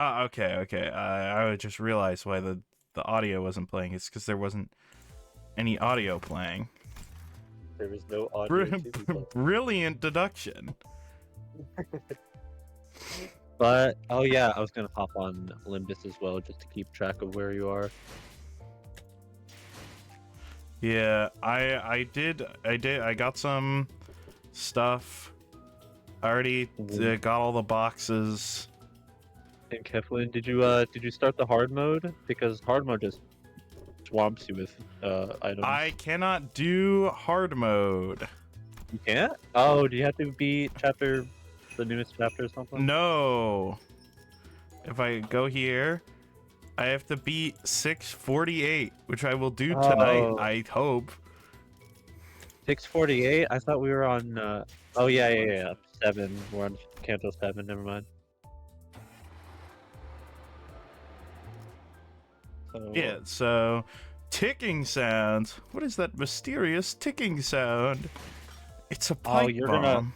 Okay, okay. I just realized why the audio wasn't playing. It's because there wasn't any audio playing. There was no audio to be played. Brilliant deduction. But oh yeah, I was gonna hop on Olympus as well just to keep track of where you are. Yeah, I got some stuff. I already got all the boxes. And Keflin, did you start the hard mode? Because hard mode just swamps you with items. I cannot do hard mode. You can't? Oh, do you have to beat the newest chapter or something? No. If I go here, I have to beat 648, which I will do tonight, I hope. 648? I thought we were on oh yeah. 7. We're on Canto 7, never mind. Yeah, so ticking sounds. What is that mysterious ticking sound? It's a pipe bomb.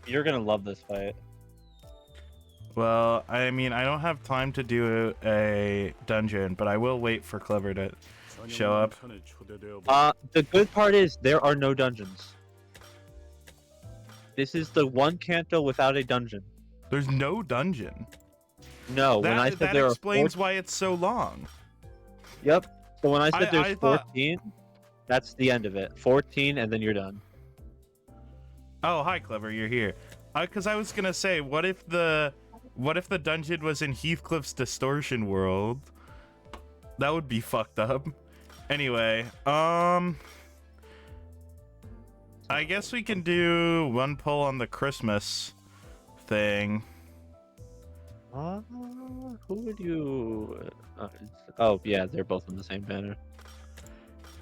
You're gonna love this fight. Well, I mean, I don't have time to do a dungeon, but I will wait for Clever to show up. The good part is there are no dungeons. This is the one canto without a dungeon. There's no dungeon. No, when I said there are 14... explains why it's so long. Yep. So when I said there's 14, that's the end of it. 14, and then you're done. Oh, hi, Clever, you're here. Because I was gonna say, what if the dungeon was in Heathcliff's distortion world? That would be fucked up. Anyway, I guess we can do one pull on the Christmas thing. Who would you... oh, yeah, they're both in the same banner.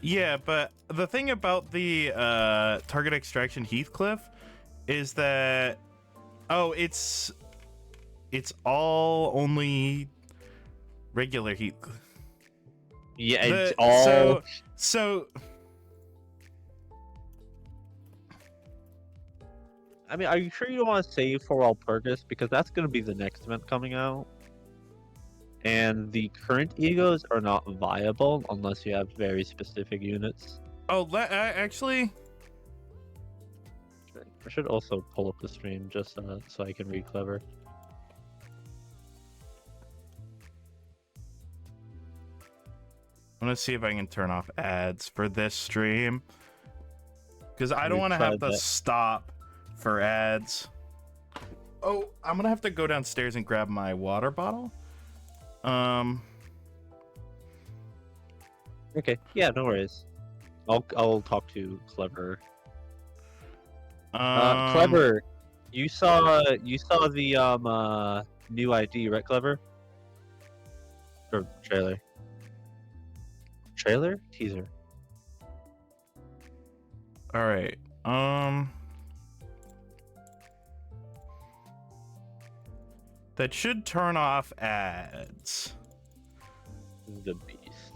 Yeah, but the thing about the target extraction Heathcliff is that... Oh, it's all only regular Heathcliff. Yeah, it's all... So... I mean, are you sure you don't want to save for Walpurgis? Because that's going to be the next event coming out. And the current egos are not viable unless you have very specific units. Oh, actually... I should also pull up the stream just so I can read Clever. I'm going to see if I can turn off ads for this stream. Because I don't want to have to stop for ads. Oh, I'm gonna have to go downstairs and grab my water bottle. Okay, yeah, no worries. I'll talk to Clever. Clever, you saw the new ID, right, Clever? Or trailer? Trailer? Teaser. All right. That should turn off ads. The beast.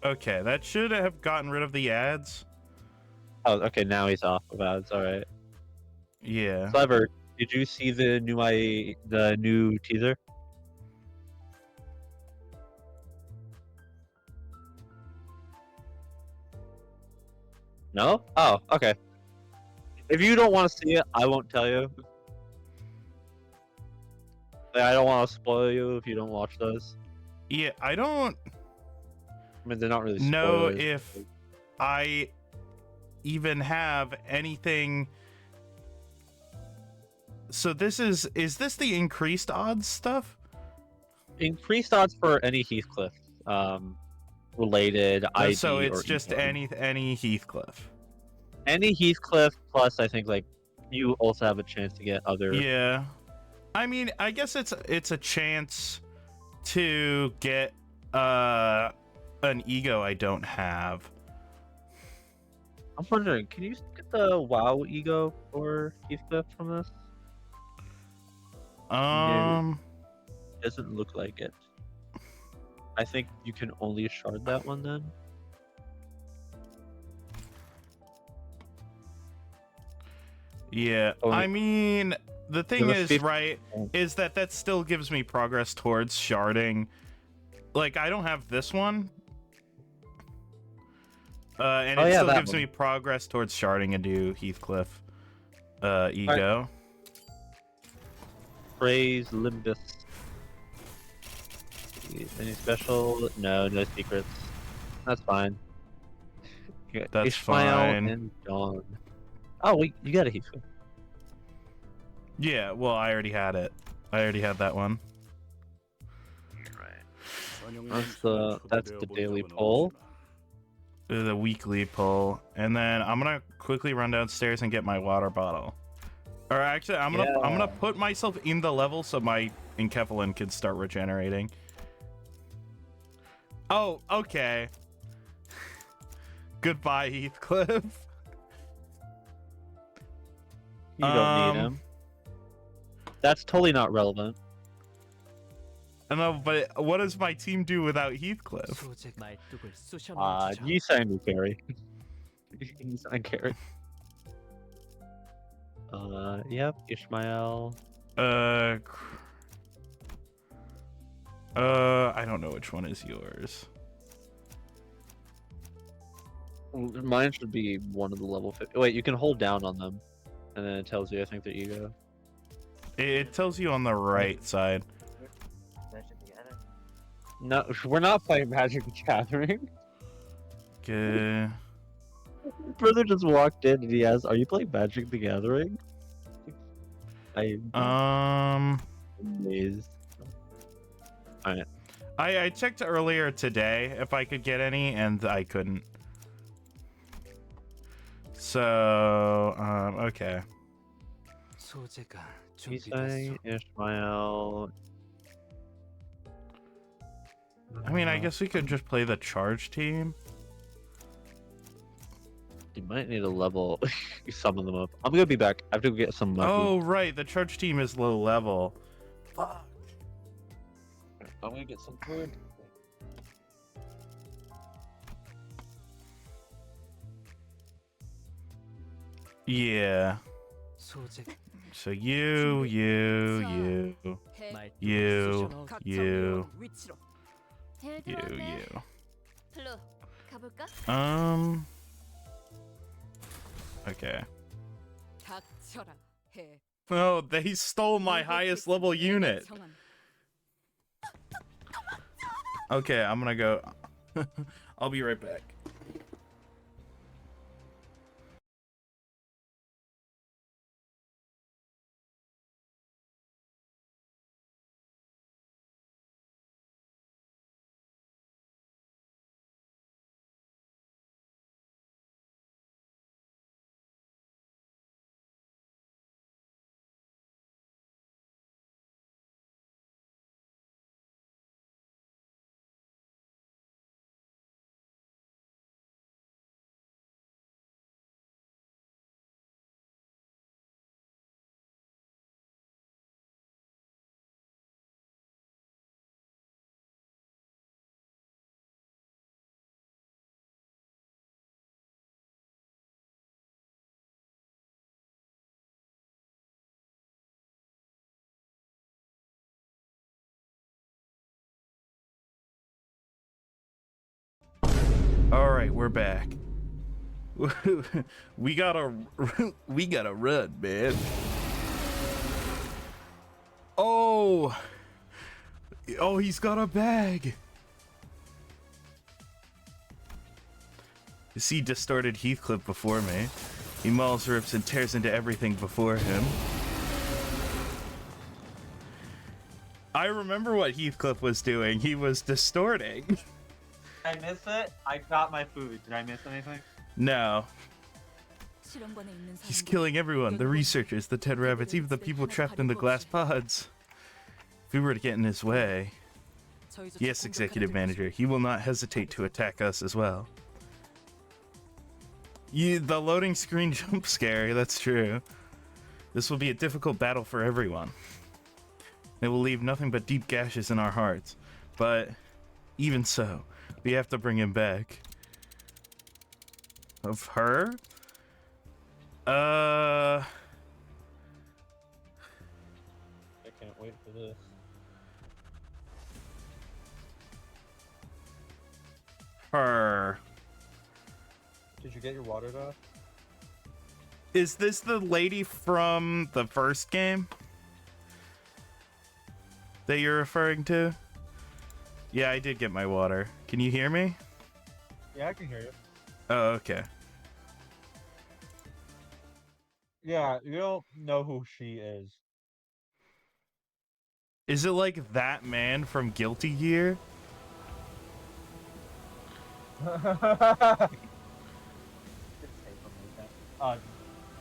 Okay, that should have gotten rid of the ads. Oh, okay, now he's off of ads. All right. Yeah. Clever. Did you see the new teaser? No? Oh, okay. If you don't want to see it, I won't tell you. I don't want to spoil you if you don't watch those. Yeah, I don't... I mean, they're not really spoilers. Know if I even have anything... So this is this the increased odds stuff? Increased odds for any Heathcliff related ID. So it's just any Heathcliff. Any Heathcliff plus I think like you also have a chance to get other. Yeah, I mean I guess it's a chance to get an ego I don't have. I'm wondering, can you get the WoW ego for Heathcliff from this? No, doesn't look like it. I think you can only shard that one then. Yeah, Oh, I mean, the thing the is, 50 right, is that still gives me progress towards sharding. Like, I don't have this one, and Oh it yeah, still that gives one. me progress towards sharding into Heathcliff Alright. ego. Praise Limbus. Any special? No, no secrets. That's fine. You got That's Ishmael fine. and Dawn. Oh wait, you got a Heathcliff. Yeah, well, I already had it. I already had that one. That's the daily poll. The weekly pull, and then I'm gonna quickly run downstairs and get my water bottle. Or actually, I'm gonna put myself in the level so my Enkephalin can start regenerating. Oh, okay. Goodbye, Heathcliff. You don't need him. That's totally not relevant. I know, but what does my team do without Heathcliff? You sang me carry. You sang carry. Yep, Ishmael. I don't know which one is yours. Mine should be one of the level 50. Wait, you can hold down on them, and then it tells you, I think, their ego. It tells you on the right side. No, we're not playing Magic the Gathering. Okay. Brother just walked in and he asked, "Are you playing Magic the Gathering?" Amazed. Alright. I checked earlier today if I could get any, and I couldn't. So, okay. Isai, Ishmael. I mean, I guess we could just play the charge team. You might need to level some of them up. I'm gonna be back. I have to go get some. Oh, right. The charge team is low level. Fuck. I'm gonna get some food. Yeah. So you. Okay. Oh, they stole my highest level unit. Okay, I'm gonna go. I'll be right back. All right, we're back. we gotta run, man. Oh, he's got a bag. You see distorted Heathcliff before me. He mauls, rips, and tears into everything before him. I remember what Heathcliff was doing. He was distorting. Did I miss it? I got my food. Did I miss anything? No. He's killing everyone. The researchers, the 10 rabbits, even the people trapped in the glass pods. If we were to get in his way... Yes, Executive Manager, he will not hesitate to attack us as well. The loading screen jump scare, that's true. This will be a difficult battle for everyone. It will leave nothing but deep gashes in our hearts. But Even so, we have to bring him back. Of her? I can't wait for this. Her. Did you get your water though? Is this the lady from the first game that you're referring to? Yeah, I did get my water. Can you hear me? Yeah, I can hear you. Oh, okay. Yeah, you don't know who she is. Is it like that man from Guilty Gear?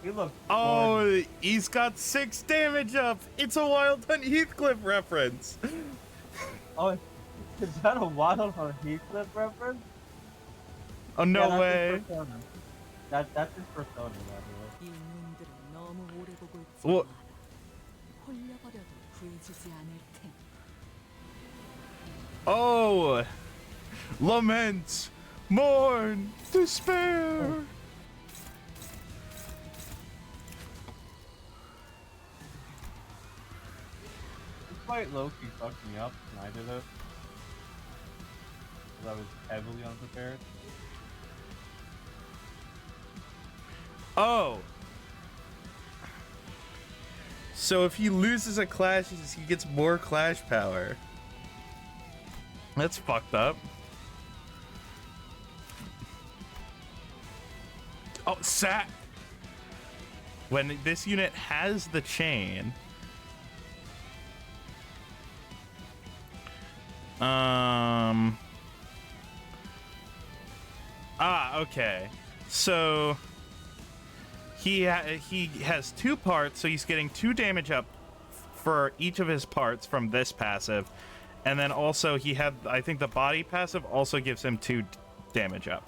He looks. Oh, he's got 6 damage up. It's a Wild Hunt Heathcliff reference. Oh, is that a Wild Hunt Heathcliff reference? Oh, no Yeah, way. That's his persona, man. 인문들은 너무 오래 보고 있지 뭐- 마라. 홀려버려도 구해주지 않을 테니. Oh, lament, mourn, despair. This fight low-key fucked me up when I did it. Because I was heavily unprepared. Oh. So if he loses a clash, he gets more clash power. That's fucked up. Oh, sat. When this unit has the chain. Okay. So he has 2 parts, so he's getting 2 damage up for each of his parts from this passive, and then also he had, I think the body passive also gives him 2 damage up.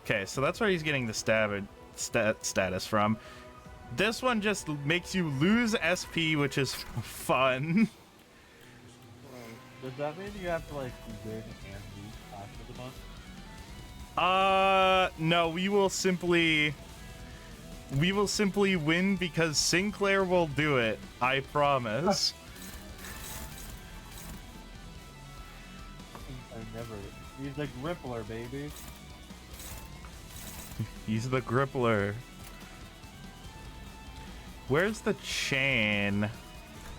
Okay, so that's where he's getting the status from. This one just makes you lose SP, which is fun. Does that mean you have to like win and lose after the month? No, we will simply win because Sinclair will do it. I promise. I never. He's like Rippler, baby. He's the Grippler. Where's the chain?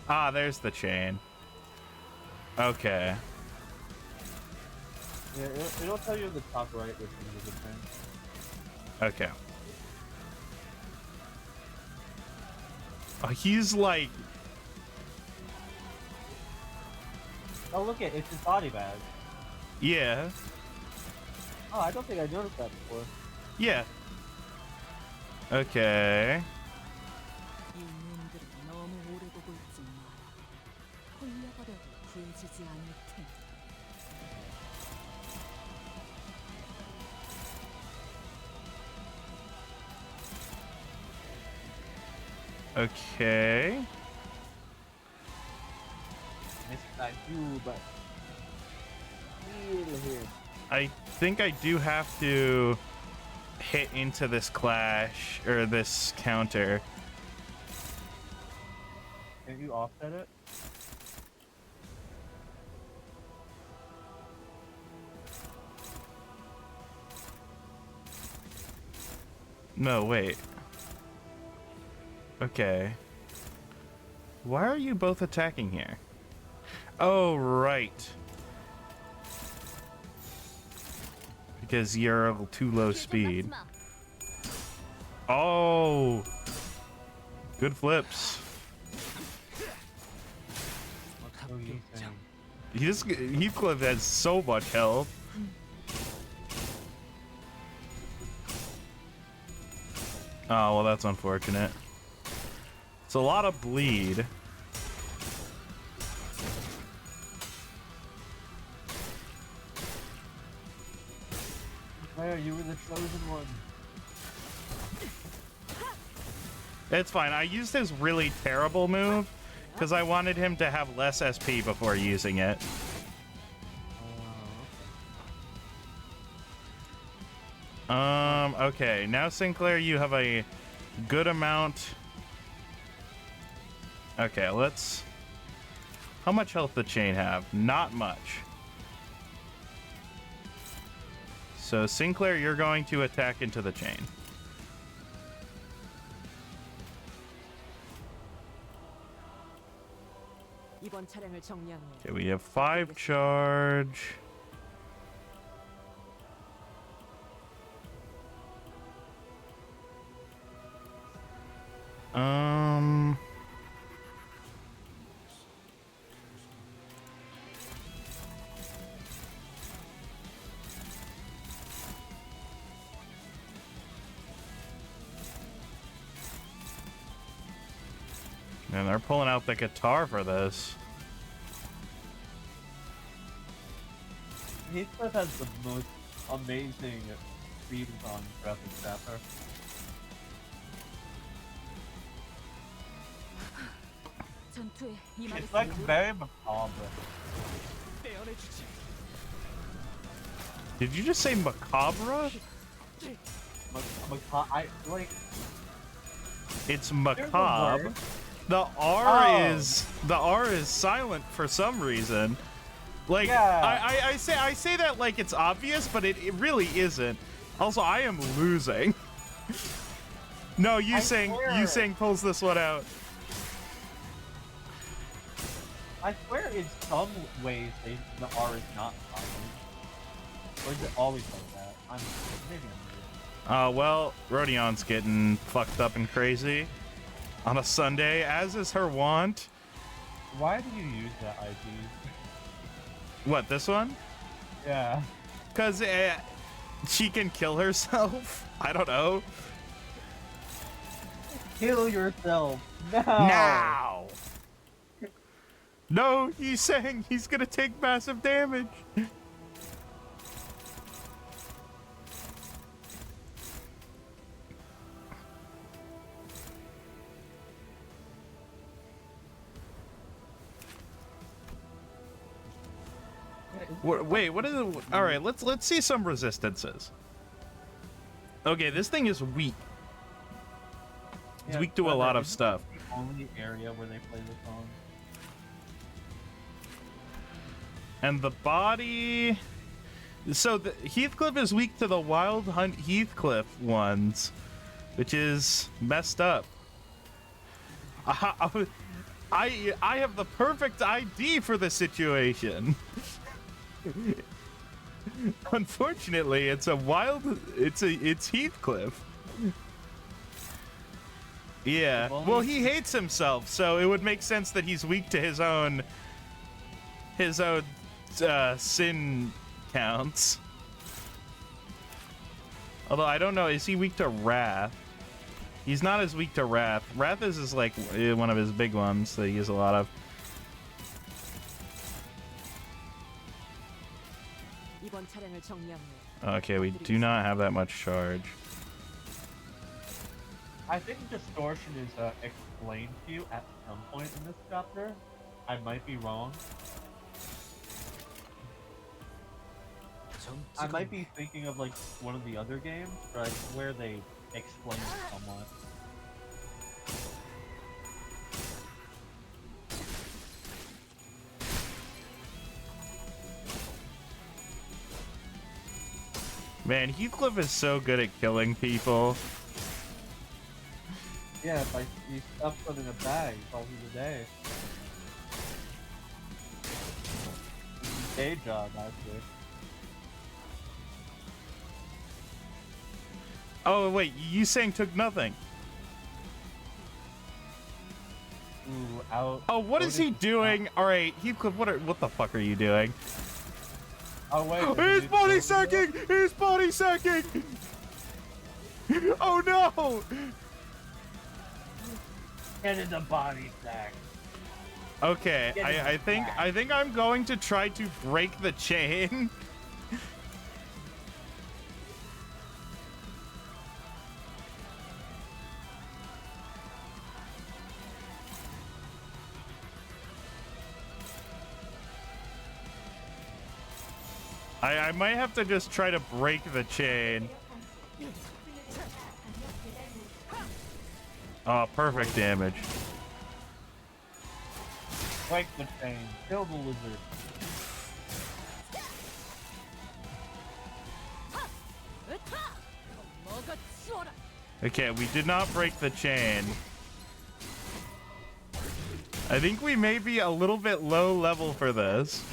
Ah, there's the chain. Okay. Yeah, it'll tell you in the top right which one is the thing. Okay. Oh, he's like... Oh, look at it's his body bag. Yeah. Oh, I don't think I noticed that before. Yeah. Okay. 인문들은 너무 오래 보고 있지 마라. 홀려버려도 구해주지 않을 테니. Okay. It's not you, but here. I think I do have to hit into this clash, or this counter. Can you offset it? No, wait. Okay. Why are you both attacking here? Oh, right. Because you're a little too low speed. Oh! Good flips. What are you saying? Heathcliff has so much health. Oh, well, that's unfortunate. It's a lot of bleed. Claire, you were the chosen one. It's fine. I used his really terrible move because I wanted him to have less SP before using it. Okay. Now, Sinclair, you have a good amount. Okay, let's... How much health the chain have? Not much. So, Sinclair, you're going to attack into the chain. 이번 차량을 정리하면 Okay, we have 5 charge. Man, they're pulling out the guitar for this. Heathcliff has the most amazing beats on Breath of Sapphire. 전투에 It's like very macabre. Did you just say macabre? It's macabre. The R is silent for some reason. Like, yeah. I say that like it's obvious, but it really isn't. Also, I am losing. No, you saying pulls this one out. I swear in some ways the R is not silent. Or is it always like that? Maybe I'm weird. Well, Rodion's getting fucked up and crazy on a Sunday, as is her wont. Why do you use that ID? What, this one? Yeah. Because she can kill herself. I don't know. Kill yourself now. Now. No, he's saying he's gonna take massive damage. Wait, what is it? All right, let's see some resistances. Okay, this thing is weak. It's weak to a lot of stuff. The only area where they play the song. And the body... So the Heathcliff is weak to the Wild Hunt Heathcliff ones, which is messed up. I have the perfect ID for the situation. Unfortunately, it's Heathcliff. Yeah. Well, he hates himself, so it would make sense that he's weak to his own sin counts. Although I don't know, is he weak to Wrath? He's not as weak to Wrath. Wrath is like one of his big ones that he uses a lot of. 이번 차량을 정리하면 Okay, we do not have that much charge. I think distortion is explained to you at some point in this chapter. I might be wrong. I might be thinking of like one of the other games, but I swear they explain it somewhat. Man, Heathcliff is so good at killing people. Yeah, it's like he stuffs them in a bag, calls it a day. Day job, actually. Oh wait, you saying took nothing? Ooh, out. Oh, what is he doing? All right, Heathcliff, what the fuck are you doing? Oh wait. He's body sacking! He's body sacking! Oh no! Get in the body sack. Okay, I think I'm going to try to break the chain. I might have to just try to break the chain. Oh, perfect damage. Break the chain. Kill the lizard. Okay, we did not break the chain. I think we may be a little bit low level for this.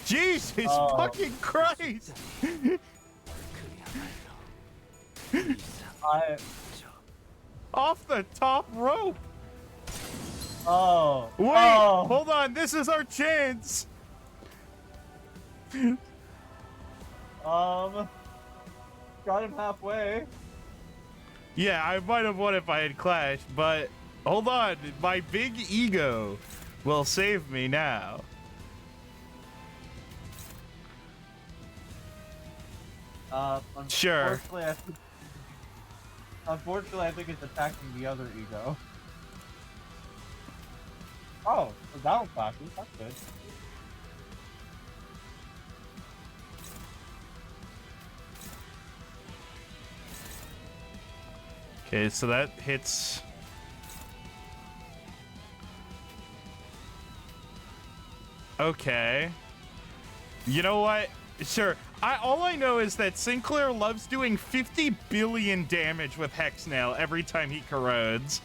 Jesus fucking Christ! Off the top rope! Oh. Wait, oh. hold on, this is our chance! Got him halfway. Yeah, I might have won if I had clashed, but hold on, my big ego will save me now. Sure. Unfortunately, I think it's attacking the other ego. Oh, so that one clashes. That's good. Okay, so that hits. Okay. You know what? Sure. All I know is that Sinclair loves doing 50 billion damage with Hex Nail every time he corrodes.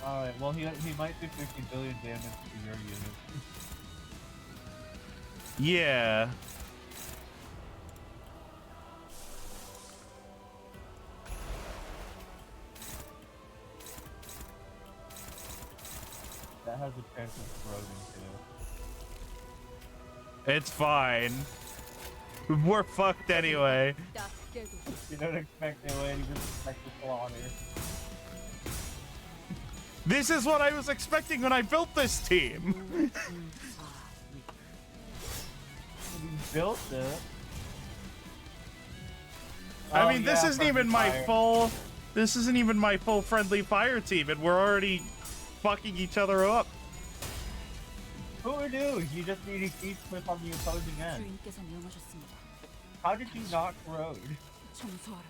Alright, well, he might do 50 billion damage to your unit. Yeah. That has a chance of corroding too. It's fine. We're fucked anyway. You don't expect the way, you just expect the slaughter. This is what I was expecting when I built this team. You built it. I mean, this yeah, isn't even my fire. full. This isn't even my full friendly fire team, and we're already fucking each other up. Who knew? You just need a heat clip on the opposing end. 주인께서 명하셨습니다. How did you not corrode? 청소하라.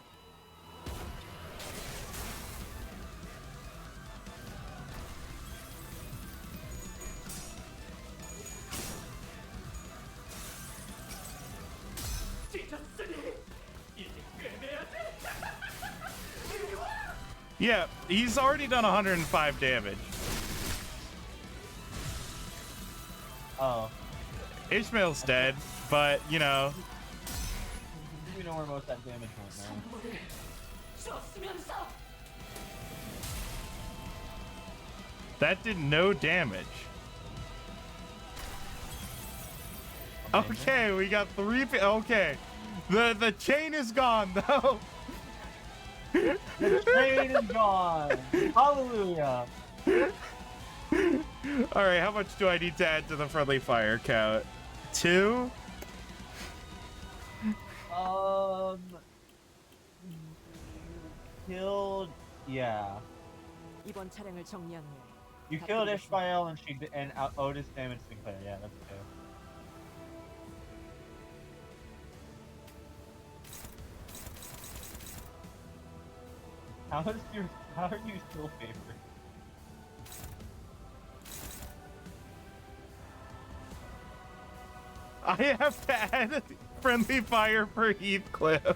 Yeah, he's already done 105 damage. Oh. Ishmael's dead, but, you know. We know where most of that damage went now. That did no damage. Amazing. Okay, we got 3. Okay. The chain is gone, though. The train is gone! Hallelujah! All right, how much do I need to add to the friendly fire count? 2? Killed... Yeah. 이번 차량을 정리한 후에 You killed Ishmael and Otis damaged Sinclair. Yeah, that's good. How are you still favored? I have to add friendly fire for Heathcliff.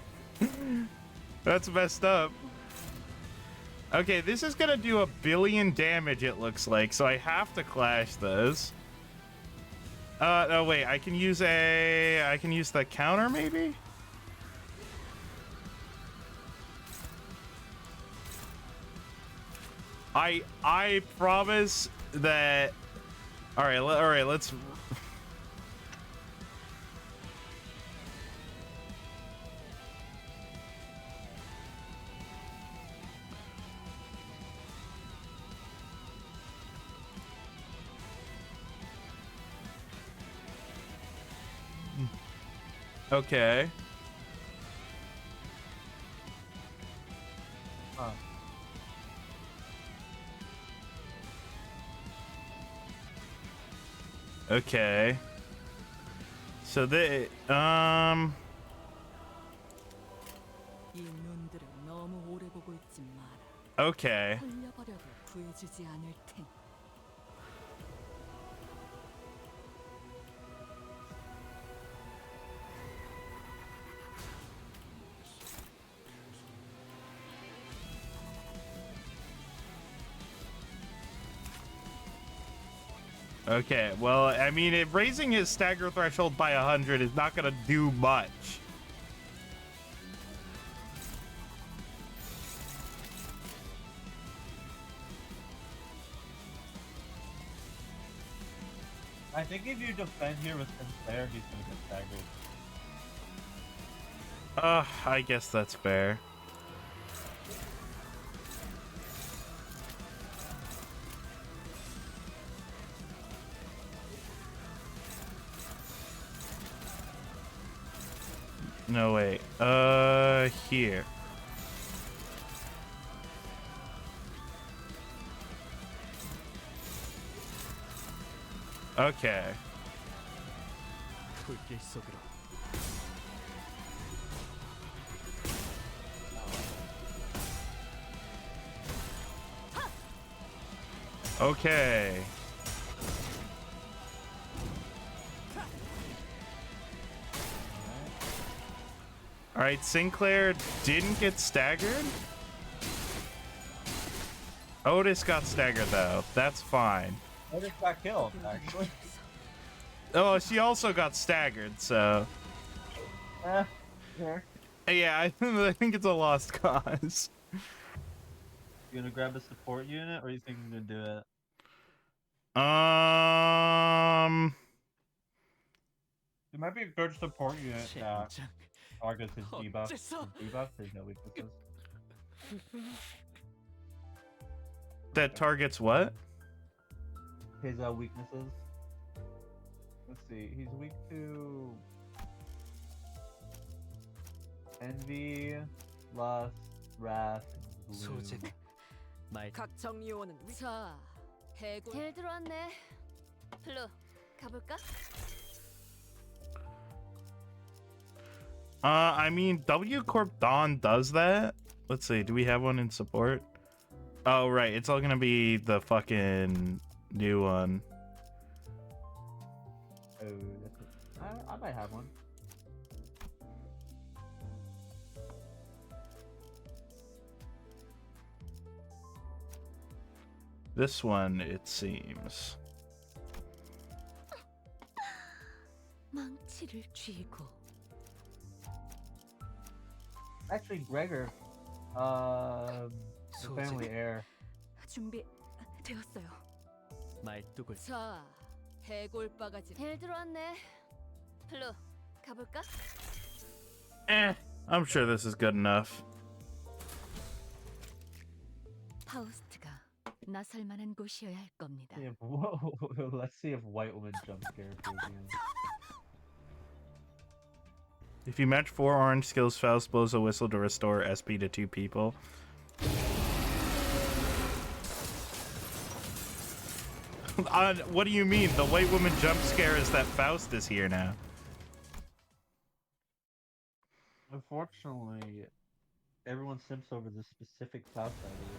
That's messed up. Okay, this is gonna do 1 billion damage, it looks like, so I have to clash this. No, wait, I can use the counter, maybe? I promise that... Alright, let's... Okay. Huh. Okay. So they 이 눈들을 너무 오래 보고 있지 마라. okay. 흘려버려도 구해주지 않을 테니. Okay, well, I mean, raising his stagger threshold by 100 is not gonna do much. I think if you defend here with Sinclair, he's gonna get staggered. I guess that's fair. No, wait. Here. Okay. 불길 속으로. Okay. All right, Sinclair didn't get staggered. Otis got staggered though. That's fine. Otis got killed, actually. Oh, she also got staggered, so Yeah. yeah, I think it's a lost cause. You gonna grab a support unit, or you think you're gonna do it? It might be a good support unit that 젠장. targets his debuff. His 어째서? debuff, there's no weaknesses. That targets what? His weaknesses. Let's see. He's weak to envy, lust, wrath, gloom. 소재가 말. 각 정리원은 자 해골. 잘 들어왔네. 블루, 가볼까? I mean, W Corp Dawn does that. Let's see. Do we have one in support? Oh, right. It's all gonna be the fucking new one. Oh, I might have one. This one, it seems. 망치를 쥐고. Actually, Gregor, the family heir. 준비되었어요. 말뚝을. 자 해골 바가지. 잘 들어왔네. 블루, 가볼까? I'm sure this is good enough. 파우스트가 나설 만한 곳이어야 할 겁니다. Yeah, let's see if White Woman jump scare appears again. If you match 4 orange skills, Faust blows a whistle to restore SP to 2 people. What do you mean? The White Woman jump scare is that Faust is here now. Unfortunately, everyone simps over the specific Faust idea.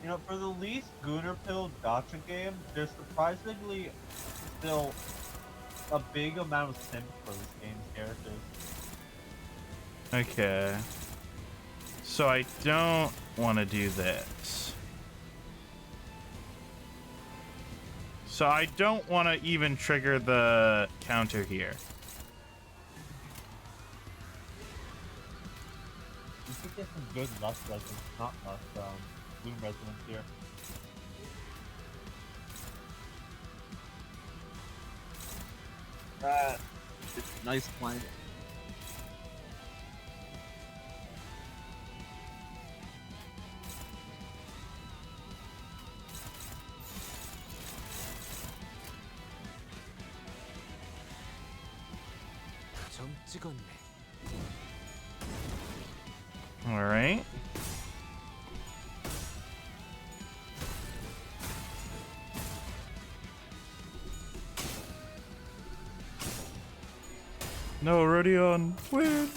You know, for the least Gooner Pill gotcha game, there's surprisingly still a big amount of simps for this game's characters. Okay. So I don't want to do this. So I don't want to even trigger the counter here. You could get some good lust resonance, not lust, bloom resonance here. Nice plan. 정 찍었네. All right. No, Rodion, win.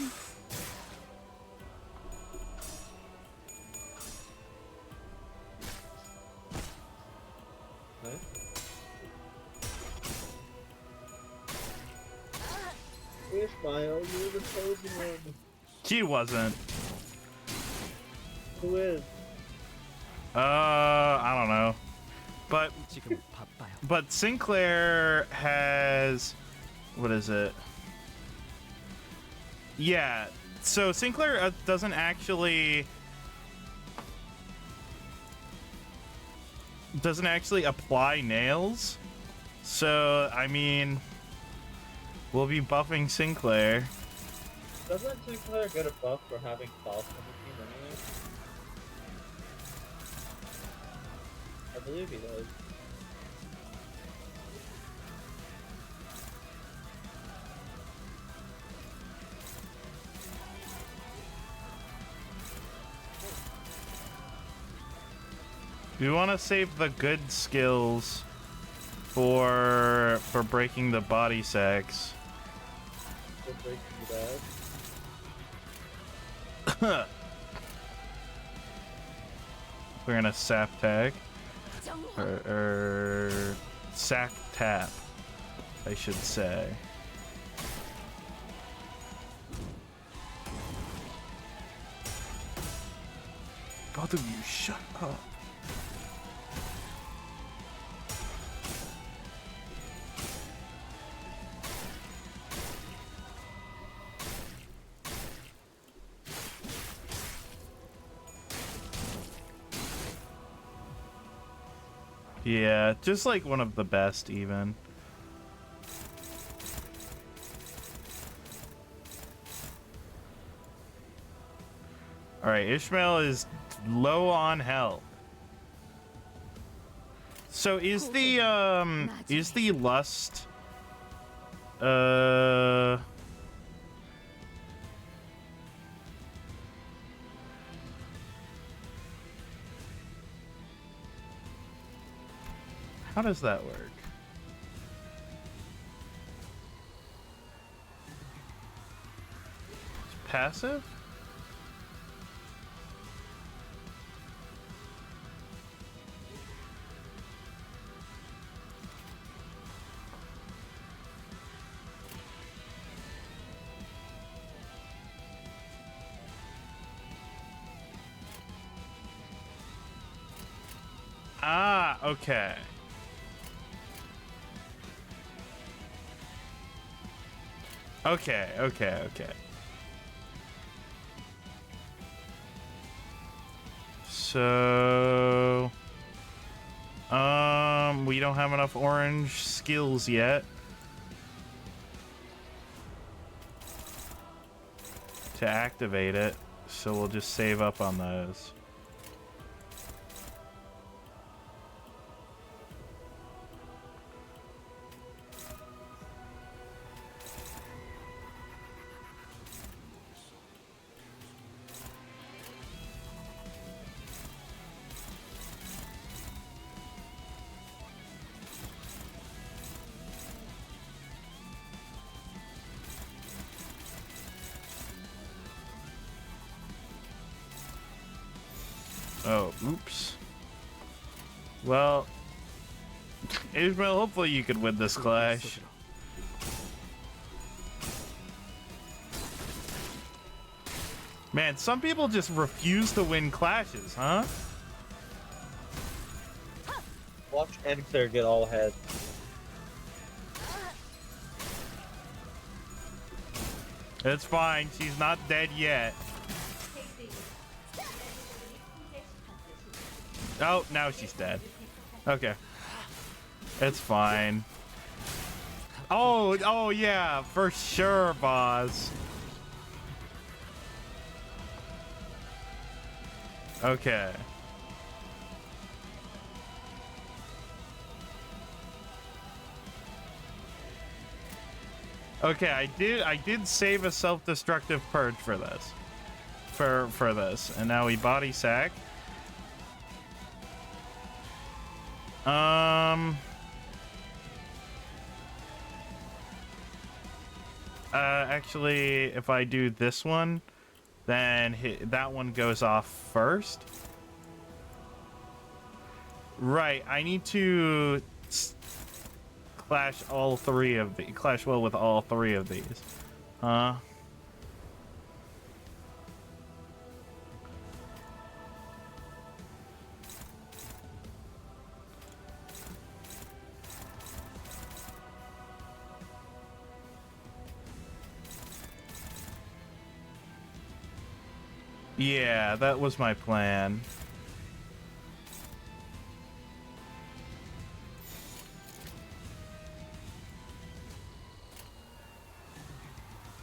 Ishmael, you're the chosen one. She wasn't. Who is? I don't know. But 지금 바빠요. But Sinclair has, what is it? Yeah, so Sinclair doesn't actually apply nails. So I mean, we'll be buffing Sinclair. Doesn't Sinclair get a buff for having False on the team anyway? I believe he does. We want to save the good skills for breaking the body sacks. For breaking the bag. We're gonna sap tag 정리. or sack tap, I should say. Both of you, shut up. Yeah, just like one of the best, even. All right, Ishmael is low on health. So is the lust how does that work? It's passive? Ah, okay. Okay. So, we don't have enough orange skills yet to activate it, so we'll just save up on those. Oh, oops. Well, Ishmael, hopefully you could win this clash. Man, some people just refuse to win clashes, huh? Watch Enclair get all heads. It's fine. She's not dead yet. Oh, now she's dead. Okay. It's fine. Oh yeah, for sure, boss. Okay. Okay, I did save a self-destructive purge for this. For this. And now we body sack. Actually, if I do this one, then that one goes off first. Right, I need to clash all three of the clash well with all three of these. Yeah, that was my plan.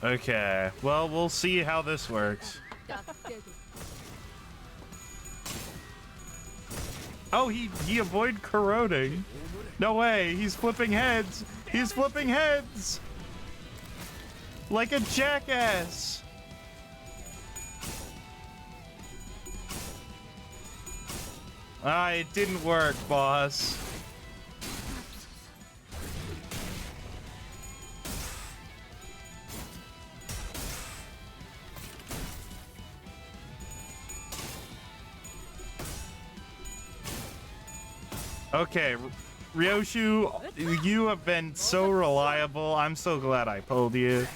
Okay, well, we'll see how this works. Oh, he avoided corroding. No way, he's flipping heads. He's flipping heads. Like a jackass. It didn't work, boss. Okay, Ryoshu, you have been so reliable. I'm so glad I pulled you.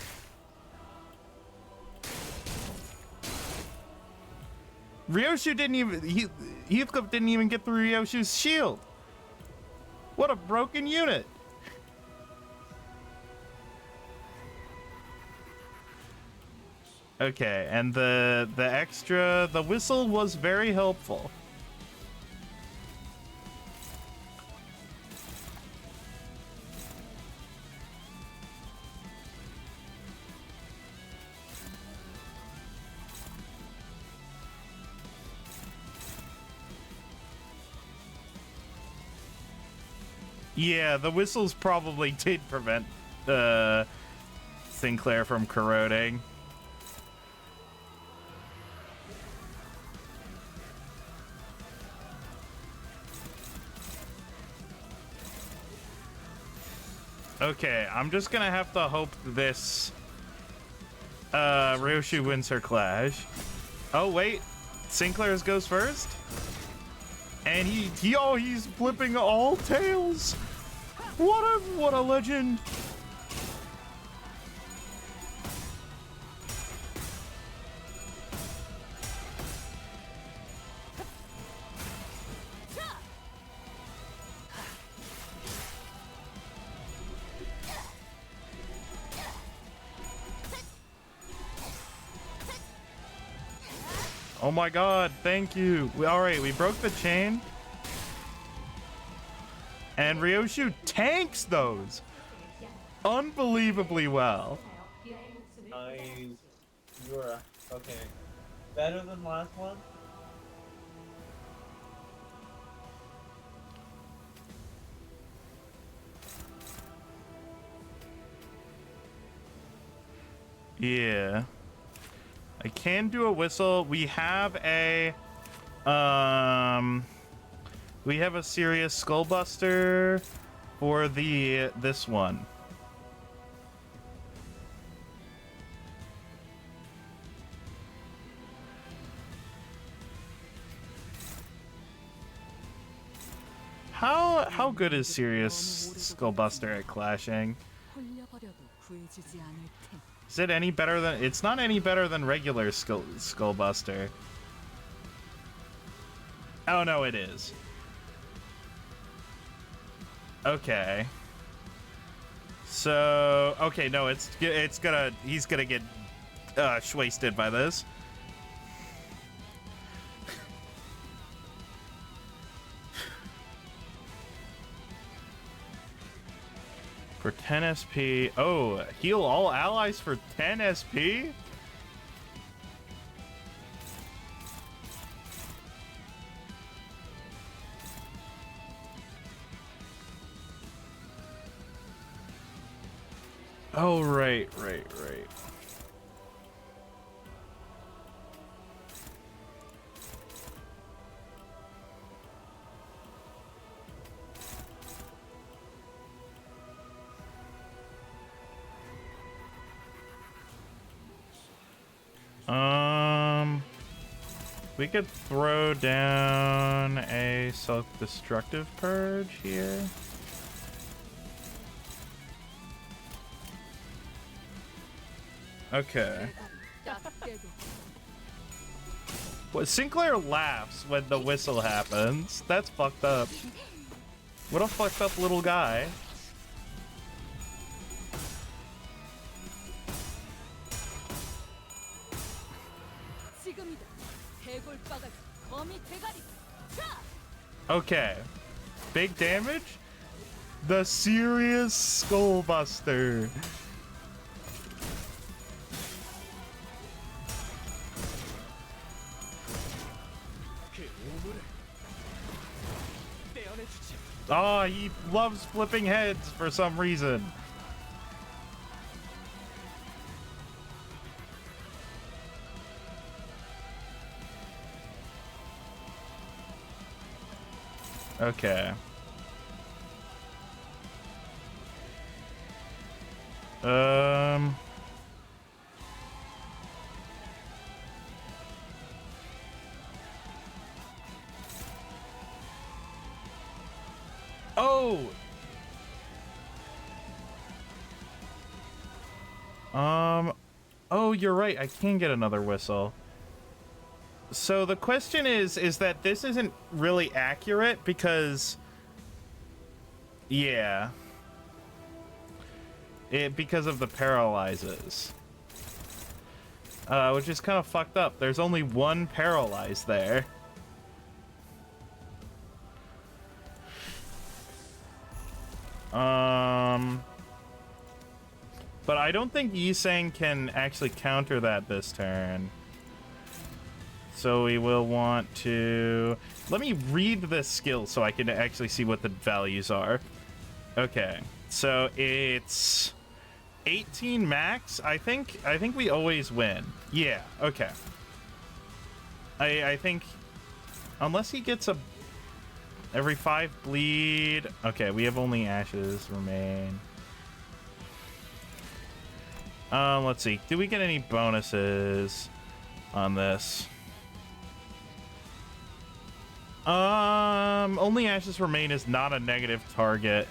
Ryoshu didn't even... Heathcliff didn't even get through Ryoshu's shield. What a broken unit. Okay, and the whistle was very helpful. Yeah, the whistles probably did prevent Sinclair from corroding. Okay, I'm just gonna have to hope this Ryoshu wins her clash. Oh wait, Sinclair's goes first? And he's flipping all tails. What a legend. Oh my god, thank you. Alright, we broke the chain. And Ryoshu tanks those unbelievably well. Nice. You're okay. Better than last one? Yeah. I can do a whistle. We have a serious skullbuster for this one. How good is serious skullbuster at clashing? Is it any better than... It's not any better than regular skullbuster. Oh no, it is. Okay. So, okay, no, he's gonna get wasted by this. For 10 SP. Oh, heal all allies for 10 SP? Oh, right. We could throw down a self-destructive purge here. Okay. Well, Sinclair laughs when the whistle happens. That's fucked up. What a fucked up little guy. Okay. Big damage? The serious Skullbuster. Oh, he loves flipping heads for some reason. Okay. Oh! Oh, you're right. I can get another whistle. So the question is that this isn't really accurate because... Yeah. Because of the paralyzes. Which is kind of fucked up. There's only one paralyze there. But I don't think Yisang can actually counter that this turn. So we will want to... Let me read this skill so I can actually see what the values are. Okay, so it's 18 max. I think we always win. Yeah, okay. I think unless he gets a every 5 bleed. Okay, we have only ashes remain. Let's see. Do we get any bonuses on this? Only ashes remain is not a negative target.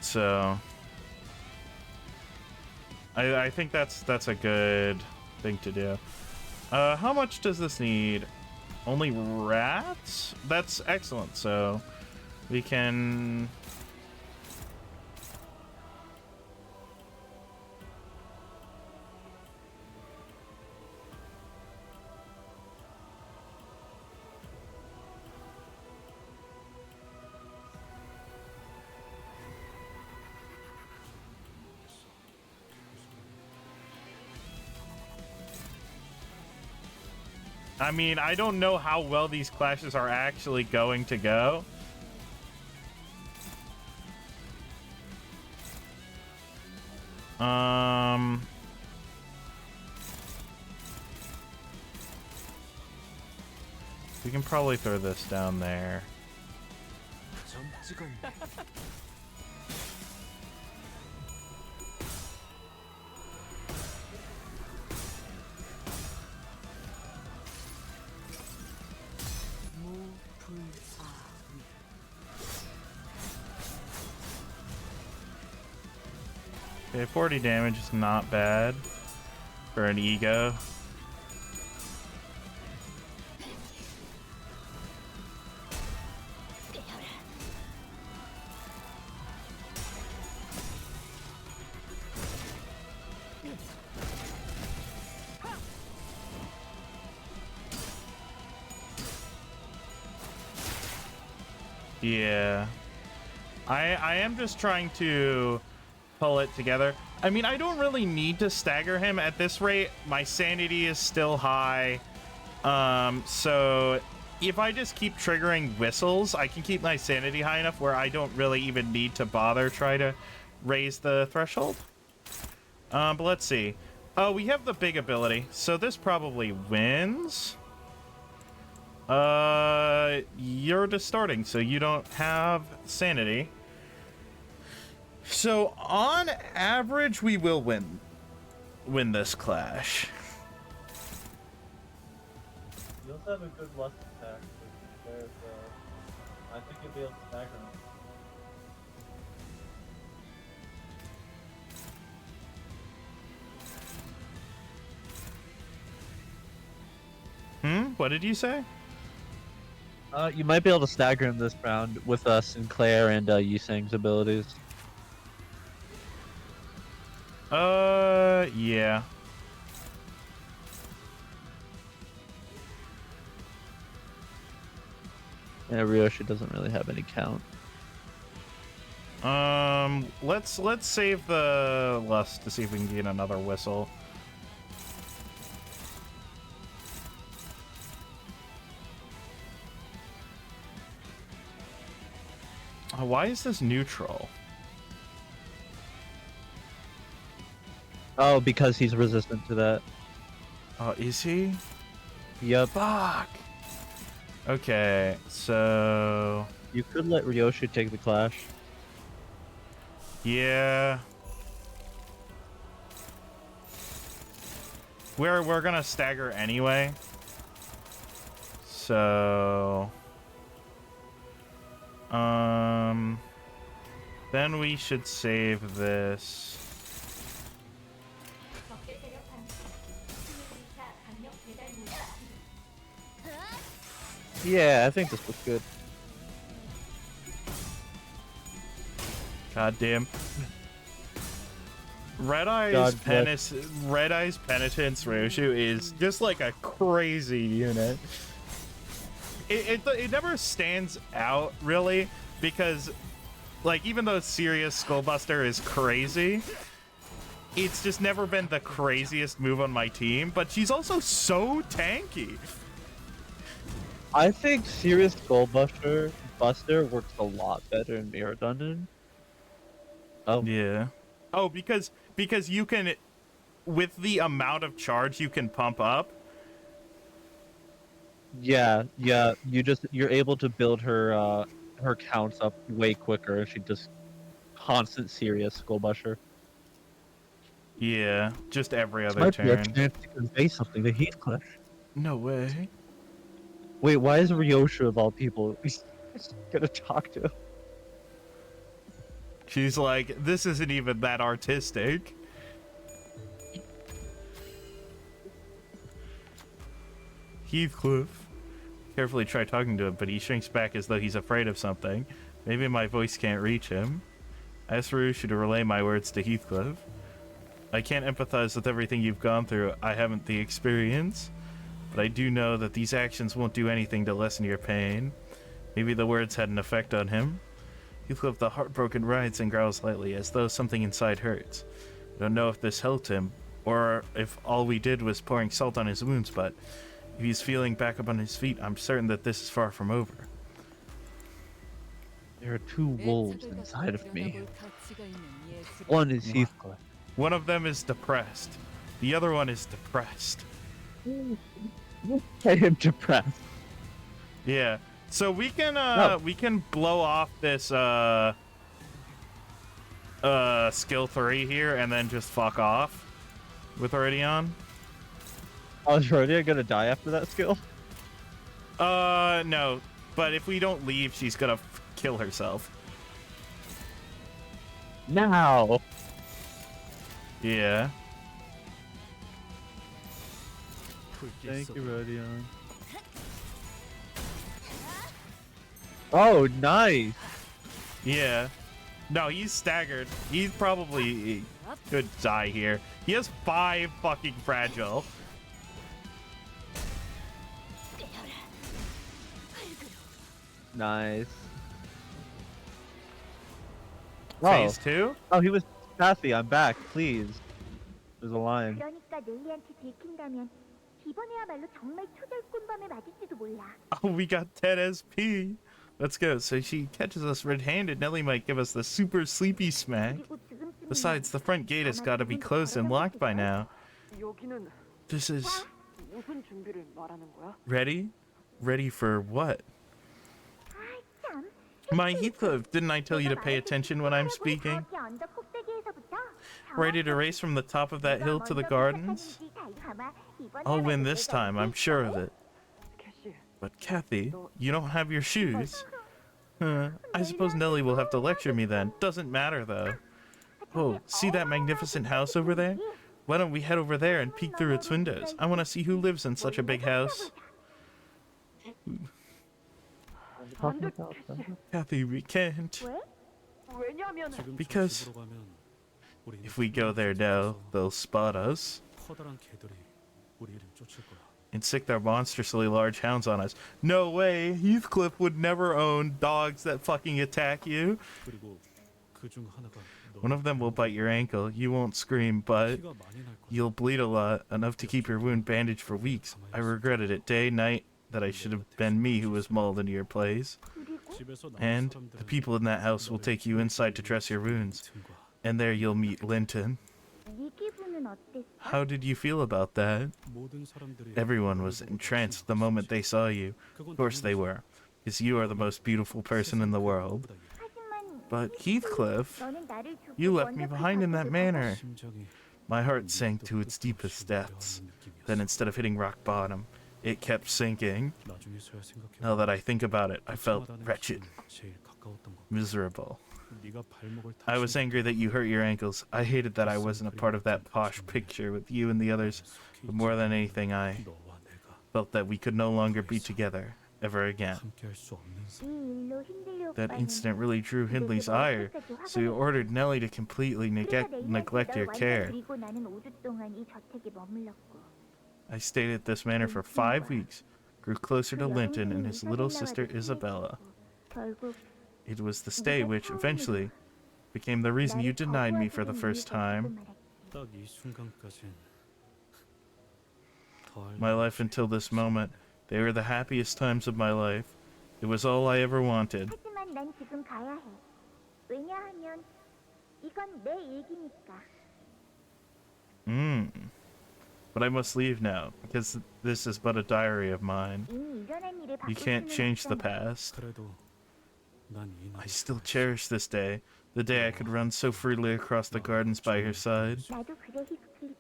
So I think that's a good thing to do. How much does this need? Only rats? That's excellent. So we can... I mean, I don't know how well these clashes are actually going to go. We can probably throw this down there. Okay, 40 damage is not bad for an ego. Yeah. I am just trying to pull it together. I mean, I don't really need to stagger him at this rate. My sanity is still high. So if I just keep triggering whistles, I can keep my sanity high enough where I don't really even need to bother try to raise the threshold. But let's see. Oh, we have the big ability, so this probably wins. You're distorting, so you don't have sanity. So on average, we will win this clash. You also have a good lust attack. I think you'll be able to stagger him. What did you say? You might be able to stagger him this round with Sinclair and Yusang's abilities. Yeah. Yeah, Ryoshi doesn't really have any count. Let's save the lust to see if we can get another whistle. Why is this neutral? Oh, because he's resistant to that. Oh, is he? Yep. Fuck. Okay, so You could let Ryoshi take the clash. yeah. We're gonna stagger anyway. So then we should save this. Yeah, I think this was good. God damn. Red God Eyes Penitence Roshu is just like a crazy unit. It never stands out really because like even though Serious Skullbuster is crazy, it's just never been the craziest move on my team, but she's also so tanky. I think Serious Buster works a lot better in Mirror Dungeon. Oh. Yeah. Oh, because you can, with the amount of charge you can pump up. Yeah. You're able to build her her counts up way quicker if she just constant Serious Skullbuster. Yeah, just every This other might be a turn. chance to convey something to Heathcliff. No way. Wait, why is Ryosha of all people gonna talk to him? She's like, this isn't even that artistic. Heathcliff. Carefully try talking to him, but he shrinks back as though he's afraid of something. Maybe my voice can't reach him. I asked Rushu to relay my words to Heathcliff. I can't empathize with everything you've gone through. I haven't the experience. But I do know that these actions won't do anything to lessen your pain. Maybe the words had an effect on him. Heathcliff the heartbroken writhes and growls lightly, as though something inside hurts. I don't know if this helped him, or if all we did was pouring salt on his wounds, but if he's feeling back up on his feet, I'm certain that this is far from over. There are two wolves 애착을 inside of 갖고 me. 들여다볼 가치가 있는 예술을 One is Heathcliff. One of them is depressed. The other one is depressed. I am depressed. Yeah. So we can No. we can blow off this skill 3 here and then just fuck off with Iridion. Oh, is Rhodia gonna die after that skill? No. But if we don't leave, she's gonna kill herself. Now! Yeah. Thank you, Rodion. Oh, nice! Yeah. No, he's staggered. He's probably could die here. He has 5 fucking fragile. Nice. Phase 2? Oh, he was Cathy. I'm back. Please. There's a line. 그러니까 레이한테 들킨다면 이번에야말로 정말 초절꾼밤에 맞을지도 몰라. Oh, we got 10 SP. Let's go. So she catches us red-handed. Nelly might give us the super sleepy smack. Besides, the front gate has got to be closed and locked by now. This is... Ready? Ready for what? My Heathcliff, didn't I tell you to pay attention when I'm speaking? Ready to race from the top of that hill to the gardens? I'll win this time, I'm sure of it. But Cathy, you don't have your shoes. I suppose Nelly will have to lecture me then. Doesn't matter though. Oh, see that magnificent house over there? Why don't we head over there and peek through its windows? I want to see who lives in such a big house. Cathy, we can't. Because if we go there now, they'll spot us and sick their monstrously large hounds on us. No way! Heathcliff would never own dogs that fucking attack you. One of them will bite your ankle. You won't scream, but you'll bleed a lot, enough to keep your wound bandaged for weeks. I regretted it day, night, that I should have been me who was mauled into your place. And the people in that house will take you inside to dress your wounds. And there you'll meet Linton. How did you feel about that? Everyone was entranced the moment they saw you. Of course they were, because you are the most beautiful person in the world. But Heathcliff, you left me behind in that manner. My heart sank to its deepest depths. Then instead of hitting rock bottom, it kept sinking. Now that I think about it, I felt wretched, miserable. I was angry that you hurt your ankles. I hated that I wasn't a part of that posh picture with you and the others. But more than anything, I felt that we could no longer be together ever again. That incident really drew Hindley's ire, so he ordered Nelly to completely neglect your care. I stayed at this manor for 5 weeks, grew closer to Linton and his little sister Isabella. It was the stay which, eventually, became the reason you denied me for the first time. My life until this moment, they were the happiest times of my life. It was all I ever wanted. But I must leave now, because this is but a diary of mine. You can't change the past. I still cherish this day, the day I could run so freely across the gardens by your side.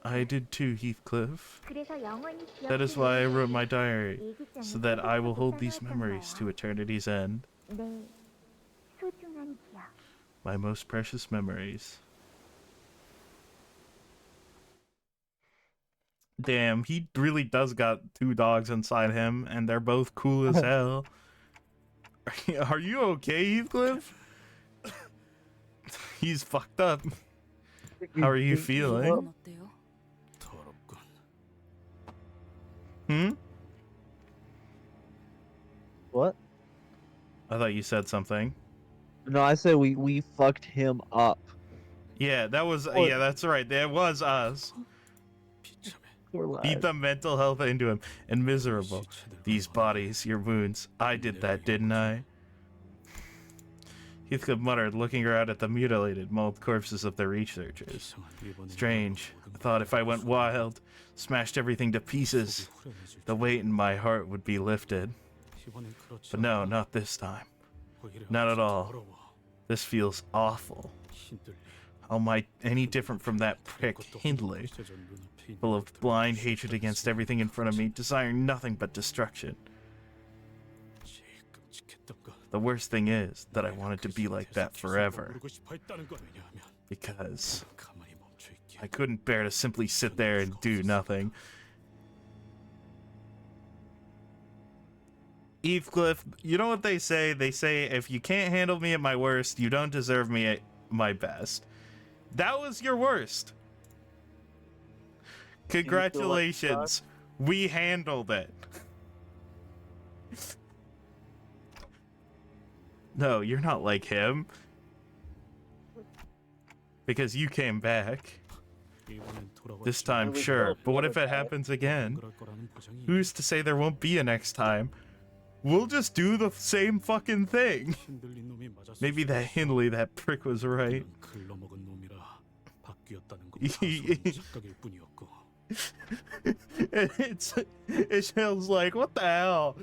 I did too, Heathcliff. That is why I wrote my diary, so that I will hold these memories to eternity's end. My most precious memories. Damn, he really does got 2 dogs inside him, and they're both cool as hell. Are you okay, Heathcliff? He's fucked up. How are you feeling? What? I thought you said something. No, I said we fucked him up. Yeah, that was yeah, that's right. That was us. Beat the mental health into him and miserable. These bodies, your wounds. I did that, didn't I? Heathcliff muttered, looking around at the mutilated, mauled corpses of the researchers. Strange. I thought if I went wild, smashed everything to pieces, the weight in my heart would be lifted. But no, not this time. Not at all. This feels awful. How am I any different from that prick, Hindley? Full of blind hatred against everything in front of me, desiring nothing but destruction. The worst thing is that I wanted to be like that forever. Because I couldn't bear to simply sit there and do nothing. Heathcliff, you know what they say? They say, if you can't handle me at my worst, you don't deserve me at my best. That was your worst. Congratulations. We handled it. No, you're not like him. Because you came back. This time, sure. But what if it happens again? Who's to say there won't be a next time? We'll just do the same fucking thing. 흔들린 놈이 맞았을 Maybe that Hindley, that prick, was right. 글러먹은 놈이라 바뀌었다는 거 가소로운 착각일 뿐이었고. It feels like, what the hell?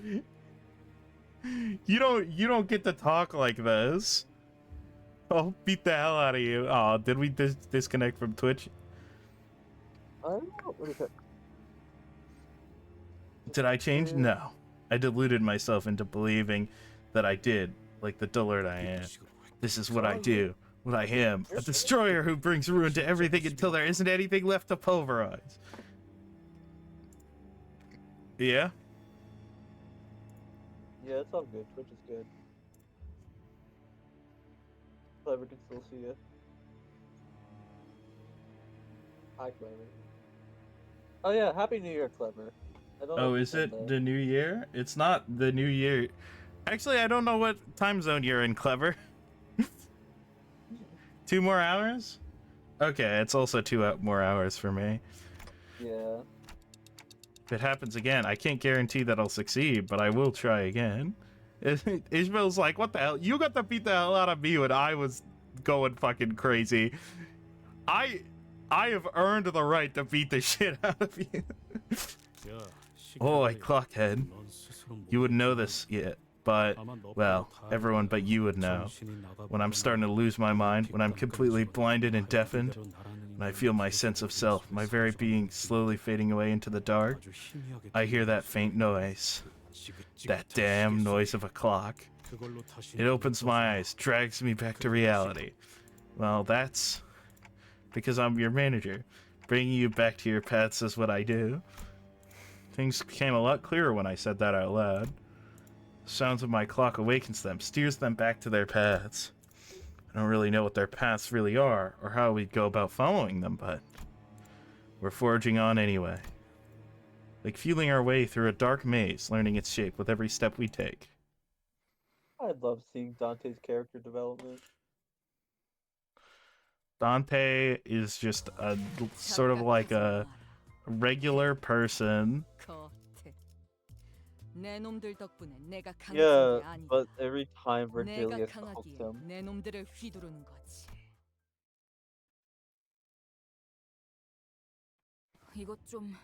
You don't get to talk like this. I'll beat the hell out of you. Oh, did we disconnect from Twitch? I don't know. What is it? Did I change? No. I deluded myself into believing that I did, like the dullard I am. This is what I do. What I am. A destroyer who brings ruin to everything until there isn't anything left to pulverize. Yeah? Yeah, it's all good. Twitch is good. Clever can still see you. Hi, Clever. Oh yeah, Happy New Year, Clever. I don't Oh, is it the new year? It's not the new year. Actually, I don't know what time zone you're in, Clever. 2 more hours? Okay, it's also 2 more hours for me. Yeah. If it happens again, I can't guarantee that I'll succeed, but I will try again. Ishmael's like, what the hell? You got to beat the hell out of me when I was going fucking crazy. I have earned the right to beat the shit out of you. Oh, I clockhead. You wouldn't know this yet, but, well, everyone but you would know. When I'm starting to lose my mind, when I'm completely blinded and deafened, and I feel my sense of self, my very being slowly fading away into the dark, I hear that faint noise. That damn noise of a clock. It opens my eyes, drags me back to reality. Well, that's because I'm your manager. Bringing you back to your paths is what I do. Things became a lot clearer when I said that out loud. The sounds of my clock awakens them, steers them back to their paths. I don't really know what their paths really are, or how we go about following them, but we're forging on anyway. Like feeling our way through a dark maze, learning its shape with every step we take. I love seeing Dante's character development. Dante is just a sort of like a regular person. 내 놈들 덕분에 내가 강해진 Yeah, 게 아니다. but every time 내가 Virgilius hooks 강하기에 him. 내 놈들을 휘두르는 거지. 이것 좀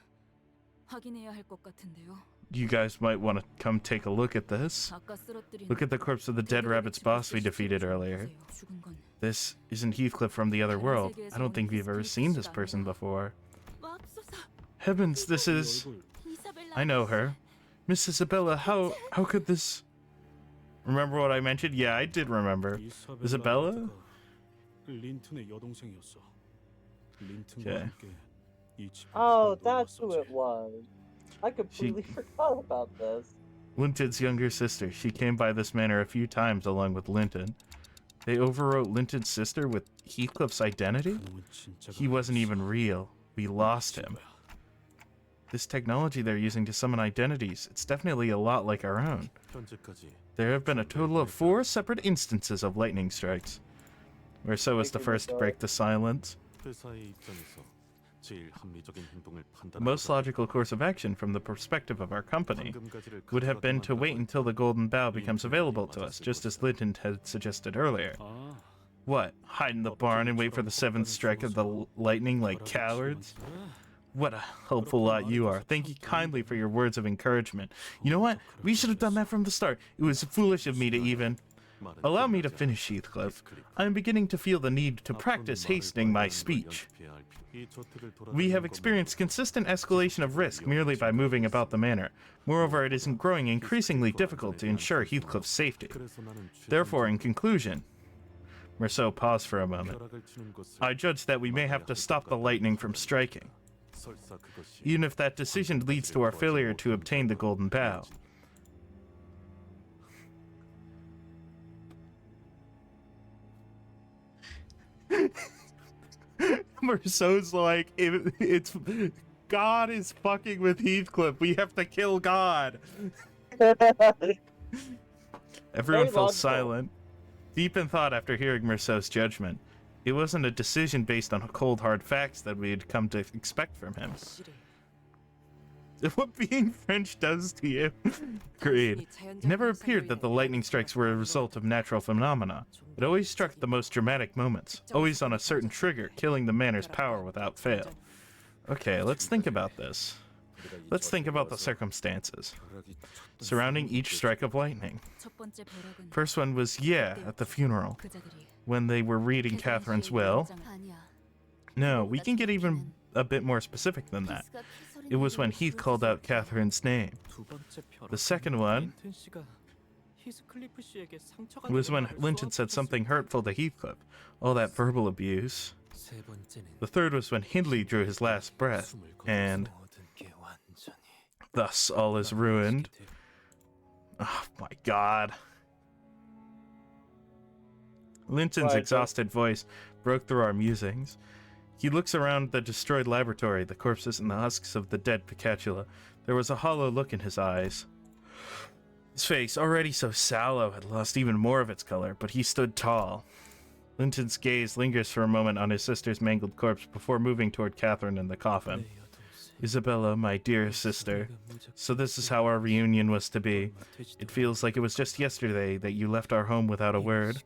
확인해야 할 것 같은데요. You guys might want to come take a look at this. 아까 쓰러뜨린 Look at the corpse of the dead rabbit's boss we defeated earlier. 죽은 건 This isn't Heathcliff from the other world. I don't think we've ever seen this person before. 맙소사. Heavens, this is... I know her. Miss Isabella, how could this... Remember what I mentioned? Yeah, I did remember. Isabella? 린튼의 여동생이었어. 린튼과 Okay. 함께 이 집을 Oh, 처음 that's who 놀았었지. it was. I completely forgot about this. Linton's younger sister. She came by this manor a few times along with Linton. They overwrote Linton's sister with Heathcliff's identity? 그놈은 진짜가 He wasn't even 아니었어. real. We lost him. 거야. This technology they're using to summon identities, it's definitely a lot like our own. 현재까지 There have been a total of 4 separate instances of lightning strikes. Merceau was the first to break the silence. 회사의 입장에서 제일 합리적인 행동을 The most logical course of action from the perspective of our company would have been to wait until the golden bough becomes available to us, just as Linton had suggested earlier. 아, What? Hide in the barn and wait for the 7th strike of the lightning like cowards? What a helpful lot you are. Thank you kindly for your words of encouragement. You know what? We should have done that from the start. It was foolish of me to even... Allow me to finish, Heathcliff. I am beginning to feel the need to practice hastening my speech. We have experienced consistent escalation of risk merely by moving about the manor. Moreover, it is growing increasingly difficult to ensure Heathcliff's safety. Therefore, in conclusion... Merceau paused for a moment. I judge that we may have to stop the lightning from striking, even if that decision leads to our failure to obtain the golden bough. Merceau's like, it's God is fucking with Heathcliff. We have to kill God. Everyone fell logical. silent, deep in thought after hearing Merceau's judgment. It wasn't a decision based on cold hard facts that we had come to expect from him. 확실히 What being French does to you. Agreed. It never appeared that the lightning strikes were a result of natural phenomena. It always struck at the most dramatic moments, always on a certain trigger, killing the manor's power without fail. Okay, let's think about this. Let's think about the circumstances surrounding each strike of lightning. First one was, at the funeral, when they were reading Catherine's will. No, we can get even a bit more specific than that. It was when Heath called out Catherine's name. The second one was when Linton said something hurtful to Heathcliff, all that verbal abuse. The third was when Hindley drew his last breath, and thus all is ruined. Oh my god. Linton's exhausted voice broke through our musings. He looks around the destroyed laboratory, the corpses and the husks of the dead Picatula. There was a hollow look in his eyes. His face, already so sallow, had lost even more of its color, but he stood tall. Linton's gaze lingers for a moment on his sister's mangled corpse before moving toward Catherine in the coffin. Isabella, my dear sister, so this is how our reunion was to be. It feels like it was just yesterday that you left our home without a word.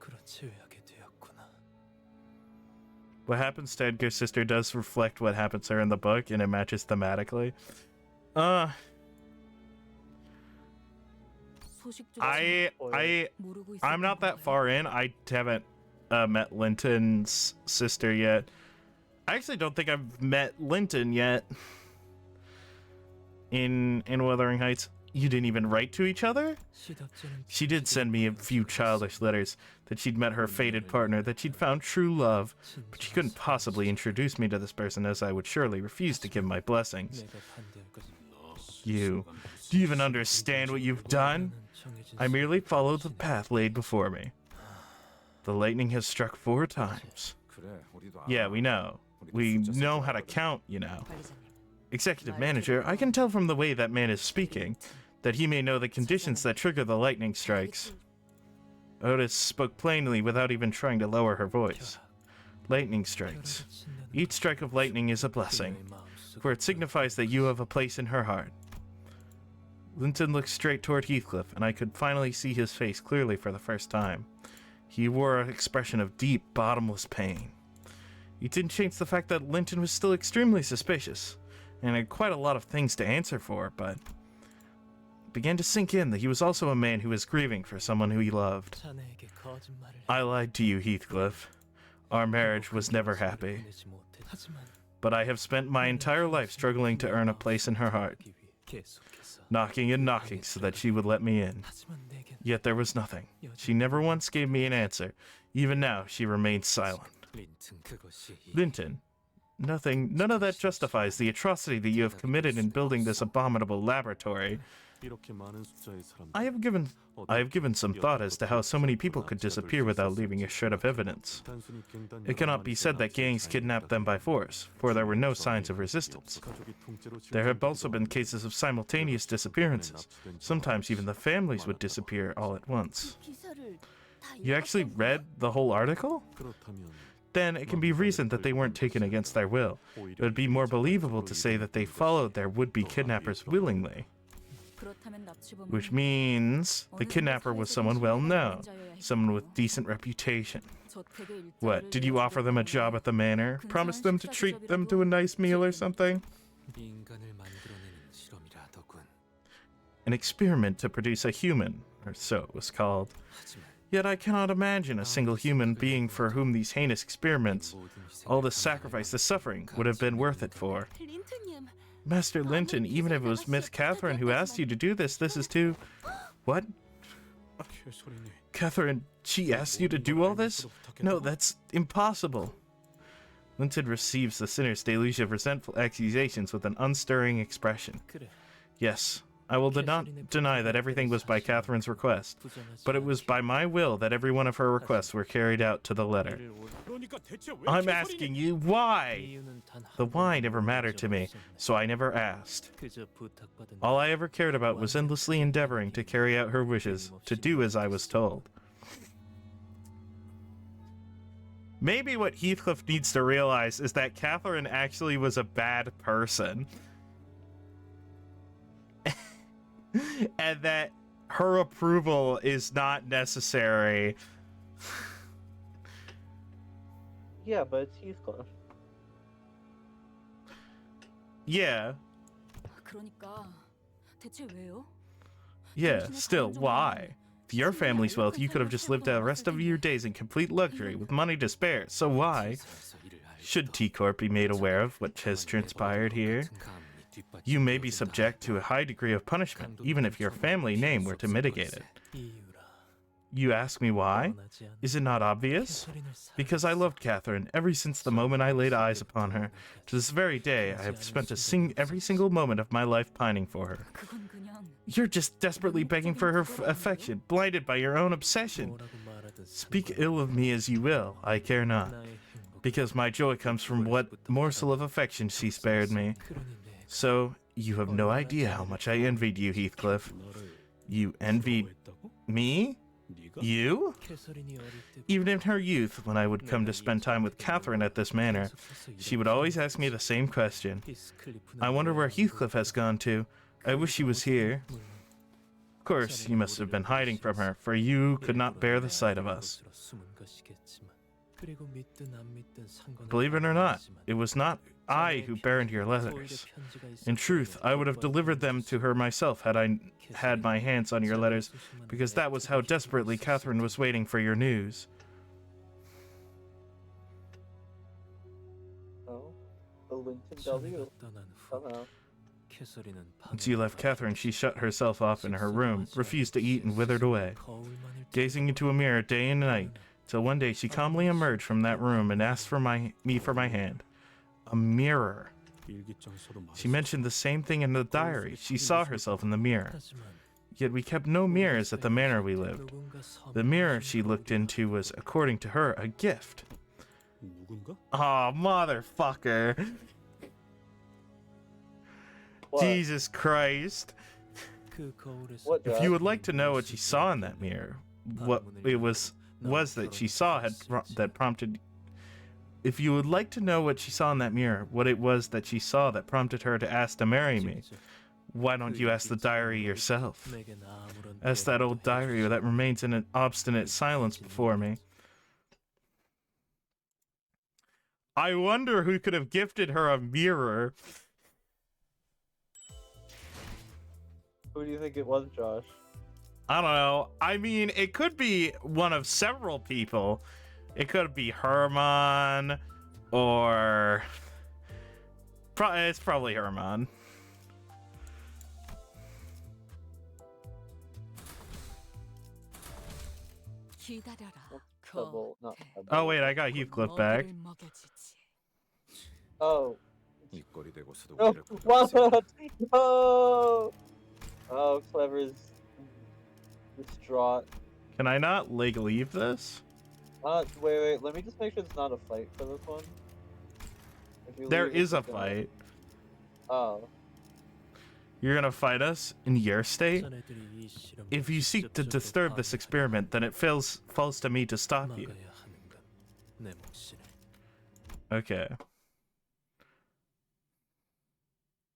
What happens to Edgar's sister does reflect what happens to her in the book, and it matches thematically. I'm not that far in. I haven't met Linton's sister yet. I actually don't think I've met Linton yet. In Wuthering Heights. You didn't even write to each other? She did send me a few childish letters that she'd met her fated partner, that she'd found true love, but she couldn't possibly introduce me to this person, as I would surely refuse to give my blessings. Do you even understand what you've done? I merely followed the path laid before me. The lightning has struck 4 times. Yeah, we know. We know how to count, you know. Executive Manager, I can tell from the way that man is speaking that he may know the conditions that trigger the lightning strikes. Otis spoke plainly without even trying to lower her voice. Lightning strikes. Each strike of lightning is a blessing, for it signifies that you have a place in her heart. Linton looked straight toward Heathcliff, and I could finally see his face clearly for the first time. He wore an expression of deep, bottomless pain. It didn't change the fact that Linton was still extremely suspicious, and had quite a lot of things to answer for, but it began to sink in that he was also a man who was grieving for someone who he loved. I lied to you, Heathcliff. Our marriage was never happy. But I have spent my entire life struggling to earn a place in her heart, knocking and knocking so that she would let me in. Yet there was nothing. She never once gave me an answer. Even now, she remains silent. Linton, none of that justifies the atrocity that you have committed in building this abominable laboratory. I have given some thought as to how so many people could disappear without leaving a shred of evidence. It cannot be said that gangs kidnapped them by force, for there were no signs of resistance. There have also been cases of simultaneous disappearances. Sometimes even the families would disappear all at once. You actually read the whole article? Then it can be reasoned that they weren't taken against their will. It would be more believable to say that they followed their would-be kidnappers willingly. Which means the kidnapper was someone well-known, someone with decent reputation. What, did you offer them a job at the manor? Promise them to treat them to a nice meal or something? An experiment to produce a human, or so it was called. Yet I cannot imagine a single human being for whom these heinous experiments, all the sacrifice, the suffering, would have been worth it for. Master Linton, even if it was Miss Catherine who asked you to do this, this is too... What? Catherine, she asked you to do all this? No, that's impossible. Linton receives the sinner's deluge of resentful accusations with an unstirring expression. Yes, I will not deny that everything was by Catherine's request, but it was by my will that every one of her requests were carried out to the letter. I'm asking you, why? The why never mattered to me, so I never asked. All I ever cared about was endlessly endeavoring to carry out her wishes, to do as I was told. Maybe what Heathcliff needs to realize is that Catherine actually was a bad person. and that her approval is not necessary. Yeah, but it's Heathcliff. Yeah, 그러니까 대체 왜요? yeah, still, why? With your family's wealth, you could have just lived the rest of your days in complete luxury with money to spare. So why should T-Corp be made aware of what has transpired here? You may be subject to a high degree of punishment, even if your family name were to mitigate it. You ask me why? Is it not obvious? Because I loved Catherine ever since the moment I laid eyes upon her. To this very day, I have spent every single moment of my life pining for her. 그건 그냥 You're just desperately begging for her affection, blinded by your own obsession. Speak ill of me as you will, I care not, because my joy comes from what morsel of affection she spared me. So, you have no idea how much I envied you, Heathcliff. You envied me? You? Even in her youth, when I would come to spend time with Catherine at this manor, she would always ask me the same question. I wonder where Heathcliff has gone to. I wish he was here. Of course, you must have been hiding from her, for you could not bear the sight of us. Believe it or not, it was not I who burned your letters. In truth, I would have delivered them to her myself had I had my hands on your letters, because that was how desperately Catherine was waiting for your news. Oh, the Lincoln W. Somehow. Once you left Catherine, she shut herself off in her room, refused to eat, and withered away, gazing into a mirror day and night, till one day she calmly emerged from that room and asked for me for my hand. A mirror. She mentioned the same thing in the diary. She saw herself in the mirror. Yet we kept no mirrors at the manor we lived. The mirror she looked into was, according to her, a gift. Oh, motherfucker. What? Jesus Christ. What, If you would like to know what she saw in that mirror, what it was that she saw that prompted. If you would like to know what she saw in that mirror, what it was that she saw that prompted her to ask to marry me, why don't you ask the diary yourself? Ask that old diary that remains in an obstinate silence before me. I wonder who could have gifted her a mirror. Who do you think it was, Josh? I don't know. I mean, it could be one of several people. It could be Herman, or it's probably Herman. 기다려라. Pebble, not 겉에 Pebble. Oh wait, I got Heathcliff back. 먹이를 먹여주지. Oh. 입꼬리 대고서도 Oh, 이렇게 what? Oh! Oh, Clever's distraught. Can I not leave this? Wait, let me just make sure it's not a fight for this one. If you There leave, is a it's gonna- fight. Oh. You're gonna fight us in your state? If you seek to disturb this experiment, then it falls to me to stop you. Okay.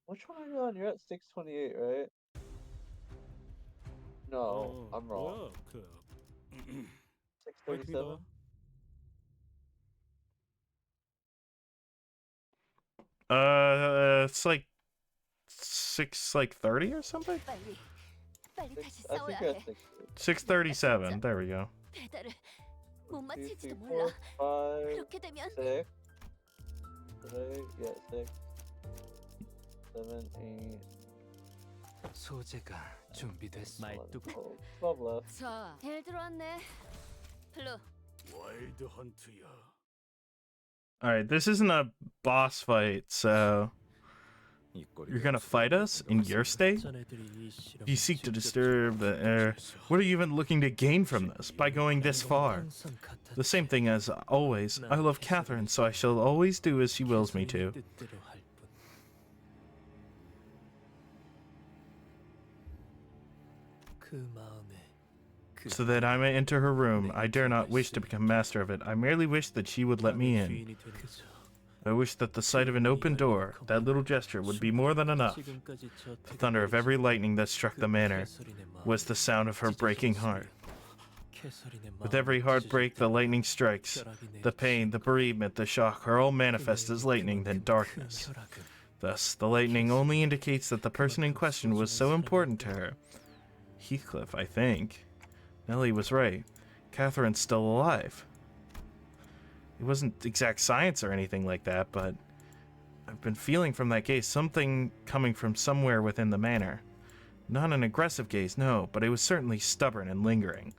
Which one are you on? You're at 628, right? No, I'm wrong. 637? It's like 6:30 or something. 빨리 빨리 다시 I think 싸워야 you're at 해. 638. 6:37. There we go. 배달을 못 2, 3, 마칠지도 4, 몰라. 5, 그렇게 되면 6. Yeah, 6. 7, 8. 소재가 준비됐어. 12 left. 자, 잘 들어왔네. 블루. 와일드 헌트야. All right, this isn't a boss fight, so you're gonna fight us in your state? If you seek to disturb the air, what are you even looking to gain from this by going this far? The same thing as always. I love Catherine, so I shall always do as she wills me to. So that I may enter her room, I dare not wish to become master of it. I merely wish that she would let me in. I wish that the sight of an open door, that little gesture, would be more than enough. The thunder of every lightning that struck the manor was the sound of her breaking heart. With every heartbreak the lightning strikes, the pain, the bereavement, the shock are all manifest as lightning, then darkness. Thus, the lightning only indicates that the person in question was so important to her. Heathcliff, I think. Nellie was right. Catherine's still alive. It wasn't exact science or anything like that, but I've been feeling from that gaze something coming from somewhere within the manor. Not an aggressive gaze, no, but it was certainly stubborn and lingering.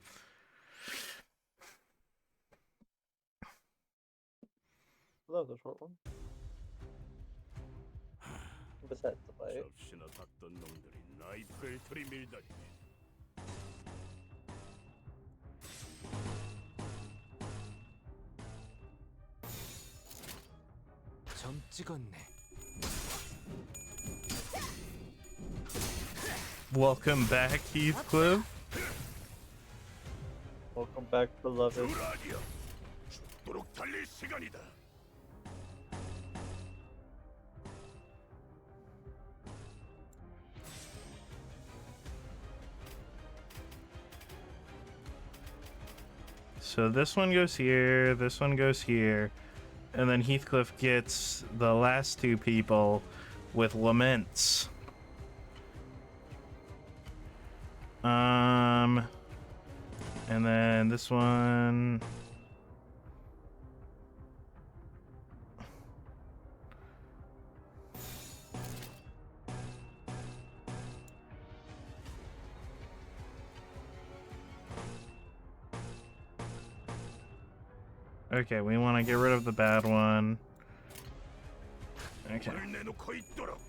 Love the short one. Besides the fight. 접시나 닦던 놈들이 나이프를 들이밀다니. 점 찍었네. Welcome back, Heathcliff. Welcome back, beloved. 주라디야, 죽도록 달릴 시간이다. So this one goes here, this one goes here, and then Heathcliff gets the last two people with laments. And then this one. Okay, we want to get rid of the bad one. Okay. 을 내놓고 있도록.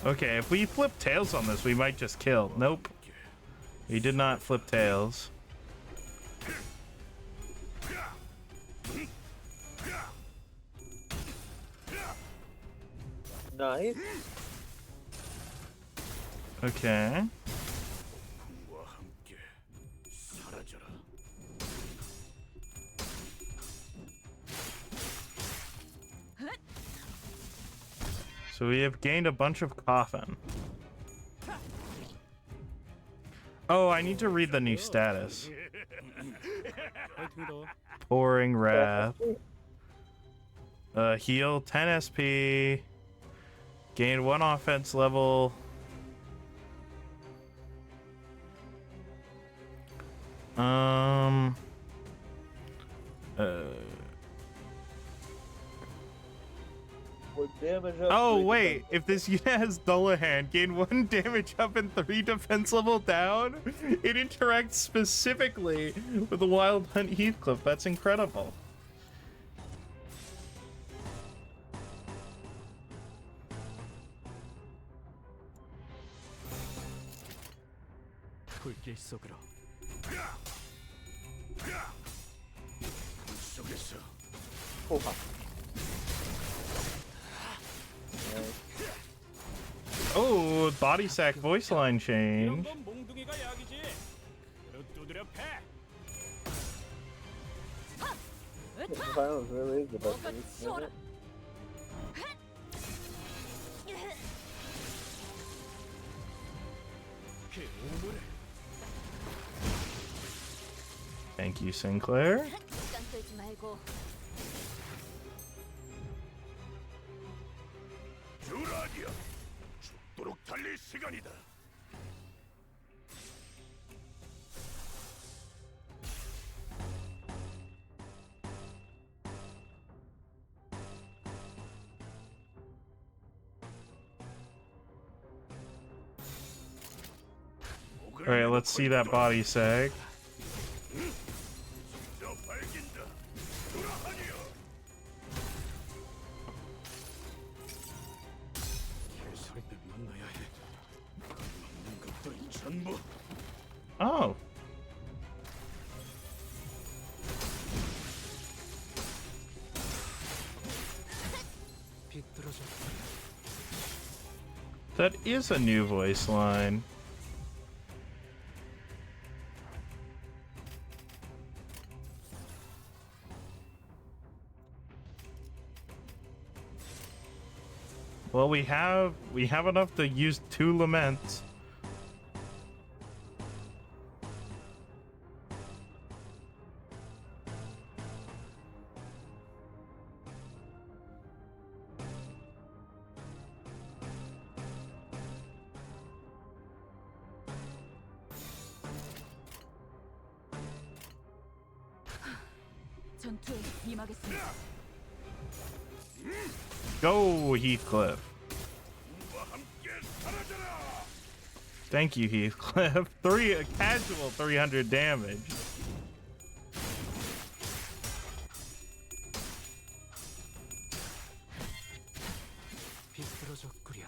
Okay, if we flip tails on this, we might just kill. Nope. We did not flip tails. Nice. Okay. 와 함께 사라져라. So we have gained a bunch of coffin. Oh, I need to read the new status. 파이팅이다. Pouring Wrath. Heal 10 SP. Gain 1 offense level. What damage up? Oh, wait. If this unit has Dullahan, gain 1 damage up and 3 defense level down. It interacts specifically with the Wild Hunt Heathcliff. That's incredible. 불길 속으로. 불 속에서 Oha. Oh, body sack voice line change. 이런 건 몽둥이가 약이지. 그릇 두드려 패. This violence really is the best 뭐가 thing. 치워라. 그 오물에 Thank you, Sinclair. 시간 끌지 말고 주라디야, 죽도록 달릴 시간이다. All right, let's see that body sag. 저 밝긴다. 주라하니여. 개소리들 만나야 해. 막는 것들은 전부. Oh. 비뚤어져. That is a new voice line. Well, we have enough to use 2 laments. 전투에 임하겠습니다. Go, Heathcliff. Thank you, Heathcliff. A casual 300 damage. 비뚤어졌구려.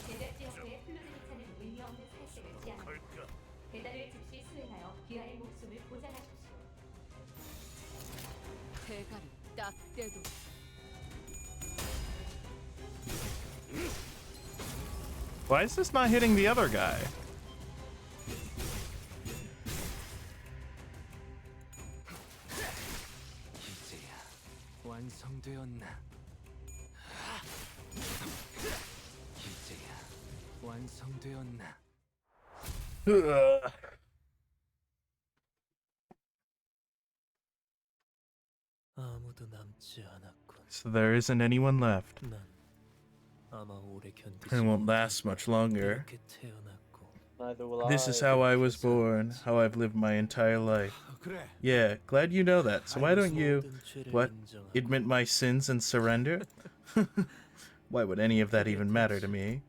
제작진의 플루드리차는 의미 없는 살색을 지향합니다. 배달을 즉시 수행하여 귀하의 목숨을 보장하십시오. 대가리 딱 떼도 Why is this not hitting the other guy? 이제야 완성되었나? 이제야 완성되었나? 아무도 남지 않았군. So there isn't anyone left. 난 아마 오래 견디지 It won't last much longer. 이렇게 태어났고. Neither will This is how I was born, how I've lived my entire life. 그래. Yeah, glad you know that. So why don't you, 모든 죄를 what, 인정하고 admit my sins and surrender? Why would any of that even matter to me?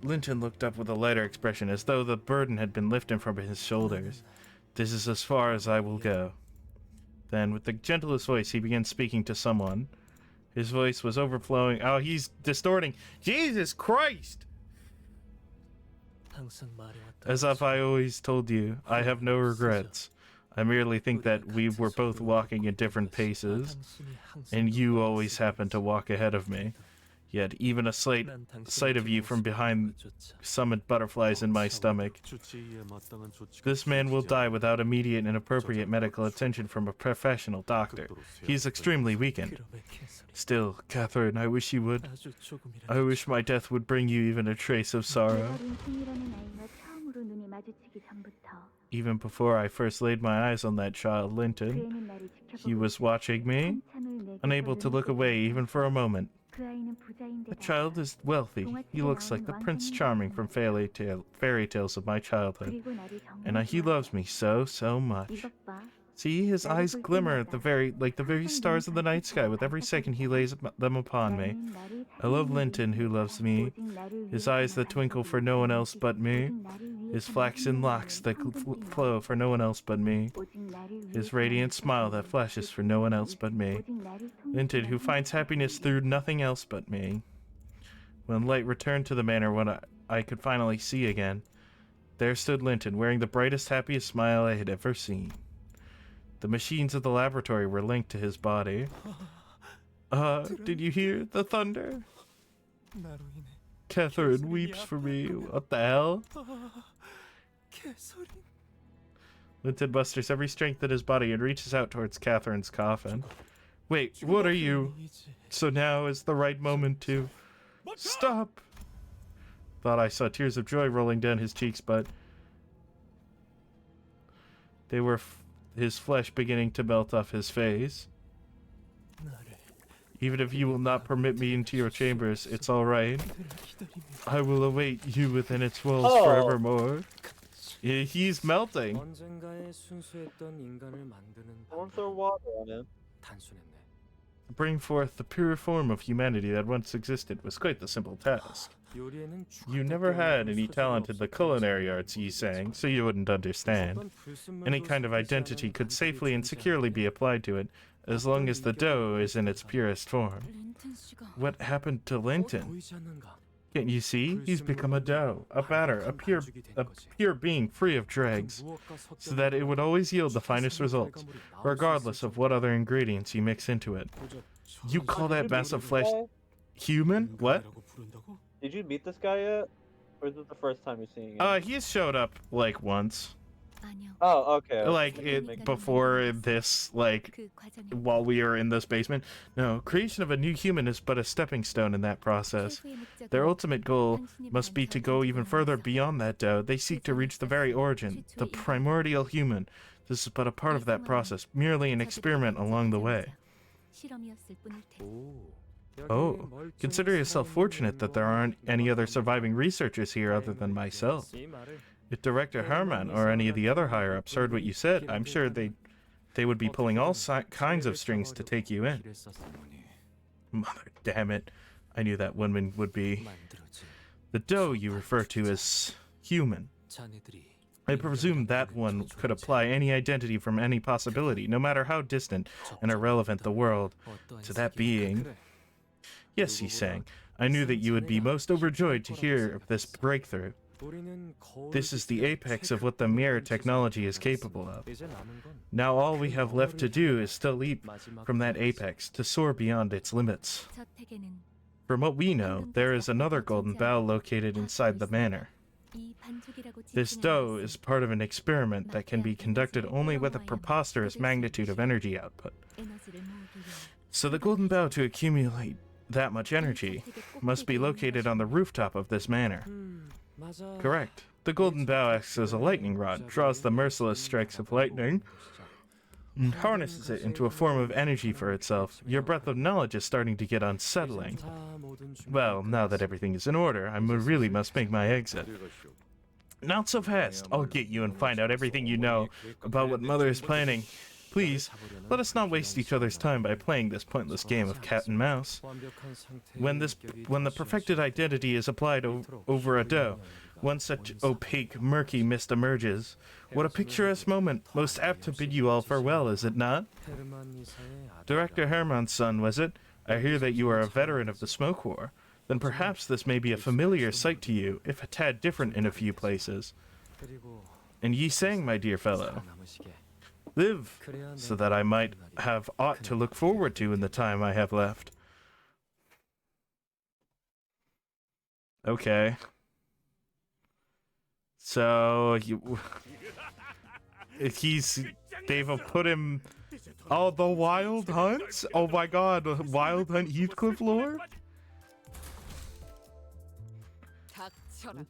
Linton looked up with a lighter expression, as though the burden had been lifted from his shoulders. This is as far as I will go. Then, with the gentlest voice, he began speaking to someone. His voice was overflowing. Oh, he's distorting. Jesus Christ! 항상 말해왔던 As if I always told you, I have no regrets. I merely think that we were both walking at different paces, and you always happened to walk ahead of me. Yet even a slight sight of you from behind summoned butterflies in my stomach. This man will die without immediate and appropriate medical attention from a professional doctor. He is extremely weakened. Still, Catherine, I wish you would. I wish my death would bring you even a trace of sorrow. Even before I first laid my eyes on that child, Linton, he was watching me, unable to look away even for a moment. The child is wealthy. He looks like the Prince Charming from fairy tales of my childhood. And he loves me so, so much. See, his eyes glimmer at the very stars of the night sky with every second he lays them upon me. I love Linton, who loves me. His eyes that twinkle for no one else but me. His flaxen locks that flow for no one else but me. His radiant smile that flashes for no one else but me. Linton, who finds happiness through nothing else but me. When light returned to the manor, when I could finally see again, there stood Linton, wearing the brightest, happiest smile I had ever seen. The machines of the laboratory were linked to his body. Did you hear the thunder? Catherine weeps for me. What the hell? Linton musters every strength in his body and reaches out towards Catherine's coffin. Wait, what are you? So now is the right moment to... Stop! Thought I saw tears of joy rolling down his cheeks, but... they were his flesh beginning to melt off his face. Even if you will not permit me into your chambers, it's all right. I will await you within its walls forevermore. He's melting. 언젠가의 순수했던 인간을 만드는 Don't throw water on him. 단순했네. Bring forth the pure form of humanity that once existed was quite the simple task. 요리에는 You never had any talent in the culinary arts, ye sang, so you wouldn't understand. Any kind of identity could safely and securely be applied to it, as long as the dough is in its purest form. 린튼 씨가 What happened to Linton? 보이지 않는가? Can't you see? He's become a dough, a batter, a pure being free of dregs, so that it would always yield the finest results, regardless of what other ingredients you mix into it. You call that mass of flesh? Human? What? 인간이라고 부른다고? Did you meet this guy yet? Or is it the first time you're seeing him? He's showed up like once. 아니요. Oh, okay. Like okay. it before this, like 그 과정이 while we are in this basement. No, creation of a new human is but a stepping stone in that process. 최후의 목적은 Their ultimate goal 당신이 must be 말한 to go even 저주를 further 넘어서 beyond that dough. They seek to reach the very origin, the primordial human. This is but a part of that process, merely an experiment along the way. 실험이었을 뿐일 테니. Oh, consider yourself fortunate that there aren't any other surviving researchers here other than myself. If Director Herman or any of the other higher-ups heard what you said, I'm sure they would be pulling all kinds of strings to take you in. Mother damn it. I knew that woman would be. The dough you refer to as human. I presume that one could apply any identity from any possibility, no matter how distant and irrelevant the world, to that being. Yes, he's saying. I knew that you would be most overjoyed to hear of this breakthrough. This is the apex of what the mirror technology is capable of. Now all we have left to do is to leap from that apex, to soar beyond its limits. 저택에는 From what we know, there is another golden bough located inside the manor. 이 반죽이라고 This 지칭하는 dough 것은 is part of an experiment that can be conducted only with a preposterous magnitude of energy output. 에너지를 모으기 위해 So the golden bough to accumulate that much energy must be located on the rooftop of this manor. Correct. The golden bough acts as a lightning rod, draws the merciless strikes of lightning, and harnesses it into a form of energy for itself. Your breath of knowledge is starting to get unsettling. Well, now that everything is in order, I really must make my exit. Not so fast. I'll get you and find out everything you know about what Mother is planning. Please, let us not waste each other's time by playing this pointless game of cat and mouse. When the perfected identity is applied over a dough, one such opaque, murky mist emerges. What a picturesque moment, most apt to bid you all farewell, is it not? Director Herman's son, was it? I hear that you are a veteran of the smoke war. Then perhaps this may be a familiar sight to you, if a tad different in a few places. And ye sang, my dear fellow. Live, so that I might have aught to look forward to in the time I have left. Okay. So, they've put him, oh, the Wild Hunt? Oh my god, Wild Hunt Heathcliff lore? 닥쳐라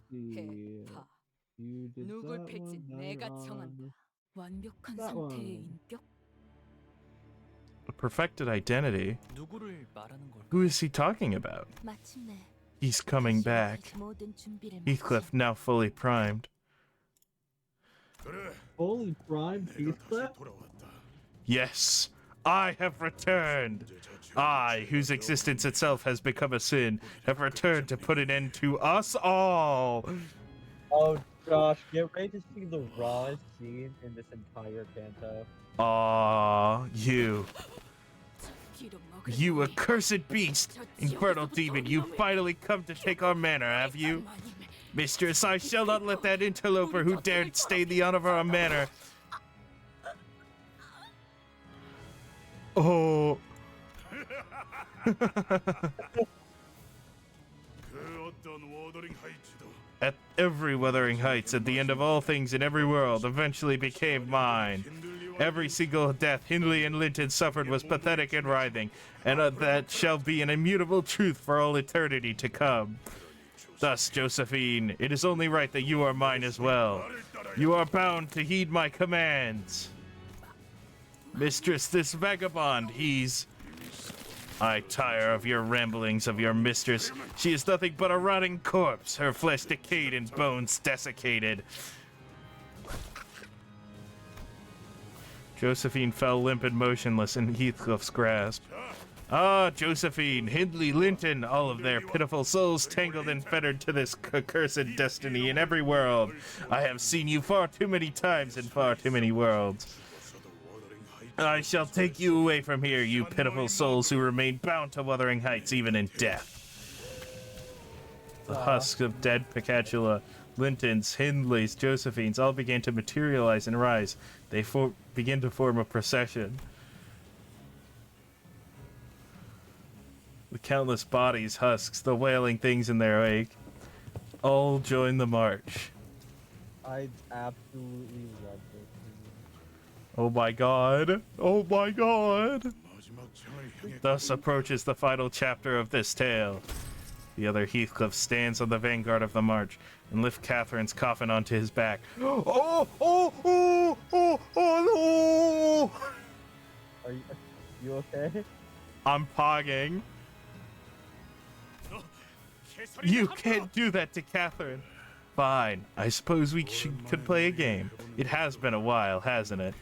You 해파 did 누굴 that 필지 one, 내가 that 정한다 one. 완벽한 That 상태의 one. 인격 A perfected identity? 누구를 말하는 걸까? Who is he talking about? 마침내 He's coming back. 모든 준비를 Heathcliff now fully primed. Fully primed Heathcliff? Yes, I have returned. I, whose existence itself has become a sin, have returned to put an end to us all. Oh, Josh, get ready to see the rawest scene in this entire canto. Aw, you 기름 먹을 accursed beast, infernal demon, you finally come to take our manor, have you? Mistress, I shall not let that interloper who dared stain the honor of our manor. Oh. At every Wuthering Heights, at the end of all things in every world, eventually became mine. Every single death Hindley and Linton suffered was pathetic and writhing, and that shall be an immutable truth for all eternity to come. Thus, Josephine, it is only right that you are mine as well. You are bound to heed my commands. Mistress, this vagabond, I tire of your ramblings of your mistress. She is nothing but a rotting corpse, her flesh decayed and bones desiccated. Josephine fell limp and motionless in Heathcliff's grasp. Ah, Josephine, Hindley, Linton, all of their pitiful souls tangled and fettered to this accursed destiny in every world. I have seen you far too many times in far too many worlds. I shall take you away from here, you pitiful souls who remain bound to Wuthering Heights even in death. The husks of dead Picatula, Lintons, Hindleys, Josephines all began to materialize and rise. They begin to form a procession. The countless bodies, husks, the wailing things in their wake, all join the march. I absolutely love this. Oh my god. Oh my god. Thus approaches the final chapter of this tale. The other Heathcliff stands on the vanguard of the march and lifts Catherine's coffin onto his back. Oh, oh, oh, oh, oh, no! Are you okay? I'm pogging. You can't do that to Catherine. Fine, I suppose we could play a game. It has been a while, hasn't it?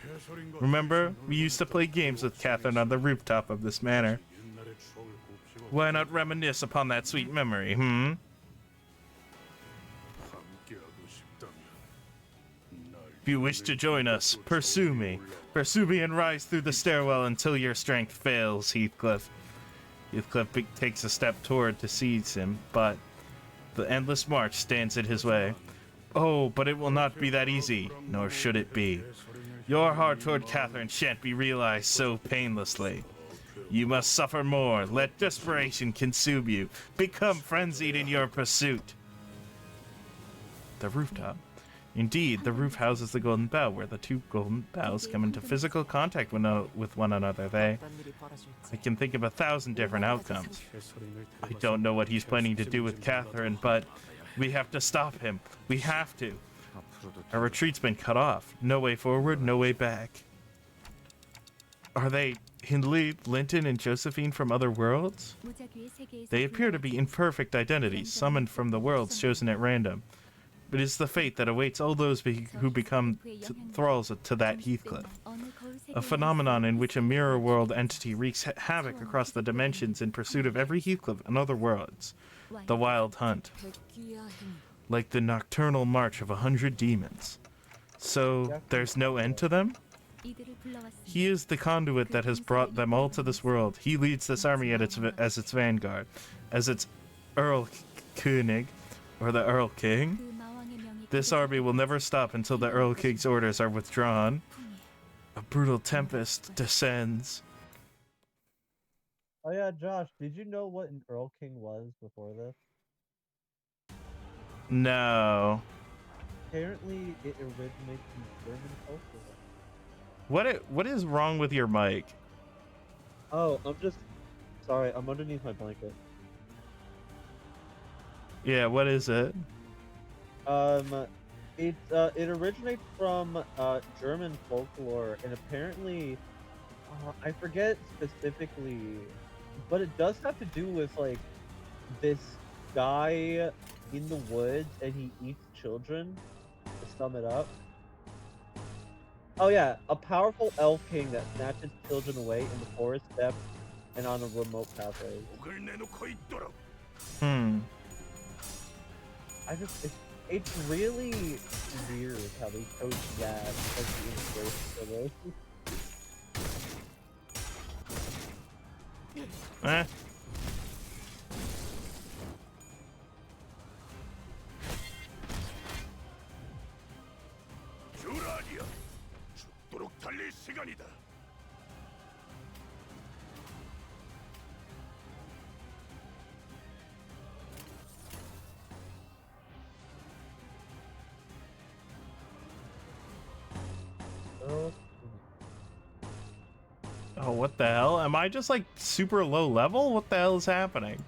Remember, we used to play games with Catherine on the rooftop of this manor. Why not reminisce upon that sweet memory, hmm? If you wish to join us, pursue me. Pursue me and rise through the stairwell until your strength fails, Heathcliff. Heathcliff takes a step toward to seize him, but the endless march stands in his way. Oh, but it will not be that easy, nor should it be. Your heart toward Catherine shan't be realized so painlessly. You must suffer more. Let desperation consume you. Become frenzied in your pursuit. The rooftop. Indeed, the roof houses the golden bough, where the two golden boughs come into physical contact with one another. I can think of 1,000 different outcomes. I don't know what he's planning to do with Catherine, but we have to stop him. We have to. Our retreat's been cut off. No way forward, no way back. Are they Hindley, Linton, and Josephine from other worlds? They appear to be imperfect identities, summoned from the worlds chosen at random. It is the fate that awaits all those who become thralls to that Heathcliff. A phenomenon in which a mirror world entity wreaks havoc across the dimensions in pursuit of every Heathcliff and other worlds. The Wild Hunt. Like the nocturnal march of 100 demons. So, there's no end to them? He is the conduit that has brought them all to this world. He leads this army as its vanguard, as its Earl König, or the Earl King. This army will never stop until the Earl King's orders are withdrawn. A brutal tempest descends. Oh yeah, Josh, did you know what an Earl King was before this? No. Apparently, it originates from German folklore. What is wrong with your mic? Oh, sorry, I'm underneath my blanket. Yeah, what is it? It originates from German folklore, and apparently, I forget specifically, but it does have to do with like this guy in the woods, and he eats children. To sum it up. Oh yeah, a powerful elf king that snatches children away in the forest depths and on a remote pathway. It's really weird how they chose that as the inspiration for this. Eh? Oh, what the hell? Am I just like super low level? What the hell is happening?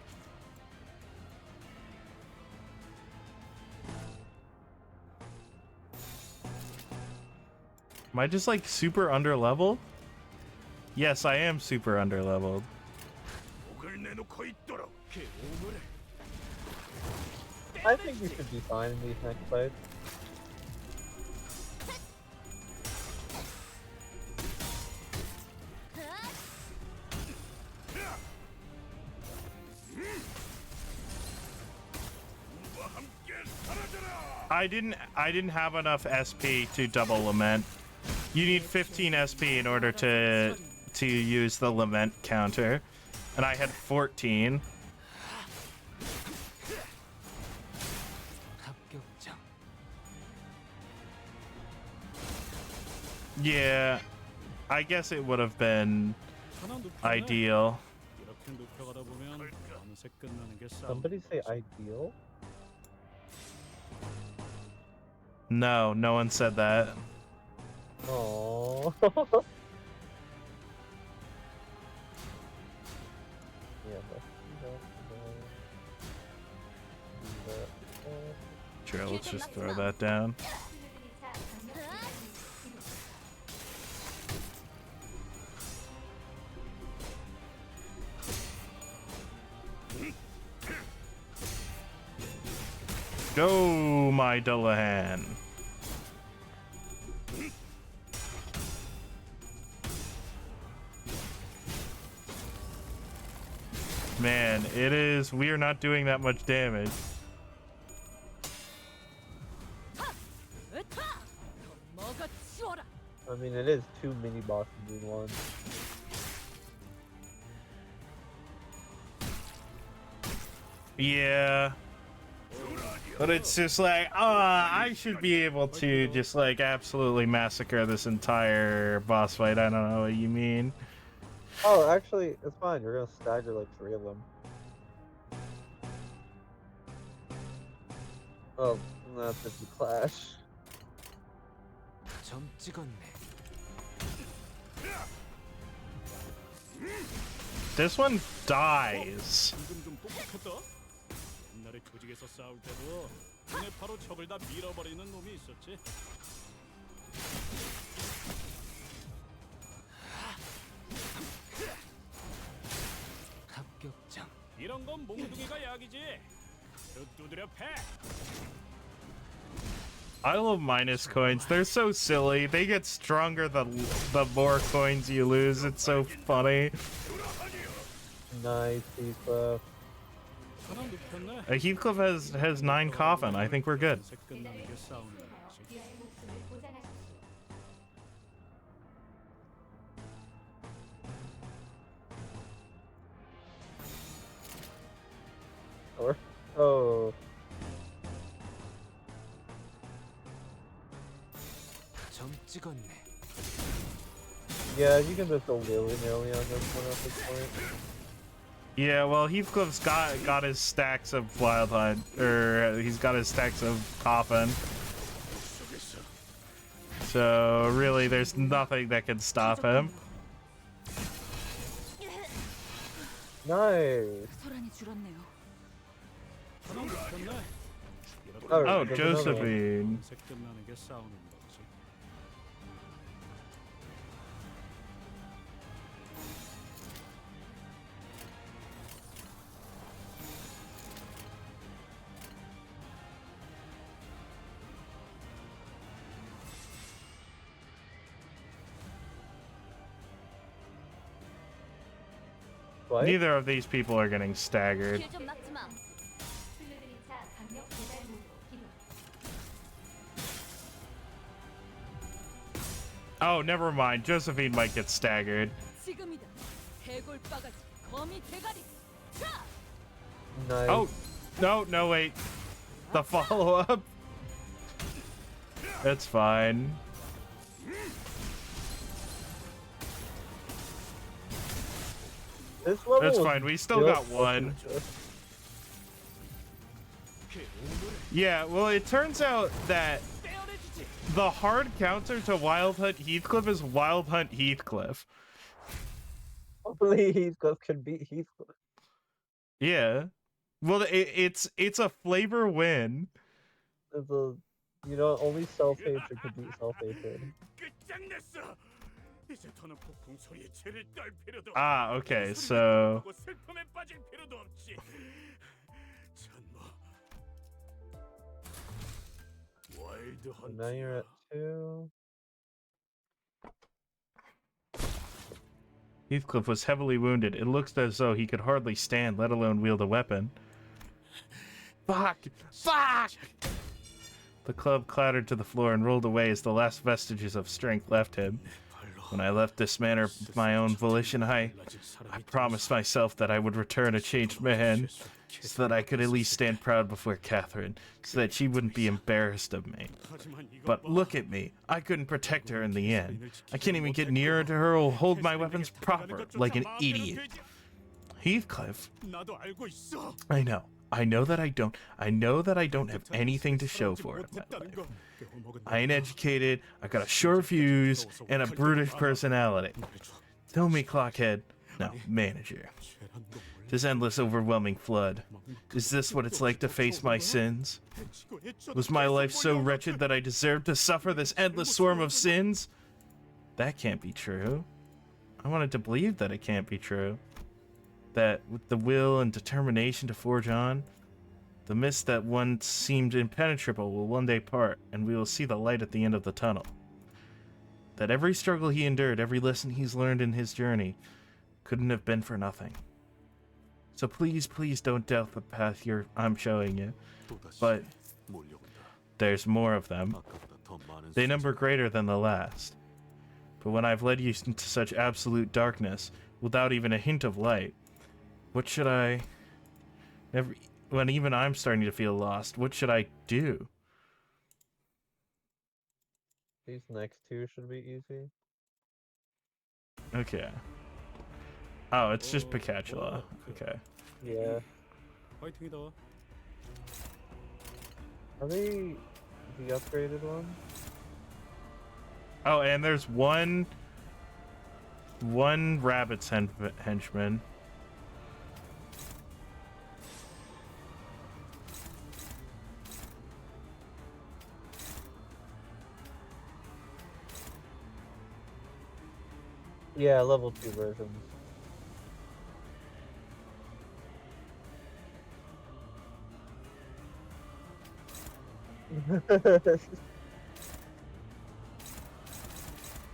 Am I just like super under leveled? Yes, I am super under leveled. I think we should be fine in these next fights. I didn't have enough SP to double lament. You need 15 SP in order to use the lament counter, and I had 14. Yeah, I guess it would have been ideal. 금세 끝나는 게 싸움. Somebody say ideal? No, no one said that. Oh. Yeah, let's do that. Sure, let's just throw that down. Go, my Dullahan. Man, it is. We are not doing that much damage. I mean, it is 2 mini bosses in one. Yeah. But it's just like, I should be able to just like absolutely massacre this entire boss fight. I don't know what you mean. Oh, actually, it's fine. You're gonna stagger like 3 of them. Oh, that's if you clash. 점 찍었네. This one dies. 방금 좀 똑똑했다. 옛날에 조직에서 싸울 때도 눈에 바로 적을 다 밀어버리는 놈이 있었지. 합격장. 이런 건 몽둥이가 약이지. 두드려 패. I love minus coins. They're so silly. They get stronger the more coins you lose. It's so funny. Nice, Heathcliff. 하나 눕혔네. Heathcliff has 9 coffin. I think we're good. 금세 끝나는 게 싸움인 거지. 귀하의 목숨을 보장하십시오. Or oh, 점 찍었네. yeah, you can just go willy-nilly on this one at this point. Yeah, well, Heathcliff's got his stacks of Wild Hunt, or he's got his stacks of Coffin. So really, there's nothing that can stop him. Nice. 소란이 줄었네요. 하나 눕혔네. Oh, Oh, there's another one. Josephine. 금세 끝나는 게 싸움인 거지. What? Neither of these people are getting staggered. 슬루드린 차 강력 배달 모드로 기동. Oh, never mind. Josephine might get staggered. 지금이다. 해골 바가지, 거미 대가리. 차! Nice. Oh, no, wait. The follow-up. It's fine. This level That's was fine. We still built got for one. future. Yeah, well, it turns out that the hard counter to Wild Hunt Heathcliff is Wild Hunt Heathcliff. Hopefully Heathcliff can beat Heathcliff. Yeah. Well, it's a flavor win. It's a, you know, only self-hatred can beat self-hatred. 끝장냈어. 이제 더는 폭풍 소리에 죄를 떨 필요도 없고 Ah, okay, so 슬픔에 빠질 필요도 없지. 전뭐 와일드 So now you're at 2. Heathcliff was heavily wounded. It looks as though he could hardly stand, let alone wield a weapon. Fuck! The club clattered to the floor and rolled away as the last vestiges of strength left him. When I left this manor of my own volition, I promised myself that I would return a changed man, so that I could at least stand proud before Catherine, so that she wouldn't be embarrassed of me. But look at me. I couldn't protect her in the end. I can't even get nearer to her or hold my weapons proper, like an idiot. Heathcliff. 나도 알고 있어. I know. I know that I don't have anything to show for it. I ain't educated, I got a short fuse, and a brutish personality. Tell me, Clockhead. No, manager. This endless, overwhelming flood. Is this what it's like to face my sins? Was my life so wretched that I deserved to suffer this endless swarm of sins? That can't be true. I wanted to believe that it can't be true. That with the will and determination to forge on, the mist that once seemed impenetrable will one day part, and we will see the light at the end of the tunnel. That every struggle he endured, every lesson he's learned in his journey, couldn't have been for nothing. So please, please don't doubt the path I'm showing you. But there's more of them. They number greater than the last. But when I've led you into such absolute darkness, without even a hint of light, what should I... When even I'm starting to feel lost, what should I do? These next two should be easy. Okay. Oh, it's just Picatula. Okay. Yeah. 파이팅이다. Are they the upgraded ones? Oh, and there's one rabbit's henchman. Yeah, level 2 versions.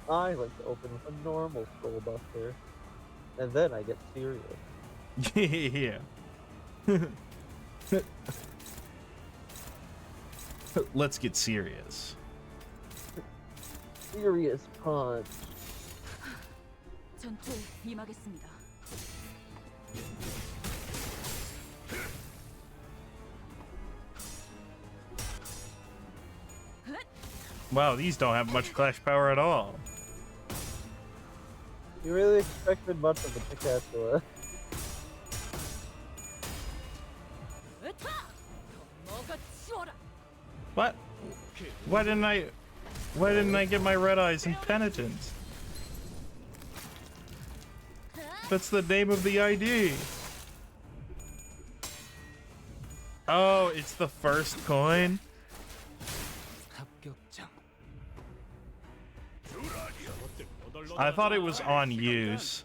I like to open with a normal Skull Buster, and then I get serious. Yeah. Let's get serious. Serious punch. 전투에 임하겠습니다. Wow, these don't have much clash power at all. You really expected much of the Pikachu. What? Why didn't I get my red eyes in penitence? That's the name of the ID. Oh, it's the first coin? 합격장. I thought it was on use.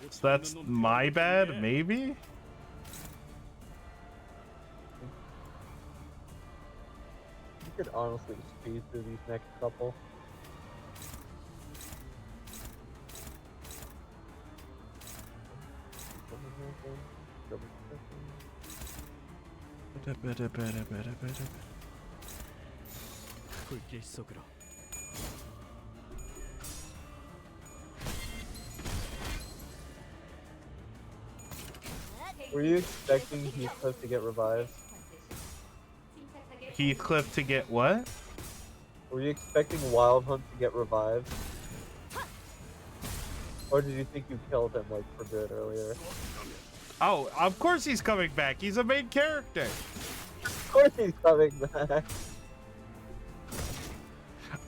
So that's my bad, maybe? You could honestly speed through these next couple. 불길 속으로. Were you expecting Heathcliff to get revived? Heathcliff to get what? Were you expecting Wild Hunt to get revived? Or did you think you killed him like for good earlier? Oh, of course he's coming back. He's a main character. Of course he's coming back.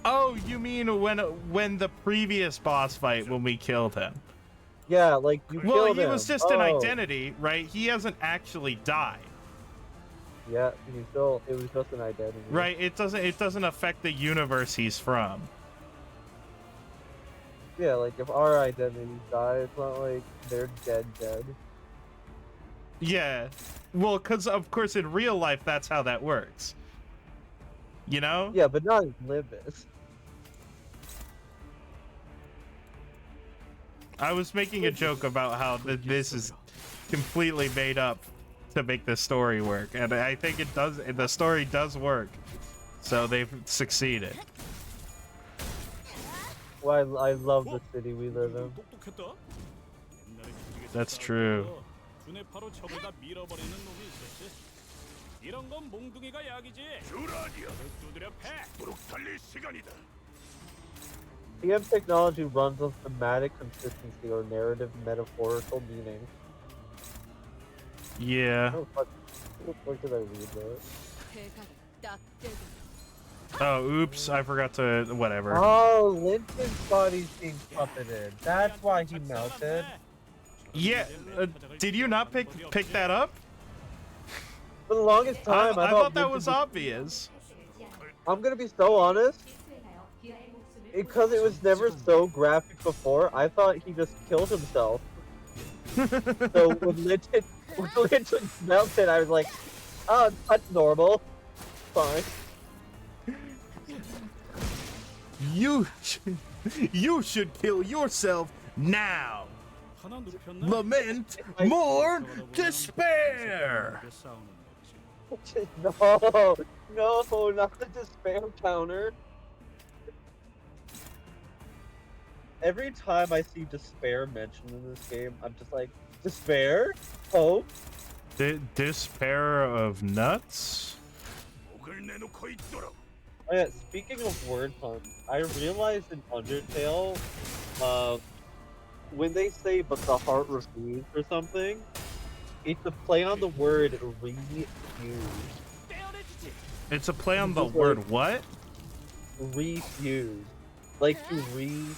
Oh, you mean when the previous boss fight when we killed him? Yeah, like you Well, killed he him. was just an identity, right? He hasn't actually died. Yeah, he still. It was just an identity. Right, it doesn't affect the universe he's from. Yeah, like if our identities die, it's not like they're dead. Yeah. Well, cuz of course in real life that's how that works. You know? Yeah, but not in Limbus. I was making a joke about how this is completely made up to make the story work, and I think it does. The story does work, so they've succeeded. Well, I love the city we live in. 똑똑했다. 옛날에 조직에서 That's 싸울 true. 때도 눈에 바로 적을 다 밀어버리는 놈이 있었지. 이런 건 몽둥이가 약이지. 주라디야. 두드려 패. 부룩 달릴 시간이다. TM technology runs on thematic consistency or narrative metaphorical meaning. Yeah. Oh, fuck. What the fuck did I read that? 대가를 딱 떼고 Oh, oops. I forgot to. Whatever. Oh, Linton's body's being puppeted. That's why he melted. Yeah. Did you not pick that up? For the longest time, I I thought that Linton was obvious. I'm gonna be so honest. 수행하여 기아의 목숨을 Because it was never so graphic before, I thought he just killed himself. So when Linton melted, I was like, oh, that's normal. Fine. You should kill yourself now. 하나 눕혔나? Lament more despair. No, no, not the despair counter. Every time I see despair mentioned in this game, I'm just like, despair? Hope? Despair of nuts? Oh yeah, speaking of word puns, I realized in Undertale, when they say "but the heart refused" or something, it's a play on the word "refuse." It's a play on the Just word like- what? Refuse, like to refuse.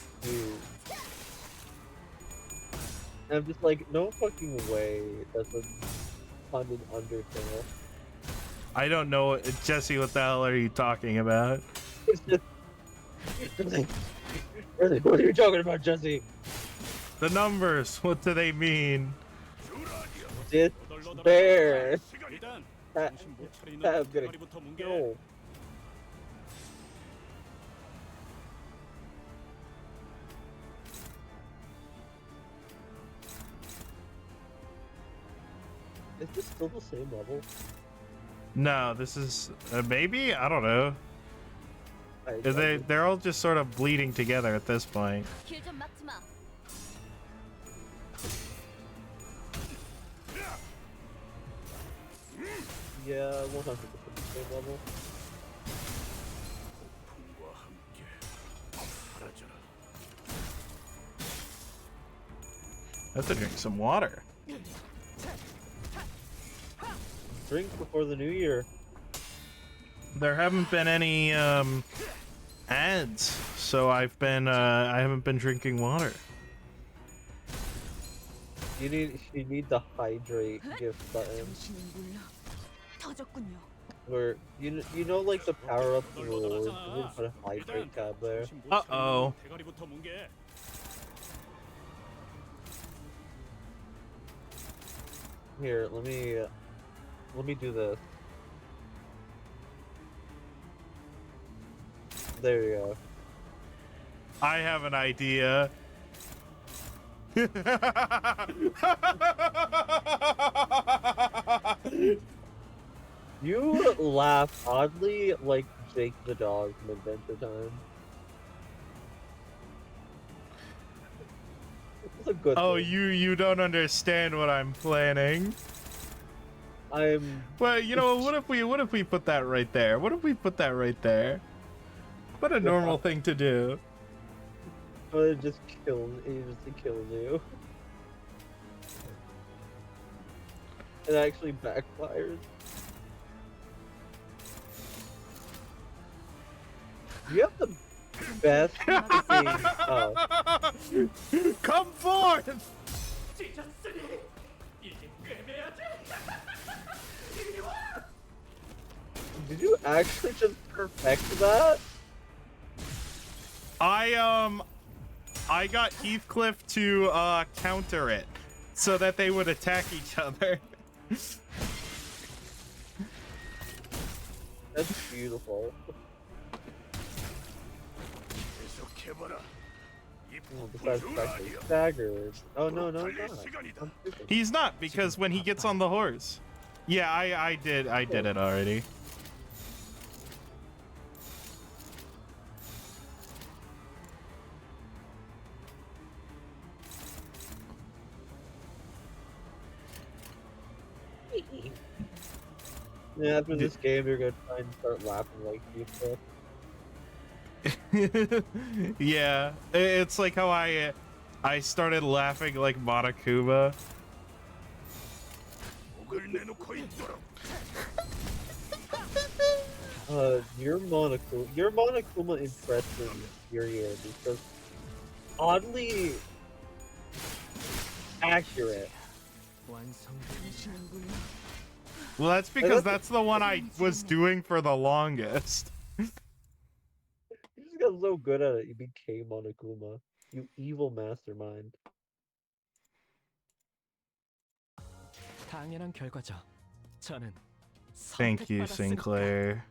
And I'm just like, no fucking way. That's a pun in Undertale. I don't know, Jesse. What the hell are you talking about? It's just. Really, what are you talking about, Jesse? The numbers. What do they mean? Despair. 일단 That- 정신 못 차리는 I'm gonna 대가리부터 뭉개. kill. Is this still the same level? No, this is maybe. I don't know. They're all just sort of bleeding together at this point. 길 좀 막지 마. Yeah, 100% the same level. I have to drink some water. Drink before the new year. There haven't been any ads, so I haven't been drinking water. You need the hydrate gift button, 당신은 몰라 터졌군요. where you know like the power up rewards. You need to put a hydrate tab there. 정신 못 차리는 Uh-oh. 대가리부터 뭉개. Here, let me do this. There you go. I have an idea. You laugh oddly like Jake the dog from Adventure Time. It's a good Oh, thing. you don't understand what I'm planning. I'm Well, you know, what if we put that right there? What if we put that right there? What a normal thing to do. it just kills you. It actually backfires. You have the best fucking Come forth! did you actually just perfect that? I got Heathcliff to counter it so that they would attack each other. That's beautiful. Oh, besides the fact that he's staggered. Oh no, no, he's not. I'm stupid. He's not, because when he gets on the horse. Yeah, I did it already. Yeah, after this game, you're gonna try and start laughing like Heathcliff. Yeah, it's like how I started laughing like Monokuma. Your Monokuma impressed me this period because oddly accurate. 완성되지. Well, that's because that's the one I was doing for the longest. You just got so good at it, you became Monokuma. You evil mastermind. 당연한 결과죠. 저는 Thank you, 선택받았으니까. Sinclair.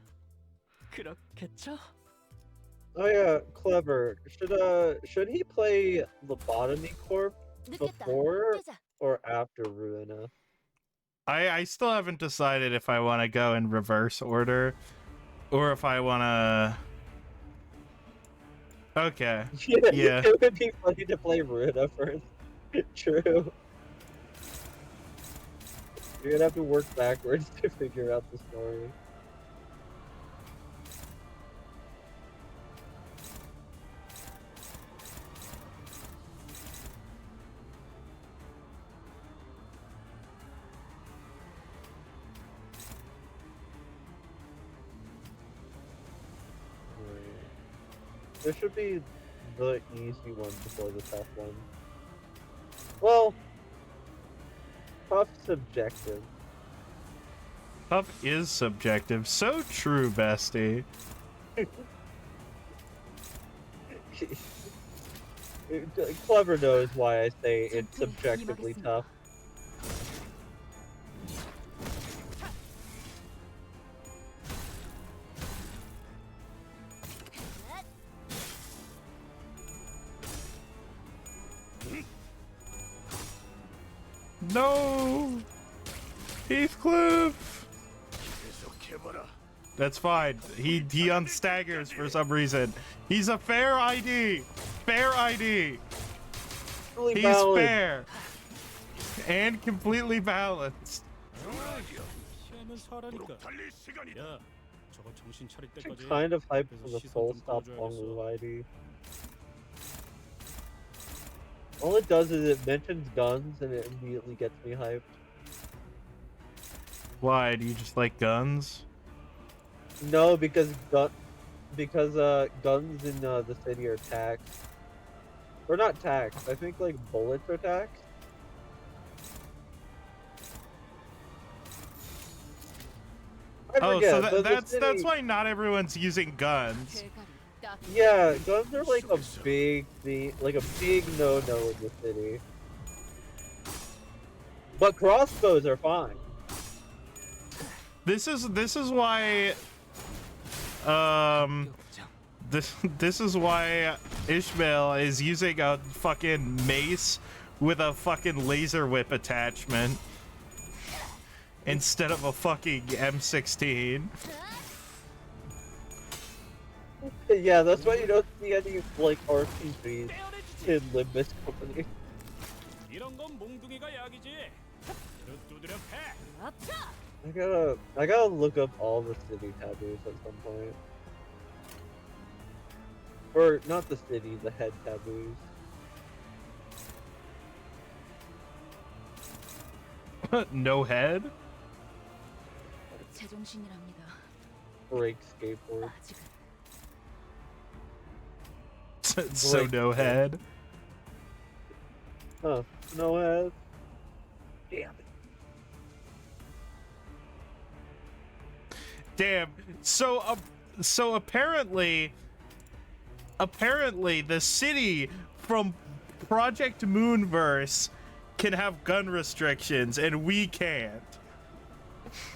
그렇겠죠? Oh yeah, clever. Should he play Lobotomy Corp before or after Ruina? I still haven't decided if I want to go in reverse order or if I want to. Okay. Yeah. It would be funny to play Ruina first. True. You're gonna have to work backwards to figure out the story. There should be the easy one before the tough one. Well, tough subjective. Tough is subjective. So true, bestie. Clever knows why I say it's subjectively tough. No! Heathcliff! That's fine. He unstaggers for some reason. He's a fair ID! Fair ID! Really He's balanced. fair! And completely balanced. 피하면 사라니까. 야, 저거 정신 차릴 때까지. Kind of hyped for 그래서 the 시선 full 좀 stop 끌어줘야겠어. long move ID. All it does is it mentions guns and it immediately gets me hyped. Why? Do you just like guns? No, because guns in the city are taxed. Or not taxed. I think like bullets are taxed. I Oh, forget, so but the that's city- why not everyone's using guns. Yeah, guns are like a big thing, like a big no-no in the city. But crossbows are fine. This is why this is why Ishmael is using a fucking mace with a fucking laser whip attachment instead of a fucking M16. Yeah, that's why you don't see any like RPGs in Limbus Company. 이런 건 몽둥이가 약이지. 두드려 패. I gotta look up all the city taboos at some point. Or not the city, the head taboos. No head? 제정신이랍니다. Break skateboard. 아직은 So no head. Huh. No head. Damn it. Damn. So apparently the city from Project Moonverse can have gun restrictions and we can't.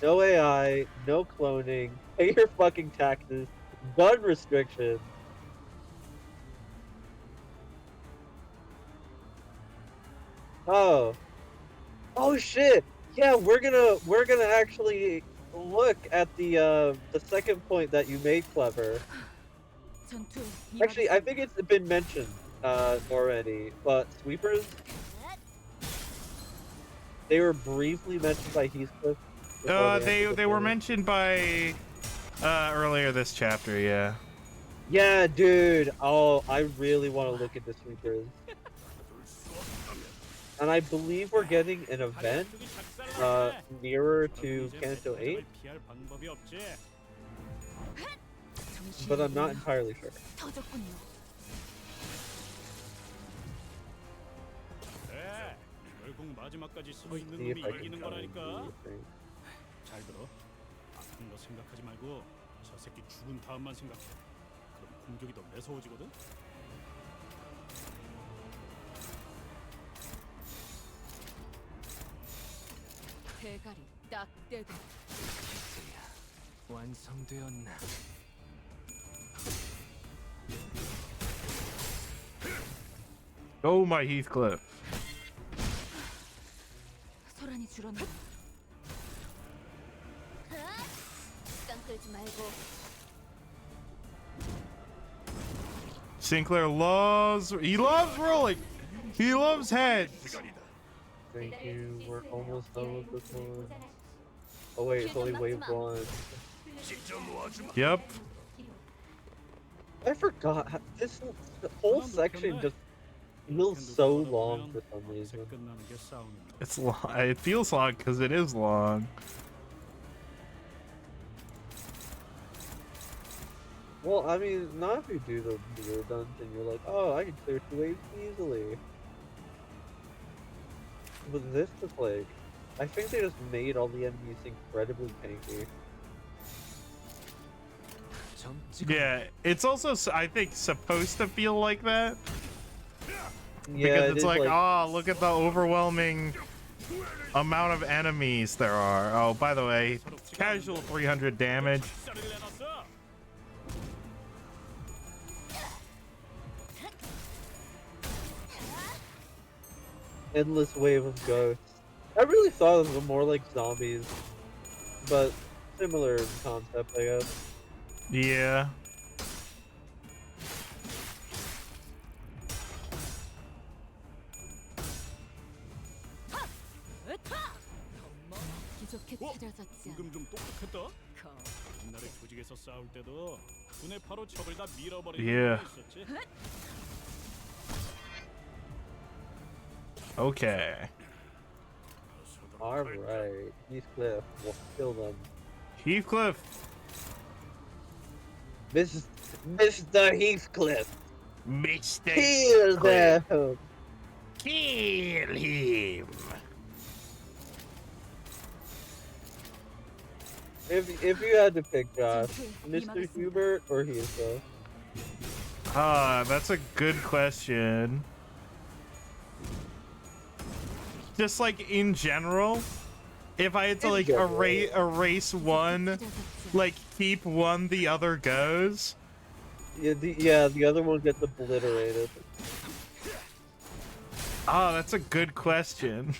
No AI, no cloning, pay your fucking taxes, gun restrictions. Oh. Oh shit! Yeah, we're gonna actually look at the second point that you made, Clever. 전투에 Actually, I think it's been mentioned already, but sweepers, they were briefly mentioned by Heathcliff. before They entered the were game. mentioned by earlier this chapter, yeah. Yeah, dude. Oh, I really want to look at the sweepers. And I believe we're getting an event nearer to Kanto 8, 피할 방법이 없지. but I'm not entirely sure. 터졌군요. 그래, 결국 마지막까지 서 있는 See if 놈이 I can 이기는 find 거라니까. the thing. 잘 들어. 아픈 거 생각하지 말고 저 새끼 죽은 다음만 생각해. 그럼 공격이 더 매서워지거든. 대가리 딱 떼고 캐스야, 완성되었나? Oh my Heathcliff. 소란이 줄었네. 시간 끌지 말고 Sinclair loves rolling. He loves heads. Thank you. We're almost done with this one. Oh wait, it's only wave 1. Yep. I forgot. This whole section just feels so long for some reason. 끝나는 게 싸움이야. It's long. It feels long because it is long. Well, I mean, not if you do the mirror dungeon, you're like, oh, I can clear 2 waves easily. But this is like, I think they just made all the enemies incredibly tanky. Yeah, it's also I think supposed to feel like that Yeah, because it it's is like, oh, look at the overwhelming amount of enemies there are. Oh, by the way, casual 300 damage. 쌀을 내놨어. endless wave of ghosts. I really thought of them more like zombies, but similar in concept, I guess. Yeah. 기적해 어? 찾아졌지 방금 좀 똑똑했다. 않고 옛날에 조직에서 싸울 때도 눈에 바로 적을 다 밀어버리는 Yeah. 놈이 있었지. Okay. Alright, Heathcliff, we'll kill them. Heathcliff. Mr. Heathcliff, Mr. kill them! Kill him. If you had to pick, Josh, Mr. Hubert or Heathcliff? That's a good question. Just like in general, if I had to In like general. erase one, like keep one, the other goes. Yeah, the other one gets obliterated. Oh, that's a good question.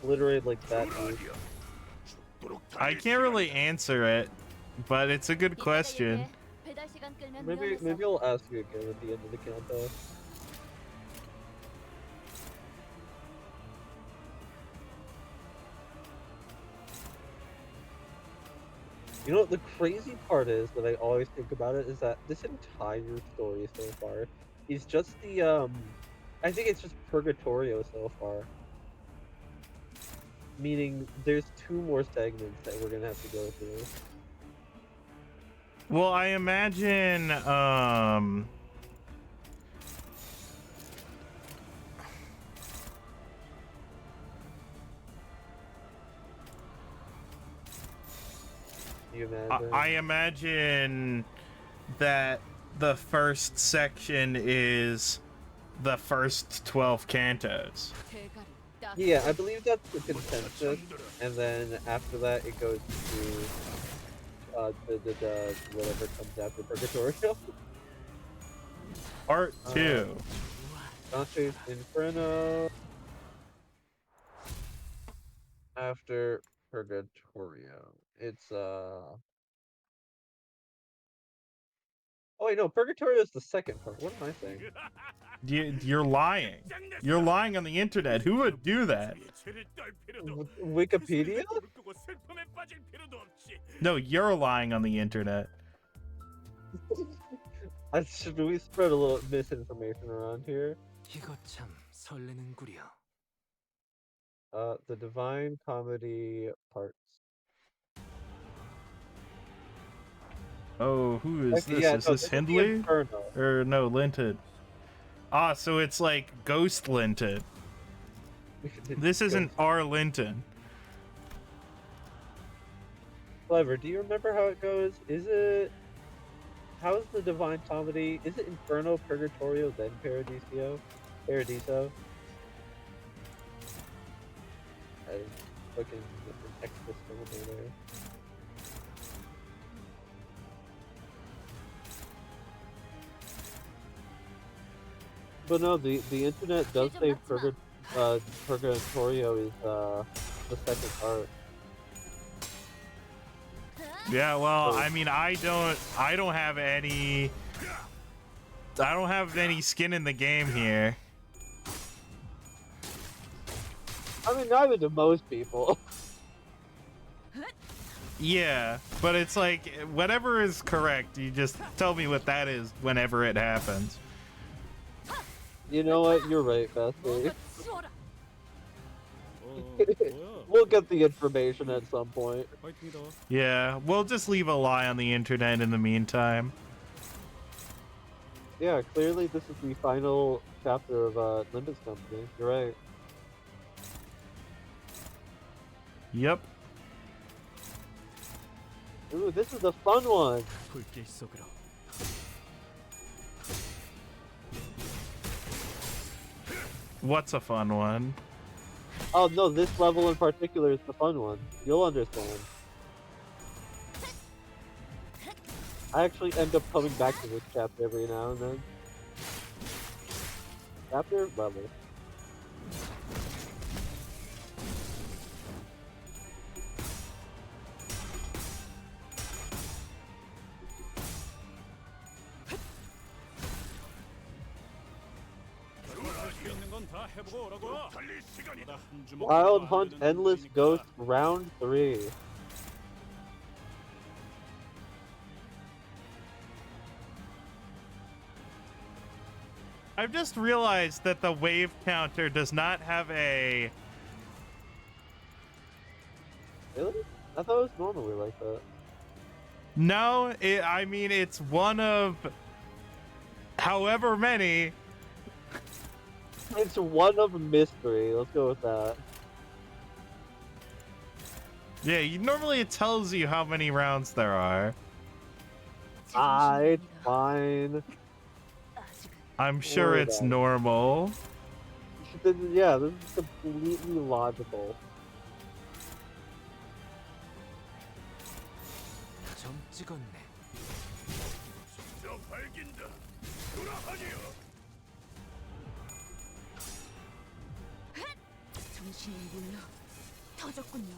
Obliterate like that, dude. I can't really answer it, but it's a good question. 배달 시간 끌면 Maybe I'll ask you again at the end of the countdown. You know, the crazy part is that I always think about it is that this entire story so far is just the I think it's just Purgatorio so far. Meaning there's 2 more segments that we're gonna have to go through. Well, I imagine You imagine? I imagine that the first section is the first 12 cantos. 대가리 딱 Yeah, I believe that's the consensus, and then after that it goes to the whatever comes after Purgatorio. Part 2. Dante's Inferno after Purgatorio. It's Oh wait, no, Purgatorio is the second part. What am I saying? You're lying. You're lying on the internet. Who would do that? Wikipedia? No, you're lying on the internet. Should we spread a little misinformation around here? 이거 참 설레는구려. The Divine Comedy parts. Oh, who is Okay, this? yeah, Is no, this this is the Hindley? Inferno. Or no, Linted. Ah, so it's like Ghost Linted. This isn't our Linton. Clever. Do you remember how it goes? Is it? How is the Divine Comedy? Is it Inferno, Purgatorio, then Paradiso? Paradiso? I fucking an extra syllable there. But no, the internet does say Purgatorio is the second part. Yeah, well, I mean, I don't have any skin in the game here. I mean, neither do most people. Yeah, but it's like whatever is correct, you just tell me what that is whenever it happens. You know what? You're right, Bestie. 뭐야? We'll get the information at some point. 파이팅이다. Yeah, we'll just leave a lie on the internet in the meantime. Yeah, clearly this is the final chapter of Limbus Company. You're right. Yep. Ooh, this is the fun one. 불길 속으로. What's a fun one? Oh no, this level in particular is the fun one. You'll understand. I actually end up coming back to this chapter every now and then. Chapter level. 할수 있는 건 다 해보고 오라고. 달릴 시간이다. 한 주먹 Wild 정도 안 Hunt 되는 Endless 놈이니까. Ghost Round 3. I've just realized that the wave counter does not have a... Really? I thought it was normally like that. No, I mean, it's one of however many. It's one of a mystery. Let's go with that. Yeah, normally it tells you how many rounds there are. It's fine. I'm sure Worry it's about it. normal. Yeah, this is completely logical. 점 찍었네. 저 발긴다. 돌아하니요. 정신이 물려 터졌군요.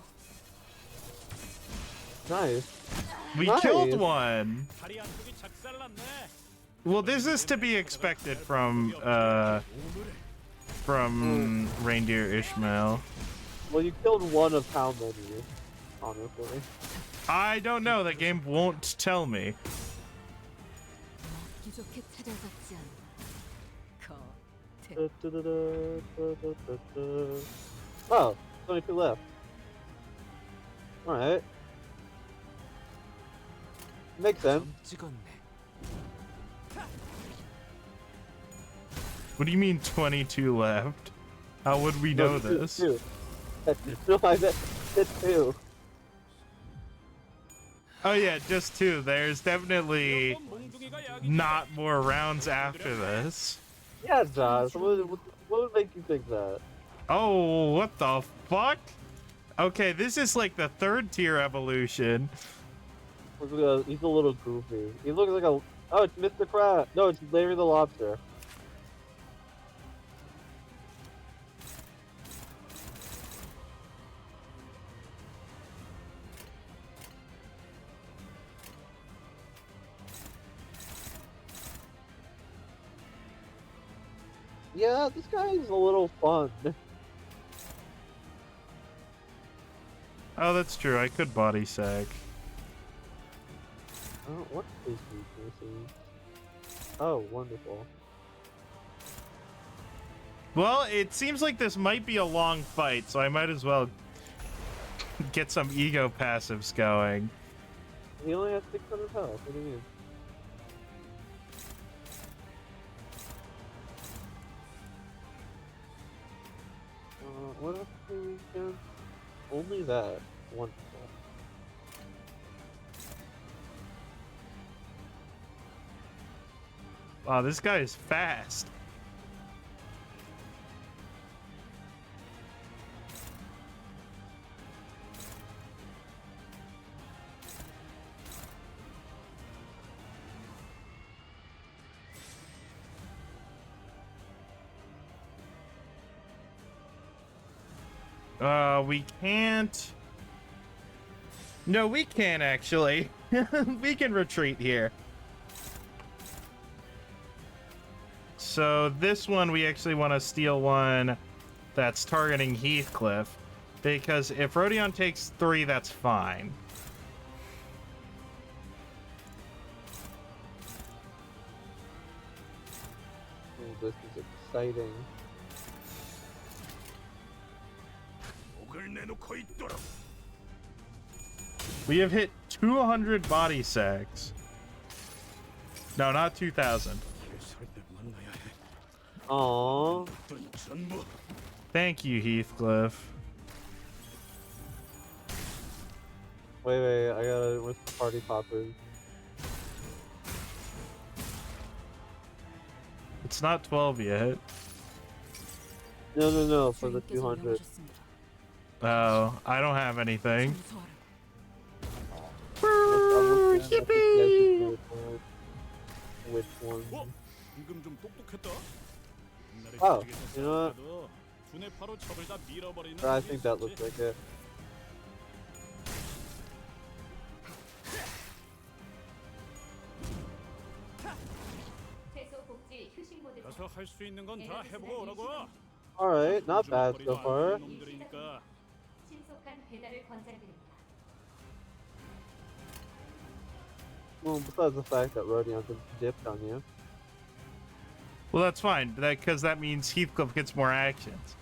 Nice. We Nice. killed one. 다리 한쪽이 작살났네. Well, this is to be expected from Reindeer Ishmael. Well, you killed one of how many, honestly. I don't know. The game won't tell me. 기적해 찾아갔지 않나. Oh, 22 left. Alright. Makes sense. 점 찍었네. What do you mean 22 left? How would we know No, this? two. No, I bet it's 2. Oh yeah, just 2. There's definitely 이런 건 몽둥이가 약이지. not more rounds after this. Yeah, Josh. What would make you think that? Oh, what the fuck? Okay, this is like the 3rd tier evolution. He's a little goofy. He looks like a... Oh, it's Mr. Crab. No, it's Larry the Lobster. Yeah, this guy is a little fun. Oh, that's true. I could body sack. What is he? Oh, wonderful. Well, it seems like this might be a long fight, so I might as well get some ego passives going. He only has 600 health. What do you mean? What else do we get? Only that. One. Wow, this guy is fast. We can't. No, we can actually. We can retreat here. So this one, we actually want to steal one that's targeting Heathcliff, because if Rodion takes 3, that's fine. Oh, this is exciting. We have hit 200 body sacks. No, not 2,000. Aww. Thank you, Heathcliff. Wait, I gotta. Where's the party poppers? It's not 12 yet. No, for the 주인께서 200. 명하셨습니다. Oh, I don't have anything. 청소하라. Yippee! Which one? 방금 좀 똑똑했다. 옛날에 Oh, 조직에서 you know what? 싸워도 두뇌파로 적을 다 밀어버리는 I 놈이 think that 있었지. looks like it. 최소 복지 휴식 모드 가서 할 수 있는 건 다 해보고 오라고. Alright, not bad so far. 놈들이니까. 신속한 배달을 권장드립니다. Well, besides the fact that Rodion just dipped on you. Well, that's fine, because that means Heathcliff gets more actions.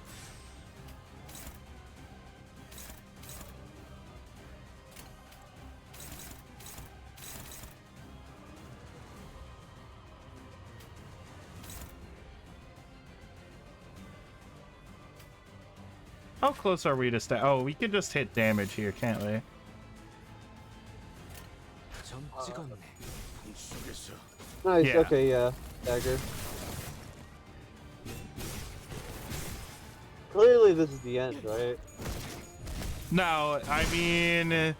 How close are we to Oh, we can just hit damage here, can't we? 점 찍었네. 속에서 Nice, Yeah. okay, yeah. Dagger. Clearly this is the end, right? No, I mean,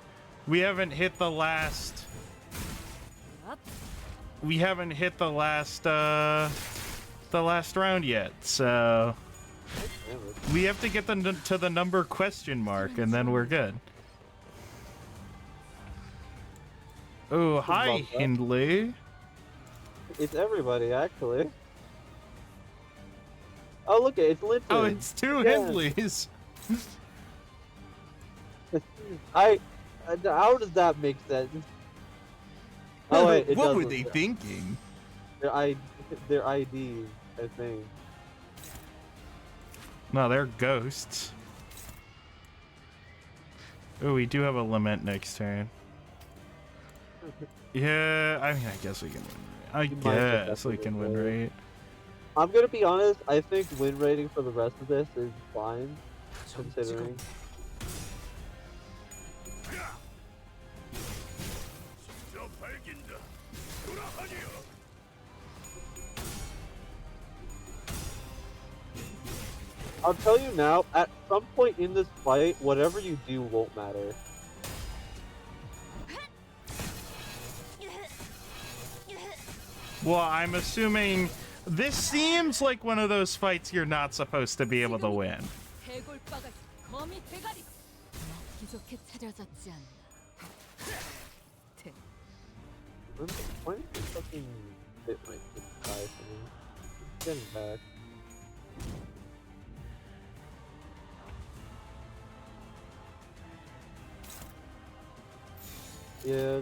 we haven't hit the last. We haven't hit the last round yet, so Damn it. we have to get them to the number question mark, and then we're good. Oh, hi, Love that. Hindley. It's everybody, actually. Oh, look, it's Linton. Oh, it's two Yeah. Hindleys. How does that make sense? Oh wait, it what does were look they good. thinking? Their IDs, I think. No, they're ghosts. Oh, we do have a lament next turn. Yeah, I mean, I guess we can win. I You might get guess that we for can the win win. rate. I'm gonna be honest. I think win rating for the rest of this is fine, 점 considering. 찍었네. 저 밝긴다. 돌아하니요. I'll tell you now. At some point in this fight, whatever you do won't matter. Well, I'm assuming this seems like one of those fights you're not supposed to be able to win. 해골바가지 거미 대가리. 먹기 좋게 차려졌지 않나. 대- Why did you fucking hit my die for me? Getting back. Yeah.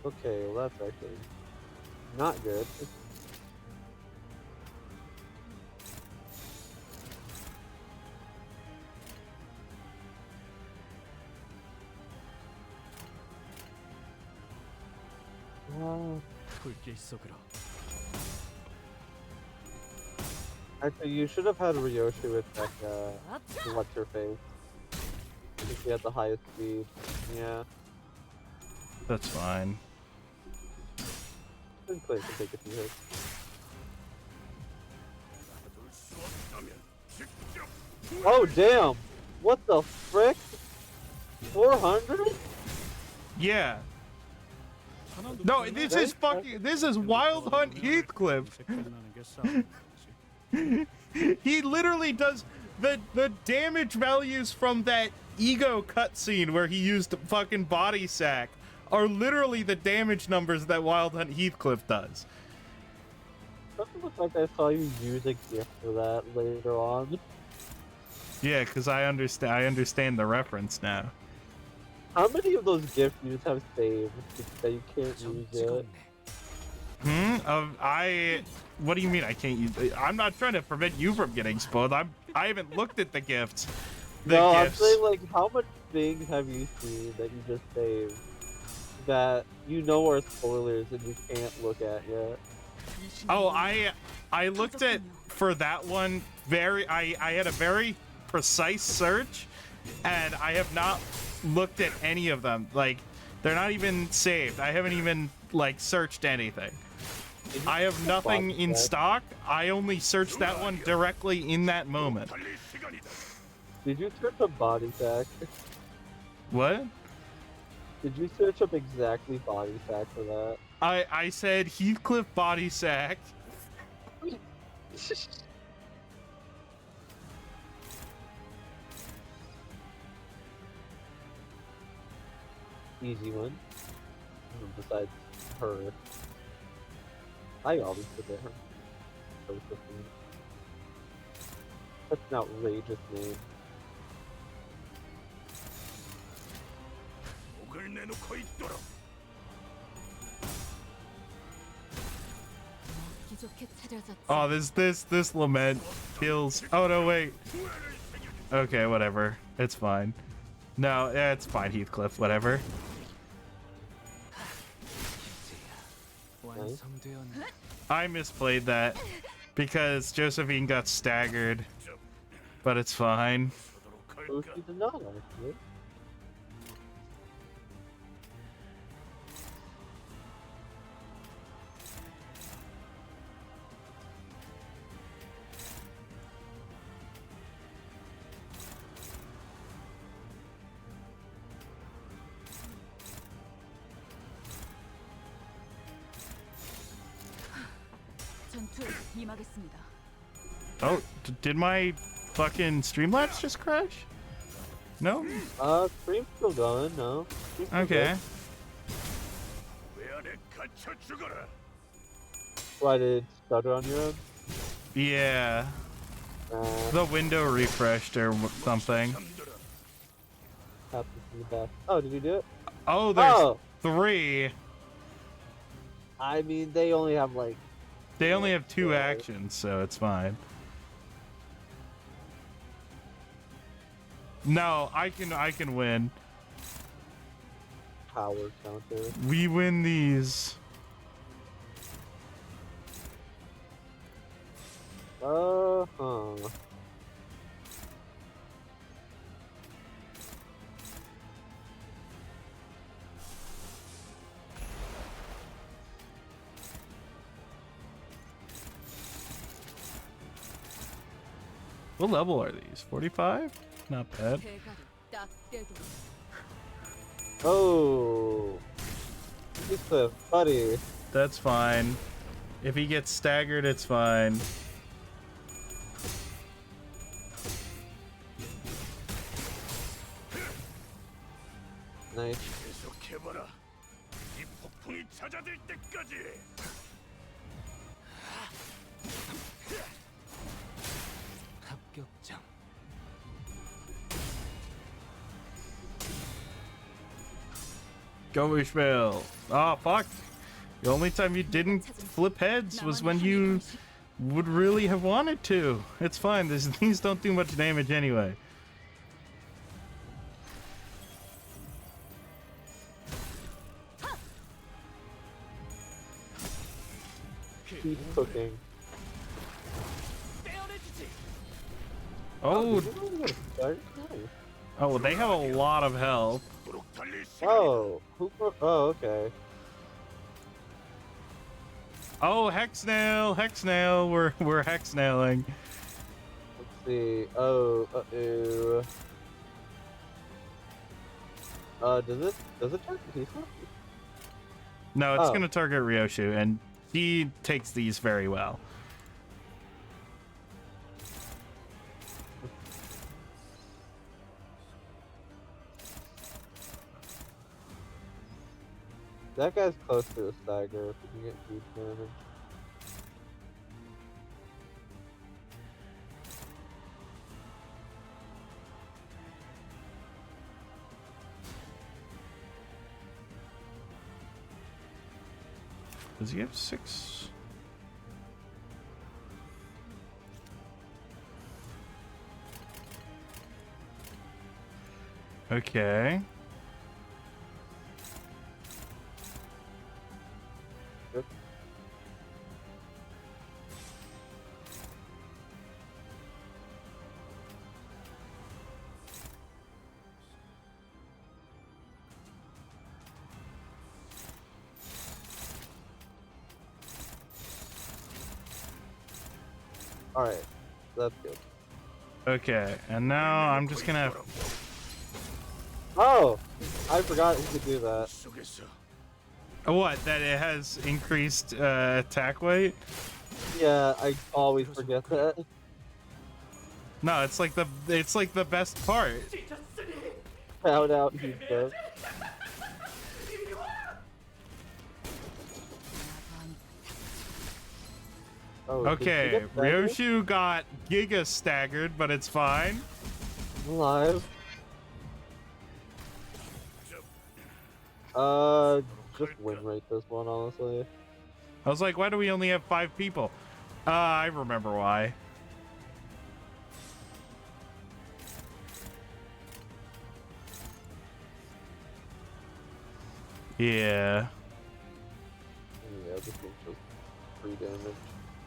Okay, well that's actually not good. 불길속으로. Actually, you should have had Ryoshi with like what's her face? I think he had the highest speed. Yeah. That's fine. Didn't play to take a few hits. Oh damn! What the frick? 400? Yeah. No, this is fucking. This is Wild Hunt Heathcliff. He literally does the damage values from that ego cutscene where he used fucking body sack are literally the damage numbers that Wild Hunt Heathcliff does. Doesn't look like I saw you use a gift for that later on. Yeah, because I understand the reference now. How many of those gifts you just have saved that you can't use yet? What do you mean I can't use? I'm not trying to prevent you from getting spoiled. I haven't looked at the gifts. No, I'm saying like how much things have you seen that you just saved that you know are spoilers and you can't look at yet? Oh, I looked at for that one I had a very precise search, and I have not looked at any of them. Like they're not even saved. I haven't even like searched anything. I have nothing in stock. I only searched that one directly in that moment. Did you search up body sack? What? Did you search up exactly body sack for that? I said Heathcliff body sack. Easy one. Besides her. I always forget her. That's an outrageous name. Oh, this lament kills. Oh no, wait. Okay, whatever. It's fine. No, yeah, it's fine, Heathcliff. Whatever. 완성되었네. I misplayed that because Josephine got staggered, but it's fine. Oh, she did not actually. 전투에 임하겠습니다. Oh, did my fucking Streamlabs just crash? No? Stream's still going, no. Stream's still Okay. good. Why did it stutter on your end? Yeah. The window refreshed or something. Happens in the back. Oh, did you do it? Oh, there's Oh! 3. I mean, they only have like. They only have 2 actions, so it's fine. No, I can win. Power counter. We win these. Huh. What level are these? 45? Not bad. 대가를 딱 떼도 Oh. Heathcliff, buddy. That's fine. If he gets staggered, it's fine. Nice. 합격장. Go Ishmael. Oh, fuck. The only time you didn't flip heads was when you would really have wanted to. It's fine. These don't do much damage anyway. keep cooking. Oh, did you really get a start? Nice. oh, they have a lot of health. Oh, oh, okay. Oh, hex nail, hex nail. We're hex nailing. Let's see. Oh, does it target Heathcliff? No, it's Oh. gonna target Ryoshu, and he takes these very well. That guy's close to a stagger if he can get huge damage. Does he have 6? Okay. Yep. Alright, that's good. Okay, and now I'm just gonna. Oh! I forgot he could do that. What? That it has increased attack weight? Yeah, I always forget that. No, it's like the best part. Shout out Heathcliff. Oh, did she Okay, get staggered? Ryoshu got Giga staggered, but it's fine. Alive. Just win rate this one, honestly. I was like, why do we only have 5 people? I remember why. Yeah. Yeah, this one's just free damage.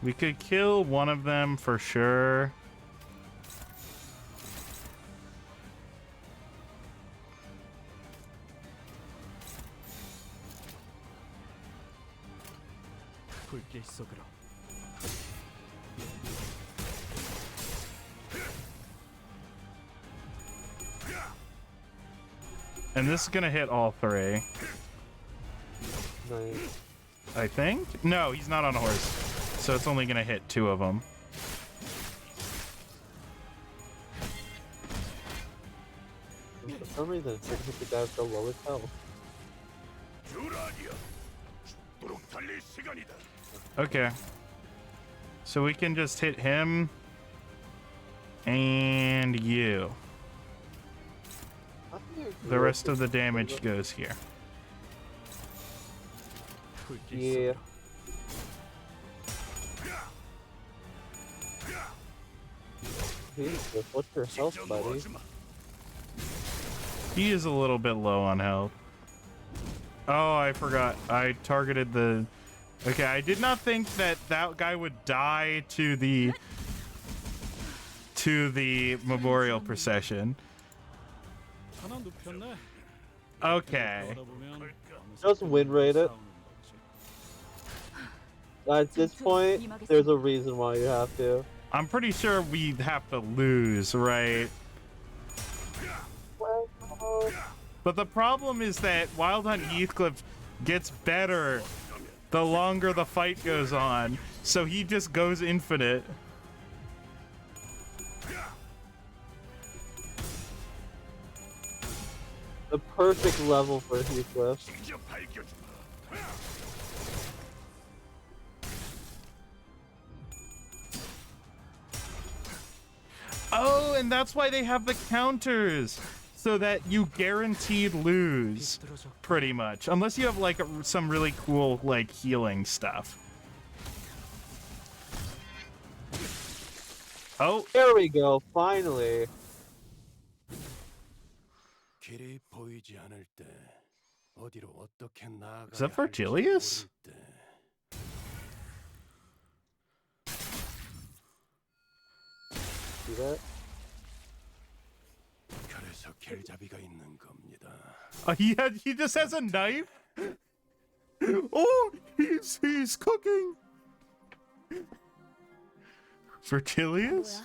We could kill one of them for sure. 불길 속으로. And this is gonna hit all 3. Nice. I think? No, he's not on a horse. So it's only gonna hit 2 of them. And for some reason, it didn't hit the guy with the lowest health. Okay. So we can just hit him. And you. I think The rest of the damage goes here. 불길 Yeah. 속으로. Heathcliff, what's your health, buddy? He is a little bit low on health. Oh, I forgot. I targeted the... Okay, I did not think that that guy would die to the memorial procession. 하나 눕혔네. Okay. 그러다 보면 Just win rate it. At this point, there's a reason why you have to. I'm pretty sure we have to lose, right? Well, But the problem is that Wild Hunt Heathcliff gets better the longer the fight goes on, so he just goes infinite. the perfect level for Heathcliff. Oh, and that's why they have the counters, so that you guaranteed lose, pretty much, unless you have like some really cool like healing stuff. Oh, There we go, finally. 길이 보이지 않을 때 어디로 어떻게 나아가야 is that Virgilius? see that? 그래서 길잡이가 있는 겁니다. He just has a knife. Oh, he's cooking. Virgilius?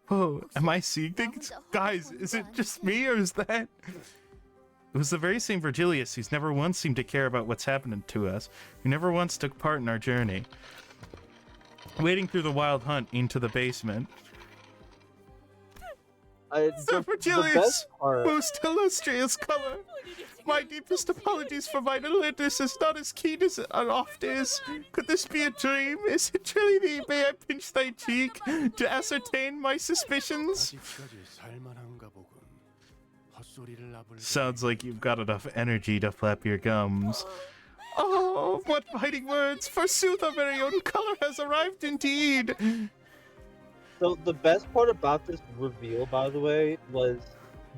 Whoa, am I seeing things? Guys, is it just me or is that? It was the very same Virgilius who's never once seemed to care about what's happening to us, who never once took part in our journey. Wading through the wild hunt into the basement. The Virgilius, best part, most illustrious color. My deepest apologies for my alertness is not as keen as it oft is. Could this be a dream? Is it truly thee? May I pinch thy cheek to ascertain my suspicions? 아직까지 살만한가 보군. 헛소리를 나불. Sounds like you've got enough energy to flap your gums. Oh, what biting words! Forsooth, our very own color has arrived indeed! so the best part about this reveal, by the way, was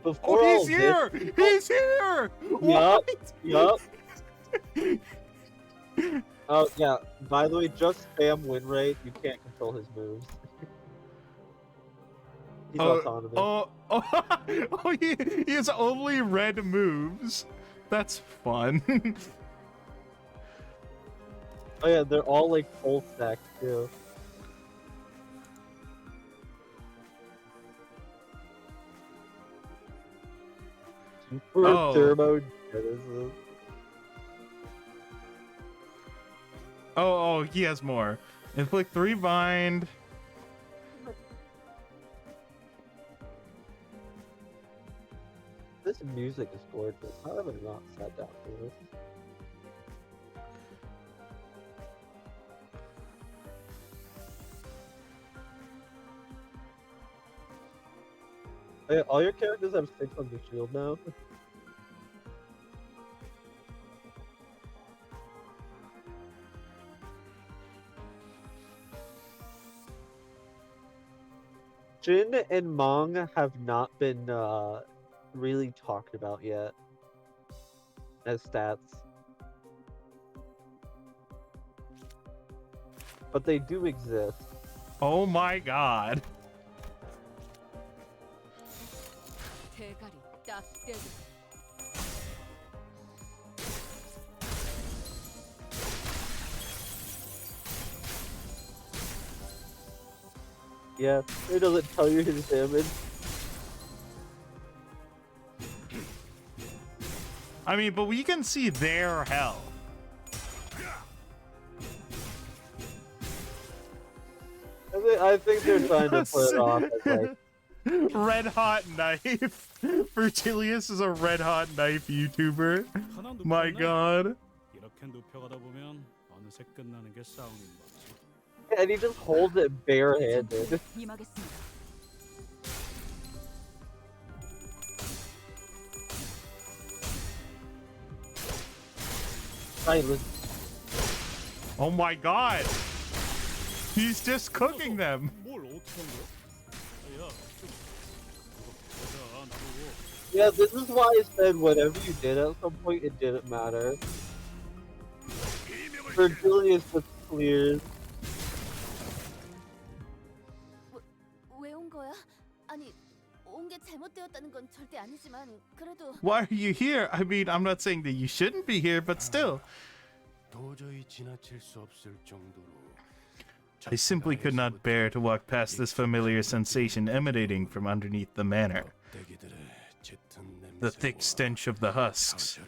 before Oh, all he's here! He's here! Yup, What? yup. Oh yeah. By the way, just spam win rate. You can't control his moves. He's autonomous. Oh, he has only red moves. That's fun. Oh yeah, they're all like full stack too. Super Oh. Turbo Genesis. Oh, he has more. Inflict 3 bind. This music is gorgeous. How have I not sat down for this? Hey, all your characters have 6 on the shield now. Jin and Mong have not been really talked about yet as stats. But they do exist. Oh my god. 대가리 딱 떼고 Yeah, it doesn't tell you his damage. I mean, but we can see their hell. I think they're trying to put it off as like, Red hot knife. Virgilius is a red hot knife YouTuber. 하나 My 눕혔네. god. 이렇게 눕혀가다 보면 어느새 끝나는 게 싸움인 거지. and he just holds it barehanded. 임하겠습니다. Silence. Oh my god. He's just cooking them. 뭘 어떻게 한 거야? 야, 그거 나보고. Yeah, this is why I said whatever you did at some point, it didn't matter. Virgilius was clear. 왜 온 거야? 아니, 온 게 잘못되었다는 건 절대 아니지만 그래도 Why are you here? I mean, I'm not saying that you shouldn't be here, but still. 도저히 지나칠 수 없을 정도로. I simply could not bear to walk past this familiar sensation emanating from underneath the manor. The thick stench of the husks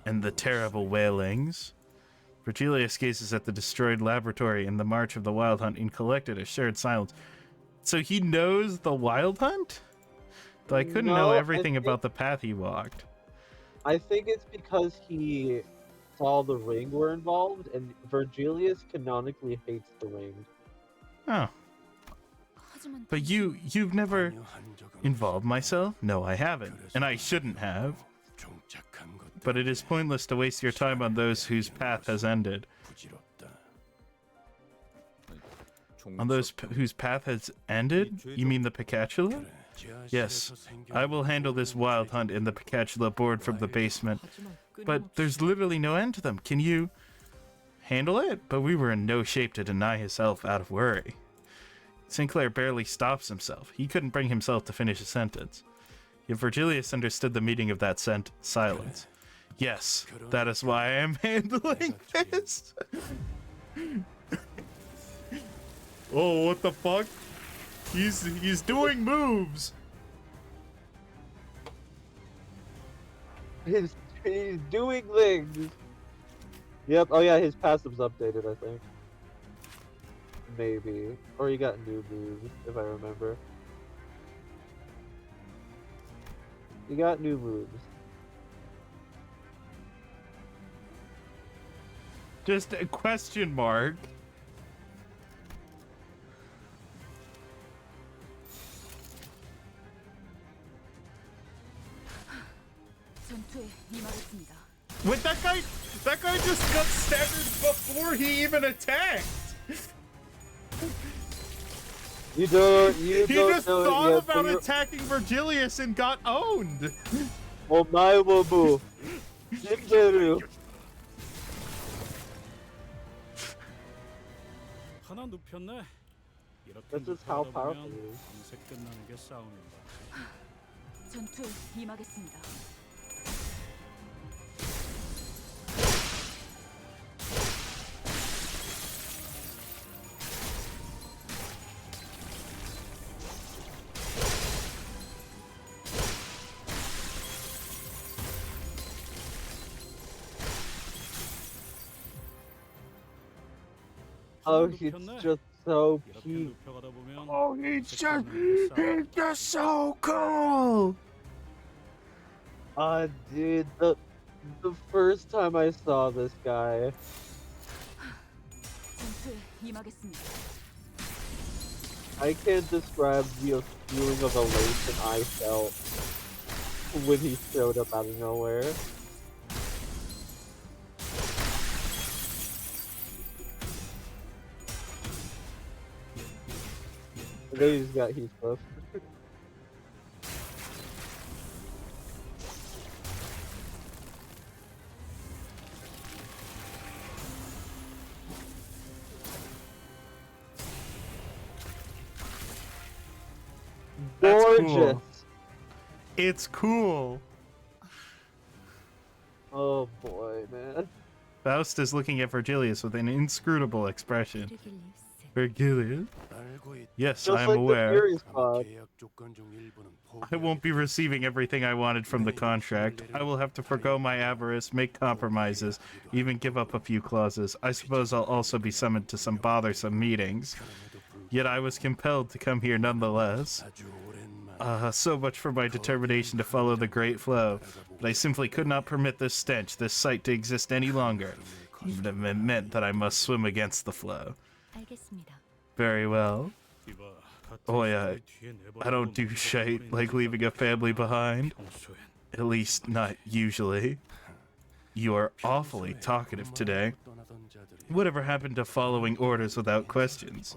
and the terrible wailings. Virgilius gazes at the destroyed laboratory and the march of the wild hunt in collected, assured silence. So he knows the wild hunt? Though I couldn't know No, I everything think- about the path he walked. I think it's because he saw the ring were involved, and Virgilius canonically hates the ring. Oh, 하지만 but you've never involved myself? No, I haven't, and I shouldn't have. But it is pointless to waste your time on those whose path has ended. On those whose path has ended? You mean the Picatula? Yes, I will handle this wild hunt in the Picatula board from the basement. But there's literally no end to them. Can you handle it? But we were in no shape to deny his help out of worry. Sinclair barely stops himself. He couldn't bring himself to finish a sentence. Yet Virgilius understood the meaning of that silence. Yes, that is why I am handling this. Oh, what the fuck? He's doing moves. He's doing things. Yep. Oh yeah, his passive's updated, I think. Maybe, or he got new moves, if I remember. He got new moves. Just a question mark. 전투에 임하겠습니다. Wait, that guy just got staggered before he even attacked. You don't He know just it thought yet, about but you're- attacking Virgilius and got owned. 오마이 모부 힘대로. 하나 눕혔네. 이렇게 This is how 눕혀가다 powerful 보면 he is. 밤새 끝나는 게 싸움인가. 전투에 임하겠습니다. Oh, 하나 he's 눕혔네. just so 이렇게 cute. 눕혀가다 보면 Oh, he's 밤새 just, 끝나는 게 싸움인가. he's just so cool. Dude, the first time I saw this guy, 전투에 임하겠습니다. I can't describe the feeling of elation I felt when he showed up out of nowhere. And then he's got Heathcliff. That's cool. Gorgeous. It's cool. Oh boy, man. Faust is looking at Virgilius with an inscrutable expression. Virgilius? Yes, Just I am like aware. the Fury Squad. I won't be receiving everything I wanted from the contract. I will have to forgo my avarice, make compromises, even give up a few clauses. I suppose I'll also be summoned to some bothersome meetings. Yet I was compelled to come here nonetheless. So much for my determination to follow the great flow. But I simply could not permit this stench, this sight to exist any longer. Even if it meant that I must swim against the flow. 알겠습니다. Very well. 이봐, 같은 Oh yeah, 시대에 뒤에 내버려 I don't do 둔 shit 것뿐인 like leaving a family behind. 평소엔 At least not usually. You are awfully talkative today. Whatever happened to following orders without questions?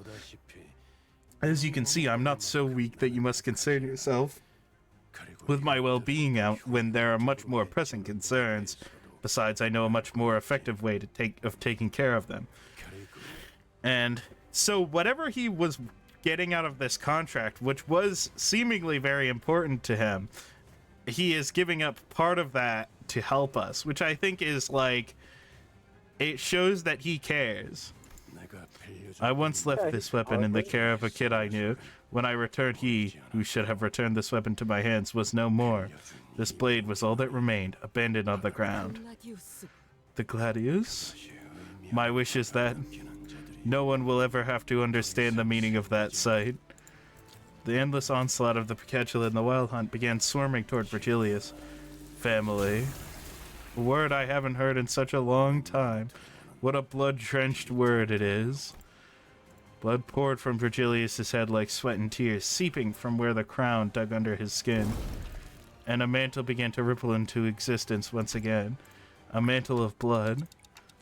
As you can see, I'm not so weak that you must concern yourself with my well-being out when there are much more pressing concerns. Besides, I know a much more effective way to taking care of them. And so whatever he was getting out of this contract, which was seemingly very important to him, he is giving up part of that to help us, which I think is like, it shows that he cares. I once left this weapon in the care of a kid I knew. When I returned, he, who should have returned this weapon to my hands, was no more. This blade was all that remained, abandoned on the ground. 글라디우스. The Gladius? My wish is that no one will ever have to understand the meaning of that sight. The endless onslaught of the Picatula in the Wild Hunt began swarming toward Virgilius. Family. A word I haven't heard in such a long time. What a blood-drenched word it is. Blood poured from Virgilius's head like sweat and tears, seeping from where the crown dug under his skin. And a mantle began to ripple into existence once again. A mantle of blood.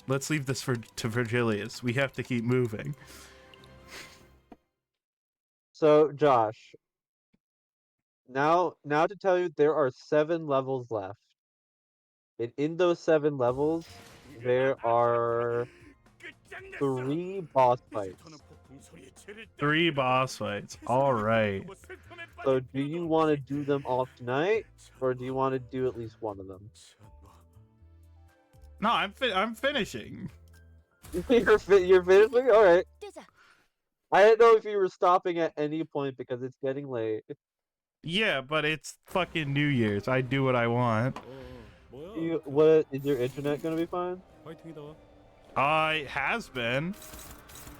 Let's leave this to Virgilius. We have to keep moving. So, Josh, now to tell you, there are 7 levels left. And in those 7 levels, there are 3 boss fights. 3 boss fights. All right. So do you want to do them all tonight, or do you want to do at least one of them? No, I'm finishing. You're finishing? All right. 뛰자. I didn't know if you were stopping at any point because it's getting late. Yeah, but it's fucking New Year's. I do what I want. 뭐야? What is your internet gonna be fine? 파이팅이다. It has been.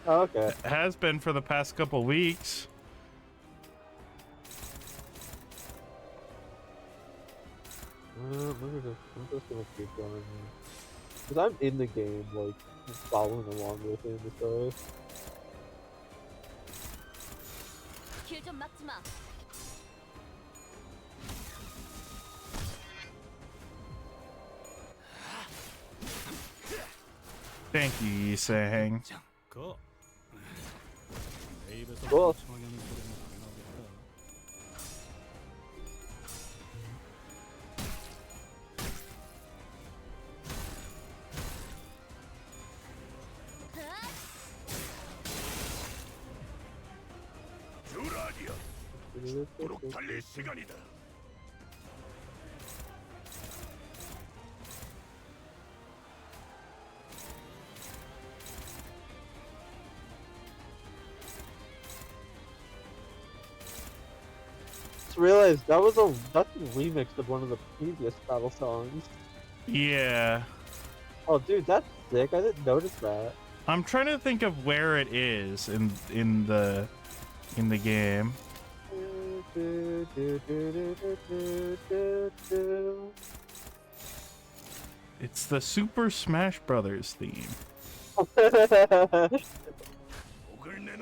Oh, okay. It has been for the past couple weeks. I'm just gonna keep going. Because I'm in the game, like, following along with it in the story. 길좀 막지 마. Thank you, Yisang. 거. 내 입에서 뭐? 청하는 소리는 안 나오겠다. 달릴 시간이다. Just realized that's a remix of one of the previous battle songs. Yeah. Oh, dude, that's sick. I didn't notice that. I'm trying to think of where it is in the game. It's the Super Smash Brothers theme.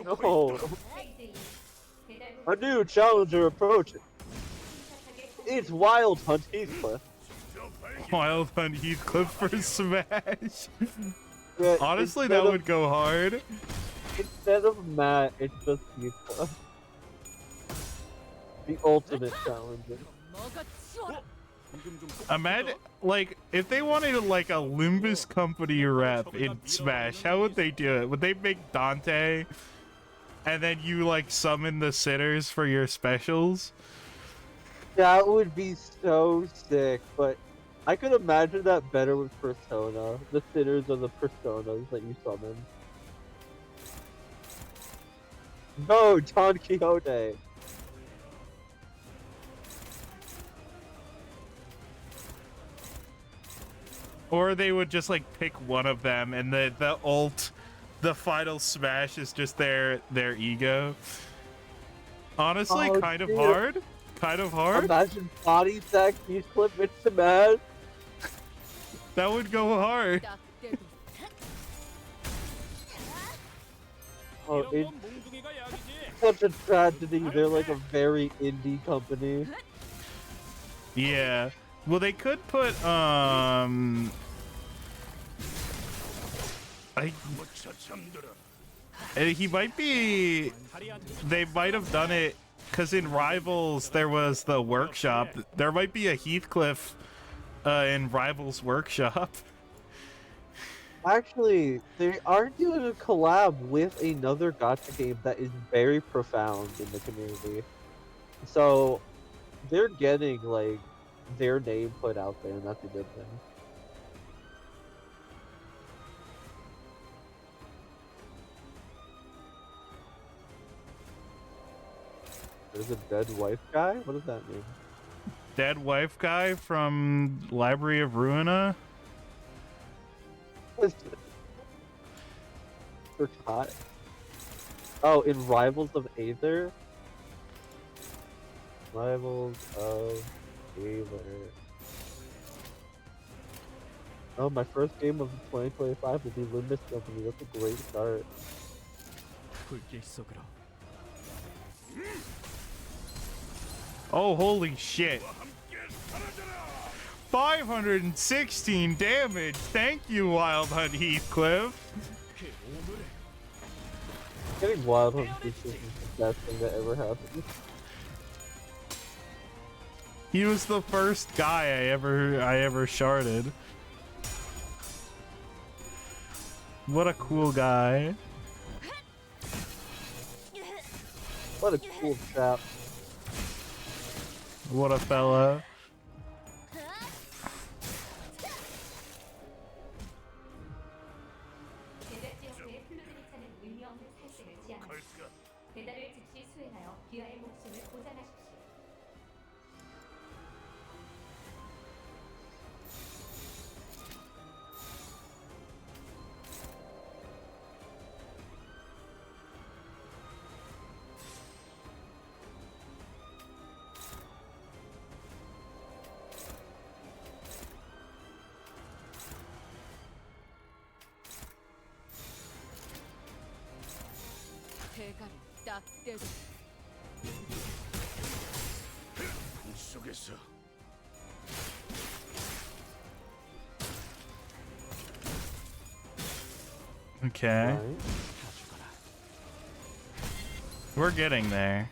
No. A new challenger approaching. It's Wild Hunt Heathcliff. Wild Hunt Heathcliff for Smash. Yeah, Honestly, instead that of- would go hard. Instead of Matt, it's just Heathcliff. The ultimate challenger. Imagine, like, if they wanted like a Limbus Company rep in Smash, how would they do it? Would they make Dante, and then you like summon the sitters for your specials? That would be so sick, but I could imagine that better with Persona. The sitters of the Personas that you summon. No, Don Quixote. Or they would just like pick one of them, and the final smash is just their ego. Honestly, Oh, kind of dude. hard. Kind of hard. Imagine body sack Heathcliff into Mad. That would go hard. 딱 때도. Oh, 이런 it's 건 몽둥이가 약이지. such a tragedy. They're like a very indie company. Yeah. Well, they could put he might be. They might have done it because in Rivals there was the workshop. There might be a Heathcliff in Rivals workshop. Actually, they are doing a collab with another gacha game that is very profound in the community. So they're getting like their name put out there, and that's a good thing. There's a dead wife guy? What does that mean? Dead wife guy from Library of Ruina. Forgot. Oh, in Rivals of Aether? Rivals of Aether. Oh, my first game of 2025 will be Limbus Company. That's a great start. 불길 속으로 Oh, holy shit. 516 damage. Thank you, Wild Hunt Heathcliff. Getting Wild Hunt Features is the best thing that ever happened. He was the first guy I ever sharded. What a cool guy. What a cool chap. What a fella. 배달 지역에 플루들이 차는 의미 없는 살색을 지향하십시오. 배달을 즉시 수행하여 귀하의 목숨을 보장하십시오. 대가를 딱 떼고 속에서 Okay. Right. We're getting there.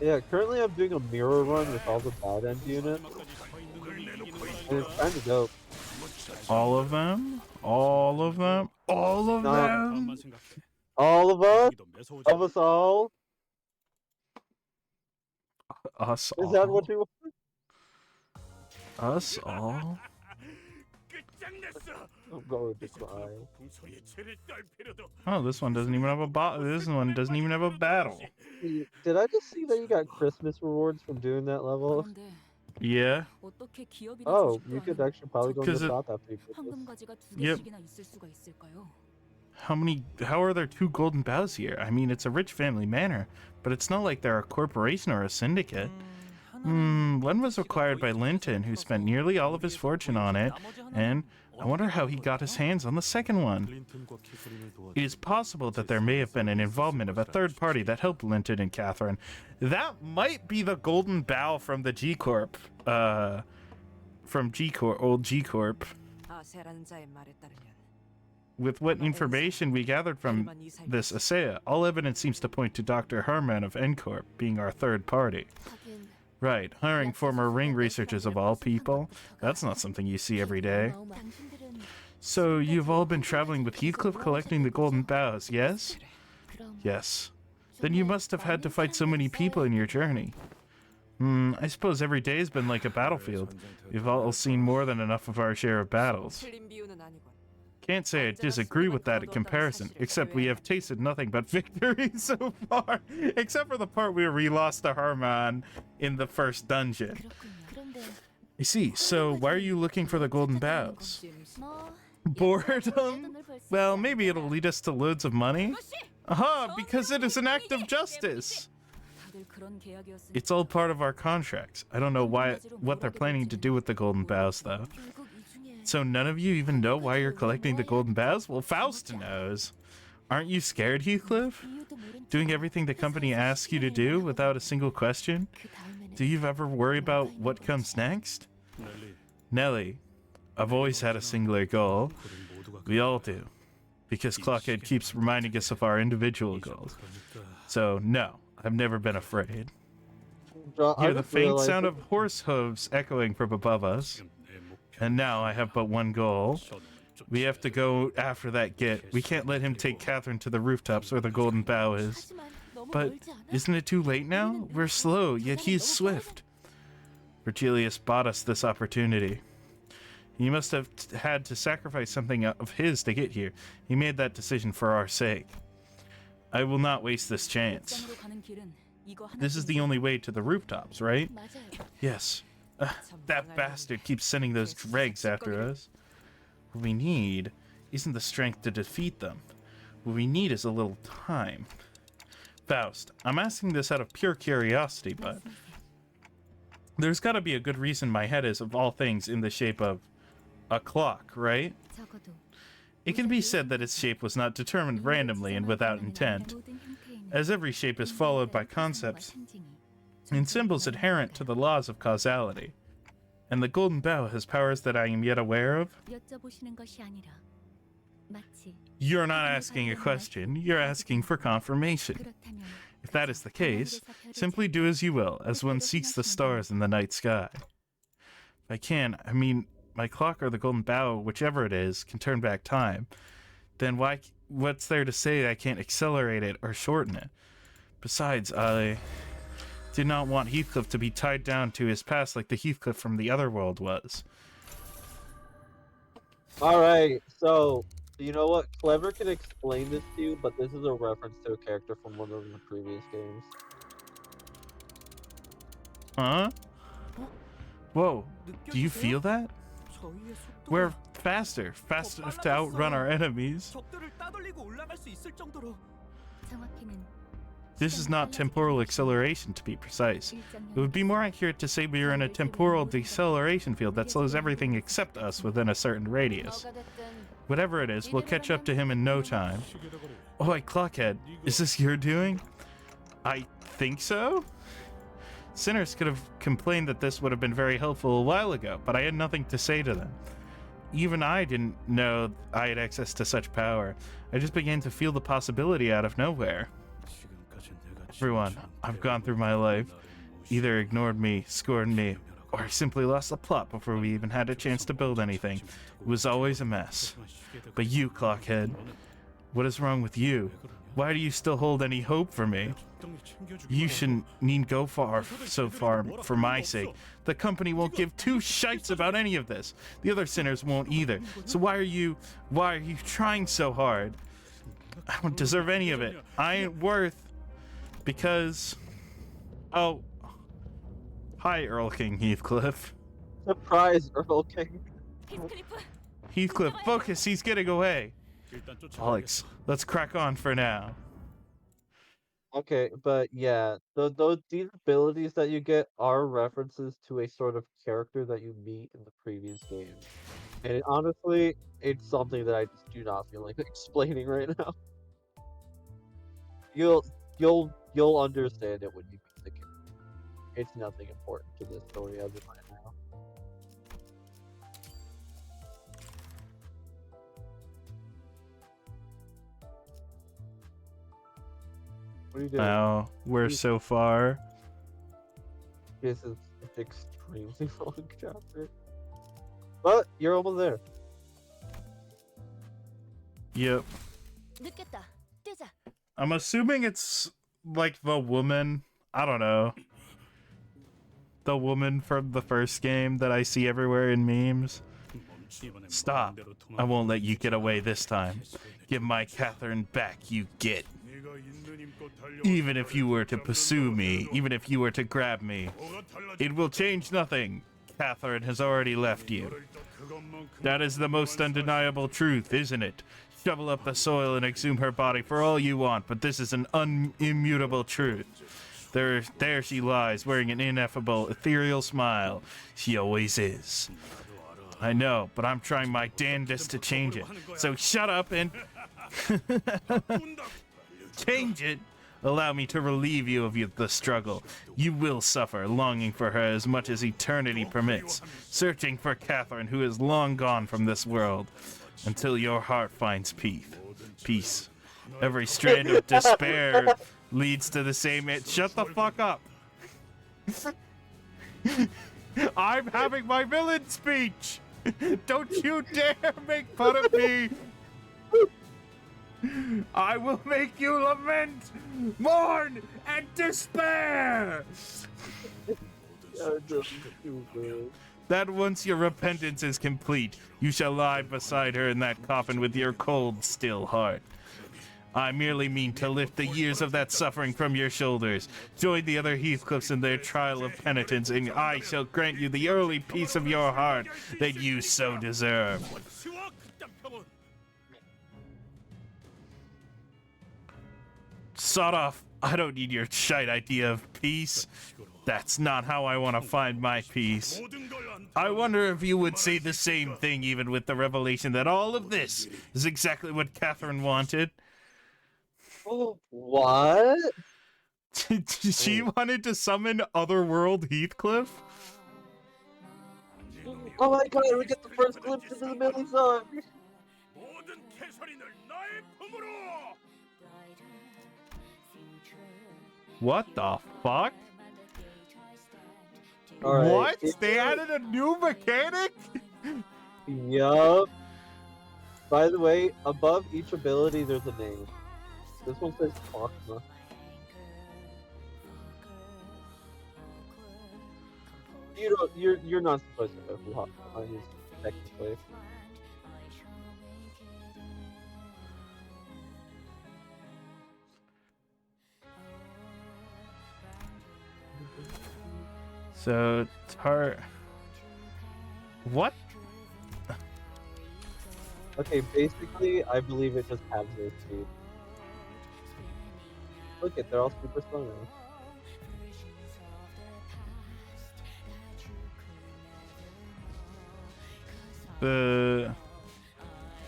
Yeah, currently I'm doing a mirror run with all the bad end units, and it's kind of dope. All of them? All of them? All of No. them? 생각해. All of us? 여기도 Of 매서워져. us all? Us Is that all? what you want? Us all? 끝장냈어. I'm going to cry. 풍소에 죄를 떨 필요도. Oh, this one doesn't even have a This one doesn't even have a battle. Did I just see that you got Christmas rewards from doing that level? 그런데 Yeah. 어떻게 기업이나 Oh, 주식도 you could 아닌 actually probably go in 'Cause the it- shop after you get this. 황금 가지가 두 Yep. 개씩이나 있을 수가 있을까요? How are there two golden bows here? I mean, it's a rich family manor, but it's not like they're a corporation or a syndicate. One was acquired by Linton, who spent nearly all of his fortune on it, and I wonder how he got his hands on the second one. It is possible that there may have been an involvement of a third party that helped Linton and Catherine. That might be the golden bow from the G Corp. From G Corp, old G Corp. 아세라는 자의 말에 따르면 With what information we gathered from this Asea, all evidence seems to point to Dr. Herman of N-Corp being our third party. 하긴 Right, hiring former ring researchers of all people? That's not something you see every day. 당신들은 So, you've all been traveling with Heathcliff collecting the golden bows, yes? 그럼 Yes. Then you must have had to fight so many people in your journey. I suppose every day's been like a battlefield. We've all seen more than enough of our share of battles. 틀린 비유는 아니군. Can't say I disagree with that comparison, except we have tasted nothing but victory so far. Except for the part where we lost to Harman in the first dungeon. 그렇군요. 그런데 I see, so why are you looking for the golden bows? 뭐 Boredom? Well, maybe it'll lead us to loads of money? Aha, because it is an act of justice! 다들 그런 계약이었으니 It's all part of our contracts. I don't know what they're planning to do with the golden bows, though. 결국 이 중에 So none of you even know why you're collecting the golden bows? Well, Faust knows. Aren't you scared, Heathcliff? 이유도 모른 Doing everything the company asks you to do without a single question? 그 다음에는 Do you ever worry about what comes next? 넬리, Nelly, I've always had a singular goal. 우린 모두가 We all do. Because Clockhead keeps reminding us of our individual goals. 그러니까 So, no, I've never been afraid. John, I Hear the just faint realized sound that- of horse hooves echoing from above us. 지금 내 목표. And now I have but one goal. 저놈을 We have to go after that git. We can't let him take Catherine to the rooftops where the golden bow is. 하지만 너무 But 멀지 않아? isn't it too late now? We're slow, yet he is swift. Virgilius bought us this opportunity. He must have had to sacrifice something of his to get here. He made that decision for our sake. I will not waste this chance. 목장으로 가는 길은 이거 This is the 하나뿐이지. only way to the rooftops, right? 맞아요. Yes. 참 That 망할 bastard keeps sending those dregs after us. What we need isn't the strength to defeat them. What we need is a little time. Faust, I'm asking this out of pure curiosity, but there's gotta be a good reason my head is, of all things, in the shape of a clock, right? 적어도 It can be said that its shape was not determined randomly and without intent, 모든 형태에는 as every shape is followed by concepts and symbols inherent to the laws of causality. And the golden bow has powers that I am yet aware of? 여쭤보시는 것이 아니라 마치 You're not asking a question, you're asking for confirmation. 그렇다면 If that is the case, simply do as you will, as one seeks the stars in the night sky. If I can, I mean, my clock or the golden bow, whichever it is, can turn back time. then what's there to say I can't accelerate it or shorten it? Besides, I did not want Heathcliff to be tied down to his past like the Heathcliff from the other world was. Alright, so, you know what? Clever can explain this to you, but this is a reference to a character from one of the previous games. Huh? Whoa, do you feel that? 저희의 속도가 We're faster enough to outrun our enemies. 적들을 따돌리고 올라갈 수 있을 정도로 정확히는 This is not temporal acceleration, to be precise. It would be more accurate to say we are in a temporal deceleration field that slows everything except us within a certain radius. 뭐가 됐든 Whatever it is, we'll catch up to him in no time. Oi, Clockhead, is this your doing? I think so? Sinners could have complained that this would have been very helpful a while ago, but I had nothing to say to them. Even I didn't know I had access to such power. I just began to feel the possibility out of nowhere. Everyone I've gone through my life either ignored me, scorned me, or simply lost the plot before we even had a chance to build anything. It was always a mess. But you, Clockhead, what is wrong with you? Why do you still hold any hope for me? You shouldn't need go so far for my sake. The company won't give two shites about any of this. The other sinners won't either. So why are you trying so hard? I don't deserve any of it. I ain't worth... Because... Oh. Hi, Earl King Heathcliff. Surprise, Earl King. 히스클리프 Heathcliff, focus, he's getting away. Alex, let's crack on for now. Okay, but yeah, these abilities that you get are references to a sort of character that you meet in the previous game. And honestly, it's something that I just do not feel like explaining right now. You'll understand it when you meet the character. It's nothing important to this story as of right now. What are you doing? Now, we're so far. This is an extremely long chapter. But you're almost there. Yep. 늦겠다 뛰자 I'm assuming it's like the woman, I don't know. The woman from the first game that I see everywhere in memes. Stop. I won't let you get away this time. Give my Catherine back, you git. Even if you were to pursue me, even if you were to grab me, it will change nothing. Catherine has already left you. That is the most undeniable truth, isn't it? Shovel up the soil and exhume her body for all you want, but this is an immutable truth. There she lies, wearing an ineffable, ethereal smile. She always is. I know, but I'm trying my damnedest to change it. So shut up and... change it? Allow me to relieve you of the struggle. You will suffer, longing for her as much as eternity permits, searching for Catherine, who is long gone from this world, until your heart finds peace. Every strand of despair leads to the same end. Shut the fuck up. I'm having my villain speech. Don't you dare make fun of me. I will make you lament, mourn, and despair. That once your repentance is complete, you shall lie beside her in that coffin with your cold, still heart. I merely mean to lift the years of that suffering from your shoulders. Join the other Heathcliffs in their trial of penitence, and I shall grant you the early peace of your heart that you so deserve. Sod off. I don't need your shite idea of peace. That's not how I want to find my peace. I wonder if you would say the same thing even with the revelation that all of this is exactly what Catherine wanted. Oh, what? She wanted to summon Otherworld Heathcliff? Oh my god, we get the first glimpse into the Millie song! 모든 캐서린을 나의 품으로. What the fuck? Alright, What? They added a new mechanic? Yup. By the way, above each ability, there's a name. This one says Proxima. You're not supposed to know who Proxima is technically. So what? Okay, basically, I believe it just has their speed. Look at, they're all super slow now.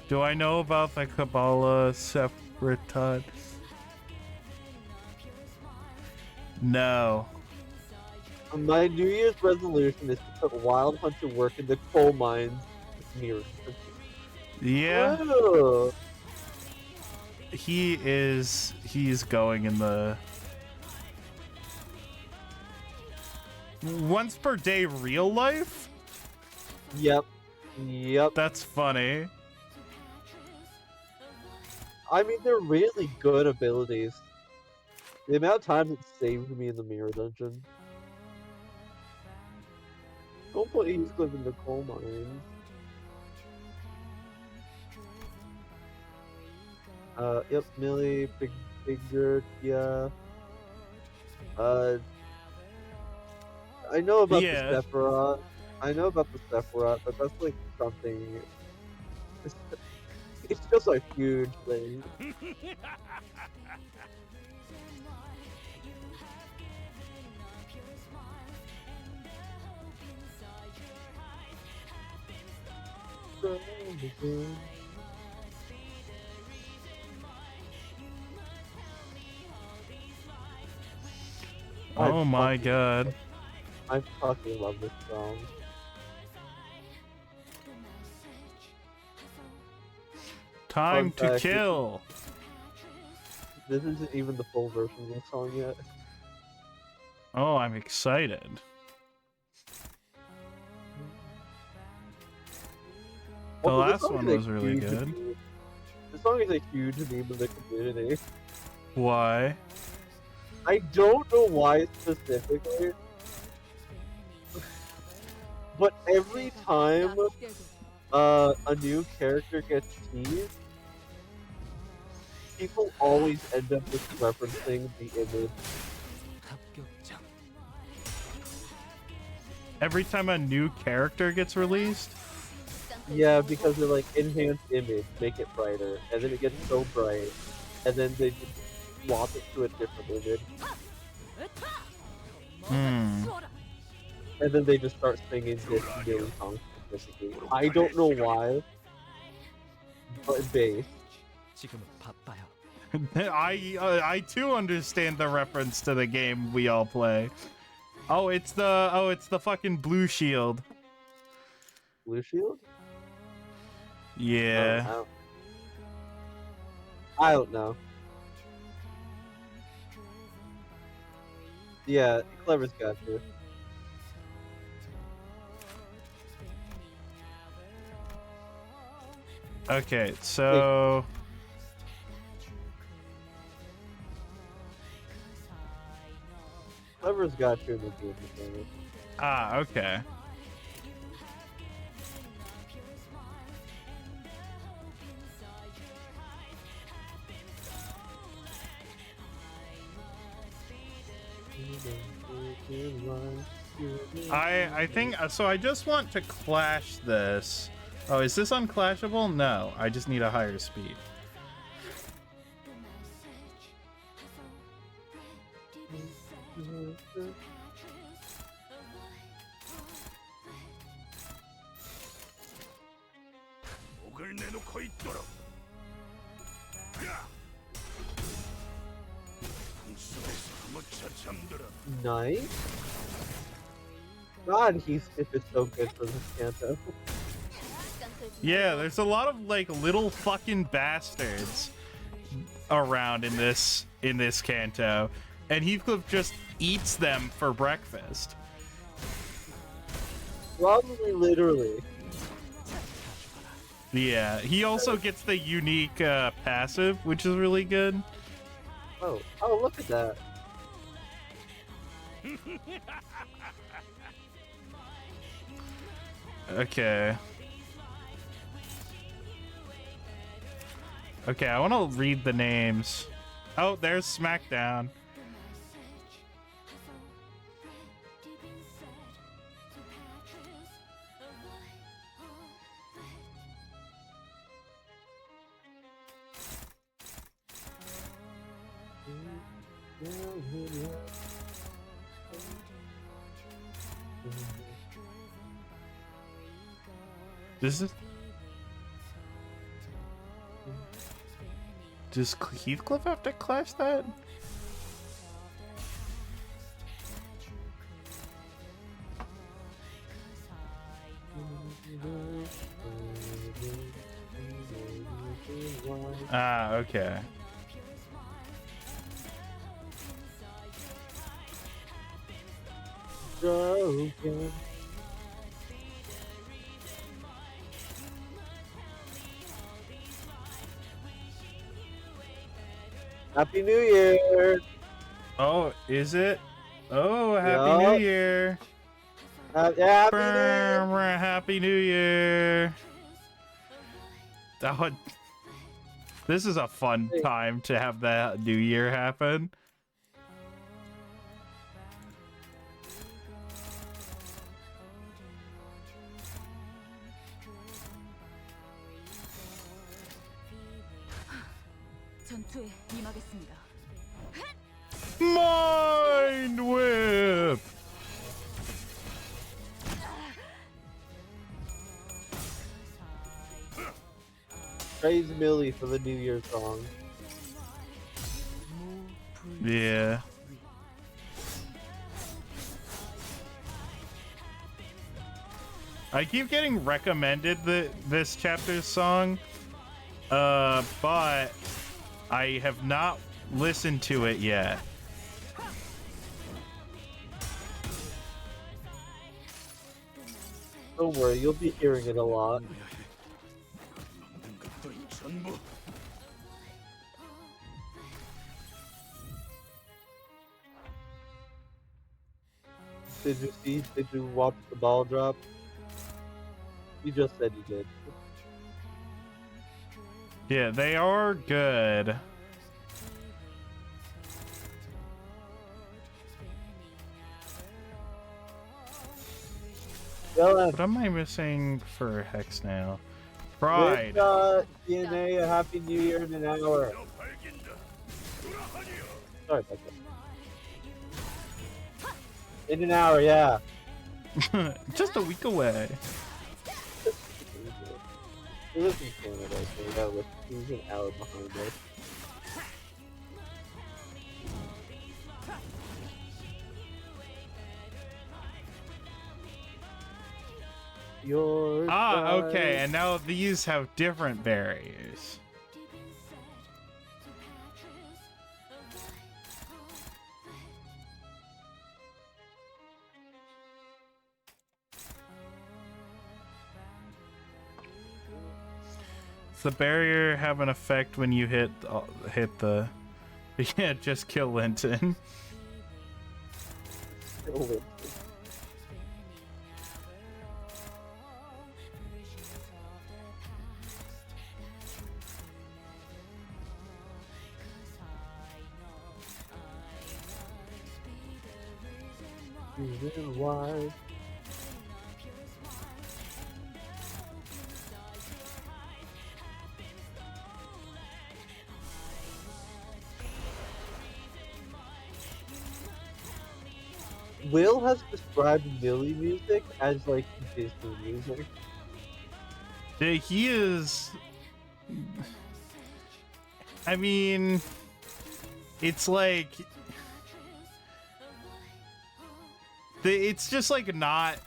Do I know about the Kabbalah Sephratad? No. My New Year's resolution is to put Wild Hunt to work in the coal mines mirror. Yeah. Oh. He's going in the once per day real life? Yep. That's funny. I mean, they're really good abilities. The amount of times it saved me in the mirror dungeon. Don't put Heathcliff in the coal mines. Yep, Millie, Bigger, yeah. I know about the Sephiroth. I know about the Sephiroth, but that's like something. It's just a huge thing. Oh my god. I fucking love this song. Time to kill. This isn't even the full version of the song yet. Oh, I'm excited. The last one was really good. This song is a huge meme in the community. Why? I don't know why specifically, but every time a new character gets teased, people always end up just referencing the image. Every time a new character gets released? Yeah, because they're like enhanced image, make it brighter, and then it gets so bright, and then they just swap it to a different image. And then they just start singing this new song specifically. I don't know why, but bass. I too understand the reference to the game we all play. Oh, it's the fucking Blue Shield. Blue Shield? Yeah. I don't know. Yeah, Clever's got you. Okay, so Clever's got you in the game. okay. I think so. I just want to clash this. Oh, is this unclashable? No, I just need a higher speed. Nice. God, Heathcliff is so good for this canto. Yeah, there's a lot of like little fucking bastards around in this canto, and Heathcliff just eats them for breakfast. Probably literally. Yeah, he also gets the unique passive, which is really good. Oh, look at that. Okay. Okay, I want to read the names. Oh, there's SmackDown. This is. Does Heathcliff have to clash that? Ah, okay. Broken. Happy New Year! Oh, is it? Oh, Happy Yup. New Year! Yeah, Happy New Year! Happy New Year! Oh, this is a fun time to have that New Year happen. 전투에 임하겠습니다. Mind Whip! Praise Millie for the New Year song. Yeah. I keep getting recommended this chapter's song, but I have not listened to it yet. Don't worry, you'll be hearing it a lot. Did you watch the ball drop? You just said you did. Yeah, they are good. What am I missing for Hex now? Pride. DNA, a Happy New Year in an hour. Sorry about that. In an hour, yeah. Just a week away. He lives in Canada, so he's an hour behind us. Your Okay, and now these have different barriers. Does the barrier have an effect when you hit the? You can't just kill Linton. Why? Will has described Millie music as like Disney music. He is. I mean, it's like. It's just like not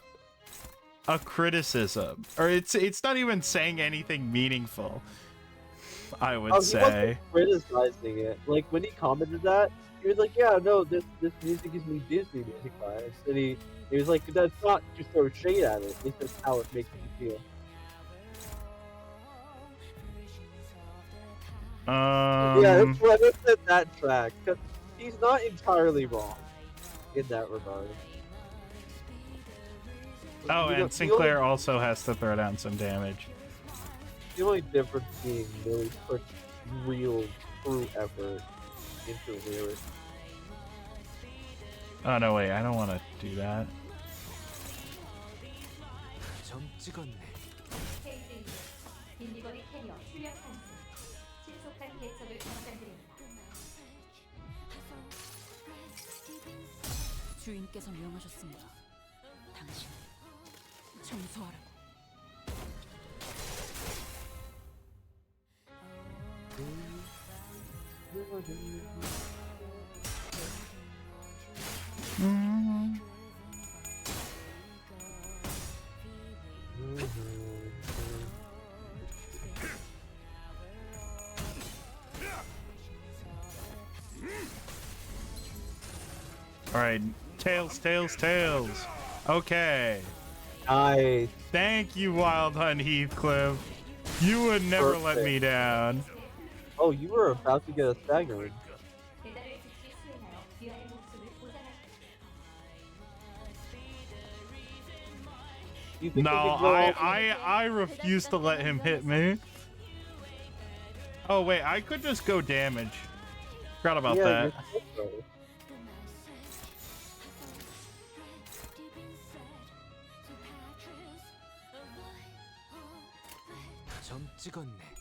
a criticism, or it's not even saying anything meaningful. I would He say. wasn't criticizing it. Like when he commented that, he was like, "Yeah, no, this music is me Disney music bias," and he was like, "That's not to throw shade at it. It's just how it makes me feel." Yeah, whoever said that track, 'cause he's not entirely wrong in that regard. Oh, You know, and Sinclair also has to throw down some damage. The only difference being Millie put real, true effort into lyrics. Oh no, wait, I don't want to do that. 점 찍었네. 헤이즈님, 빈리버리 캐리어 출력 상승. 신속한 개척을 권장드립니다. 주인께서 명하셨습니다. 당신 청소하라고. All right, tails, tails, tails. Okay. Nice. Thank you, Wild Hunt Heathcliff. You would never let me down. Oh, you were about to get a staggering. 배달을 즉시 수행하여 귀하의 목숨을 보장하십시오. You think we No, could go I refuse to let him hit me. Oh wait, I could just go damage. Forgot about yeah, that. you're supposed to. 점 찍었네.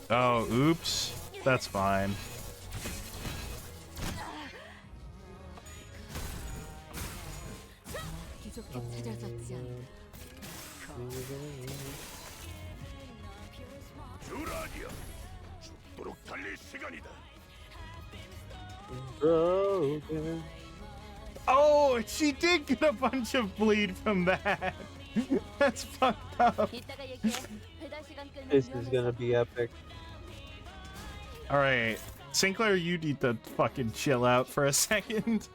Oh, oops. That's fine. 기적게 찾아졌지 않나. Broken. Oh, she did get a bunch of bleed from that. That's fucked up. 이따가 얘기해. 배달 시간 끌면 This is gonna be epic. All right, Sinclair, you need to fucking chill out for a second,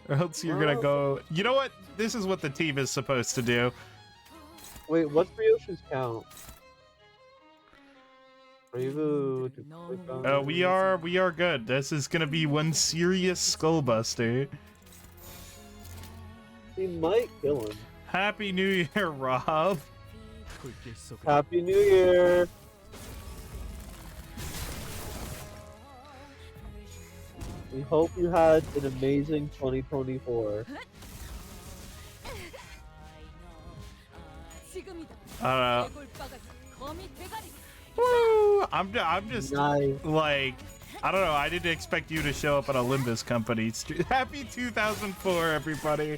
or else you're gonna go. You know what? This is what the team is supposed to do. Wait, what's Ryoshi's count? Reboot. We are good. This is gonna be one serious skullbuster. He might kill him. Happy New Year, Rob. 불길 속으로. Happy New Year. We hope you had an amazing 2024. 지금이다. Uh, 거미 대가리. woo! I'm just Nice. like, I don't know. I didn't expect you to show up at Olympus Company. Happy 2004, everybody.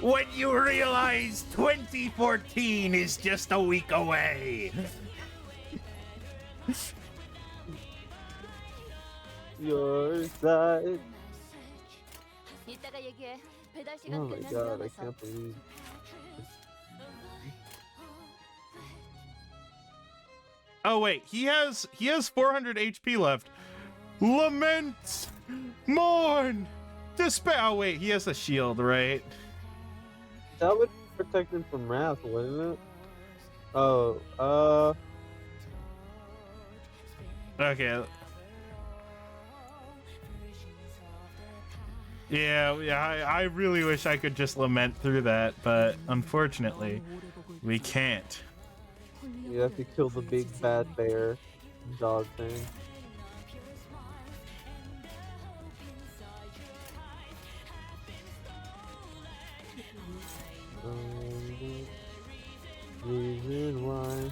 When you realize 2014 is just a week away. Your side. 이따가 얘기해. 배달 시간 Oh my 끌면 god, I 들어가서. can't believe. Oh wait, he has 400 HP left. Lament, mourn, despair. Oh wait, he has a shield, right? That would protect him from wrath, wouldn't it? Oh, Okay. Yeah, I really wish I could just lament through that, but unfortunately, we can't. you have to kill the big bad bear dog thing. Reason why.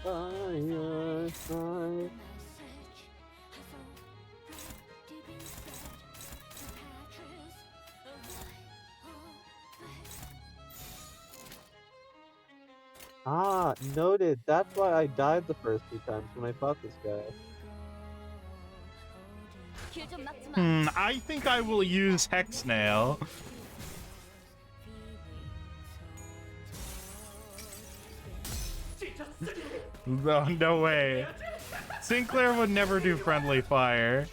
Fire. Ah, noted. That's why I died the first two times when I fought this guy. 길 좀 막지 마. I think I will use Hex Nail. No, no way. Sinclair would never do friendly fire.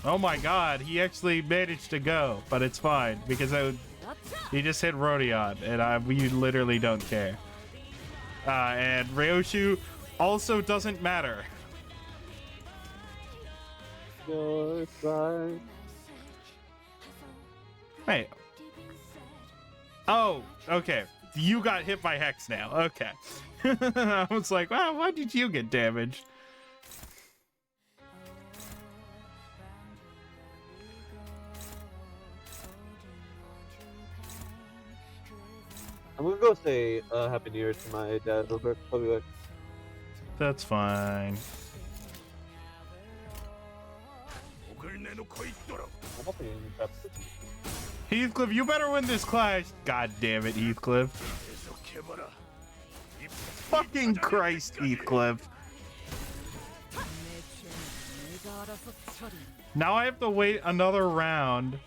Oh my god, he actually managed to go, but it's fine because he just hit Rodion, and we literally don't care. And Ryoshu also doesn't matter. Wait. Oh, okay. You got hit by Hex now. Okay. I was like, wow, why did you get damaged? I'm gonna go say Happy New Year to my dad real quick. I'll be back. That's fine. I'm hoping you can Heathcliff, you better win this clash. God damn it, Heathcliff. Fucking Christ, Heathcliff. Now I have to wait another round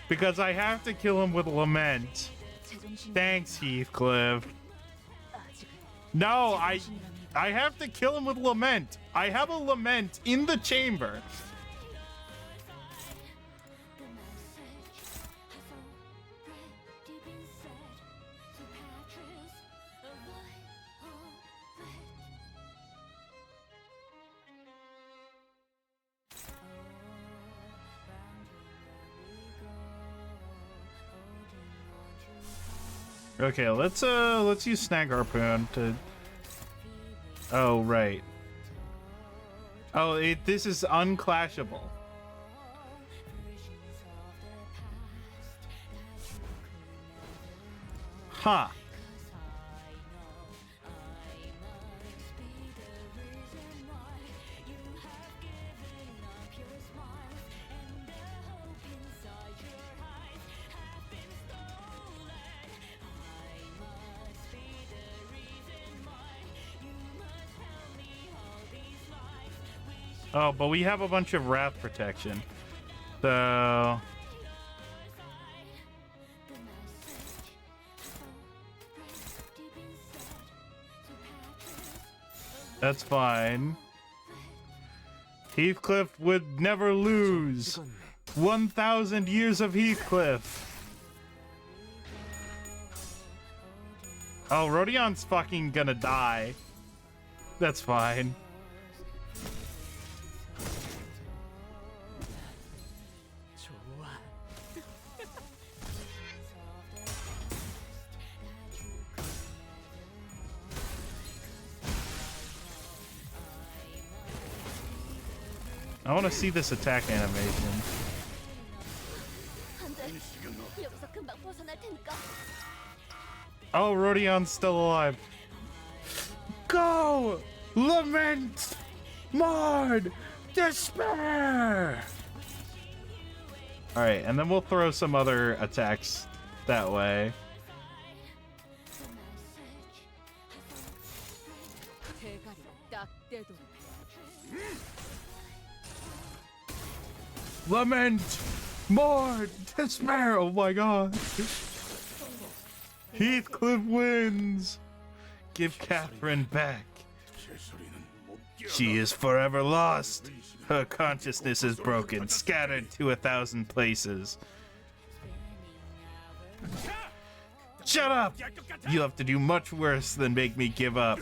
because I have to kill him with Lament. Thanks, Heathcliff. No, I have to kill him with Lament. I have a Lament in the chamber. Okay, let's use Snag Harpoon to. Oh right. Oh, this is unclashable. Huh. Oh, but we have a bunch of wrath protection. So that's fine. Heathcliff would never lose. 1,000 years of Heathcliff. Oh, Rodion's fucking gonna die. That's fine. I want to see this attack animation. 여기서 금방 벗어날 테니까. Oh, Rodion's still alive. Go! Lament! Mord! Despair! Alright, and then we'll throw some other attacks that way. 대가리 딱 떼도 Lament! Mord! Despair! Oh my god. Heathcliff wins! Give Catherine back. She is forever lost. Her consciousness is broken, scattered to 1,000 places. Shut up! You have to do much worse than make me give up.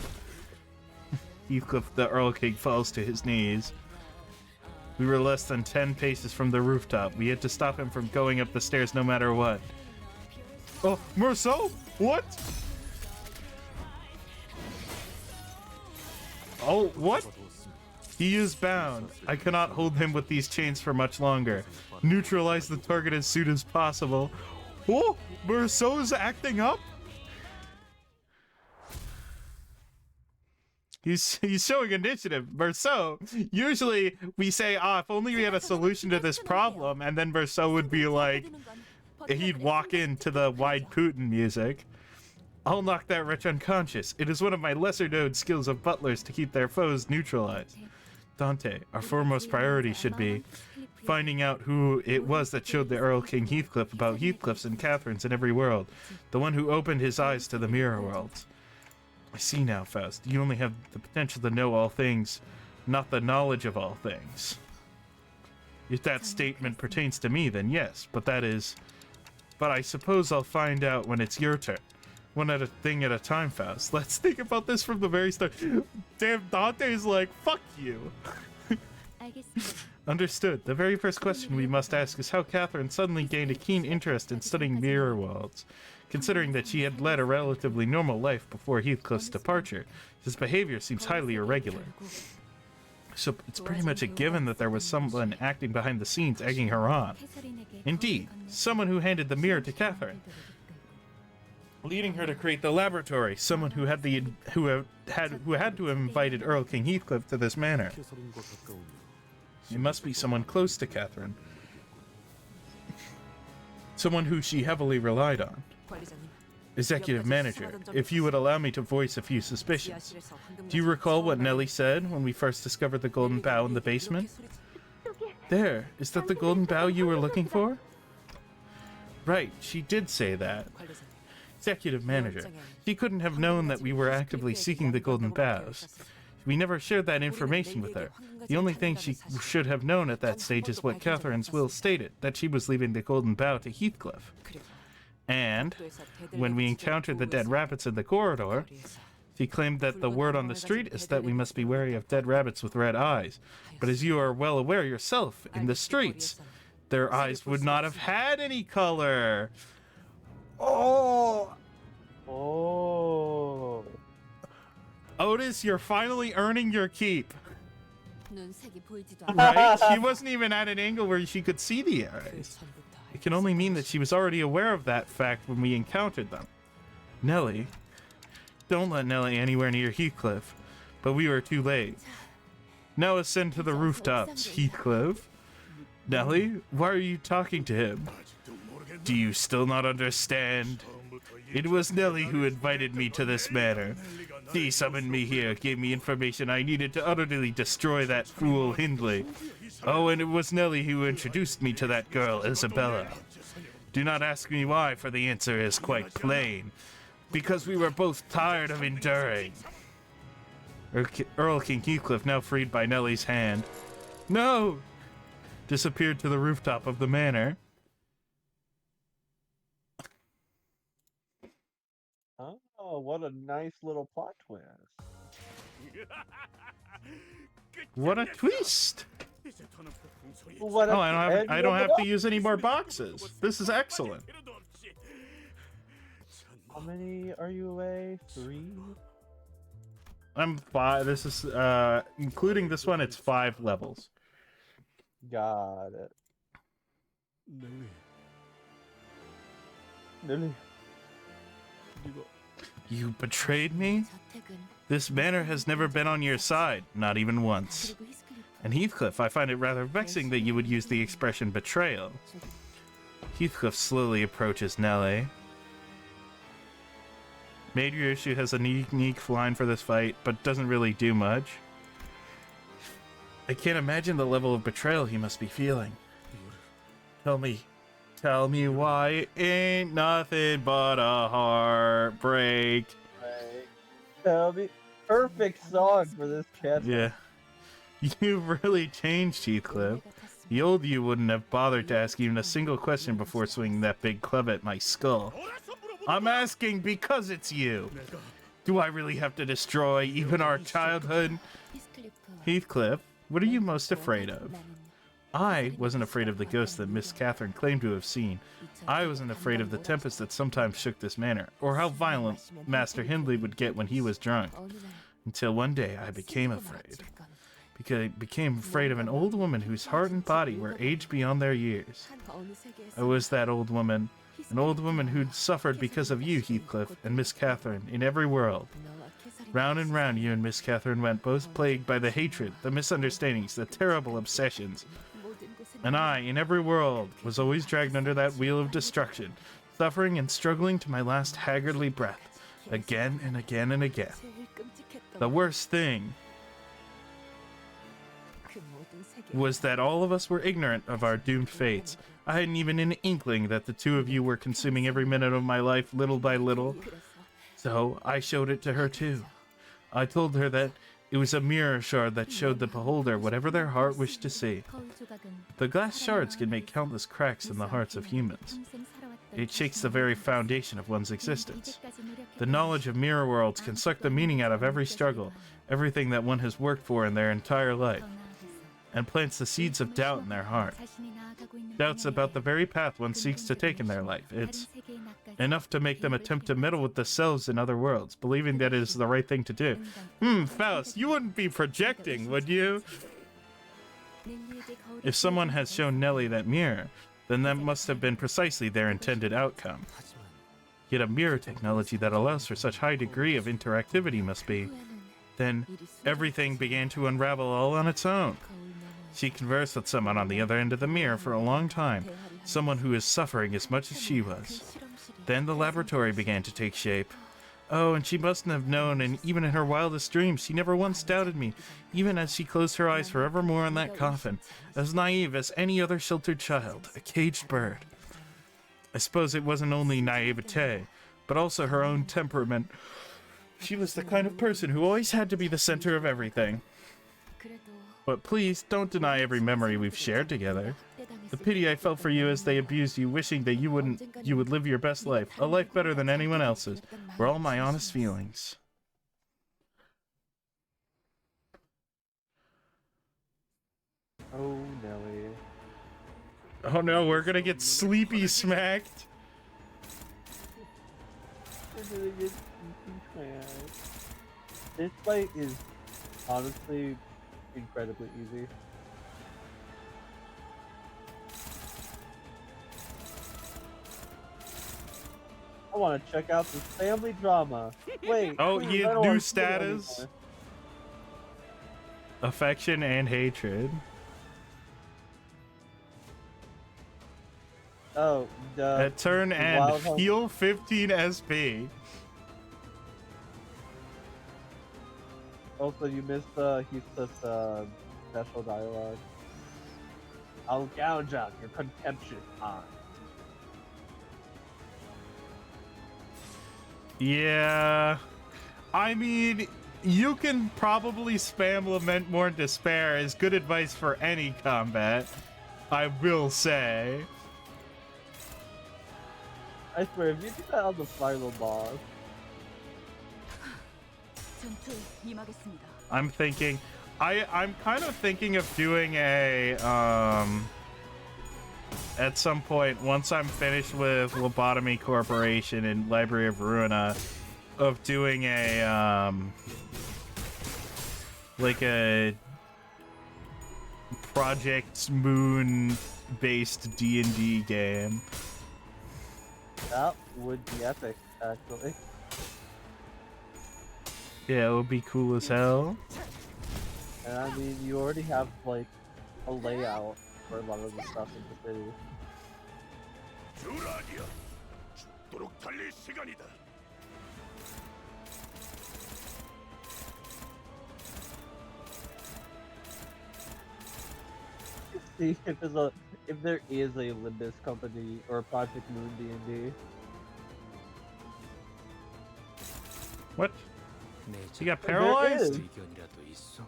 Heathcliff, the Earl King, falls to his knees. We were less than 10 paces from the rooftop. We had to stop him from going up the stairs no matter what. Oh, Merceau? What? Oh, what? He is bound. I cannot hold him with these chains for much longer. Neutralize the target as soon as possible. Oh, Merceau's acting up? He's showing initiative. Verso, usually we say, if only we had a solution to this problem, and then Verso would be like, he'd walk into the wide Putin music. I'll knock that wretch unconscious. It is one of my lesser known skills of butlers to keep their foes neutralized. Dante, our foremost priority should be finding out who it was that showed the Earl King Heathcliff about Heathcliffs and Catherines in every world. The one who opened his eyes to the mirror worlds. I see now, Faust. You only have the potential to know all things, not the knowledge of all things. If that statement pertains to me, then yes, but I suppose I'll find out when it's your turn. One thing at a time, Faust. Let's think about this from the very start. Damn, Dante's like, fuck you. Understood. The very first question we must ask is how Catherine suddenly gained a keen interest in studying mirror worlds. Considering that she had led a relatively normal life before Heathcliff's departure, his behavior seems highly irregular. So it's pretty much a given that there was someone acting behind the scenes egging her on. Indeed, someone who handed the mirror to Catherine, leading her to create the laboratory. Someone who had to have invited Earl King Heathcliff to this manor. It must be someone close to Catherine. Someone who she heavily relied on. Executive manager, if you would allow me to voice a few suspicions. Do you recall what Nellie said when we first discovered the golden bough in the basement? There, is that the golden bough you were looking for? Right, she did say that. Executive manager, she couldn't have known that we were actively seeking the golden boughs. We never shared that information with her. The only thing she should have known at that stage is what Catherine's will stated, that she was leaving the golden bough to Heathcliff. And, when we encountered the dead rabbits in the corridor, she claimed that the word on the street is that we must be wary of dead rabbits with red eyes. But as you are well aware yourself, in the streets, their eyes would not have had any color. Oh! Otis, you're finally earning your keep. Right? She wasn't even at an angle where she could see the eyes. It can only mean that she was already aware of that fact when we encountered them. Nellie. Don't let Nellie anywhere near Heathcliff. But we were too late. Now ascend to the rooftops, Heathcliff. Nellie, why are you talking to him? Do you still not understand? It was Nellie who invited me to this manor. She summoned me here, gave me information I needed to utterly destroy that fool Hindley. Oh, and it was Nellie who introduced me to that girl, Isabella. Do not ask me why, for the answer is quite plain. Because we were both tired of enduring. Earl King Heathcliff, now freed by Nellie's hand. No! Disappeared to the rooftop of the manor. Oh, what a nice little plot twist. What a twist! What a I don't have to use any more boxes. This is excellent. How many are you away? 3? I'm 5. This is including this one, it's 5 levels. Got it. Lily. You betrayed me? This manor has never been on your side, not even once. And Heathcliff, I find it rather vexing that you would use the expression betrayal. Heathcliff slowly approaches Nellie. Major Issue has a unique line for this fight, but doesn't really do much. I can't imagine the level of betrayal he must be feeling. Tell me why it ain't nothing but a heartbreak. Tell me. Perfect song for this cat. Yeah. You've really changed, Heathcliff. The old you wouldn't have bothered to ask even a single question before swinging that big club at my skull. I'm asking because it's you. Do I really have to destroy even our childhood? Heathcliff, what are you most afraid of? I wasn't afraid of the ghost that Miss Catherine claimed to have seen. I wasn't afraid of the tempest that sometimes shook this manor, or how violent Master Hindley would get when he was drunk. Until one day I became afraid. Because I became afraid of an old woman whose heart and body were aged beyond their years. I was that old woman. An old woman who'd suffered because of you, Heathcliff, and Miss Catherine, in every world. Round and round you and Miss Catherine went, both plagued by the hatred, the misunderstandings, the terrible obsessions. And I, in every world, was always dragged under that wheel of destruction, suffering and struggling to my last haggardly breath, again and again and again. The worst thing was that all of us were ignorant of our doomed fates. I hadn't even an inkling that the two of you were consuming every minute of my life little by little. So I showed it to her too. I told her that it was a mirror shard that showed the beholder whatever their heart wished to see. The glass shards can make countless cracks in the hearts of humans. It shakes the very foundation of one's existence. The knowledge of mirror worlds can suck the meaning out of every struggle, everything that one has worked for in their entire life, and plants the seeds of doubt in their heart. Doubts about the very path one seeks to take in their life. It's enough to make them attempt to meddle with themselves in other worlds, believing that it is the right thing to do. Faust, you wouldn't be projecting, would you? If someone has shown Nellie that mirror, then that must have been precisely their intended outcome. Yet a mirror technology that allows for such high degree of interactivity must be. Then everything began to unravel all on its own. She conversed with someone on the other end of the mirror for a long time, someone who is suffering as much as she was. Then the laboratory began to take shape. Oh, and she mustn't have known, and even in her wildest dreams, she never once doubted me, even as she closed her eyes forevermore in that coffin, as naive as any other sheltered child, a caged bird. I suppose it wasn't only naivete, but also her own temperament. She was the kind of person who always had to be the center of everything. But please, don't deny every memory we've shared together. The pity I felt for you as they abused you, wishing that you would live your best life, a life better than anyone else's, were all my honest feelings. Oh, Nelly. Oh no, we're gonna get sleepy smacked. This fight is honestly incredibly easy. I want to check out this family drama. Wait. Oh, please, he I had don't new wanna see it status. anymore. Affection and hatred. Oh, At turn and Wild Hunt- heal 15 SP. Also, you missed Heathcliff's special dialogue. I'll gouge out your contemptuous eye. Yeah. I mean, you can probably spam Lament Mourn Despair as good advice for any combat, I will say. I swear, if you do that on the final boss, I'm thinking, I'm kind of thinking of doing a, at some point, once I'm finished with Lobotomy Corporation and Library of Ruina, of doing a, like a Project Moon-based D&D game. that would be epic, actually. Yeah, it would be cool as hell. And I mean, you already have, like, a layout for a lot of the stuff in the city. See if there is a Limbus company or Project Moon D&D. What? 내 He got There paralyzed? is. 의견이라도 있어?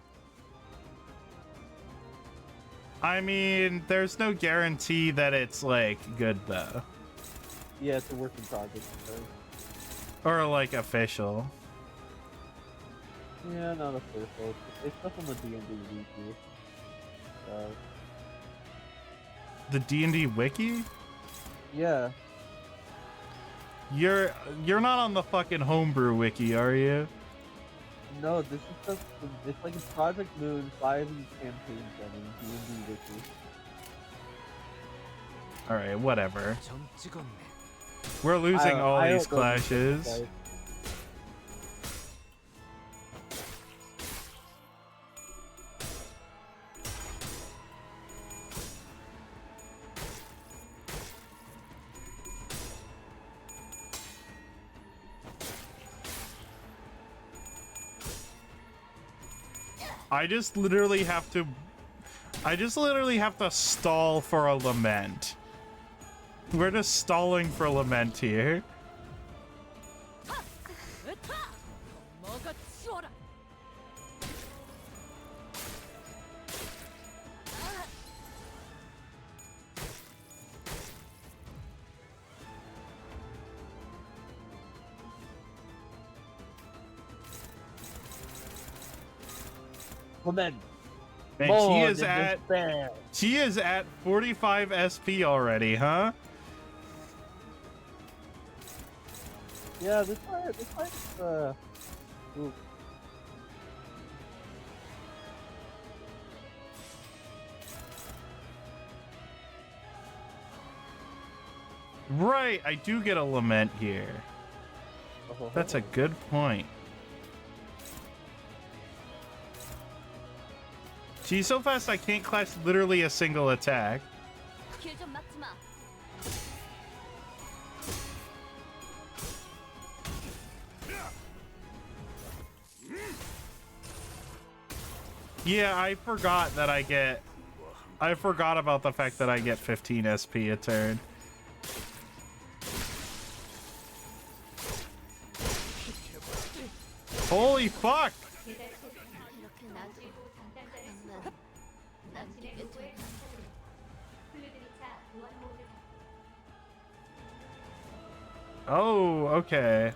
I mean, there's no guarantee that it's, like, good, though. Yeah, it's a working project. So. Or, like, official. Yeah, not official. It's stuff on the D&D wiki. The D&D wiki? Yeah. You're not on the fucking homebrew wiki, are you? No, this is just, it's like a Project Moon 5 campaign setting, D&D wiki. Alright, whatever. 점 찍었네. We're losing all I these don't know if it's clashes. like- I just literally have to stall for a lament. We're just stalling for lament here. 뭐가 치워라. Lament. And she is at 45 SP already, huh? Yeah, this fight, ooh. Right, I do get a lament here. That's a good point. She's so fast I can't clash literally a single attack. 길 좀 막지 마. Yeah, I forgot about the fact that I get 15 SP a turn. Holy fuck! 이렇게 나도 남기게 돼. 플루드리차 무한 모드 Oh, okay.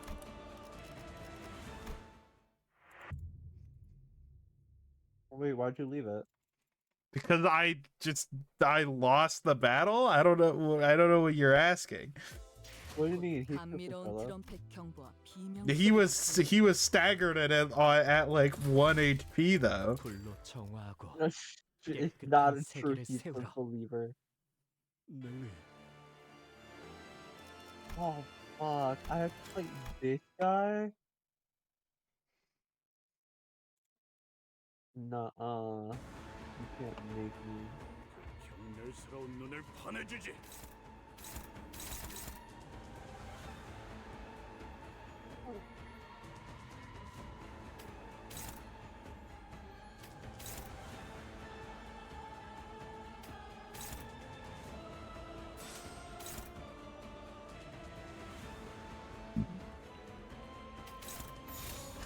Wait, why'd you leave it? Because I lost the battle? I don't know what you're asking. What do you mean? He 감미로운 트럼펫 경보와 비명. He was staggered at like 1 HP though. 불로 정화하고 It's not a true 세계를 Heathcliff 세우라. believer. 네. Oh fuck! I have to fight this guy. Nuh-uh. You can't make me. 경멸스러운 눈을 파내주지.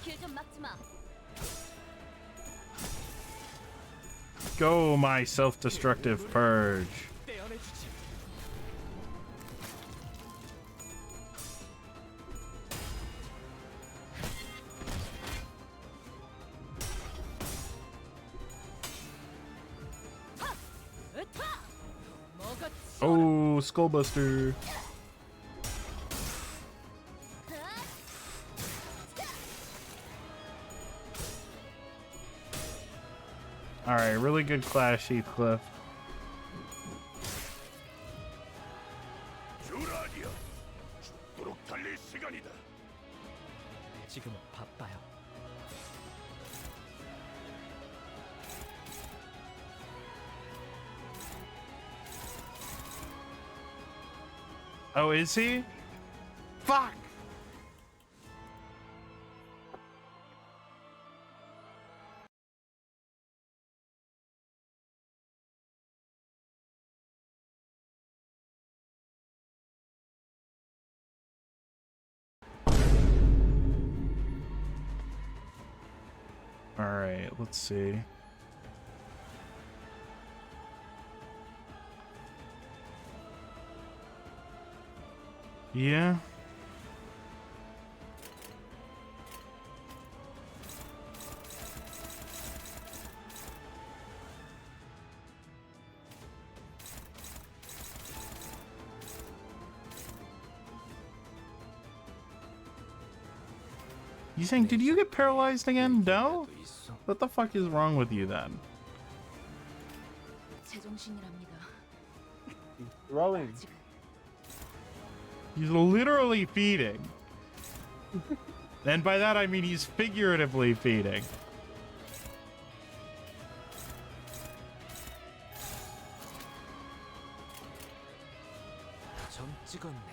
길 좀 막지 마. Go, my self-destructive purge. 떼어내주지. 뭐가 치워라. Oh, Skullbuster. Alright, really good clash, Heathcliff. 주라디야, 죽도록 달릴 시간이다. 지금은 바빠요. Oh, is he? Fuck! Alright, let's see. Yeah. You saying, did you get paralyzed again? No? 있어. What the fuck is wrong with you then? 제정신이랍니다. He's throwing. 아직 He's literally feeding. And by that I mean he's figuratively feeding. 점 찍었네.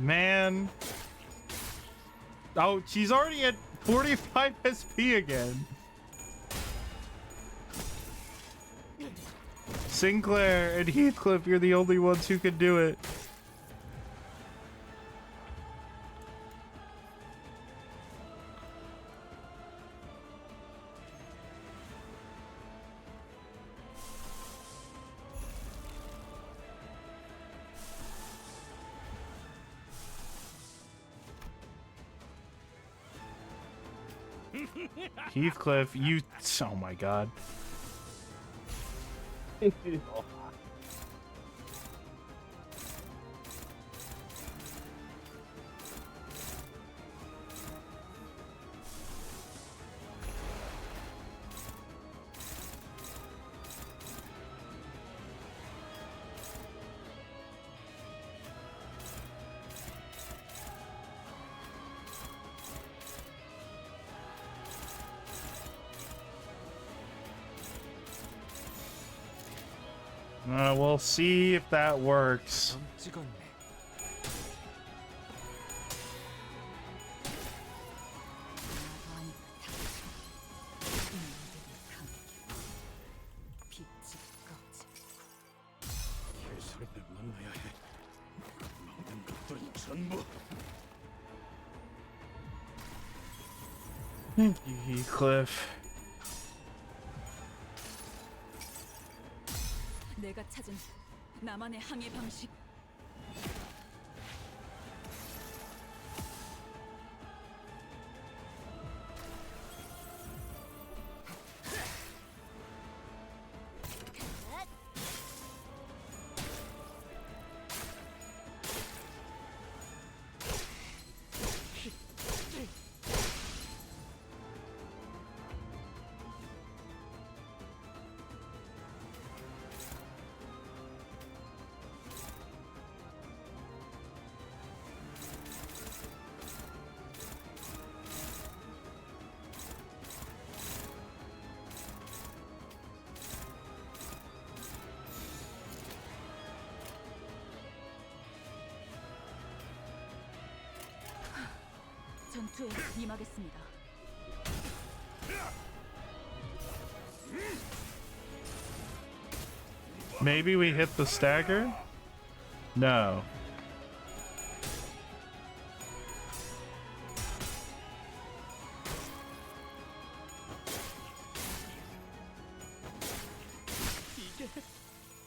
Man. Oh, she's already at 45 SP again. Sinclair and Heathcliff, you're the only ones who can do it. Heathcliff, you... Oh my god. We'll see if that works. 점 찍었네. 빛이 꺼지. 개소리를 만나야 해. 모든 것들은 전부 Heathcliff. 내가 찾은 나만의 항해 방식. 전투에 임하겠습니다. Maybe we hit the stagger? No.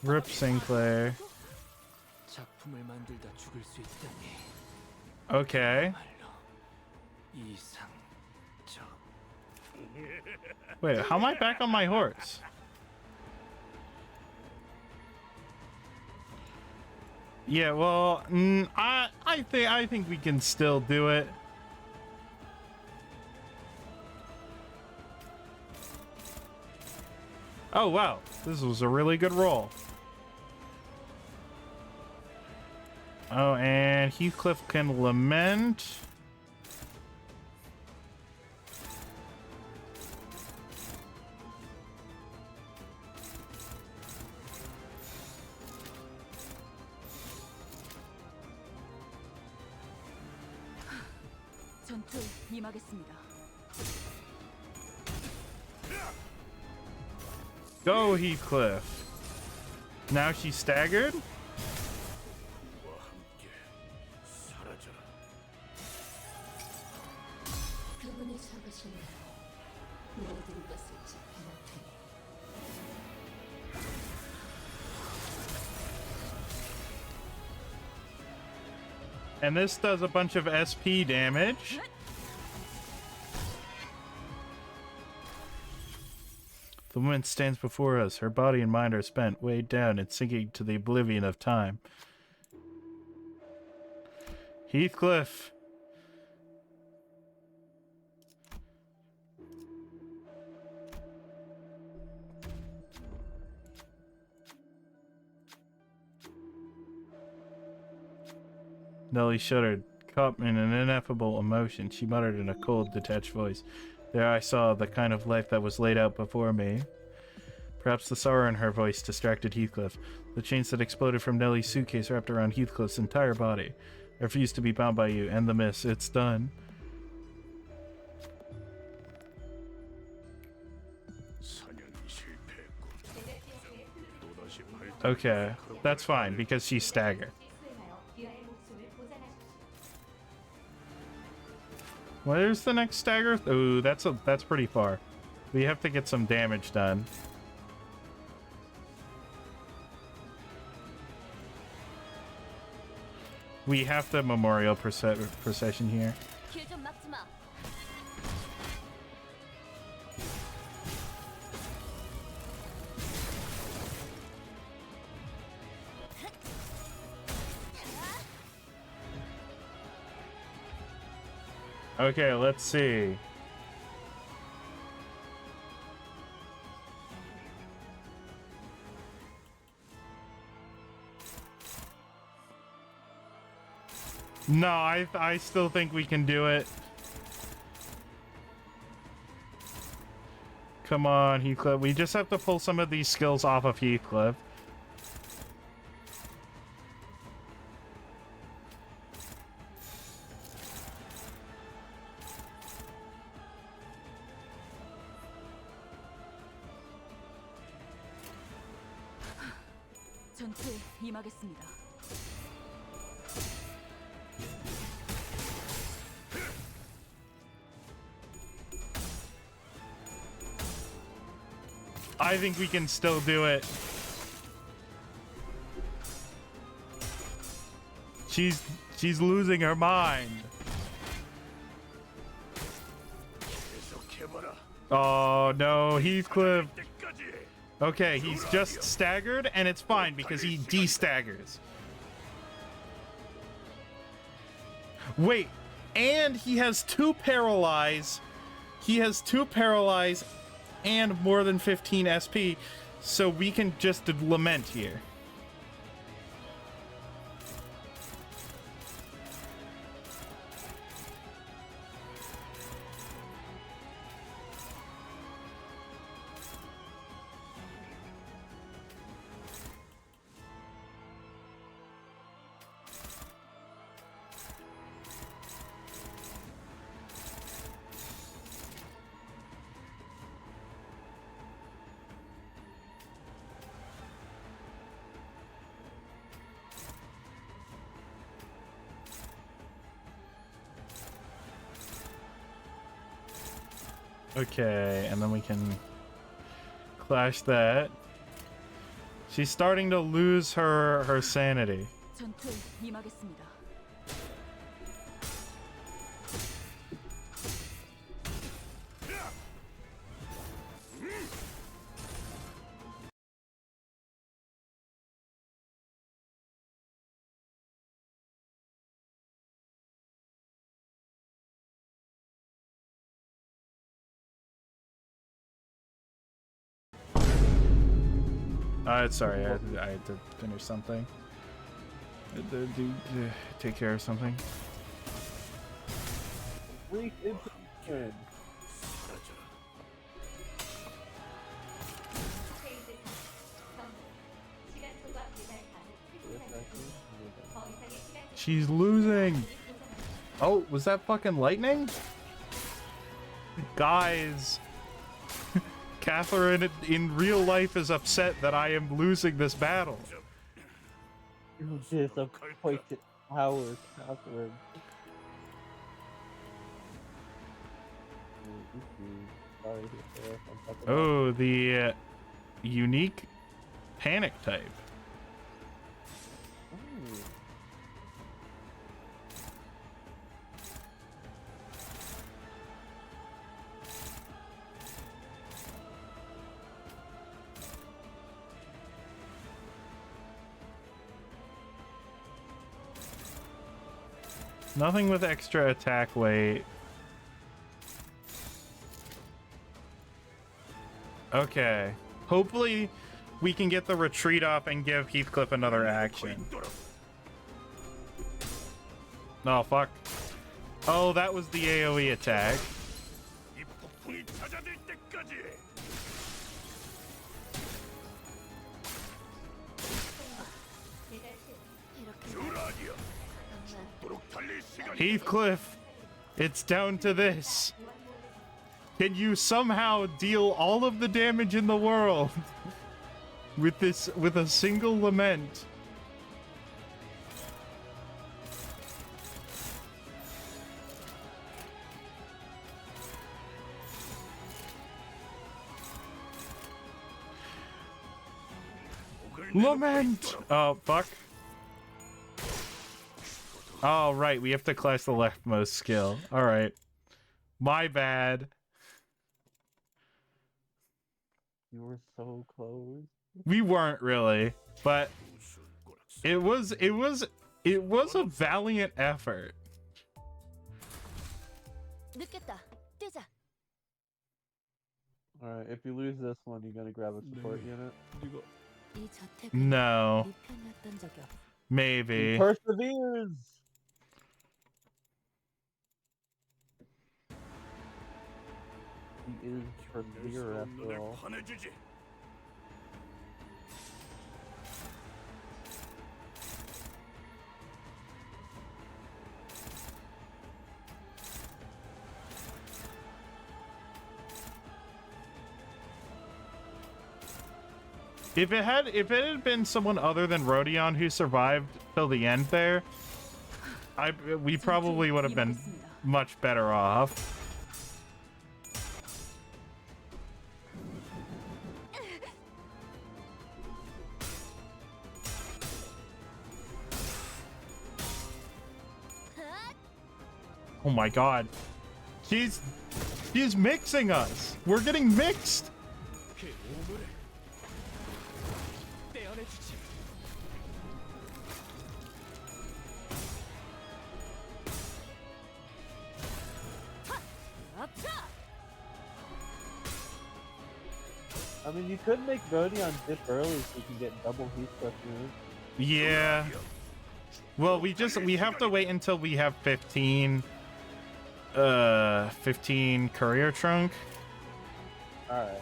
Rip Sinclair. 작품을 만들다 죽을 수 있다니. Okay. 말로 이상적. Wait, how am I back on my horse? Yeah, well, I think we can still do it. Oh wow, this was a really good roll. Oh, and Heathcliff can lament. 전투에 임하겠습니다. Go, Heathcliff. Now she's staggered? 우와 함께 사라져라. 그분이 적으신 모든 것을 집행할 테니 And this does a bunch of SP damage. The woman stands before us. Her body and mind are spent, weighed down, and sinking to the oblivion of time. Heathcliff. Nellie shuddered, caught in an ineffable emotion. She muttered in a cold, detached voice. There I saw the kind of life that was laid out before me. Perhaps the sorrow in her voice distracted Heathcliff. The chains that exploded from Nellie's suitcase wrapped around Heathcliff's entire body. refuse to be bound by you. End the miss. It's done. Okay, that's fine because she's staggered. Where's the next stagger? Ooh, that's pretty far. We have to get some damage done. We have the memorial procession here. 길 좀 막지 마. Okay, let's see. No, I still think we can do it. Come on, Heathcliff. We just have to pull some of these skills off of Heathcliff. 전투에 임하겠습니다. I think we can still do it. She's losing her mind. Oh no, Heathcliff. Okay, he's just staggered and it's fine because he de-staggers. Wait, and he has 2 paralyze. He has 2 paralyze and more than 15 SP, so we can just lament here. Okay, and then we can clash that. She's starting to lose her sanity. 전투에 임하겠습니다. Sorry, I had to finish something. I had to take care of something. She's losing. Oh, was that fucking lightning? Guys. Catherine in real life is upset that I am losing this battle. You disappointed Howard, Catherine. Oh, the unique panic type. Nothing with extra attack weight. Okay. Hopefully we can get the retreat off and give Heathcliff another action. No, fuck. Oh, that was the AoE attack. Heathcliff, it's down to this. Can you somehow deal all of the damage in the world with a single lament? Lament! Oh, fuck. Oh, right, we have to class the leftmost skill. Alright. My bad. You were so close. We weren't really, but it was a valiant effort. 늦겠다. 뛰자. Alright, if you lose this one, you're gonna grab a support unit. 이 저택은 No. 네 편이었던 적이 없어. Maybe. He perseveres! He is perseverer after all. If it had been someone other than Rodion who survived till the end there, we probably would have been much better off. Oh my god. She's mixing us. We're getting mixed. I mean, you could make Rodion dip early so you can get double Heathcliff moves. Yeah. Well, we have to wait until we have 15 courier trunk. Alright.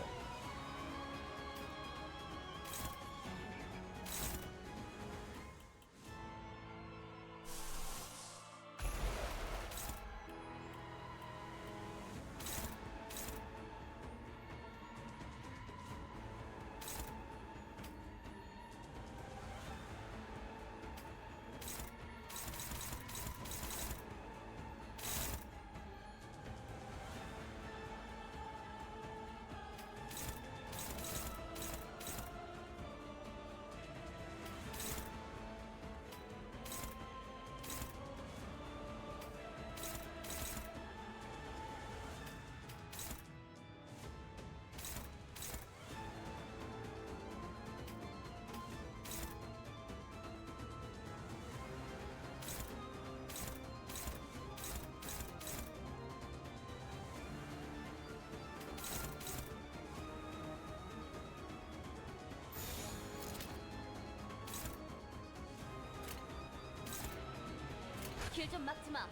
길 좀 막지 마.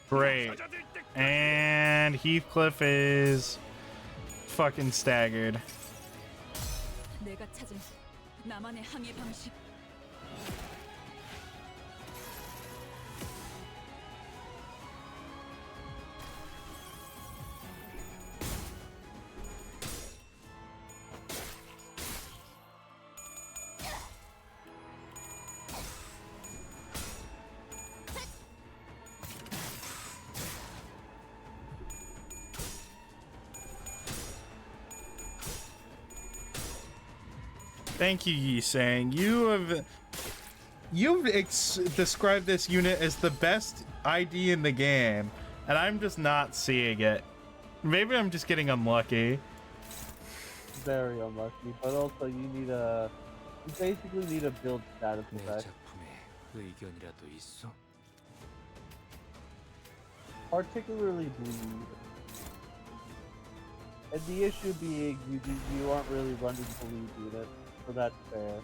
Great. And Heathcliff is fucking staggered. 내가 찾은 나만의 항해 방식. Thank you, Yi-Sang. You've described this unit as the best ID in the game, and I'm just not seeing it. Maybe I'm just getting unlucky. Very unlucky, but also you basically need a build status 내 effect. 작품에 의견이라도 있어? Particularly bleed. And the issue being you aren't really running bleed unit, so that's fair.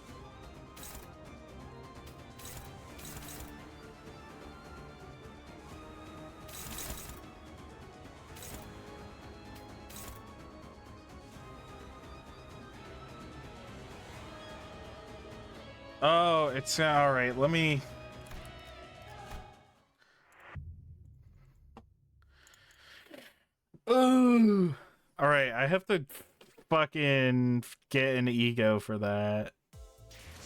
Oh, it's all right. Let me. Ooh. All right, I have to fucking get an ego for that,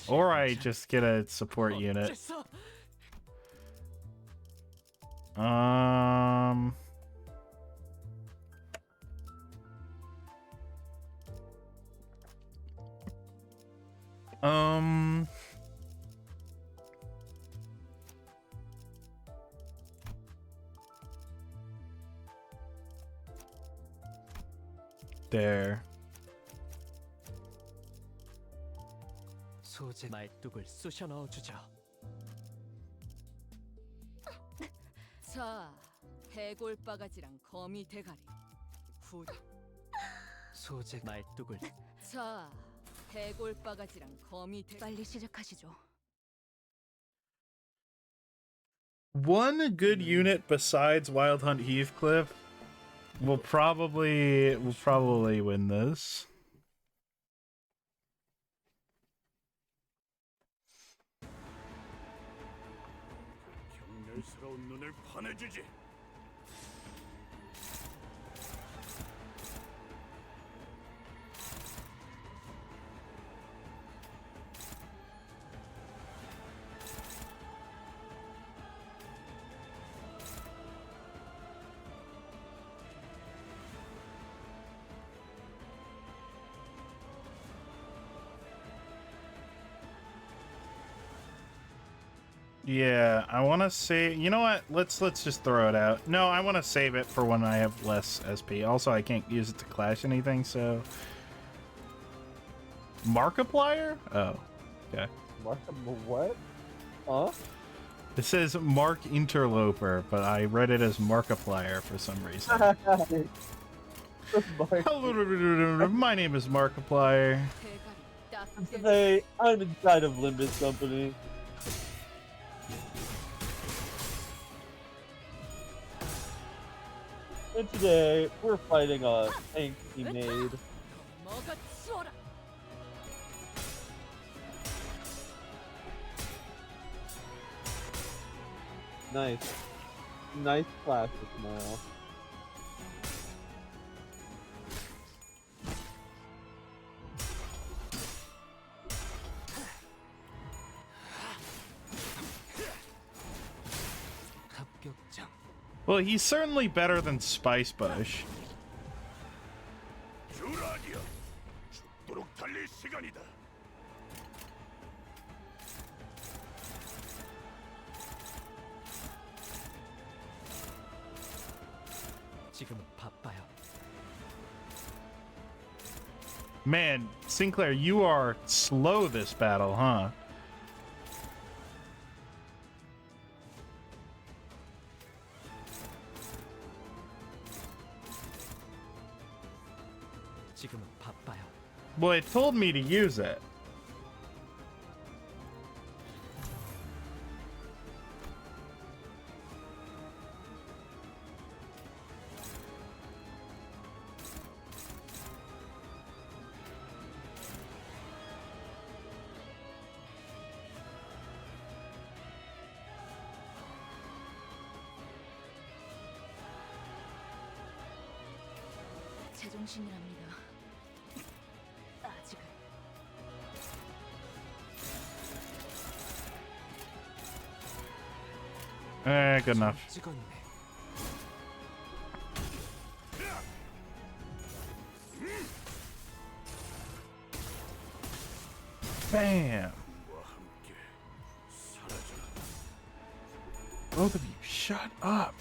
or I just get a support unit. 어째서? Um. Um. There. 소재 말뚝을 쑤셔 넣어주죠. 자, 해골 바가지랑 거미 대가리. 굿. 소재 말뚝을 자, 해골 바가지랑 거미 대. 빨리 시작하시죠. One good unit besides Wild Hunt Heathcliff will probably win this. 경멸스러운 눈을 파내주지. Yeah, I want to say, you know what? Let's just throw it out. No, I want to save it for when I have less SP. Also, I can't use it to clash anything, so Markiplier? Oh, okay. What? Huh? It says Mark Interloper, but I read it as Markiplier for some reason. Hello, my name is Markiplier. 대가리 딱 떼. Today, I'm inside of Limbus Company. And today, we're fighting a tank he made. 먹어 치워라. Nice. Nice classic smile. 합격장. Well, he's certainly better than Spice Bush. 주라디야, 죽도록 달릴 시간이다. 지금은 바빠요. Man, Sinclair, you are slow this battle, huh? 지금은 바빠요. Well, it told me to use it. 제정신이랍니다. 아직은. Good enough. 찍었네. Bam! 와 함께 사라져라. Both of you, shut up.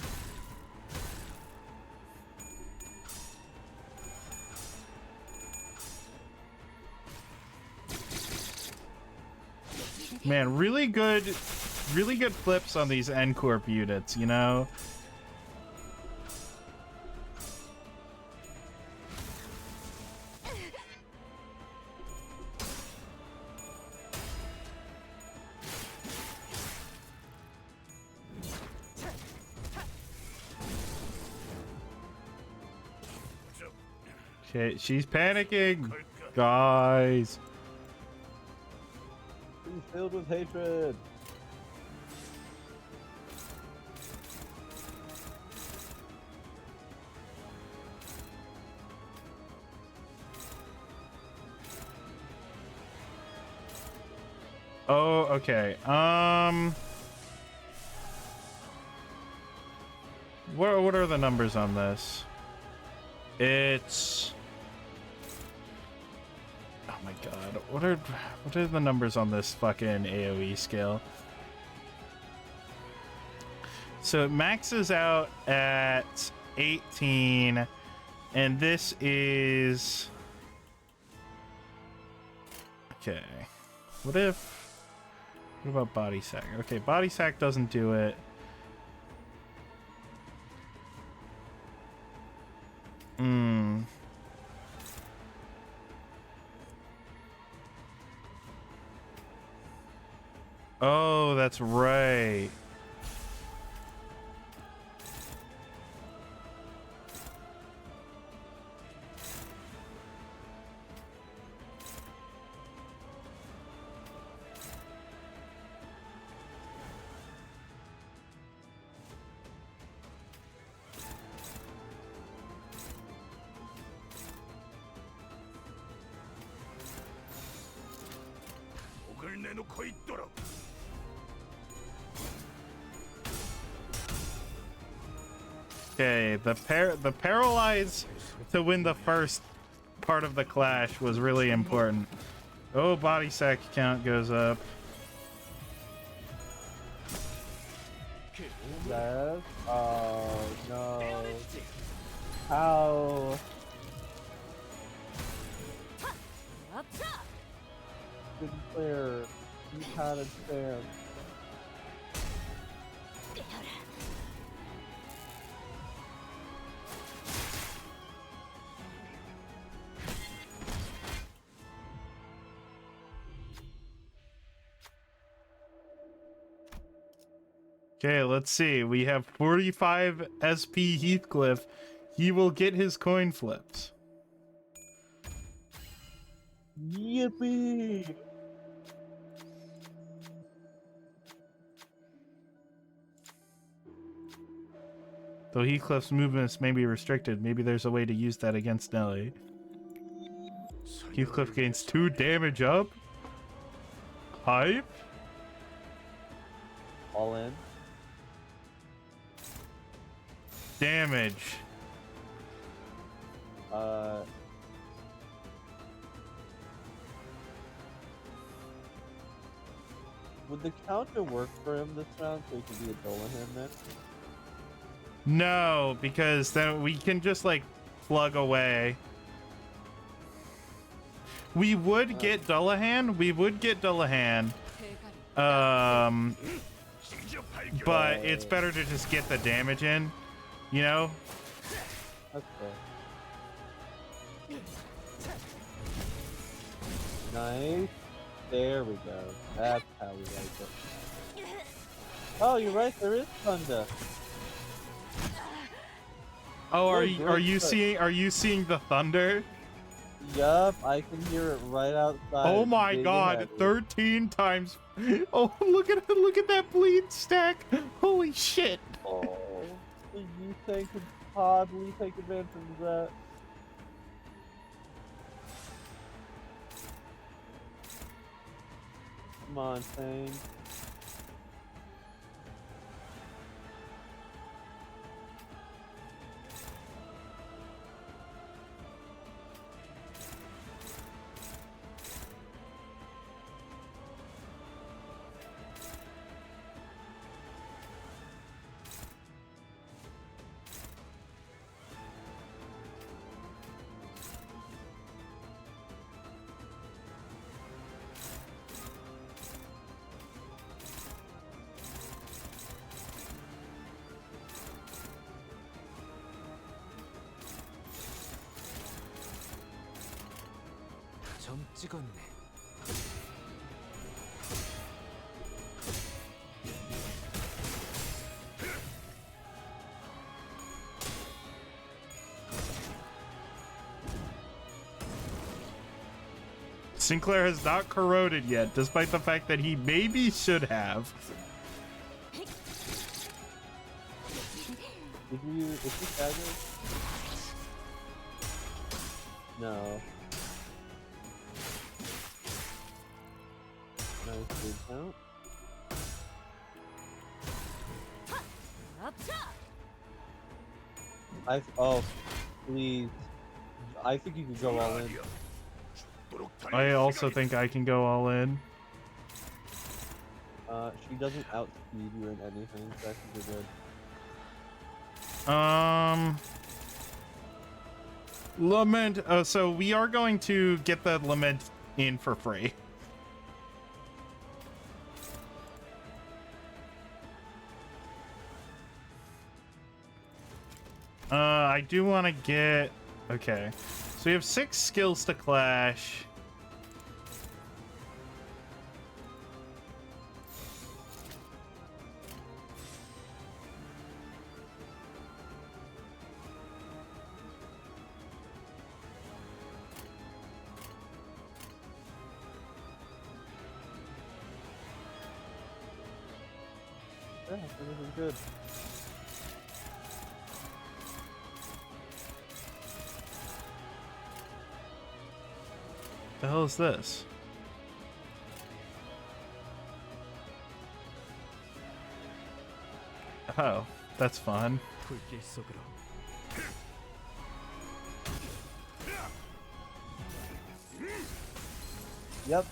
Man, really good flips on these N-Corp units, you know? Okay, she's panicking. Guys. He's filled with hatred. Oh, okay. What are the numbers on this? It's... Oh my god. What are the numbers on this fucking AoE skill? So it maxes out at 18, and this is... Okay. What about body sack? Okay, body sack doesn't do it. Oh, that's right. Okay, the paralyze to win the first part of the clash was really important. Oh, body sack count goes up. Yes. Oh no. How? Didn't clear. You had a chance. Okay, let's see. We have 45 SP Heathcliff. He will get his coin flips. Yippee! Though Heathcliff's movements may be restricted, maybe there's a way to use that against Nelly. Heathcliff gains 2 damage up. Hype. All in. Damage. Would the counter work for him this round so he could be a Dullahan then? No, because then we can just like plug away. We would get Dullahan. We would get Dullahan. But it's better to just get the damage in, you know? That's fair. Nice. There we go. That's how we like it. Oh, you're right. There is thunder. Oh, are you seeing the thunder? Yup, I can hear it right outside. Oh my god, 13 times. Oh, look at that bleed stack. Holy shit. Oh, you could probably take advantage of that. Come on, Fang. 점 찍었네. Sinclair has not corroded yet, despite the fact that he maybe should have. Is he staggered? No. Nice big count. Oh, please. I think you can go all in. I also think I can go all in. She doesn't outspeed you in anything, so I think you're good. Lament. Oh, so we are going to get the lament in for free. I do want to get... Okay. So we have 6 skills to clash. Yeah, everything's good. The hell is this? Oh, that's fun. 불길 속으로. Yep.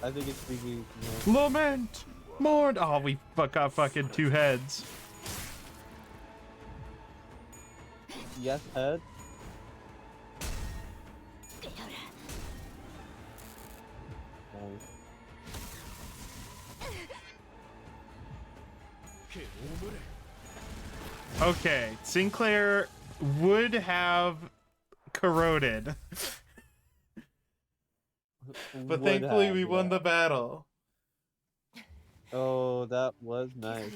I think it's BG. Yeah. Lament! Mourn! Oh, we got fucking 2 heads. Yes, head. Nice. Okay, Sinclair would have corroded. But Would thankfully have, we won yeah. the battle. Oh, that was nice.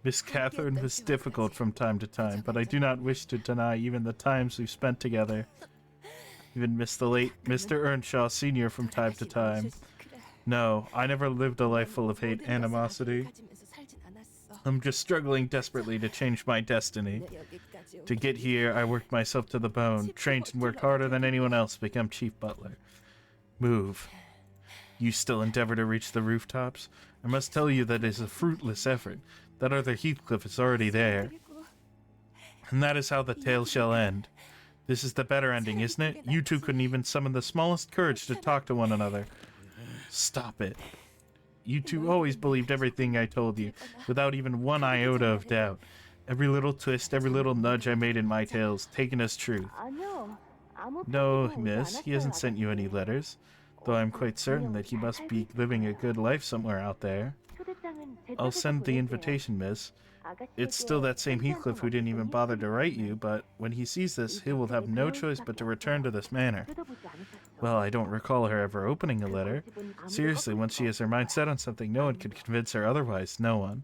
Miss Catherine was difficult from time to time, but I do not wish to deny even the times we've spent together. Even miss the late Mr. Earnshaw Sr. from time to time. No, I never lived a life full of hate, animosity. I'm just struggling desperately to change my destiny. To get here, I worked myself to the bone, trained and worked harder than anyone else to become chief butler. Move. You still endeavor to reach the rooftops? I must tell you that it is a fruitless effort. That other Heathcliff is already there. And that is how the tale shall end. This is the better ending, isn't it? You two couldn't even summon the smallest courage to talk to one another. Stop it. You two always believed everything I told you, without even one iota of doubt. Every little twist, every little nudge I made in my tales, taken as truth. No, miss, he hasn't sent you any letters, though I'm quite certain that he must be living a good life somewhere out there. I'll send the invitation, miss. It's still that same Heathcliff who didn't even bother to write you, but when he sees this, he will have no choice but to return to this manor. Well, I don't recall her ever opening a letter. Seriously, once she has her mind set on something, no one can convince her otherwise. No one.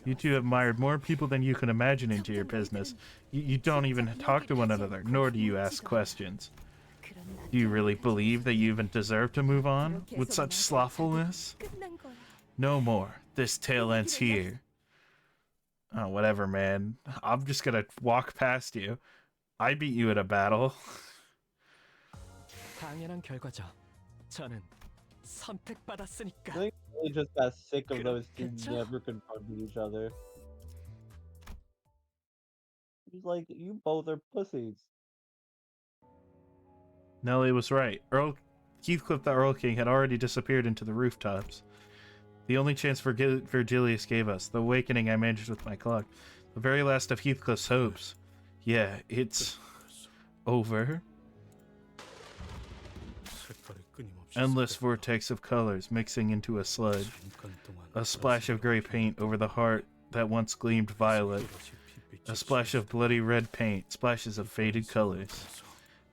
You two have mired more people than you can imagine into your business. You don't even talk to one another, nor do you ask questions. Do you really believe that you even deserve to move on with such slothfulness? No more. This tale ends here. Oh, whatever, man. I'm just gonna walk past you. I beat you at a battle. 당연한 결과죠. 저는 선택받았으니까. I think they just got sick of those two never confronting each other. He's like, you both are pussies. Nellie was right. Heathcliff the Earl King had already disappeared into the rooftops. The only chance Virgilius gave us, the awakening I managed with my clock, the very last of Heathcliff's hopes. Yeah, it's over. Endless vortex of colors mixing into a sludge. A splash of gray paint over the heart that once gleamed violet. A splash of bloody red paint, splashes of faded colors.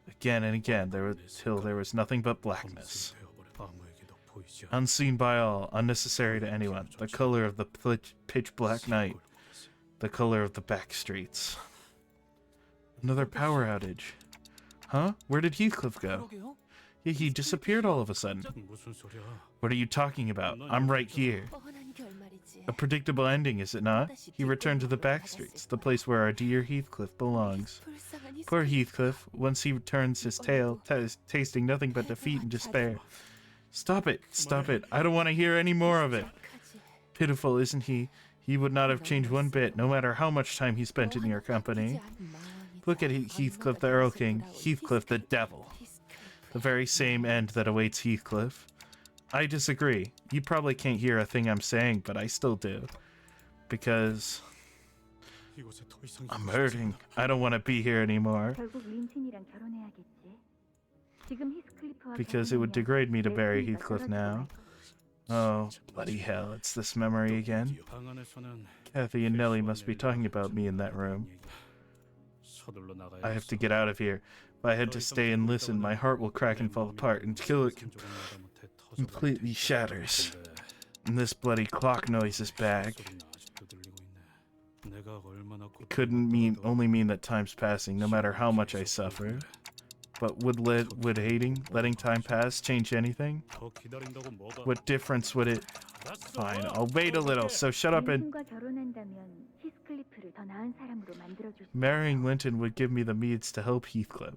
Again and again, till there was nothing but blackness. Unseen by all, unnecessary to anyone, the color of the pitch black night, the color of the back streets. Another power outage. Huh? Where did Heathcliff go? 그러게요. Yeah, he disappeared all of a sudden. 무슨 소리야? What are you talking about? I'm right here. 뻔한 결말이지. A predictable ending, is it not? He returned to the back streets, the place where our dear Heathcliff belongs. 불쌍한 이 Poor Heathcliff, once he turns his tail, tasting nothing but defeat and despair. Stop it, stop it. I don't want to hear any more of it. 사람까지. Pitiful, isn't he? He would not have changed one bit, no matter how much time he spent in your company. Look at Heathcliff the Earl King, Heathcliff the Devil. The very same end that awaits Heathcliff. I disagree. You probably can't hear a thing I'm saying, but I still do. Because 이곳에 더 이상 I'm hurting. I don't want to be here anymore. 결국 린친이랑 결혼해야겠지. 지금 히스클리프와 Because it would 결혼하면 degrade me to bury 내 Heathcliff 품위가 now. 떨어지고 말 Oh, bloody hell, it's this memory again. 방 안에서는 Cathy and Nellie must be talking about me in that room. 서둘러 나가야 I have to get out of here. If I had to stay and listen, my heart will crack and fall apart until it completely shatters. And this bloody clock noise is back. It couldn't only mean that time's passing, no matter how much I suffer. But would letting time pass change anything? What difference would it? Fine, I'll wait a little, so shut up and... 린친과 결혼한다면 히스클리프를 더 나은 사람으로 만들어줄 수 Marrying Linton would give me the means to help Heathcliff.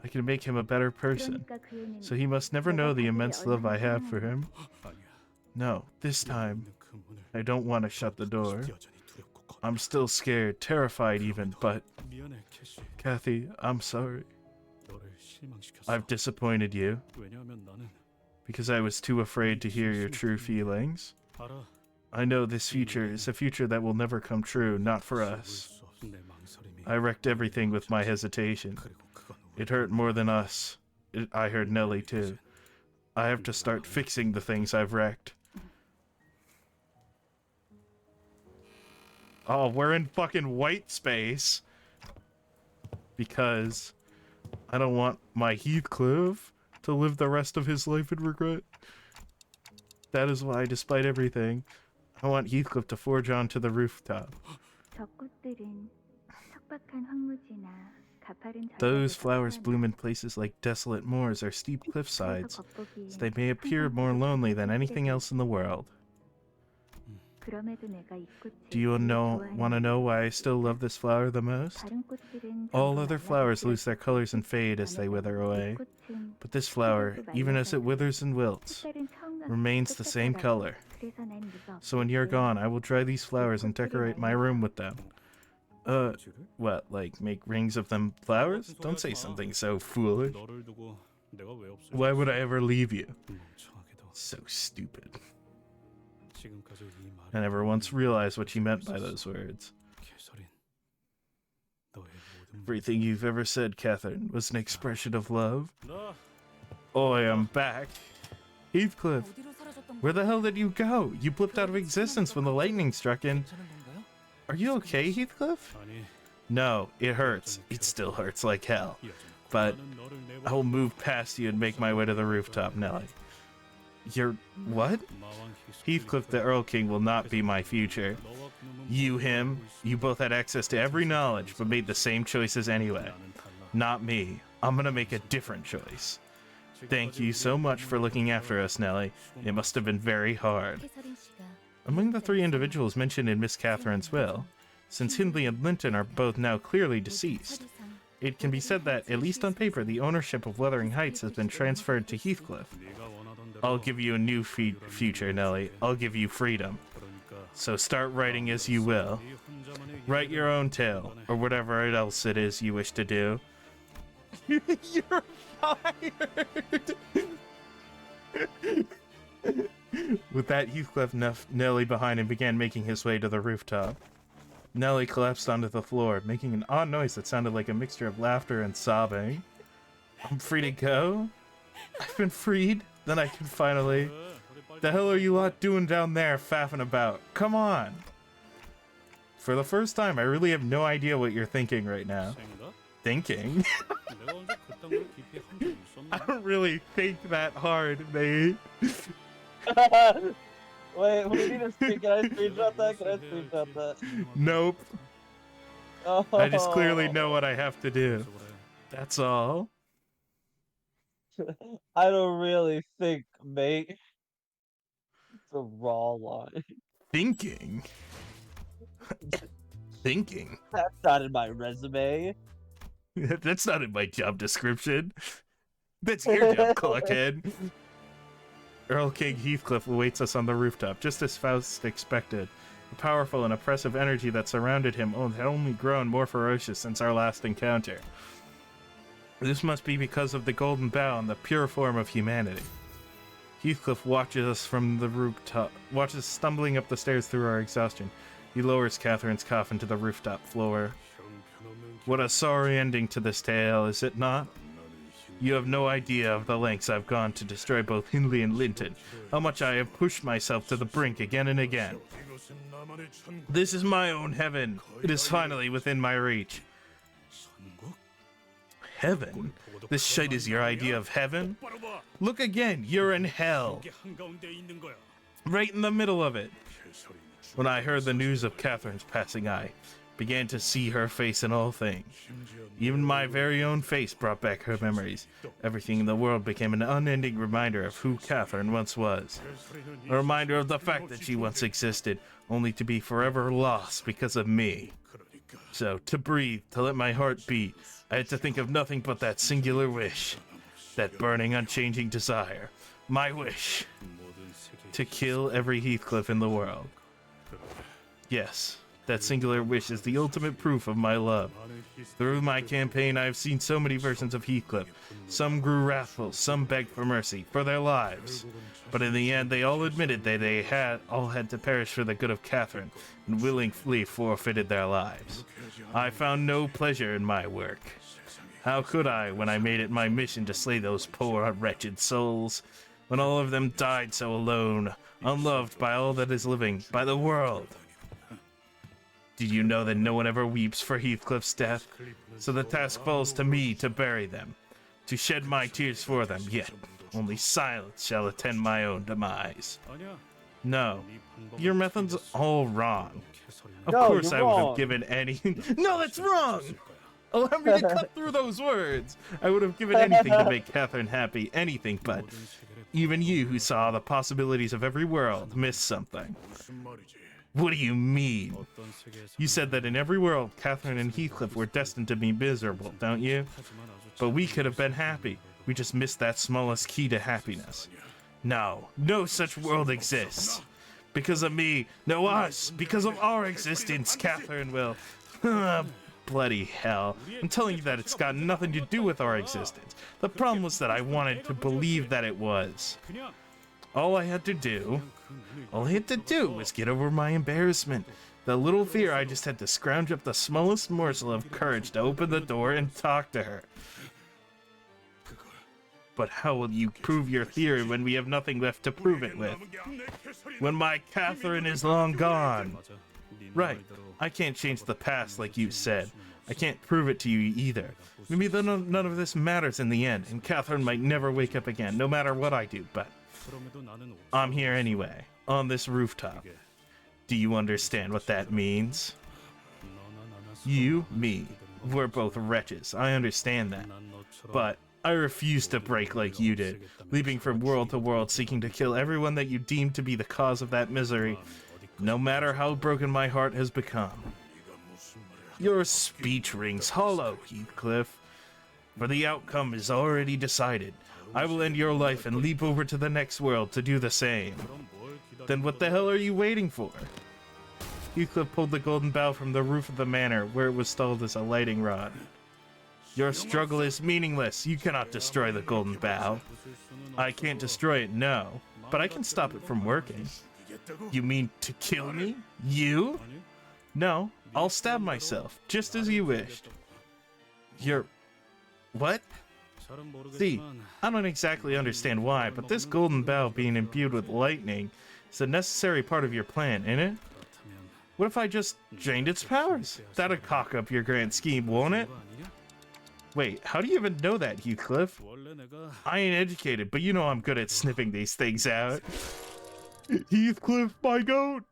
I can make him a better person. 그러니까 그 애는 So he must never know the immense love I have for him. 아니야. No, this time, 그 문을 I don't want to shut the door. 여전히 두렵고 겁나. I'm still scared, terrified even, but 미안해, 캐시. Cathy, I'm sorry. 너를 실망시켰어. I've disappointed you 왜냐하면 나는 because I was too afraid to hear your true feelings. 알아. I know this future is a future that will never come true, not for us. 수 없어. 내 망설임이. I wrecked everything with my hesitation. 그리고 그건 It hurt more than us. I hurt Nellie too. I have to start fixing the things I've wrecked. Oh, we're in fucking white space. Because I don't want my Heathcliff to live the rest of his life in regret. That is why, despite everything, I want Heathcliff to forge onto the rooftop. 저 꽃들은 척박한 황무지나 가파른 Those 절벽에서 flowers 태어나 bloom in places like desolate moors or steep cliffsides, 그래서 겉보기에 so they may appear more lonely than anything else in the world. 그럼에도 내가 이 꽃을 Do you 좋아하는 want to know why I still love this flower the most? 다른 꽃들은 All 전부 other flowers lose their 말라붙고 colors and fade as they wither away, 이 꽃은 but this flower, even as it withers and wilts, 색깔은 처음과 remains the same 똑같더라고. color. 그래서 난 네가 So when you're 없을 때 gone, I will dry these flowers and decorate my room with them. What, like make rings of them flowers? Don't say something so foolish. 너를 두고 내가 왜 없을까? Why would I ever leave you? 멍청하게도 So stupid. 지금까지 이 말을 I never once realized what you meant by those words. 개설인 너의 모든 Everything you've ever said, Catherine, was an expression of love. 나 Oh, I am back. Heathcliff, 어디로 사라졌던 where the hell did you go? You blipped out of existence when the lightning struck in. 괜찮은 건가요? Are you okay, Heathcliff? 아니 No, it hurts. It still hurts like hell. 여전히 But 나는 너를 내버 I will move past you and make my way to the rooftop, Nellie. You're... what? 마왕 Heathcliff the Earl King will not be my future. 너와 그놈은 You, him, you both had access to every knowledge, but made the same choices anyway. 나는 달라. Not me. I'm gonna make a different choice. Thank you so much for looking after us, Nellie. It must have been very hard. 캐서린 씨가 Among the three individuals mentioned in Miss Catherine's will, since Hindley and Linton are both now clearly deceased, it can be said that, at least on paper, the ownership of Wuthering Heights has been transferred to Heathcliff. 네가 원하던 대로 I'll give you a new future, Nellie. I'll give you freedom. 그러니까 So start writing as you will. 네 혼자만의 Write your own tale, or whatever else it is you wish to do. You're fired! With that, Heathcliff left Nellie behind and began making his way to the rooftop. Nellie collapsed onto the floor, making an odd noise that sounded like a mixture of laughter and sobbing. I'm free to go? I've been freed? Then I can finally... 우리 빨리 The hell are you lot doing down there faffing about? Come on! For the first time, I really have no idea what you're thinking right now. 생각? Thinking? 내가 언제 그딴 걸 깊이 한 적이 I 있었나? don't really think that hard, mate. Wait, we need to see. Can I screenshot that? Can I screenshot that? Nope. I just clearly know what I have to do. That's all. I don't really think, mate. It's a raw line. Thinking. Thinking. That's not in my resume. That's not in my job description. That's your job, Clockhead. Earl King Heathcliff awaits us on the rooftop, just as Faust expected. The powerful and oppressive energy that surrounded him had only grown more ferocious since our last encounter. This must be because of the golden bough and the pure form of humanity. Heathcliff watches us from the rooftop, watches stumbling up the stairs through our exhaustion. He lowers Catherine's coffin to the rooftop floor. What a sorry ending to this tale, is it not? You have no idea of the lengths I've gone to destroy both Hindley and Linton, how much I have pushed myself to the brink again and again. This is my own heaven. It is finally within my reach. Heaven? This shite is your idea of heaven? Look again, you're in hell. Right in the middle of it. When I heard the news of Catherine's passing, I began to see her face in all things. Even my very own face brought back her memories. Everything in the world became an unending reminder of who Catherine once was. A reminder of the fact that she once existed, only to be forever lost because of me. So, to breathe, to let my heart beat, I had to think of nothing but that singular wish. That burning, unchanging desire. My wish. To kill every Heathcliff in the world. Yes. That singular wish is the ultimate proof of my love. Through my campaign, I have seen so many versions of Heathcliff. Some grew wrathful, some begged for mercy, for their lives. But in the end, they all admitted that they all had to perish for the good of Catherine, and willingly forfeited their lives. I found no pleasure in my work. How could I, when I made it my mission to slay those poor, wretched souls? When all of them died so alone, unloved by all that is living, by the world. Did you know that no one ever weeps for Heathcliff's death? So the task falls to me to bury them, to shed my tears for them, yet only silence shall attend my own demise. No, your method's all wrong. Of course I would have given any... No, that's wrong! Allow me to cut through those words! I would have given anything to make Catherine happy, anything, but even you who saw the possibilities of every world missed something. What do you mean? You said that in every world, Catherine and Heathcliff were destined to be miserable, don't you? But we could have been happy. We just missed that smallest key to happiness. No, no such world exists. Because of me, no us, because of our existence, Catherine will... Bloody hell. I'm telling you that it's got nothing to do with our existence. The problem was that I wanted to believe that it was. All I had to do was get over my embarrassment. The little fear, I just had to scrounge up the smallest morsel of courage to open the door and talk to her. But how will you prove your theory when we have nothing left to prove it with? When my Catherine is long gone. Right, I can't change the past like you said. I can't prove it to you either. Maybe none of this matters in the end, and Catherine might never wake up again, no matter what I do, but... I'm here anyway, on this rooftop. Do you understand what that means? You, me, we're both wretches, I understand that. But I refuse to break like you did, leaping from world to world seeking to kill everyone that you deemed to be the cause of that misery, no matter how broken my heart has become. Your speech rings hollow, Heathcliff, for the outcome is already decided. I will end your life and leap over to the next world to do the same. Then what the hell are you waiting for? Heathcliff pulled the golden bough from the roof of the manor, where it was stalled as a lighting rod. Your struggle is meaningless. You cannot destroy the golden bough. I can't destroy it, no, but I can stop it from working. You mean to kill me? You? No, I'll stab myself, just as you wished. You're... what? See, I don't exactly understand why, but this golden bough being imbued with lightning is a necessary part of your plan, isn't it? What if I just drained its powers? That'd cock up your grand scheme, won't it? Wait, how do you even know that, Heathcliff? I ain't educated, but you know I'm good at sniffing these things out. Heathcliff, my goat!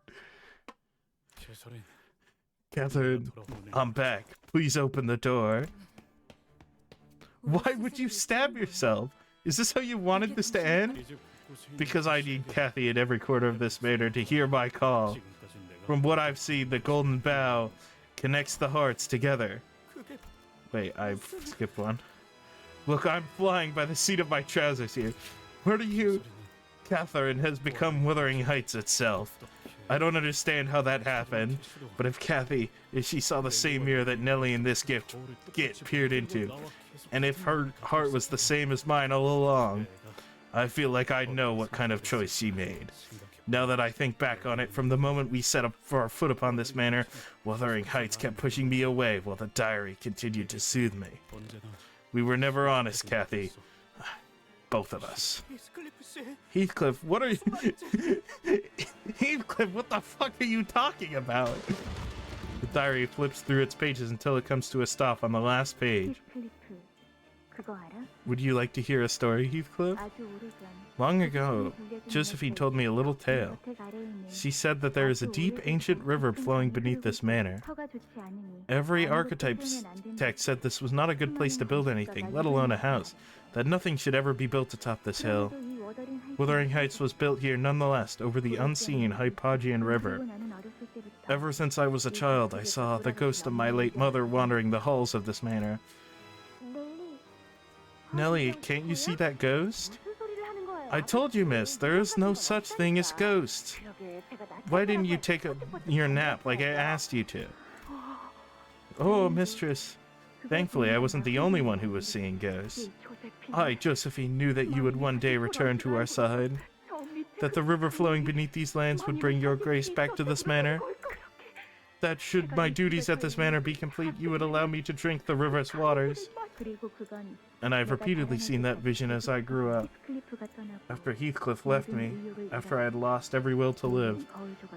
Catherine, I'm back. Please open the door. Why would you stab yourself? Is this how you wanted this to end? Because I need Cathy in every corner of this manor to hear my call. From what I've seen, the golden bow connects the hearts together. Wait, I've skipped one. Look, I'm flying by the seat of my trousers here. Where do you... Catherine has become Wuthering Heights itself. I don't understand how that happened, but if she saw the same mirror that Nellie in this gift peered into, and if her heart was the same as mine all along, I feel like I know what kind of choice she made. Now that I think back on it, from the moment we set up for our foot upon this manor, Wuthering Heights kept pushing me away while the diary continued to soothe me. We were never honest, Cathy. Both of us. Heathcliff, what are you... Heathcliff, what the fuck are you talking about? The diary flips through its pages until it comes to a stop on the last page. Would you like to hear a story, Heathcliff? Long ago, Josephine told me a little tale. She said that there is a deep, ancient river flowing beneath this manor. Every archetype's text said this was not a good place to build anything, let alone a house, that nothing should ever be built atop this hill. Wuthering Heights was built here nonetheless, over the unseen Hypogean River. Ever since I was a child, I saw the ghost of my late mother wandering the halls of this manor. Nellie, can't you see that ghost? I told you, miss, there is no such thing as ghosts. Why didn't you take your nap like I asked you to? Oh, mistress. Thankfully, I wasn't the only one who was seeing ghosts. I, Josephine, knew that you would one day return to our side. That the river flowing beneath these lands would bring your grace back to this manor. That should my duties at this manor be complete, you would allow me to drink the river's waters. And I've repeatedly seen that vision as I grew up. After Heathcliff left me, after I had lost every will to live,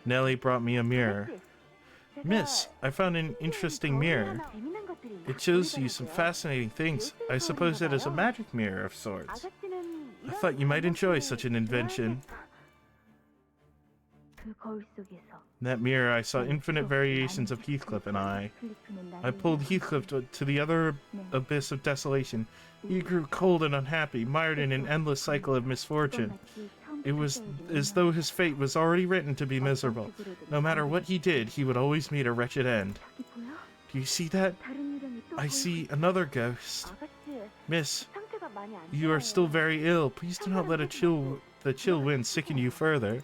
Nellie brought me a mirror. Miss, I found an interesting mirror. It shows you some fascinating things. I suppose it is a magic mirror of sorts. I thought you might enjoy such an invention. In that mirror, I saw infinite variations of Heathcliff and I. I pulled Heathcliff to the other abyss of desolation. He grew cold and unhappy, mired in an endless cycle of misfortune. It was as though his fate was already written to be miserable. No matter what he did, he would always meet a wretched end. Do you see that? I see another ghost. Miss, you are still very ill. Please do not let the chill wind sicken you further.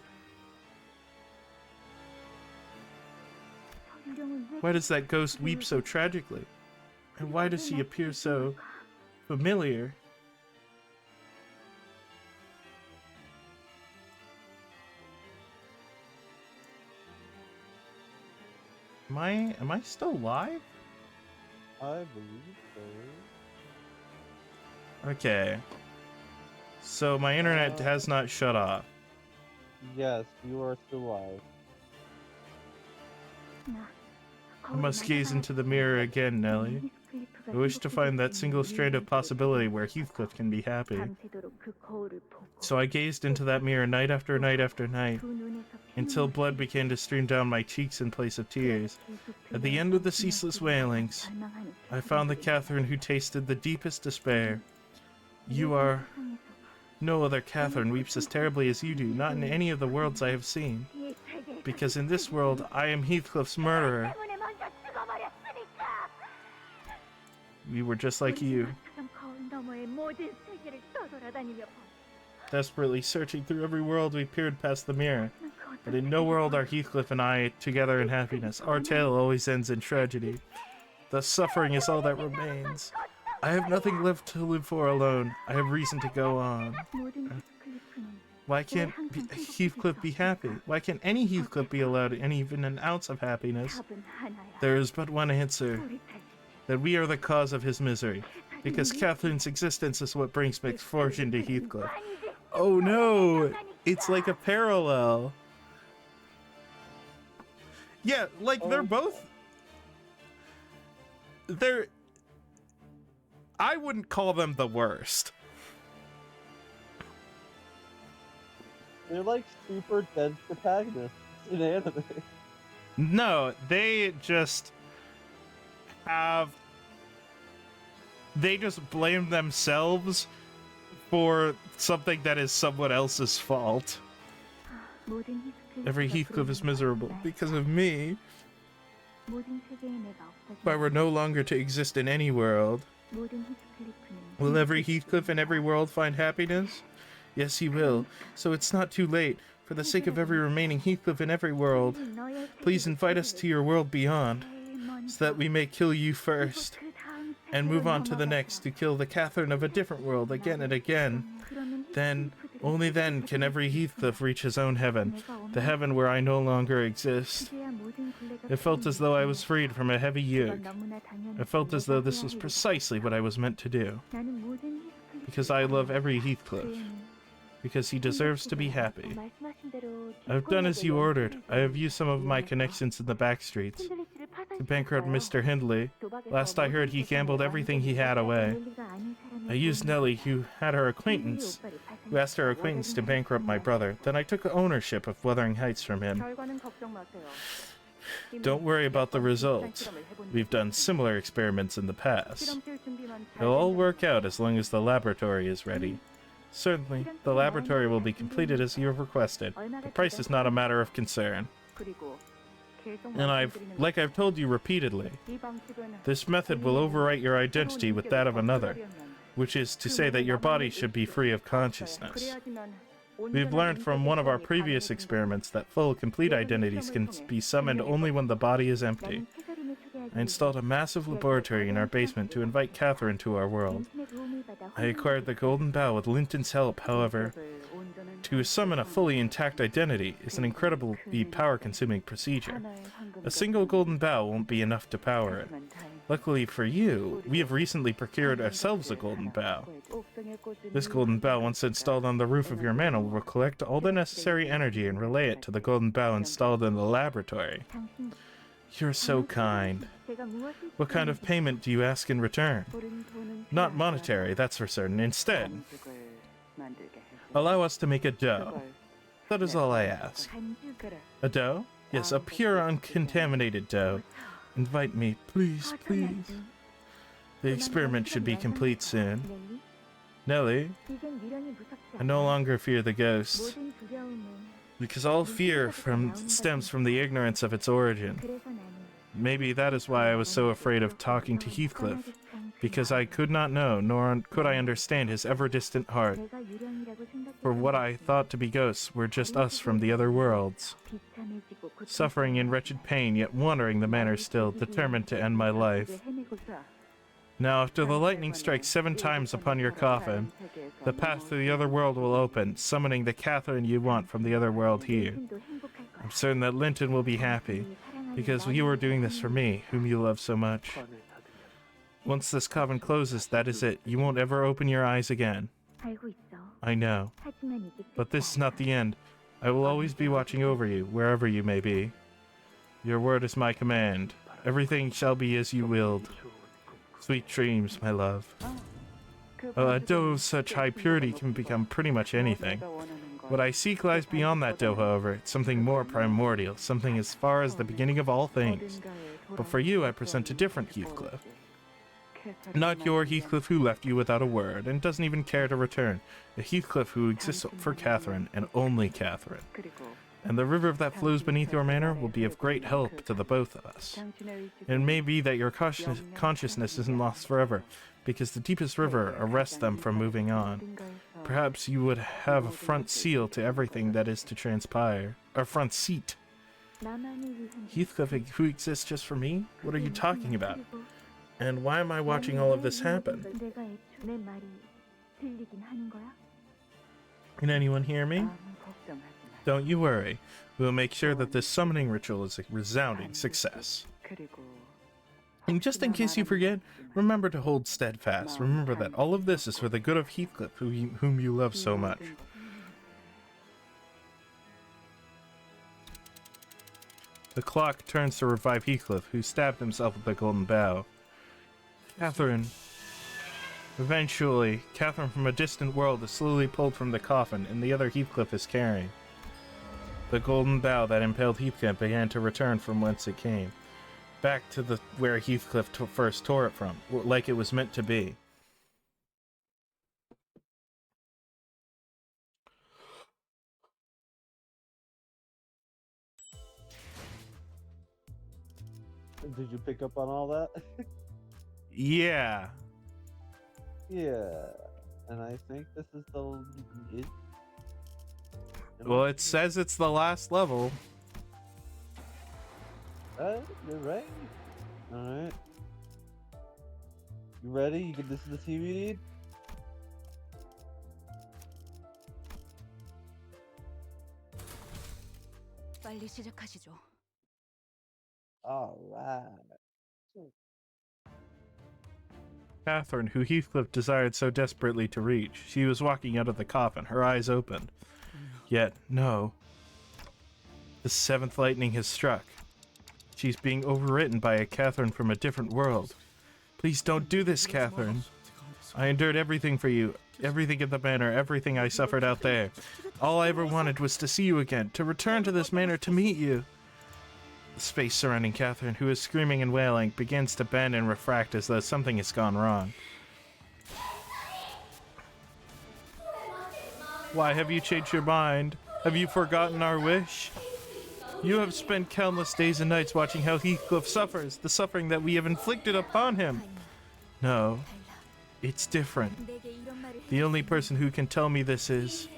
Why does that ghost weep so tragically? And why does she appear so familiar? Am I still live? I believe so. Okay. So my internet has not shut off. Yes, you are still live. I must gaze into the mirror again, Nellie. I wish to find that single strand of possibility where Heathcliff can be happy. So I gazed into that mirror night after night after night, until blood began to stream down my cheeks in place of tears. At the end of the ceaseless wailings, I found the Catherine who tasted the deepest despair. You are... No other Catherine weeps as terribly as you do, not in any of the worlds I have seen. Because in this world, I am Heathcliff's murderer. We were just like you. Desperately searching through every world, we peered past the mirror. But in no world are Heathcliff and I together in happiness. Our tale always ends in tragedy. Thus suffering is all that remains. I have nothing left to live for alone. I have reason to go on. Why can't Heathcliff be happy? Why can't any Heathcliff be allowed even an ounce of happiness? There is but one answer. That we are the cause of his misery. Because Catherine's existence is what brings misfortune to Heathcliff. Oh no! It's like a parallel. Yeah, like they're both... I wouldn't call them the worst. They're like super dense protagonists in anime. No, they just blame themselves for something that is someone else's fault. Every Heathcliff is miserable because of me. If I were no longer to exist in any world, will every Heathcliff in every world find happiness? Yes, he will. So it's not too late. For the sake of every remaining Heathcliff in every world, please invite us to your world beyond, so that we may kill you first, and move on to the next to kill the Catherine of a different world again and again. Then, only then can every Heathcliff reach his own heaven, the heaven where I no longer exist. It felt as though I was freed from a heavy yoke. I felt as though this was precisely what I was meant to do. Because I love every Heathcliff. Because he deserves to be happy. I've done as you ordered. I have used some of my connections in the back streets to bankrupt Mr. Hindley. Last I heard, he gambled everything he had away. I used Nellie, who asked her acquaintance to bankrupt my brother. Then I took ownership of Wuthering Heights from him. Don't worry about the results. We've done similar experiments in the past. It'll all work out as long as the laboratory is ready. Certainly, the laboratory will be completed as you have requested. The price is not a matter of concern. And like I've told you repeatedly, this method will overwrite your identity with that of another, which is to say that your body should be free of consciousness. We've learned from one of our previous experiments that full, complete identities can be summoned only when the body is empty. I installed a massive laboratory in our basement to invite Catherine to our world. I acquired the Golden Bough with Linton's help, however. To summon a fully intact identity is an incredibly power-consuming procedure. A single Golden Bough won't be enough to power it. Luckily for you, we have recently procured ourselves a Golden Bough. This Golden Bough, once installed on the roof of your manor, will collect all the necessary energy and relay it to the Golden Bough installed in the laboratory. You're so kind. What kind of payment do you ask in return? Not monetary, that's for certain. Instead, allow us to make a dough. That is all I ask. A dough? Yes, a pure, uncontaminated dough. Invite me, please, please. The experiment should be complete soon. Nellie, I no longer fear the ghost, because all fear stems from the ignorance of its origin. Maybe that is why I was so afraid of talking to Heathcliff, because I could not know, nor could I understand his ever-distant heart. For what I thought to be ghosts were just us from the other worlds, suffering in wretched pain, yet wandering the manor still, determined to end my life. Now, after the lightning strikes 7 times upon your coffin, the path to the other world will open, summoning the Catherine you want from the other world here. I'm certain that Linton will be happy, because you are doing this for me, whom you love so much. Once this coven closes, that is it. You won't ever open your eyes again. I know. But this is not the end. I will always be watching over you, wherever you may be. Your word is my command. Everything shall be as you willed. Sweet dreams, my love. A dough of such high purity can become pretty much anything. What I seek lies beyond that dough, however. It's something more primordial, something as far as the beginning of all things. But for you, I present a different Heathcliff. Not your Heathcliff who left you without a word, and doesn't even care to return. A Heathcliff who exists for Catherine, and only Catherine. And the river that flows beneath your manor will be of great help to the both of us. It may be that your consciousness isn't lost forever, because the deepest river arrests them from moving on. Perhaps you would have a front seal to everything that is to transpire. A front seat. Heathcliff who exists just for me? What are you talking about? And why am I watching all of this happen? Can anyone hear me? Don't you worry. We'll make sure that this summoning ritual is a resounding success. And just in case you forget, remember to hold steadfast. Remember that all of this is for the good of Heathcliff, whom you love so much. The clock turns to revive Heathcliff, who stabbed himself with the golden bough. Catherine. Eventually, Catherine from a distant world is slowly pulled from the coffin, and the other Heathcliff is carrying. The golden bow that impaled Heathcliff began to return from whence it came, back to the where Heathcliff first tore it from, like it was meant to be. Did you pick up on all that? Yeah. Yeah. And I think this is the... Well, it says it's the last level. You're right. Alright. You ready? You can, this is the TV need? 빨리 시작하시죠. Alright. Catherine, who Heathcliff desired so desperately to reach. She was walking out of the coffin, her eyes opened. Yet, no. The seventh lightning has struck. She's being overwritten by a Catherine from a different world. Please don't do this, Catherine. I endured everything for you. Everything at the manor, everything I suffered out there. All I ever wanted was to see you again, to return to this manor to meet you. The space surrounding Catherine, who is screaming and wailing, begins to bend and refract as though something has gone wrong. Why have you changed your mind? Have you forgotten our wish? You have spent countless days and nights watching how Heathcliff suffers, the suffering that we have inflicted upon him. No, it's different. The only person who can tell me this is...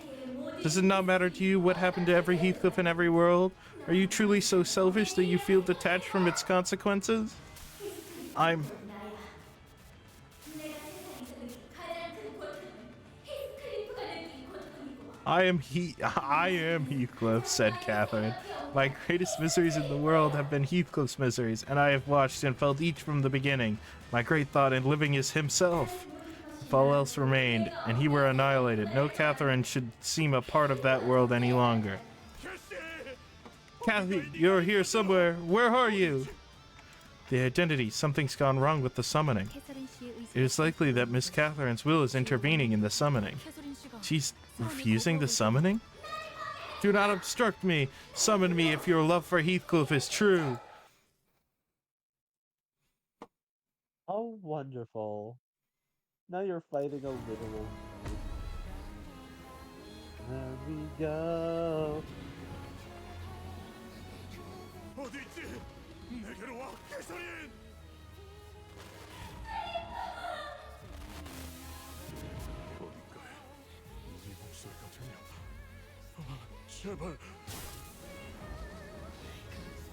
Does it not matter to you what happened to every Heathcliff in every world? Are you truly so selfish that you feel detached from its consequences? I am Heathcliff, said Catherine. My greatest miseries in the world have been Heathcliff's miseries, and I have watched and felt each from the beginning. My great thought in living is himself. If all else remained, and he were annihilated, no Catherine should seem a part of that world any longer. Cathy, you're here somewhere. Where are you? The identity. Something's gone wrong with the summoning. It is likely that Miss Catherine's will is intervening in the summoning. She's refusing the summoning? Do not obstruct me. Summon me if your love for Heathcliff is true. Oh, wonderful. Now you're fighting a literal... There we go.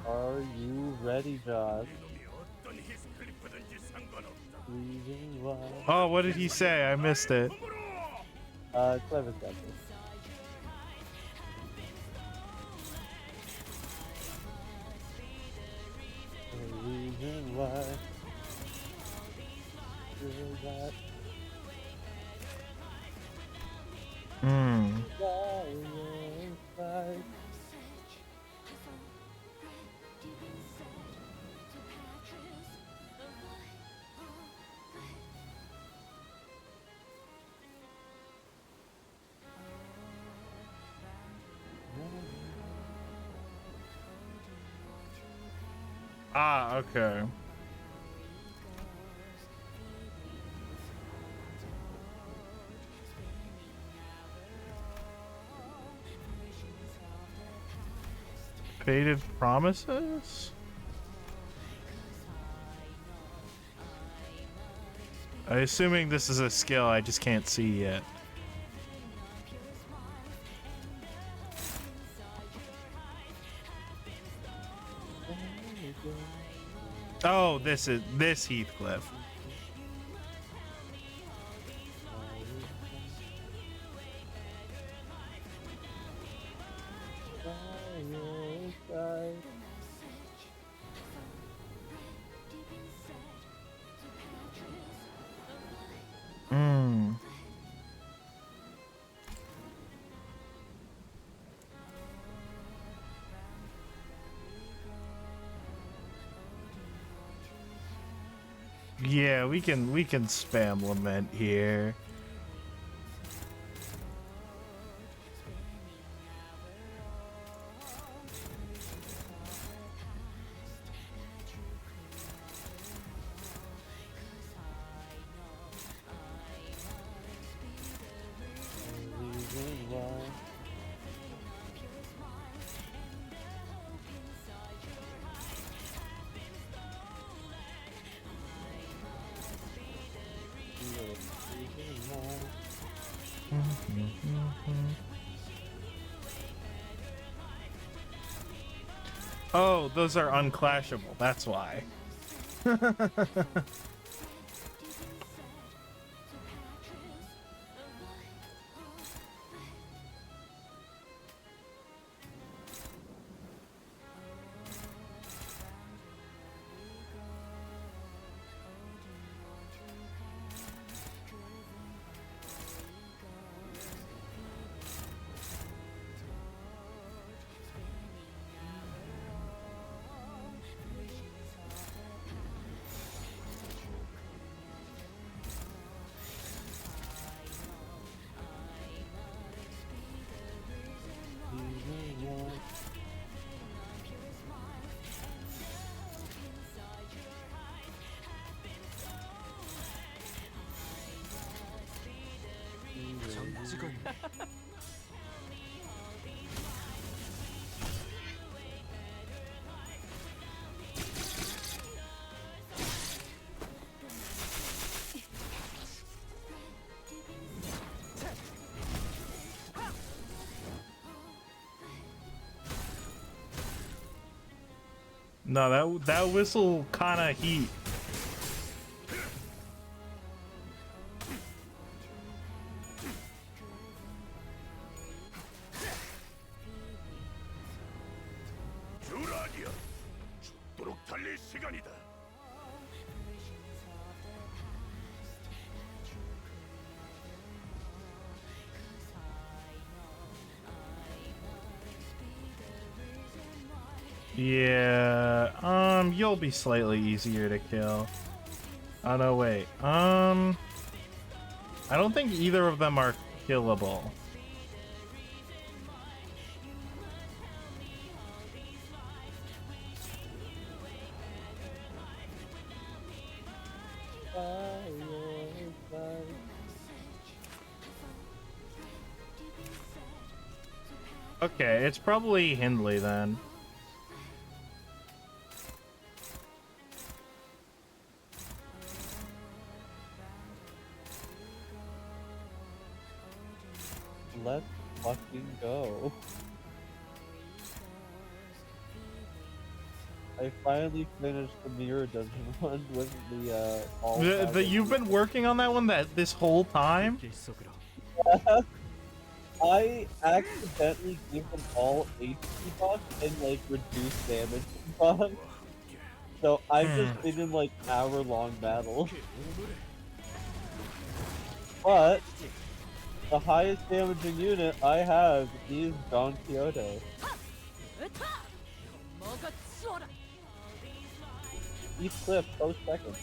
Are you ready, Josh? Oh, what did he say? I missed it. Clever got this. The reason why. Ah, okay. Faded promises? I'm assuming this is a skill I just can't see yet. Oh, this Heathcliff. Yeah, we can spam lament here. Oh, those are unclashable. That's why. 정 찍었네. No, that whistle kind of heat. 주라니야. 죽도록 달릴 시간이다. Yeah, you'll be slightly easier to kill. Oh no, wait. I don't think either of them are killable. Okay, it's probably Hindley then. Let's fucking go. I finally finished the mirror dungeon one with the all You've been working on that one this whole time? 길 속으로. I accidentally gave them all HP buffs and like reduced damage buffs. So I've just been in like hour-long battles. But the highest damaging unit I have is Don Quixote. Each clip post second.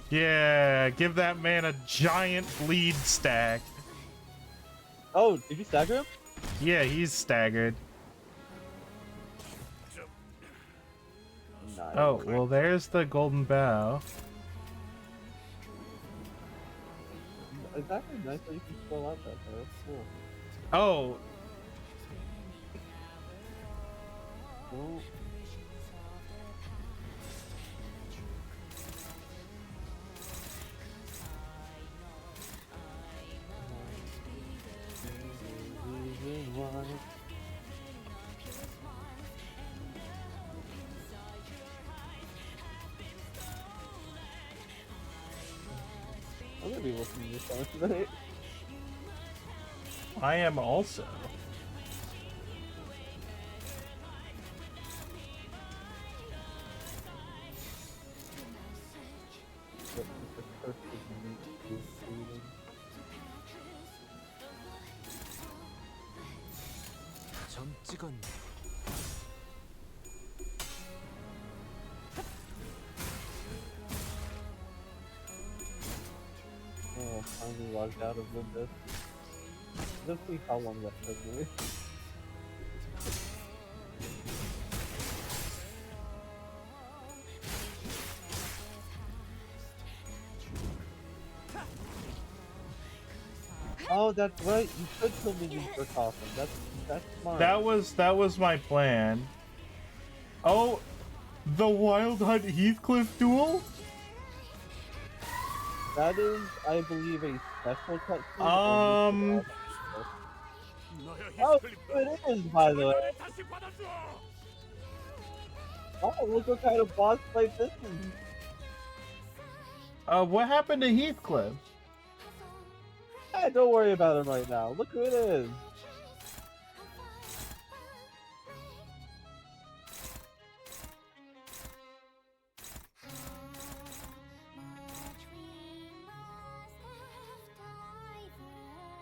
Yeah, give that man a giant bleed stack. Oh, did you stagger him? Yeah, he's staggered. Nice. Oh, well, there's the golden bow. It's actually nice that you can still out that though. That's cool. Oh, Cool. I'm gonna be listening to this song tonight. I am also. 점 찍었네. Oh, finally logged out of Windows. Let's see how long that took me. Oh, that's right. You could kill minions for coffin. That's smart. That was my plan. Oh, the Wild Hunt Heathcliff duel? That is, I believe, a special cutscene. Um, Oh, it is, by the way. Oh, look what kind of boss fight this is. what happened to Heathcliff? Hey, don't worry about him right now. Look who it is.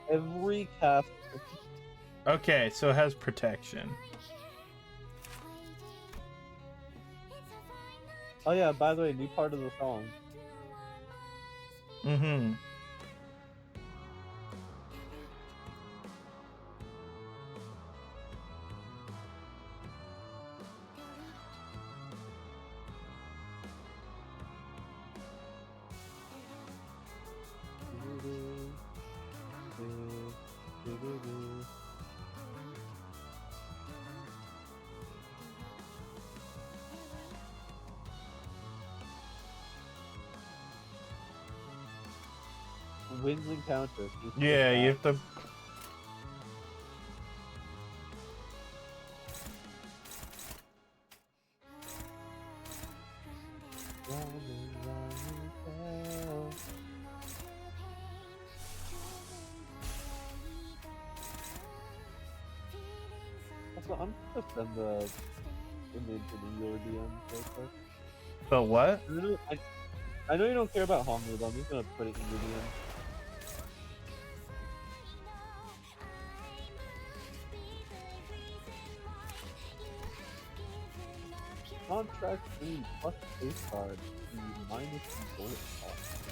Every cast. Okay, so it has protection. Oh yeah, by the way, new part of the song. Mm-hmm. Wins and counters. Yeah, you have to. Also, I'm gonna send the image in your DMs real quick. But what? I know you don't care about Hongru, but I'm just gonna put it in your DMs. Contract 3 plus face card minus the bullet cost.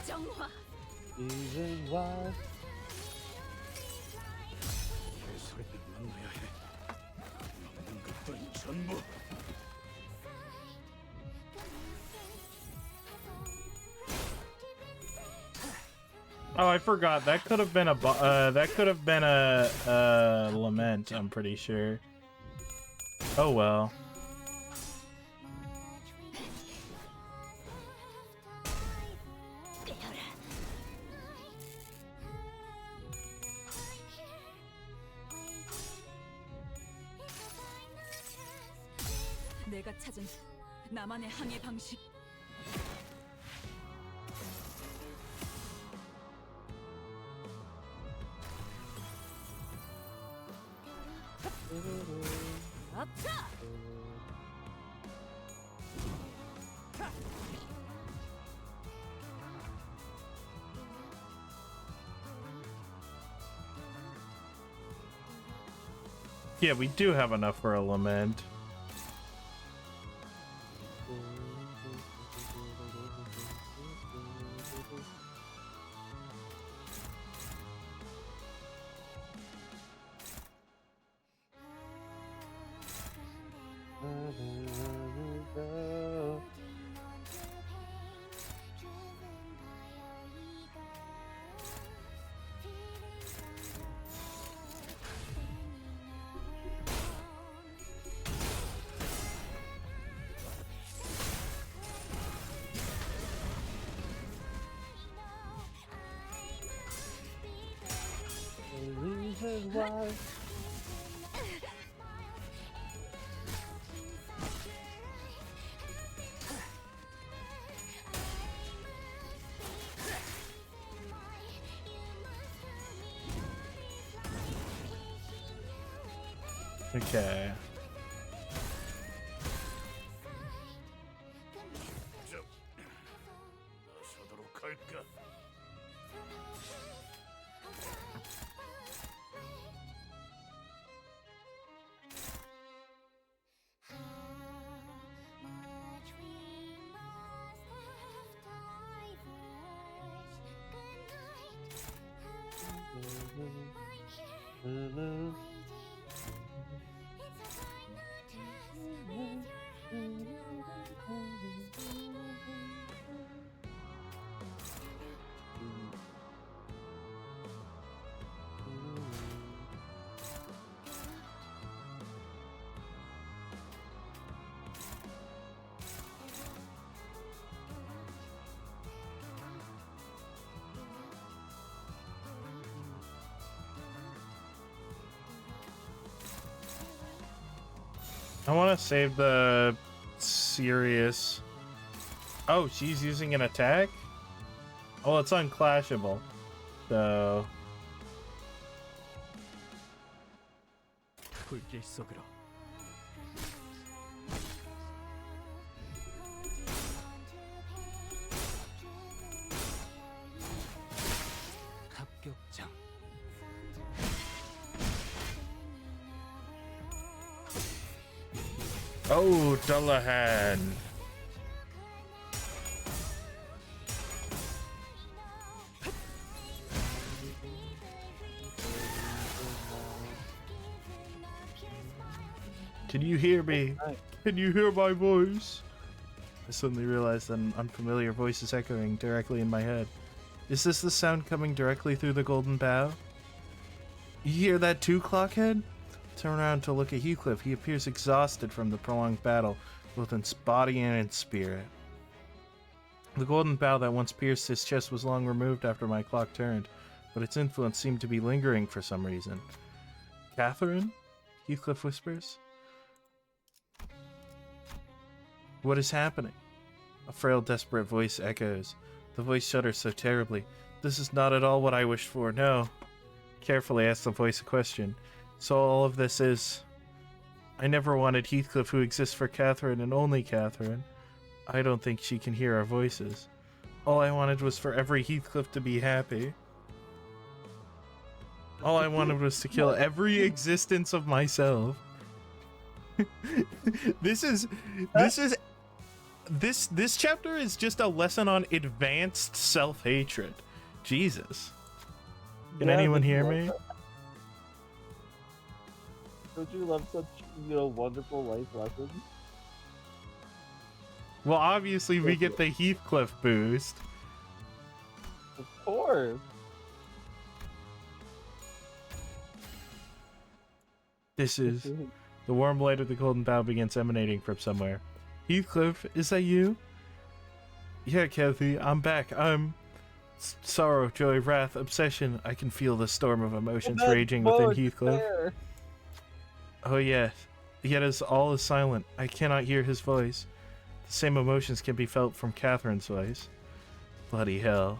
정화. Reason why. 개소리를 막아야 해. 막는 것들은 전부. Oh, I forgot. That could have been a that could have been a lament, I'm pretty sure. Oh well. 내가 찾은 나만의 항해 방식. 아차! Yeah, we do have enough for a lament. Reason why. Okay. 나서도록 할까? I want to save the serious. Oh, she's using an attack? Oh, it's unclashable. So. 불길 속으로. 합격장. Oh, Dullahan. Can you hear me? Can you hear my voice? I suddenly realized that an unfamiliar voice is echoing directly in my head. Is this the sound coming directly through the golden bough? You hear that too, Clockhead? Turn around to look at Heathcliff. He appears exhausted from the prolonged battle, both in body and in spirit. The golden bough that once pierced his chest was long removed after my clock turned, but its influence seemed to be lingering for some reason. Catherine? Heathcliff whispers. What is happening? A frail, desperate voice echoes. The voice shudders so terribly. This is not at all what I wished for, no. Carefully ask the voice a question. So all of this is... I never wanted Heathcliff who exists for Catherine and only Catherine. I don't think she can hear our voices. All I wanted was for every Heathcliff to be happy. All I wanted was to kill every existence of myself. This chapter is just a lesson on advanced self-hatred. Jesus. Can anyone hear me? Don't you love such, wonderful life lessons? Well, obviously we get the Heathcliff boost. Of course. This is... The warm light of the golden bough begins emanating from somewhere. Heathcliff, is that you? Yeah, Cathy, I'm back. I'm... Sorrow, joy, wrath, obsession. I can feel the storm of emotions raging within Heathcliff. There. Oh yes, yet as all is silent, I cannot hear his voice. The same emotions can be felt from Catherine's voice. Bloody hell.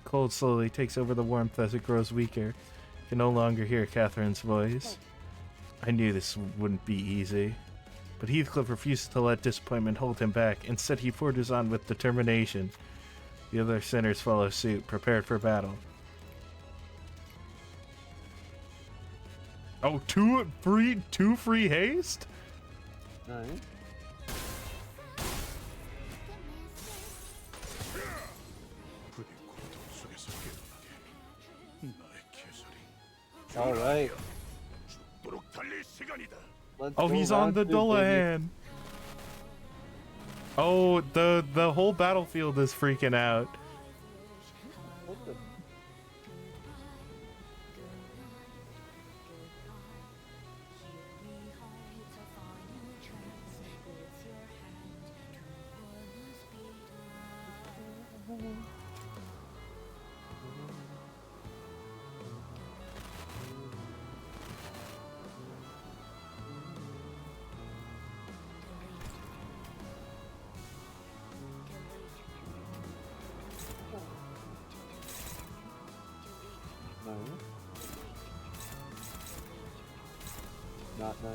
Cold slowly takes over the warmth as it grows weaker. I can no longer hear Catherine's voice. I knew this wouldn't be easy. But Heathcliff refused to let disappointment hold him back. Instead, he forges on with determination. The other sinners follow suit, prepared for battle. Oh, two free haste? Nice. All right. Oh, he's on the Dullahan. Oh, the whole battlefield is freaking out. Not nice.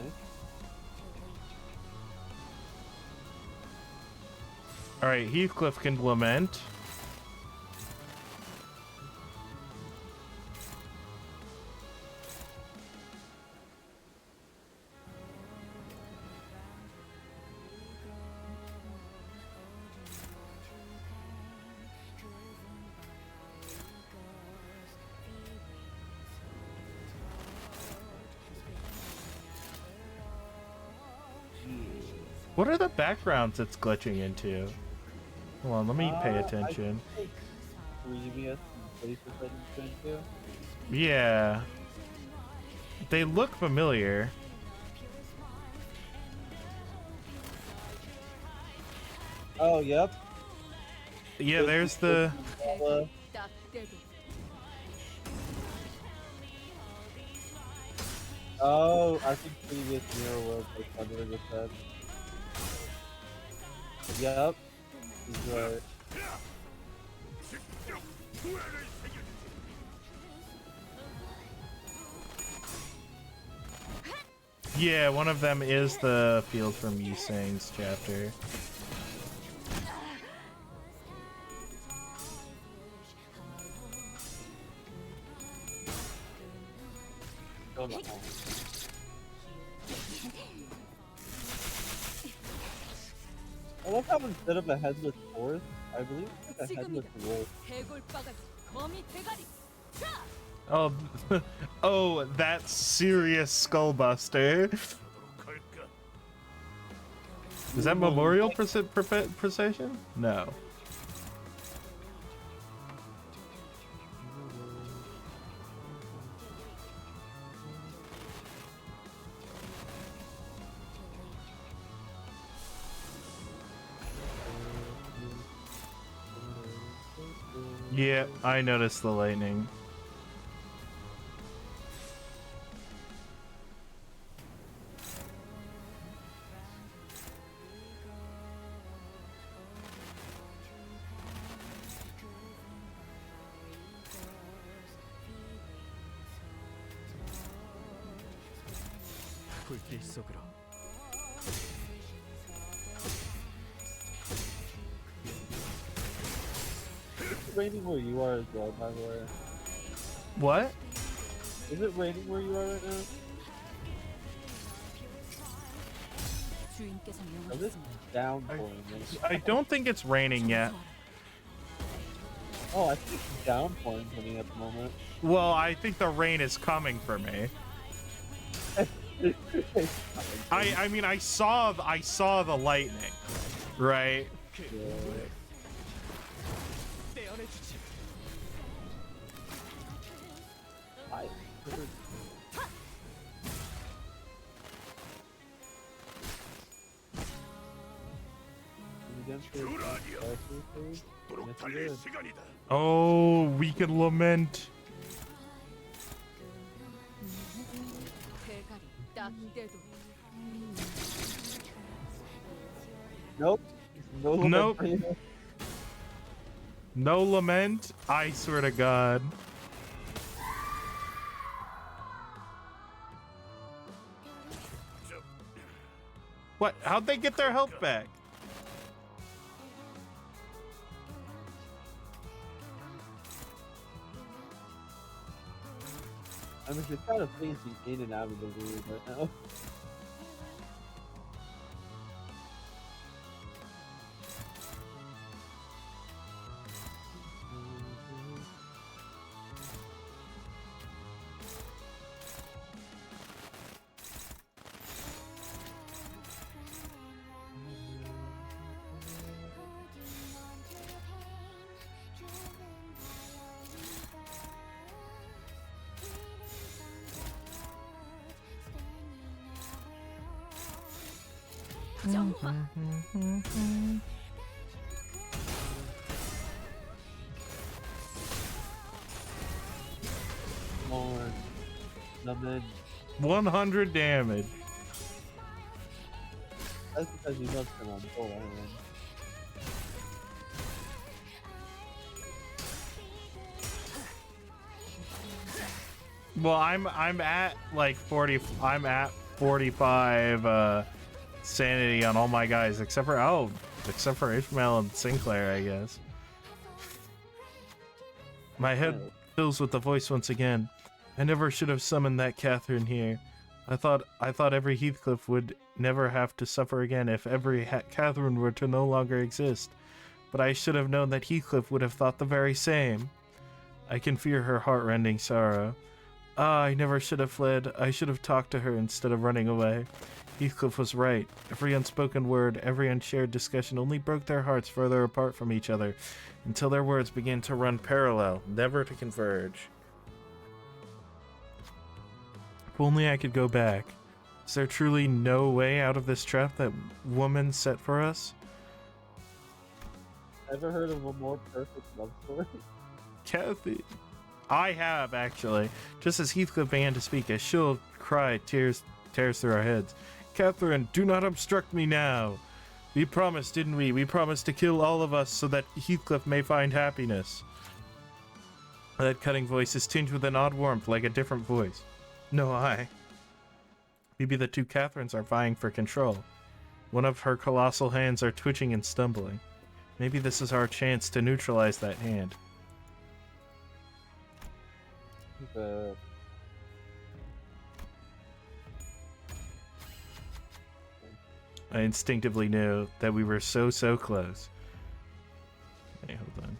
Alright, Heathcliff can lament. What are the backgrounds it's glitching into? Hold on, let me pay attention. Previous places that you've been to? Yeah. They look familiar. Oh, yep. Yeah, there's the... Oh, I think previous mirror world like Thunder just said. Yep, he's right. Yeah, one of them is the field from Yusang's chapter. Go back home. I love how instead of a headless horse, I believe it's like a headless wolf. 해골 바가지 거미 대가리 차! Oh, oh, that serious skullbuster. Is that memorial procession? No. Yeah, I noticed the lightning. 불길 속으로. It's raining where you are as well, by the way. What? Is it raining where you are right now? 주인께서 Oh, this is downpouring. I don't think it's raining yet. Oh, I think it's downpouring for me at the moment. Well, I think the rain is coming for me. I mean, I saw the lightning, right? I Oh, we can lament. 대가리 딱 대도 Nope. No. Nope. No lament. I swear to God. What? How'd they get their health back? I mean, she's kind of phasing in and out of the room right now. Come on. Nothing. 100 damage. That's because you love him on full island. Well, I'm at like 40. I'm at 45 sanity on all my guys except for Ishmael and Sinclair, I guess. My head fills with the voice once again. I never should have summoned that Catherine here. I thought every Heathcliff would never have to suffer again if every Catherine were to no longer exist. But I should have known that Heathcliff would have thought the very same. I can fear her heart-rending sorrow. Ah, I never should have fled. I should have talked to her instead of running away. Heathcliff was right. Every unspoken word, every unshared discussion only broke their hearts further apart from each other, until their words began to run parallel, never to converge. If only I could go back. Is there truly no way out of this trap that woman set for us? Ever heard of a more perfect love story? Cathy. I have, actually. Just as Heathcliff began to speak, a chill cry tears through our heads. Catherine, do not obstruct me now. We promised, didn't we? We promised to kill all of us so that Heathcliff may find happiness. That cutting voice is tinged with an odd warmth, like a different voice. No, maybe the two Catherines are vying for control. One of her colossal hands are twitching and stumbling. Maybe this is our chance to neutralize that hand. I instinctively knew that we were so close. Hey, hold on.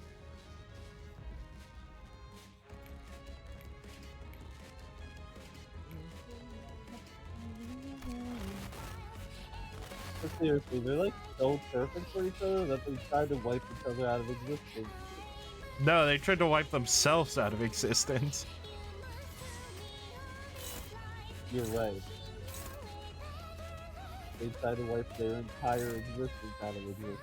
But seriously, they're like so perfect for each other that they try to wipe each other out of existence. No, they tried to wipe themselves out of existence. You're right. They try to wipe their entire existence out of existence.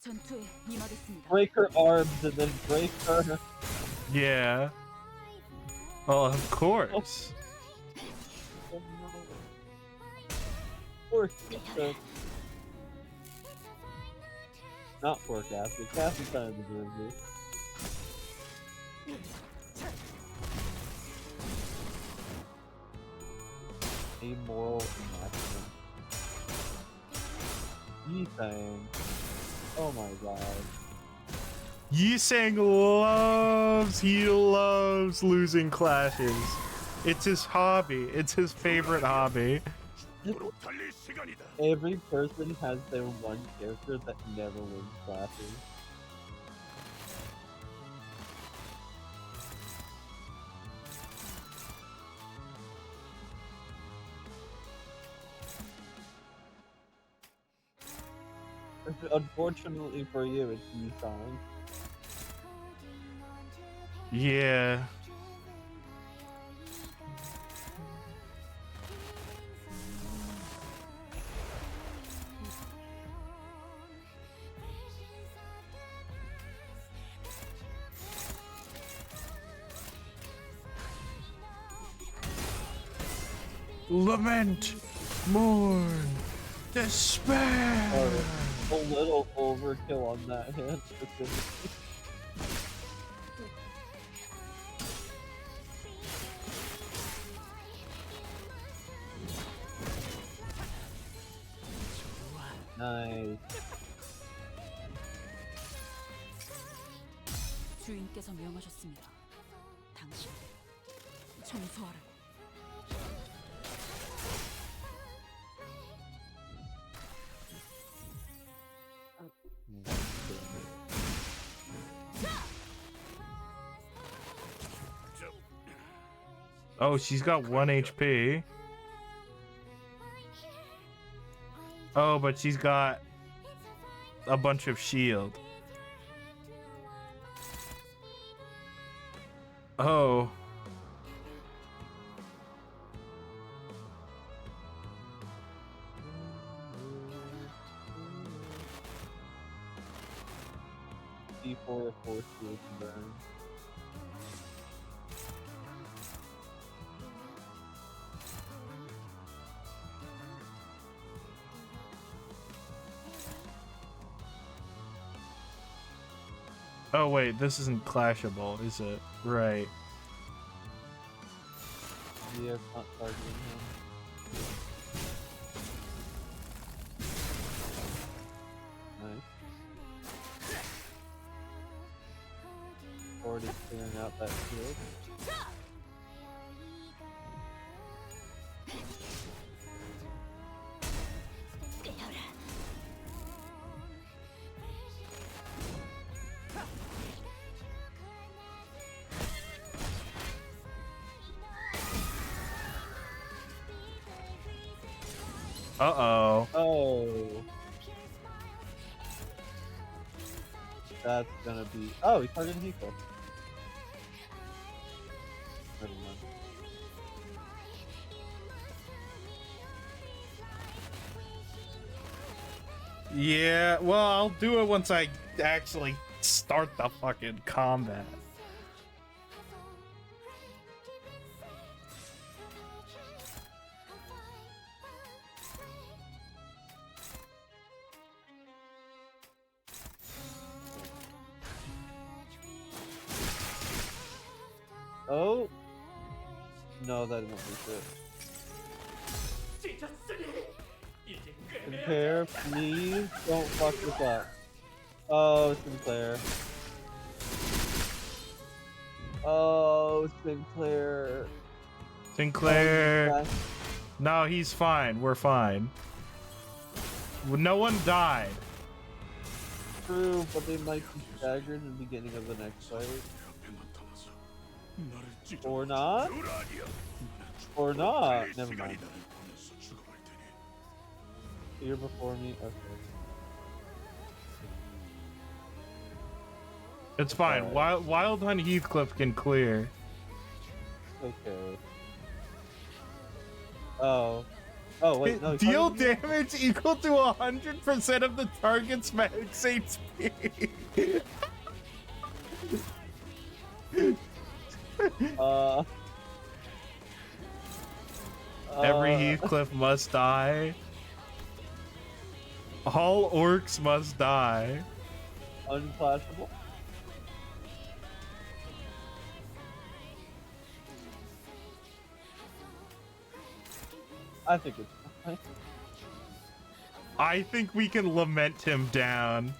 전투에 임하겠습니다. Break her arms and then break her. Yeah. Oh, of course. Poor Cathy. Not poor Cathy. Cathy kind of deserves it. Amoral enactment. Yi-Sang. Oh my god. Yi-Sang he loves losing clashes. It's his hobby. It's his favorite hobby. Every person has their one character that never wins classes. Unfortunately for you, it's Yi-Sang. Yeah. Lament, mourn, despair. A little overkill on that hand specifically. Nice. 주인께서 명하셨습니다. 당신 청소하라. Oh, she's got 1 HP. Oh, but she's got a bunch of shield. Oh. D4 or 4 shield to burn. Oh wait, this isn't clashable, is it? Right. Yeah, it's not targeting him. Nice. Already clearing out that shield. Uh-oh. Oh. That's gonna be... Oh, he's targeting Hiko. Never mind. Yeah, well, I'll do it once I actually start the fucking combat. Oh. No, that didn't do it. Sinclair, please don't fuck this up. Oh, Sinclair. Oh, Sinclair. Sinclair. Oh, No, he's fine. We're fine. No one died. true, but they might be staggered in the beginning of the next fight. Or not? Or not? Never mind. You're before me? Okay. It's fine. Alright. Wild Hunt Heathcliff can clear. Okay. Oh. Oh, wait, no. Deal damage equal to 100% of the target's max HP. Every Heathcliff must die. All orcs must die. Unclassable? I think it's fine. I think we can lament him down.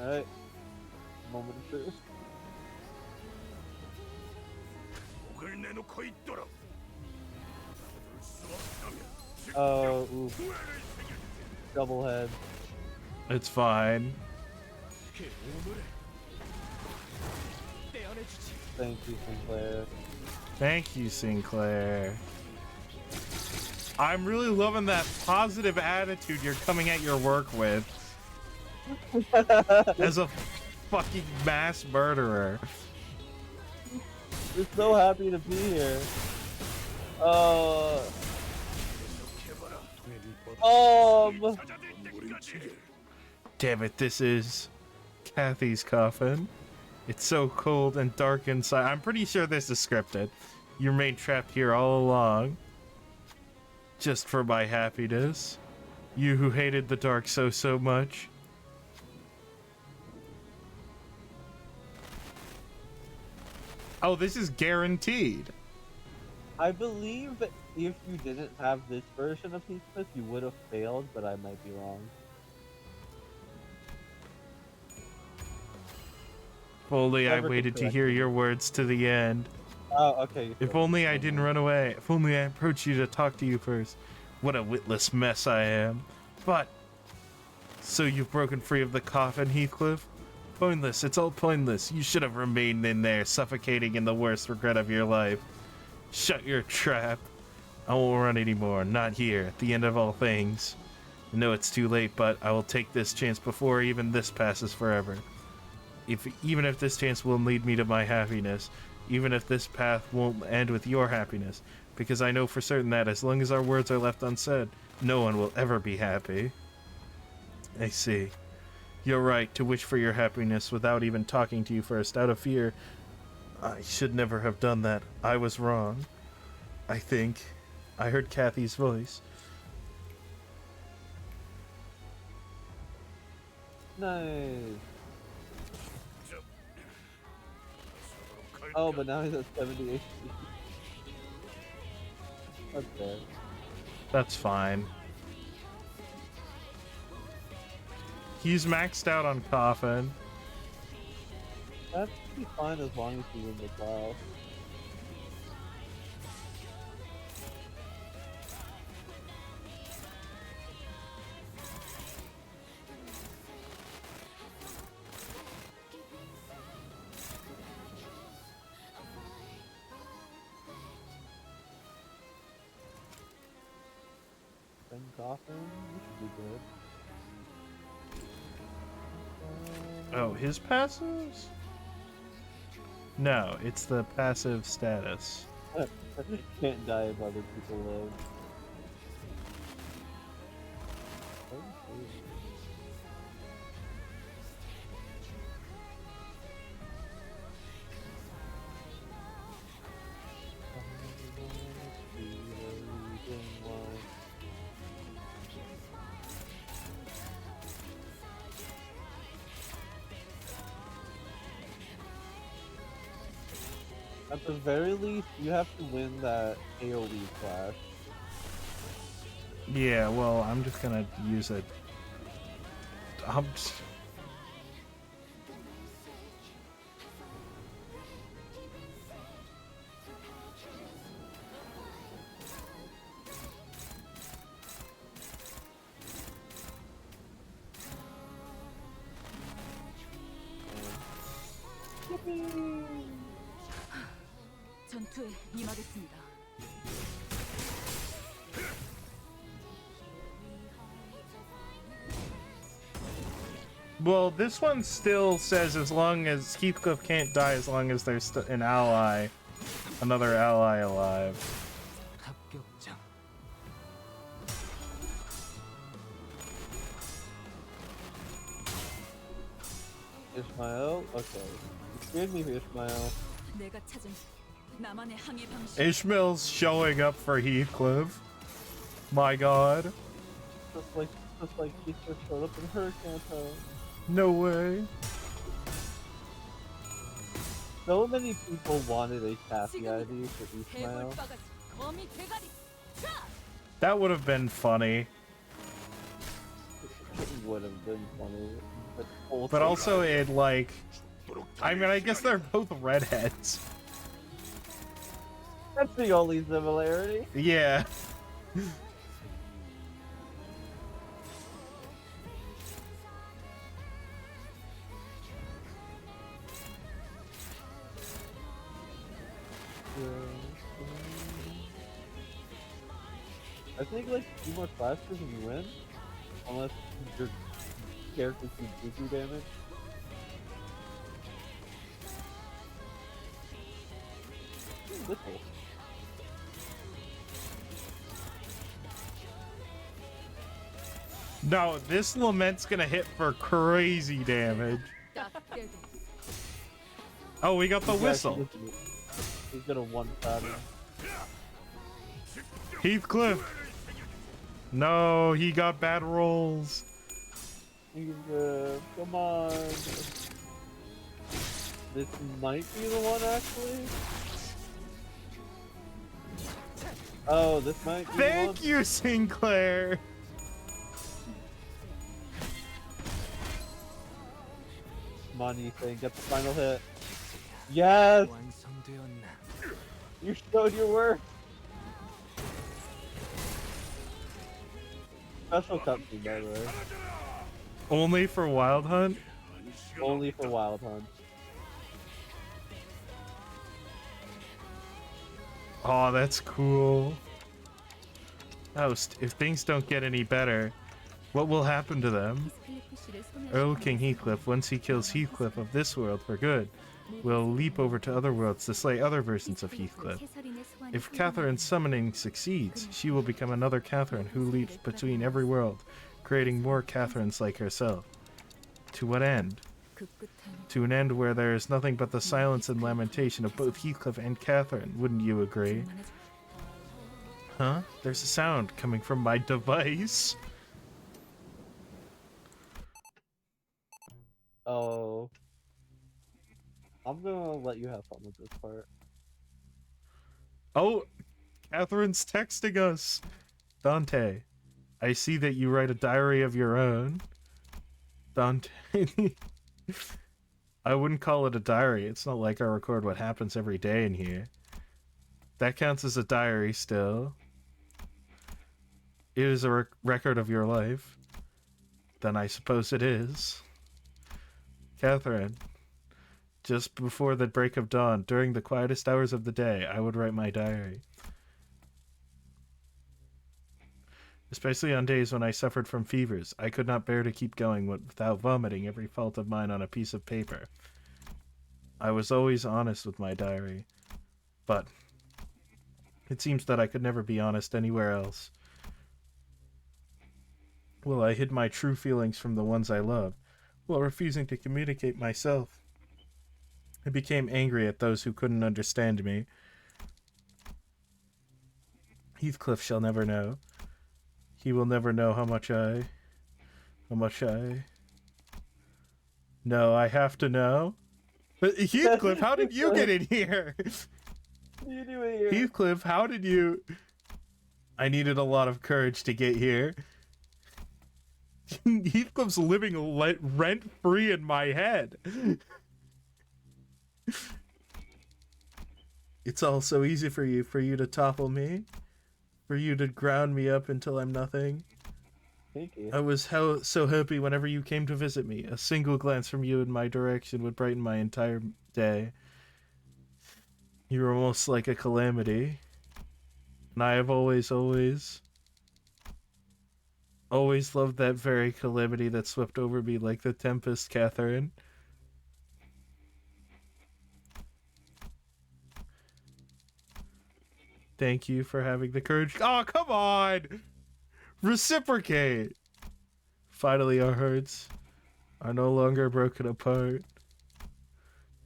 Alright. Moment of truth. Oh, oof. Double head. It's fine. Thank you, Sinclair. Thank you, Sinclair. I'm really loving that positive attitude you're coming at your work with. As a fucking mass murderer. We're so happy to be here. Damn it, this is Cathy's coffin. It's so cold and dark inside. I'm pretty sure this is scripted. You remained trapped here all along. Just for my happiness. You who hated the dark so much. Oh, this is guaranteed. I believe that if you didn't have this version of Heathcliff, you would have failed, but I might be wrong. If only I Never waited to correct hear me. your words to the end. Oh, okay. If only I didn't run away. If only I approached you to talk to you first. What a witless mess I am. But, so you've broken free of the coffin, Heathcliff? Pointless, it's all pointless. You should have remained in there, suffocating in the worst regret of your life. Shut your trap. I won't run anymore, not here, at the end of all things. I know it's too late, but I will take this chance before even this passes forever. Even if this chance will lead me to my happiness, even if this path won't end with your happiness, because I know for certain that as long as our words are left unsaid, no one will ever be happy. I see. You're right to wish for your happiness without even talking to you first, out of fear. I should never have done that. I was wrong. I think. I heard Cathy's voice. Nice. Oh, but now he's at 70 HP. Okay. That's fine. He's maxed out on Coffin. That should be fine as long as he's in the class. Ben Coffin, we should be good. Oh, his passes? No, it's the passive status. Can't die if other people live. At the very least, you have to win that AoE clash. Yeah, well, I'm just gonna use it. 전투에 임하겠습니다. Well, this one still says as long as Heathcliff can't die, as long as there's an ally, another ally alive. 합격장. Ishmael? Okay. Excuse me, Ishmael. 내가 찾은 나만의 항해 방식. Ishmael's showing up for Heathcliff. My god. Just like he just showed up in Hurricane Town. No way. So many people wanted a Cathy ID for Ishmael. 해골바가지 거미 대가리. That would have been funny. It would have been funny. But also it like... I mean, I guess they're both redheads. That's the only similarity. Yeah. I think like 2 more clashes and you win. Unless your character keeps buku damage. Little. No, this Lament's gonna hit for crazy damage. Oh, we got the whistle. He's gonna one-shot him. Heathcliff! No, he got bad rolls. Come on. This might be the one, actually. Oh, this might be the one. Thank you, Sinclair! Come on, Ethan, get the final hit. Yes! 완성되었나? You showed your worth! Special cutscene, by the way. Only for Wild Hunt? Only for Wild Hunt. Oh, that's cool. Oh, if things don't get any better, what will happen to them? Earl King Heathcliff, once he kills Heathcliff of this world for good, will leap over to other worlds to slay other versions of Heathcliff. If Catherine's summoning succeeds, she will become another Catherine who leaps between every world, creating more Catherines like herself. To what end? To an end where there is nothing but the silence and lamentation of both Heathcliff and Catherine, wouldn't you agree? Huh? There's a sound coming from my device. Oh. I'm gonna let you have fun with this part. Oh, Catherine's texting us. Dante, I see that you write a diary of your own. Dante. I wouldn't call it a diary. It's not like I record what happens every day in here. That counts as a diary still. It is a record of your life. Then I suppose it is. Catherine, just before the break of dawn, during the quietest hours of the day, I would write my diary. Especially on days when I suffered from fevers, I could not bear to keep going without vomiting every fault of mine on a piece of paper. I was always honest with my diary, but it seems that I could never be honest anywhere else. Well, I hid my true feelings from the ones I loved, while refusing to communicate myself. I became angry at those who couldn't understand me. Heathcliff shall never know. He will never know how much I... No, I have to know. But Heathcliff, how did you get in here? What are you doing here? Heathcliff, how did you... I needed a lot of courage to get here. Heathcliff's living rent-free in my head. It's all so easy for you to topple me, for you to ground me up until I'm nothing. Thank you. I was so happy whenever you came to visit me. A single glance from you in my direction would brighten my entire day. You were almost like a calamity. And I have always loved that very calamity that swept over me like the tempest, Catherine. Thank you for having the courage. Oh, come on! Reciprocate! Finally, our hearts are no longer broken apart.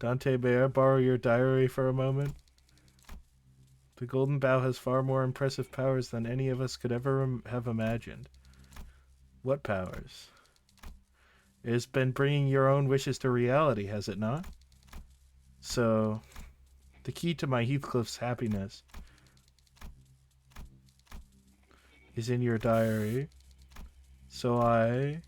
Dante, may I borrow your diary for a moment? The Golden Bough has far more impressive powers than any of us could ever have imagined. What powers? It has been bringing your own wishes to reality, has it not? So, the key to my Heathcliff's happiness is in your diary. So I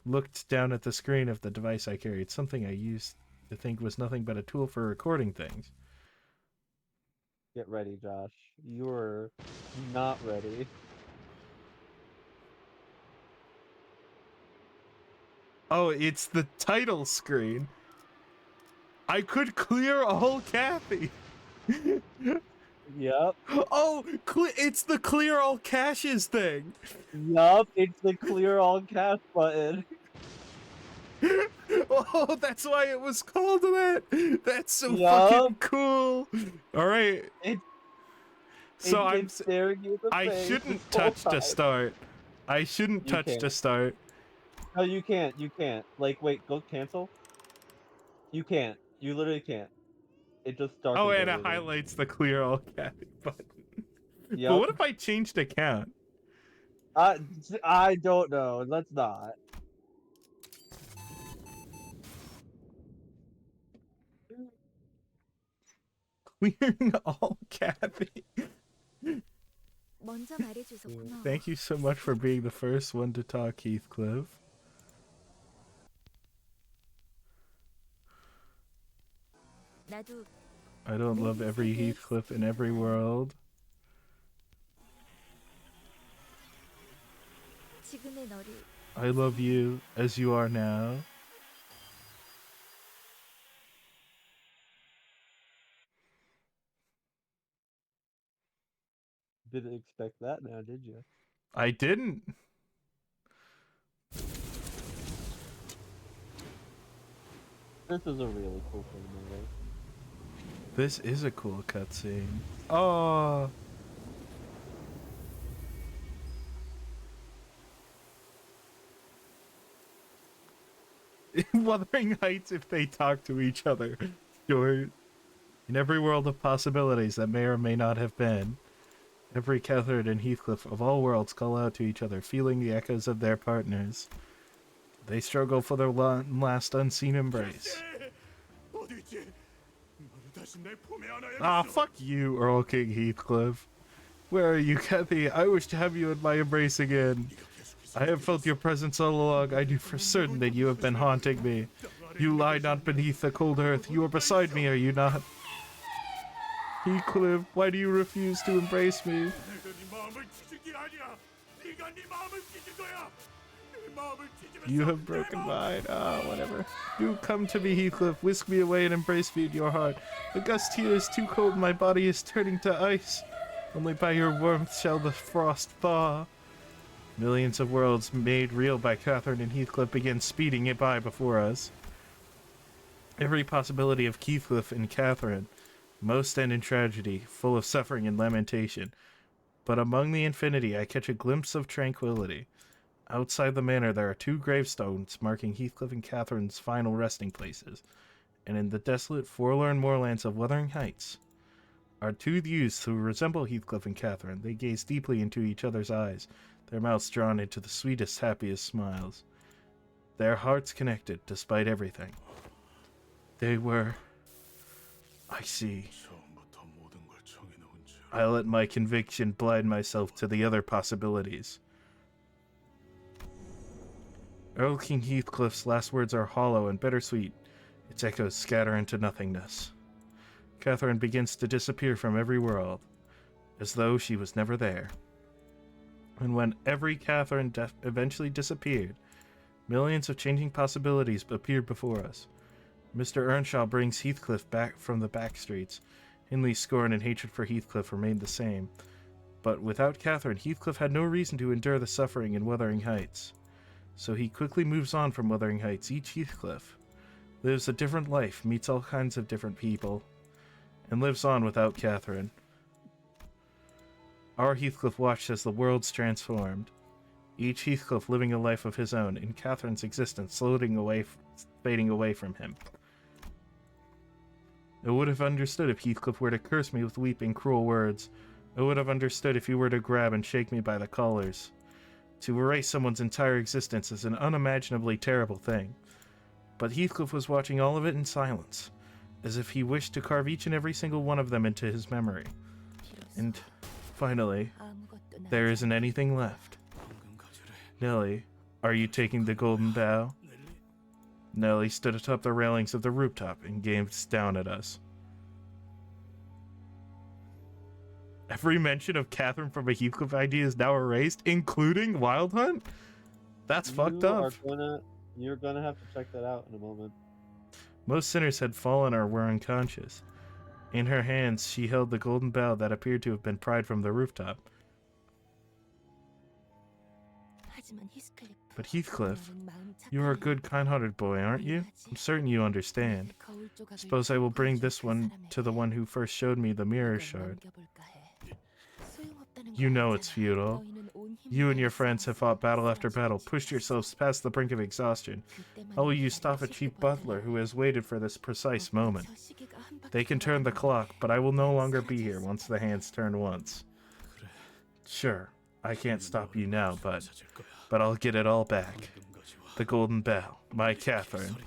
looked down at the screen of the device I carried, something I used to think was nothing but a tool for recording things. Get ready, Josh. You're not ready. Oh, it's the title screen. I could clear all Cathy. Yep. Oh, it's the clear all caches thing. Yup, it's the clear all cache button. Oh, that's why it was called that. That's so Yup. fucking cool. All right. So It's staring you in the I face shouldn't this whole touch to time. start. I shouldn't You touch can't. to start. No, you can't. You can't. Like, wait, go cancel. You can't. You literally can't. It just starts. Oh, and it highlights the clear all Cathy button. Yep. But what if I changed account? I don't know. Let's not. Clearing all Cathy. 먼저 말해줘서 고마워. Thank you so much for being the first one to talk, Heathcliff. 나도 I don't love every Heathcliff in every world. 지금의 너를 I love you as you are now. Didn't expect that now, did you? I didn't. This is a really cool thing, movie. This is a cool cutscene. Oh. Wuthering Heights if they talk to each other. Sure. In every world of possibilities that may or may not have been, every Catherine and Heathcliff of all worlds call out to each other, feeling the echoes of their partners. They struggle for their last unseen embrace. Ah, fuck you, Earl King Heathcliff. Where are you, Cathy? I wish to have you in my embrace again. I have felt your presence all along. I knew for certain that you have been haunting me. You lie not beneath the cold earth. You are beside me, are you not? Heathcliff, why do you refuse to embrace me? You have broken mine. Ah, whatever. Do come to me, Heathcliff. Whisk me away and embrace me in your heart. The gust here is too cold. My body is turning to ice. Only by your warmth shall the frost thaw. Millions of worlds made real by Catherine and Heathcliff begin speeding it by before us. Every possibility of Heathcliff and Catherine, most end in tragedy, full of suffering and lamentation. But among the infinity I catch a glimpse of tranquility. Outside the manor there are 2 gravestones marking Heathcliff and Catherine's final resting places, and in the desolate, forlorn moorlands of Wuthering Heights are 2 youths who resemble Heathcliff and Catherine. They gaze deeply into each other's eyes, their mouths drawn into the sweetest, happiest smiles. Their hearts connected, despite everything. They were... I see. I let my conviction blind myself to the other possibilities. Earl King Heathcliff's last words are hollow and bittersweet. Its echoes scatter into nothingness. Catherine begins to disappear from every world, as though she was never there. And when every Catherine eventually disappeared, millions of changing possibilities appeared before us. Mr. Earnshaw brings Heathcliff back from the back streets. Hindley's scorn and hatred for Heathcliff remained the same. But without Catherine, Heathcliff had no reason to endure the suffering in Wuthering Heights. So he quickly moves on from Wuthering Heights. Each Heathcliff lives a different life, meets all kinds of different people, and lives on without Catherine. Our Heathcliff watched as the worlds transformed. Each Heathcliff living a life of his own, and Catherine's existence fading away from him. I would have understood if Heathcliff were to curse me with weeping, cruel words. I would have understood if he were to grab and shake me by the collars. To erase someone's entire existence is an unimaginably terrible thing. But Heathcliff was watching all of it in silence, as if he wished to carve each and every single one of them into his memory. And finally, there isn't anything left. Nellie, are you taking the golden bough? Nellie stood atop the railings of the rooftop and gazed down at us. Every mention of Catherine from a Heathcliff idea is now erased, including Wild Hunt? That's fucked up. You're gonna have to check that out in a moment. Most sinners had fallen or were unconscious. In her hands, she held the golden bough that appeared to have been pried from the rooftop. But Heathcliff, you are a good, kind-hearted boy, aren't you? I'm certain you understand. Suppose I will bring this one to the one who first showed me the mirror shard. You know it's futile. You and your friends have fought battle after battle, pushed yourselves past the brink of exhaustion. How will you stop a cheap butler who has waited for this precise moment? They can turn the clock, but I will no longer be here once the hands turn once. Sure, I can't stop you now, but I'll get it all back. The golden bough, my Catherine.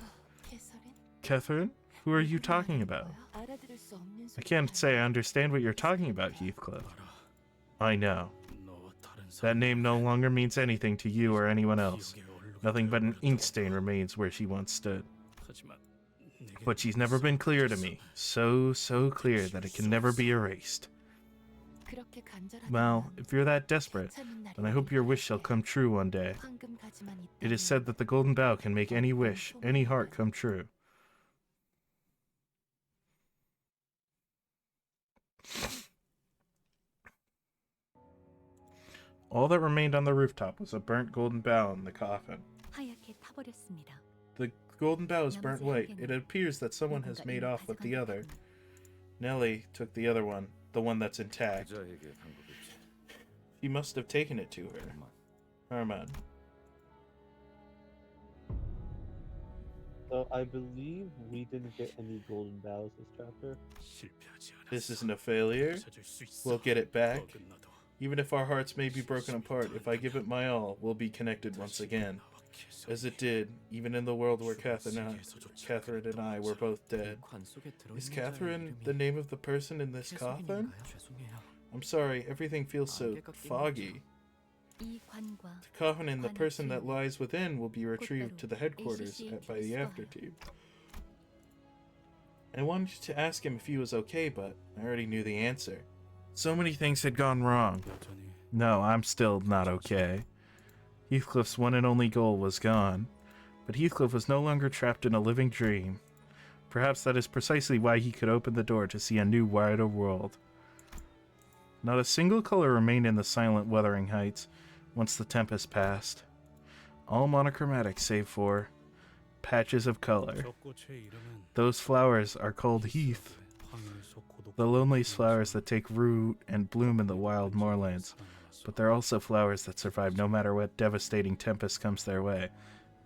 Catherine? Who are you talking about? I can't say I understand what you're talking about, Heathcliff. I know. That name no longer means anything to you or anyone else. Nothing but an ink stain remains where she once stood. But she's never been clear to me. So clear that it can never be erased. Well, if you're that desperate, then I hope your wish shall come true one day. It is said that the golden bough can make any wish, any heart come true. All that remained on the rooftop was a burnt golden bough in the coffin. The golden bough is burnt white. It appears that someone has made off with the other. Nellie took the other one, the one that's intact. He must have taken it to her. Herman. So I believe we didn't get any golden bows this chapter. This isn't a failure. We'll get it back. Even if our hearts may be broken apart, if I give it my all, we'll be connected once again. As it did, even in the world where Catherine and I were both dead. Is Catherine the name of the person in this coffin? I'm sorry, everything feels so foggy. The coffin and the person that lies within will be retrieved to the headquarters by the after team. I wanted to ask him if he was okay, but I already knew the answer. So many things had gone wrong. No, I'm still not okay. Heathcliff's one and only goal was gone, but Heathcliff was no longer trapped in a living dream. Perhaps that is precisely why he could open the door to see a new, wider world. Not a single color remained in the silent Wuthering Heights once the tempest passed. All monochromatic save for patches of color. 저 꽃의 이름은 Those flowers are called heath, the loneliest flowers that take root and bloom in the wild moorlands. But they're also flowers that survive no matter what devastating tempest comes their way.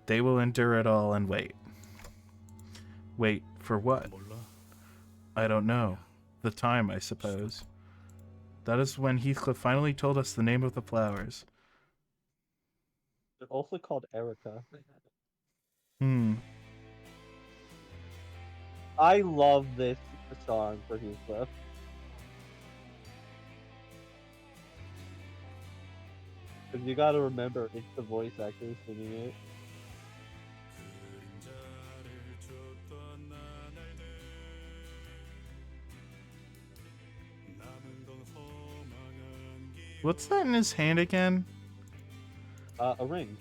They will endure it all and wait. Wait for what? 몰라. I don't know. The time, I suppose. That is when Heathcliff finally told us the name of the flowers. They're also called Erica. I love this song for Heathcliff. Because you gotta remember, it's the voice actor singing it. What's that in his hand again? A ring.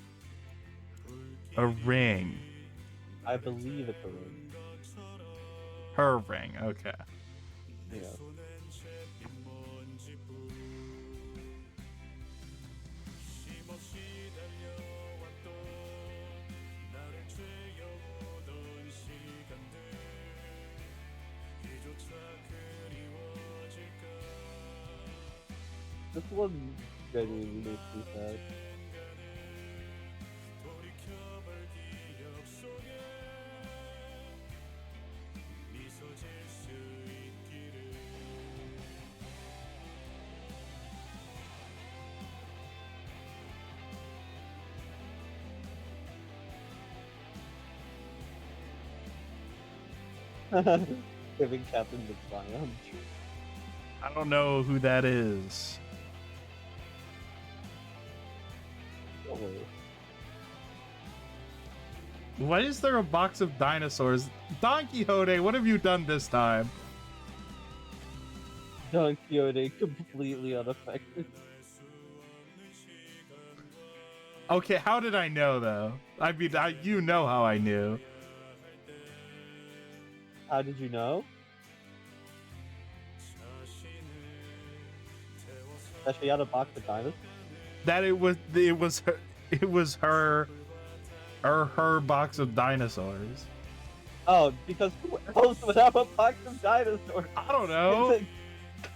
A ring. I believe it's a ring. Her ring, okay. Yeah. This one genuinely makes me sad. Giving Captain the Zion. I don't know who that is. Don't worry. Why is there a box of dinosaurs? Don Quixote, what have you done this time? Don Quixote completely unaffected. Okay, how did I know though? I mean, you know how I knew. How did you know? That she had a box of dinosaurs? That it was her box of dinosaurs. Oh, because who else would have a box of dinosaurs? I don't know.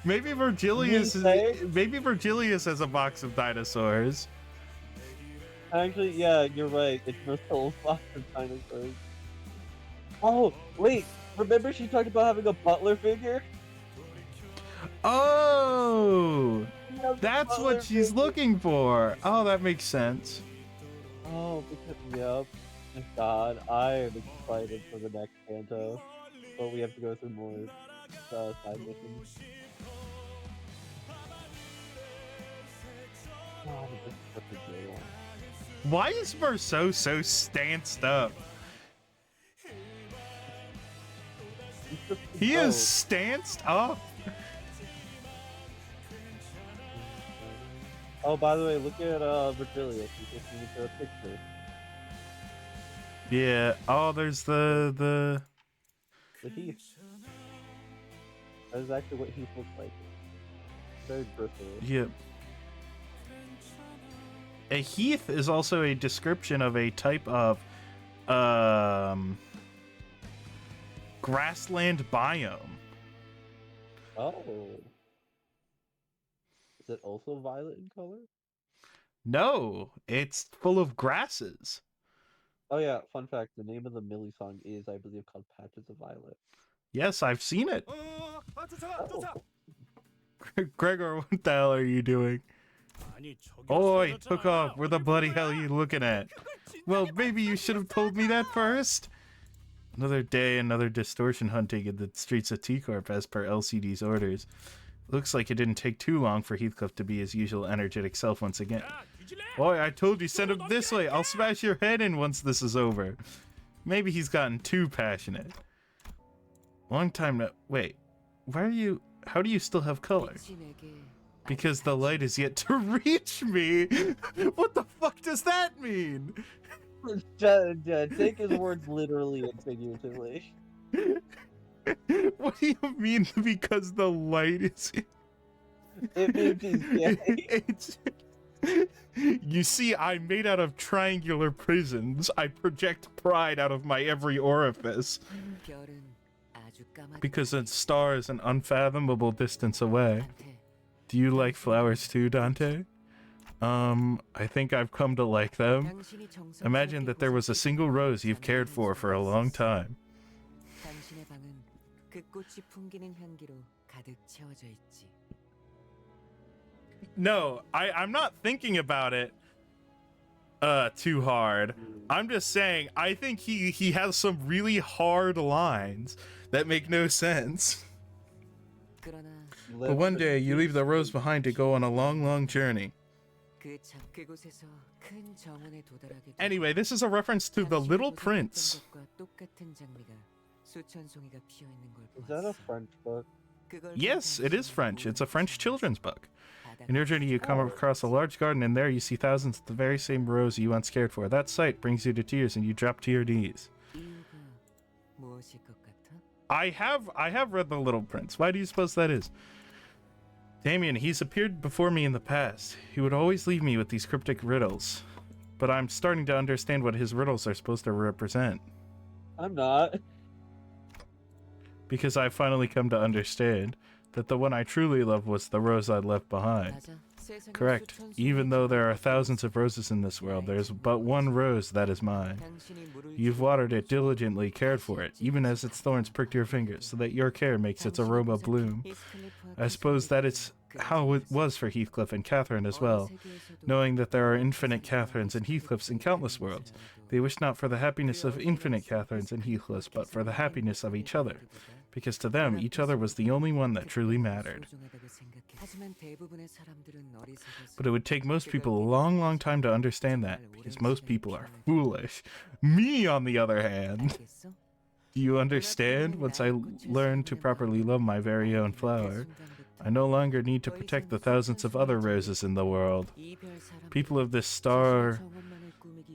Maybe Virgilius say? maybe Virgilius has a box of dinosaurs. Actually, yeah, you're right. It's Marcella's box of dinosaurs. Oh, wait. Remember she talked about having a butler figure? Oh, Yeah, that's butler what she's figure. looking for. Oh, that makes sense. Oh, because, yep. Thank God, I am excited for the next canto. But we have to go through more side missions. God, this is such a good one. Why is Marceau so stanced up? It's just He dope. is stanced up. Oh, by the way, look at Virgilius. He just needs a picture. Yeah. Oh, there's the The Heath. That is actually what Heath looks like. Very bristle. yeah. A heath is also a description of a type of grassland biome. Oh. Is it also violet in color? No, it's full of grasses. Oh yeah, fun fact, the name of the Millie song is, I believe, called Patches of Violet. Yes, I've seen it. Oh. Gregor, what the hell are you doing? 아니, 저기 Oi, 없어졌잖아. hook off. Where the 어딜 bloody 본 hell are 거야? you looking at? Well, maybe you should have told me that first. Another day, another distortion hunting in the streets of T-Corp as per LCD's orders. Looks like it didn't take too long for Heathcliff to be his usual energetic self once again. 야, 뒤질래? Boy, I told you, send him this way. I'll smash your head in once this is over. Maybe he's gotten too passionate. Long time no... Wait, why are you... How do you still have color? Because the light is yet to reach me. What the fuck does that mean? Take his words literally and figuratively. What do you mean because the light is... It means he's gay. You see, I'm made out of triangular prisons. I project pride out of my every orifice. 별은 아주 까맣. Because a star is an unfathomable distance away. Do you like flowers too, Dante? I think I've come to like them. 당신이 정성스럽게 Imagine that there was a single rose you've cared for a long time. 당신의 방은 그 꽃이 풍기는 향기로 가득 채워져 있지. No, I'm not thinking about it too hard. I'm just saying I think he has some really hard lines that make no sense. 그러나 But one day you leave the rose behind to go on a long journey. 그곳에서 큰 정원에 도달하게 돼. Anyway, this is a reference to The Little 당신이 Prince. 보셨던 것과 똑같은 장미가 수천 송이가 피어 있는 걸 Is that a 보았어. French book? 그걸 Yes, it is French. It's a French children's book. 바다가 In your journey, you come across a large garden, and there you see thousands of the very same rose you once cared for. That sight brings you to tears, and you drop to your knees. 이유가 무엇일 것 같아? I have read The Little Prince. Why do you suppose that is? Damien, he's appeared before me in the past. He would always leave me with these cryptic riddles. But I'm starting to understand what his riddles are supposed to represent. I'm not. Because I've finally come to understand that the one I truly loved was the rose I left behind. 맞아. 세상에 Correct. 수천 Even 송이의 though there are 정원이 thousands of roses in this world, there's but one rose that is mine. 당신이 물을 You've 주고 watered it diligently, cared for it, even as its thorns pricked your fingers, so that your care makes its aroma bloom. I suppose that is how it was for Heathcliff and Catherine as well. Knowing that there are infinite Catherines and Heathcliffs in countless worlds, they wish not for the happiness of infinite Catherines and Heathcliffs, but for the happiness of each other. Because to them, each other was the only one that truly mattered. But it would take most people a long time to understand that, because most people are foolish. Me, on the other hand. Do you understand? Once I learned to properly love my very own flower, I no longer need to protect the thousands of other roses in the world. People of this star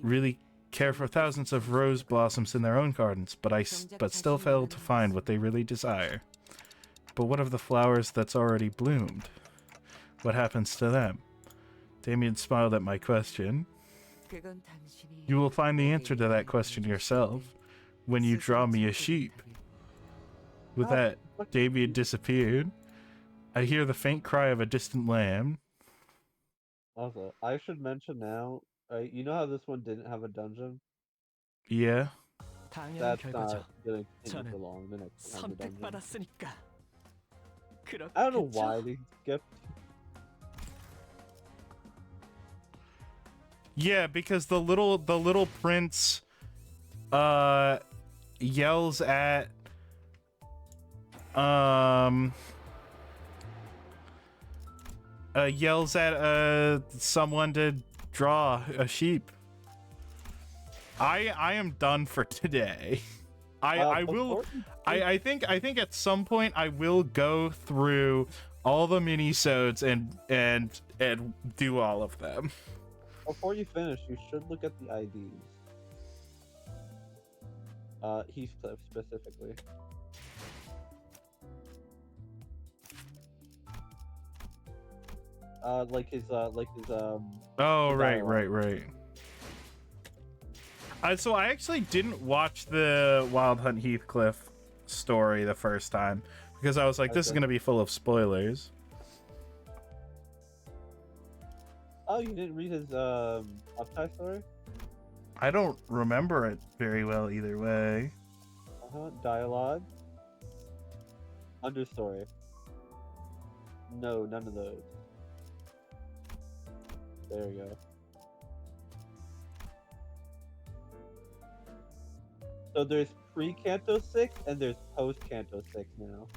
really care for thousands of rose blossoms in their own gardens, but still fail to find what they really desire. But what of the flowers that's already bloomed? What happens to them? Damien smiled at my question. You will find the answer to that question yourself when you draw me a sheep. With that, Damien disappeared. I hear the faint cry of a distant lamb. Also, I should mention now, you know how this one didn't have a dungeon? Yeah. 당연한 That's 결과죠. not gonna continue 저는 for long. The next one has a dungeon. 선택받았으니까. I don't know 그렇겠죠? why they skipped. Yeah, because the little prince yells at someone to draw a sheep. I am done for today. I will I think at some point I will go through all the minisodes and do all of them. Before you finish, you should look at the IDs. Heathcliff specifically. Like his Oh, his right, dialogue. right. So I actually didn't watch the Wild Hunt Heathcliff story the first time because I was like, this is Okay. gonna be full of spoilers. Oh, you didn't read his Uptie story? I don't remember it very well either way. Dialogue. Understory. No, none of those. There you go. So there's pre-Canto 6 and there's post-Canto 6 now.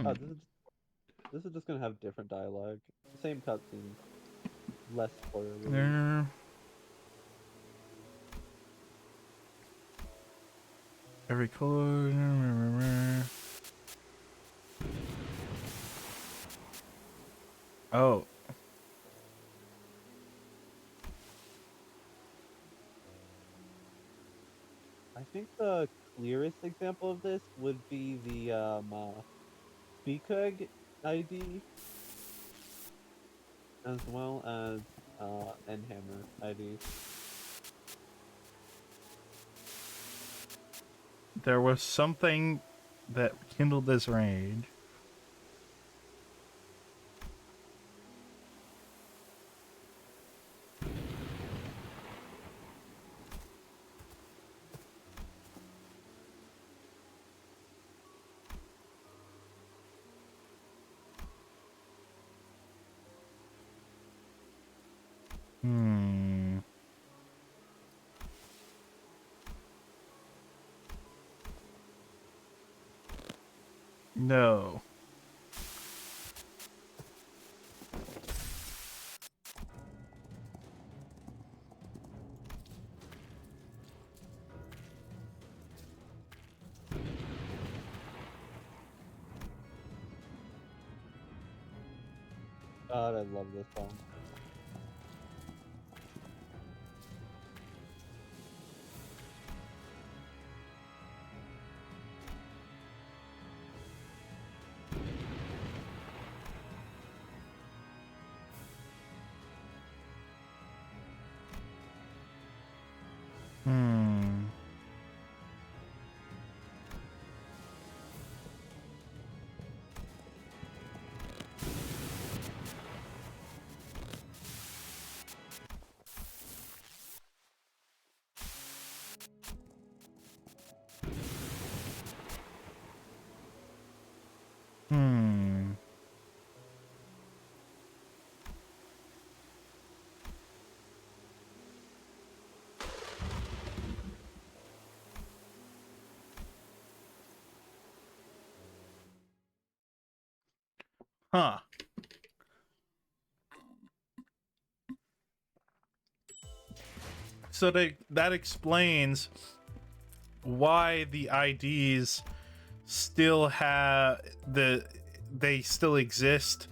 Oh, this is just gonna have different dialogue. Same cutscenes. Less spoiler. Every color. Oh. I think the clearest example of this would be the Bikug ID. as well as Endhammer ID. There was something that kindled this rage. Hmm. No. God, I love this song. Hmm. Hmm. Huh. So that explains why the IDs still have they still exist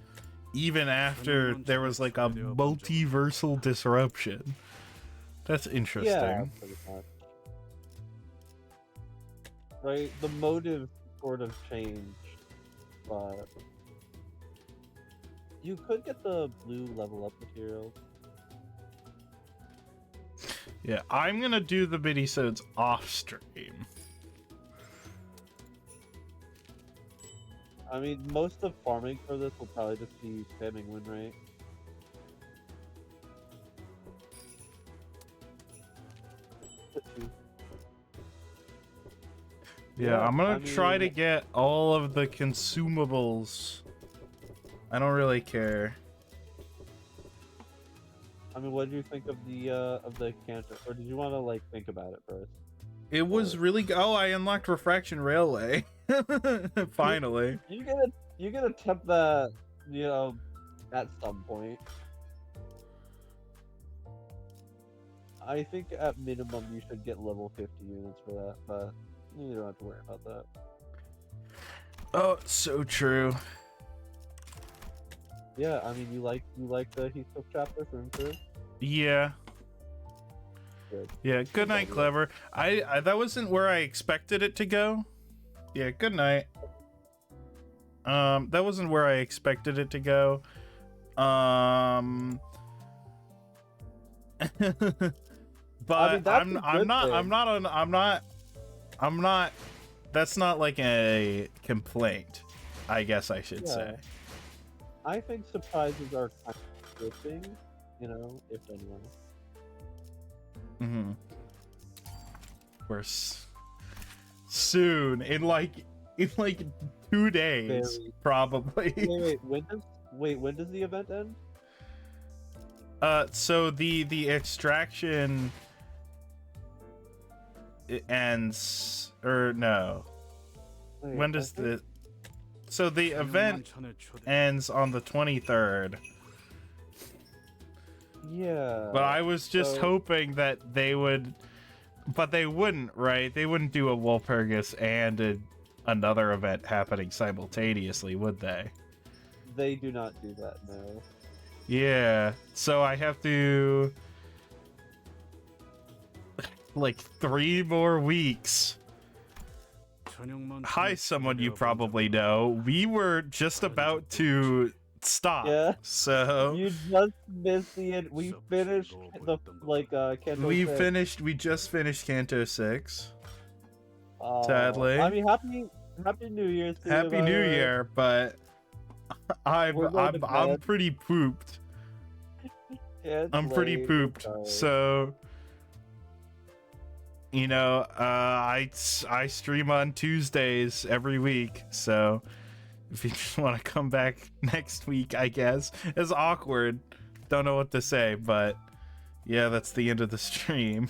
even after there was like a multiversal disruption. That's interesting. Yeah, pretty much. Right, the motive sort of changed, but you could get the blue level up materials. Yeah, I'm gonna do the minisodes off stream. I mean, most of farming for this will probably just be spamming win rate. Yeah, I'm gonna I try to mean- get all of the consumables. I don't really care. I mean, what did you think of the cancer? Or did you want to like think about it first? It was really oh, I unlocked Refraction Railway. Finally. You gotta attempt that, you know, at some point. I think at minimum you should get level 50 units for that, but you don't have to worry about that. Oh, so true. Yeah, I mean, you like the Heathcliff chapter through and through? Yeah. Good. Yeah, good night, Clever. I that wasn't where I expected it to go. Yeah, good night. That wasn't where I expected it to go. But I mean, I'm not that's not like a complaint, I guess I should say. I think surprises are kind of good things, you know, if anyone. Mm-hmm. We're soon in like 2 days, probably. When does the event end? So the extraction it ends, or no? Wait, When does the so the event ends on the 23rd? Yeah. But I was just hoping that they would, but they wouldn't, right? They wouldn't do a Walpurgis and another event happening simultaneously, would they? They do not do that, no. Yeah, so I have to like 3 more weeks. Hi, someone you probably know. We were just about to stop. Yeah. So You just missed the end. We finished the Kanto we 6. we just finished Kanto 6. Oh, Sadly. I mean, happy New Year's to you, Happy by New the way. Year, but We're going to I'm bed. pretty pooped. Yeah, it's I'm pretty late, pooped. we're tired. So you know, I stream on Tuesdays every week. So if you just want to come back next week, I guess. It's awkward. Don't know what to say, but yeah, that's the end of the stream.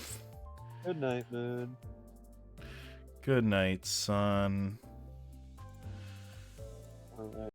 Good night, man. Good night, son. All right.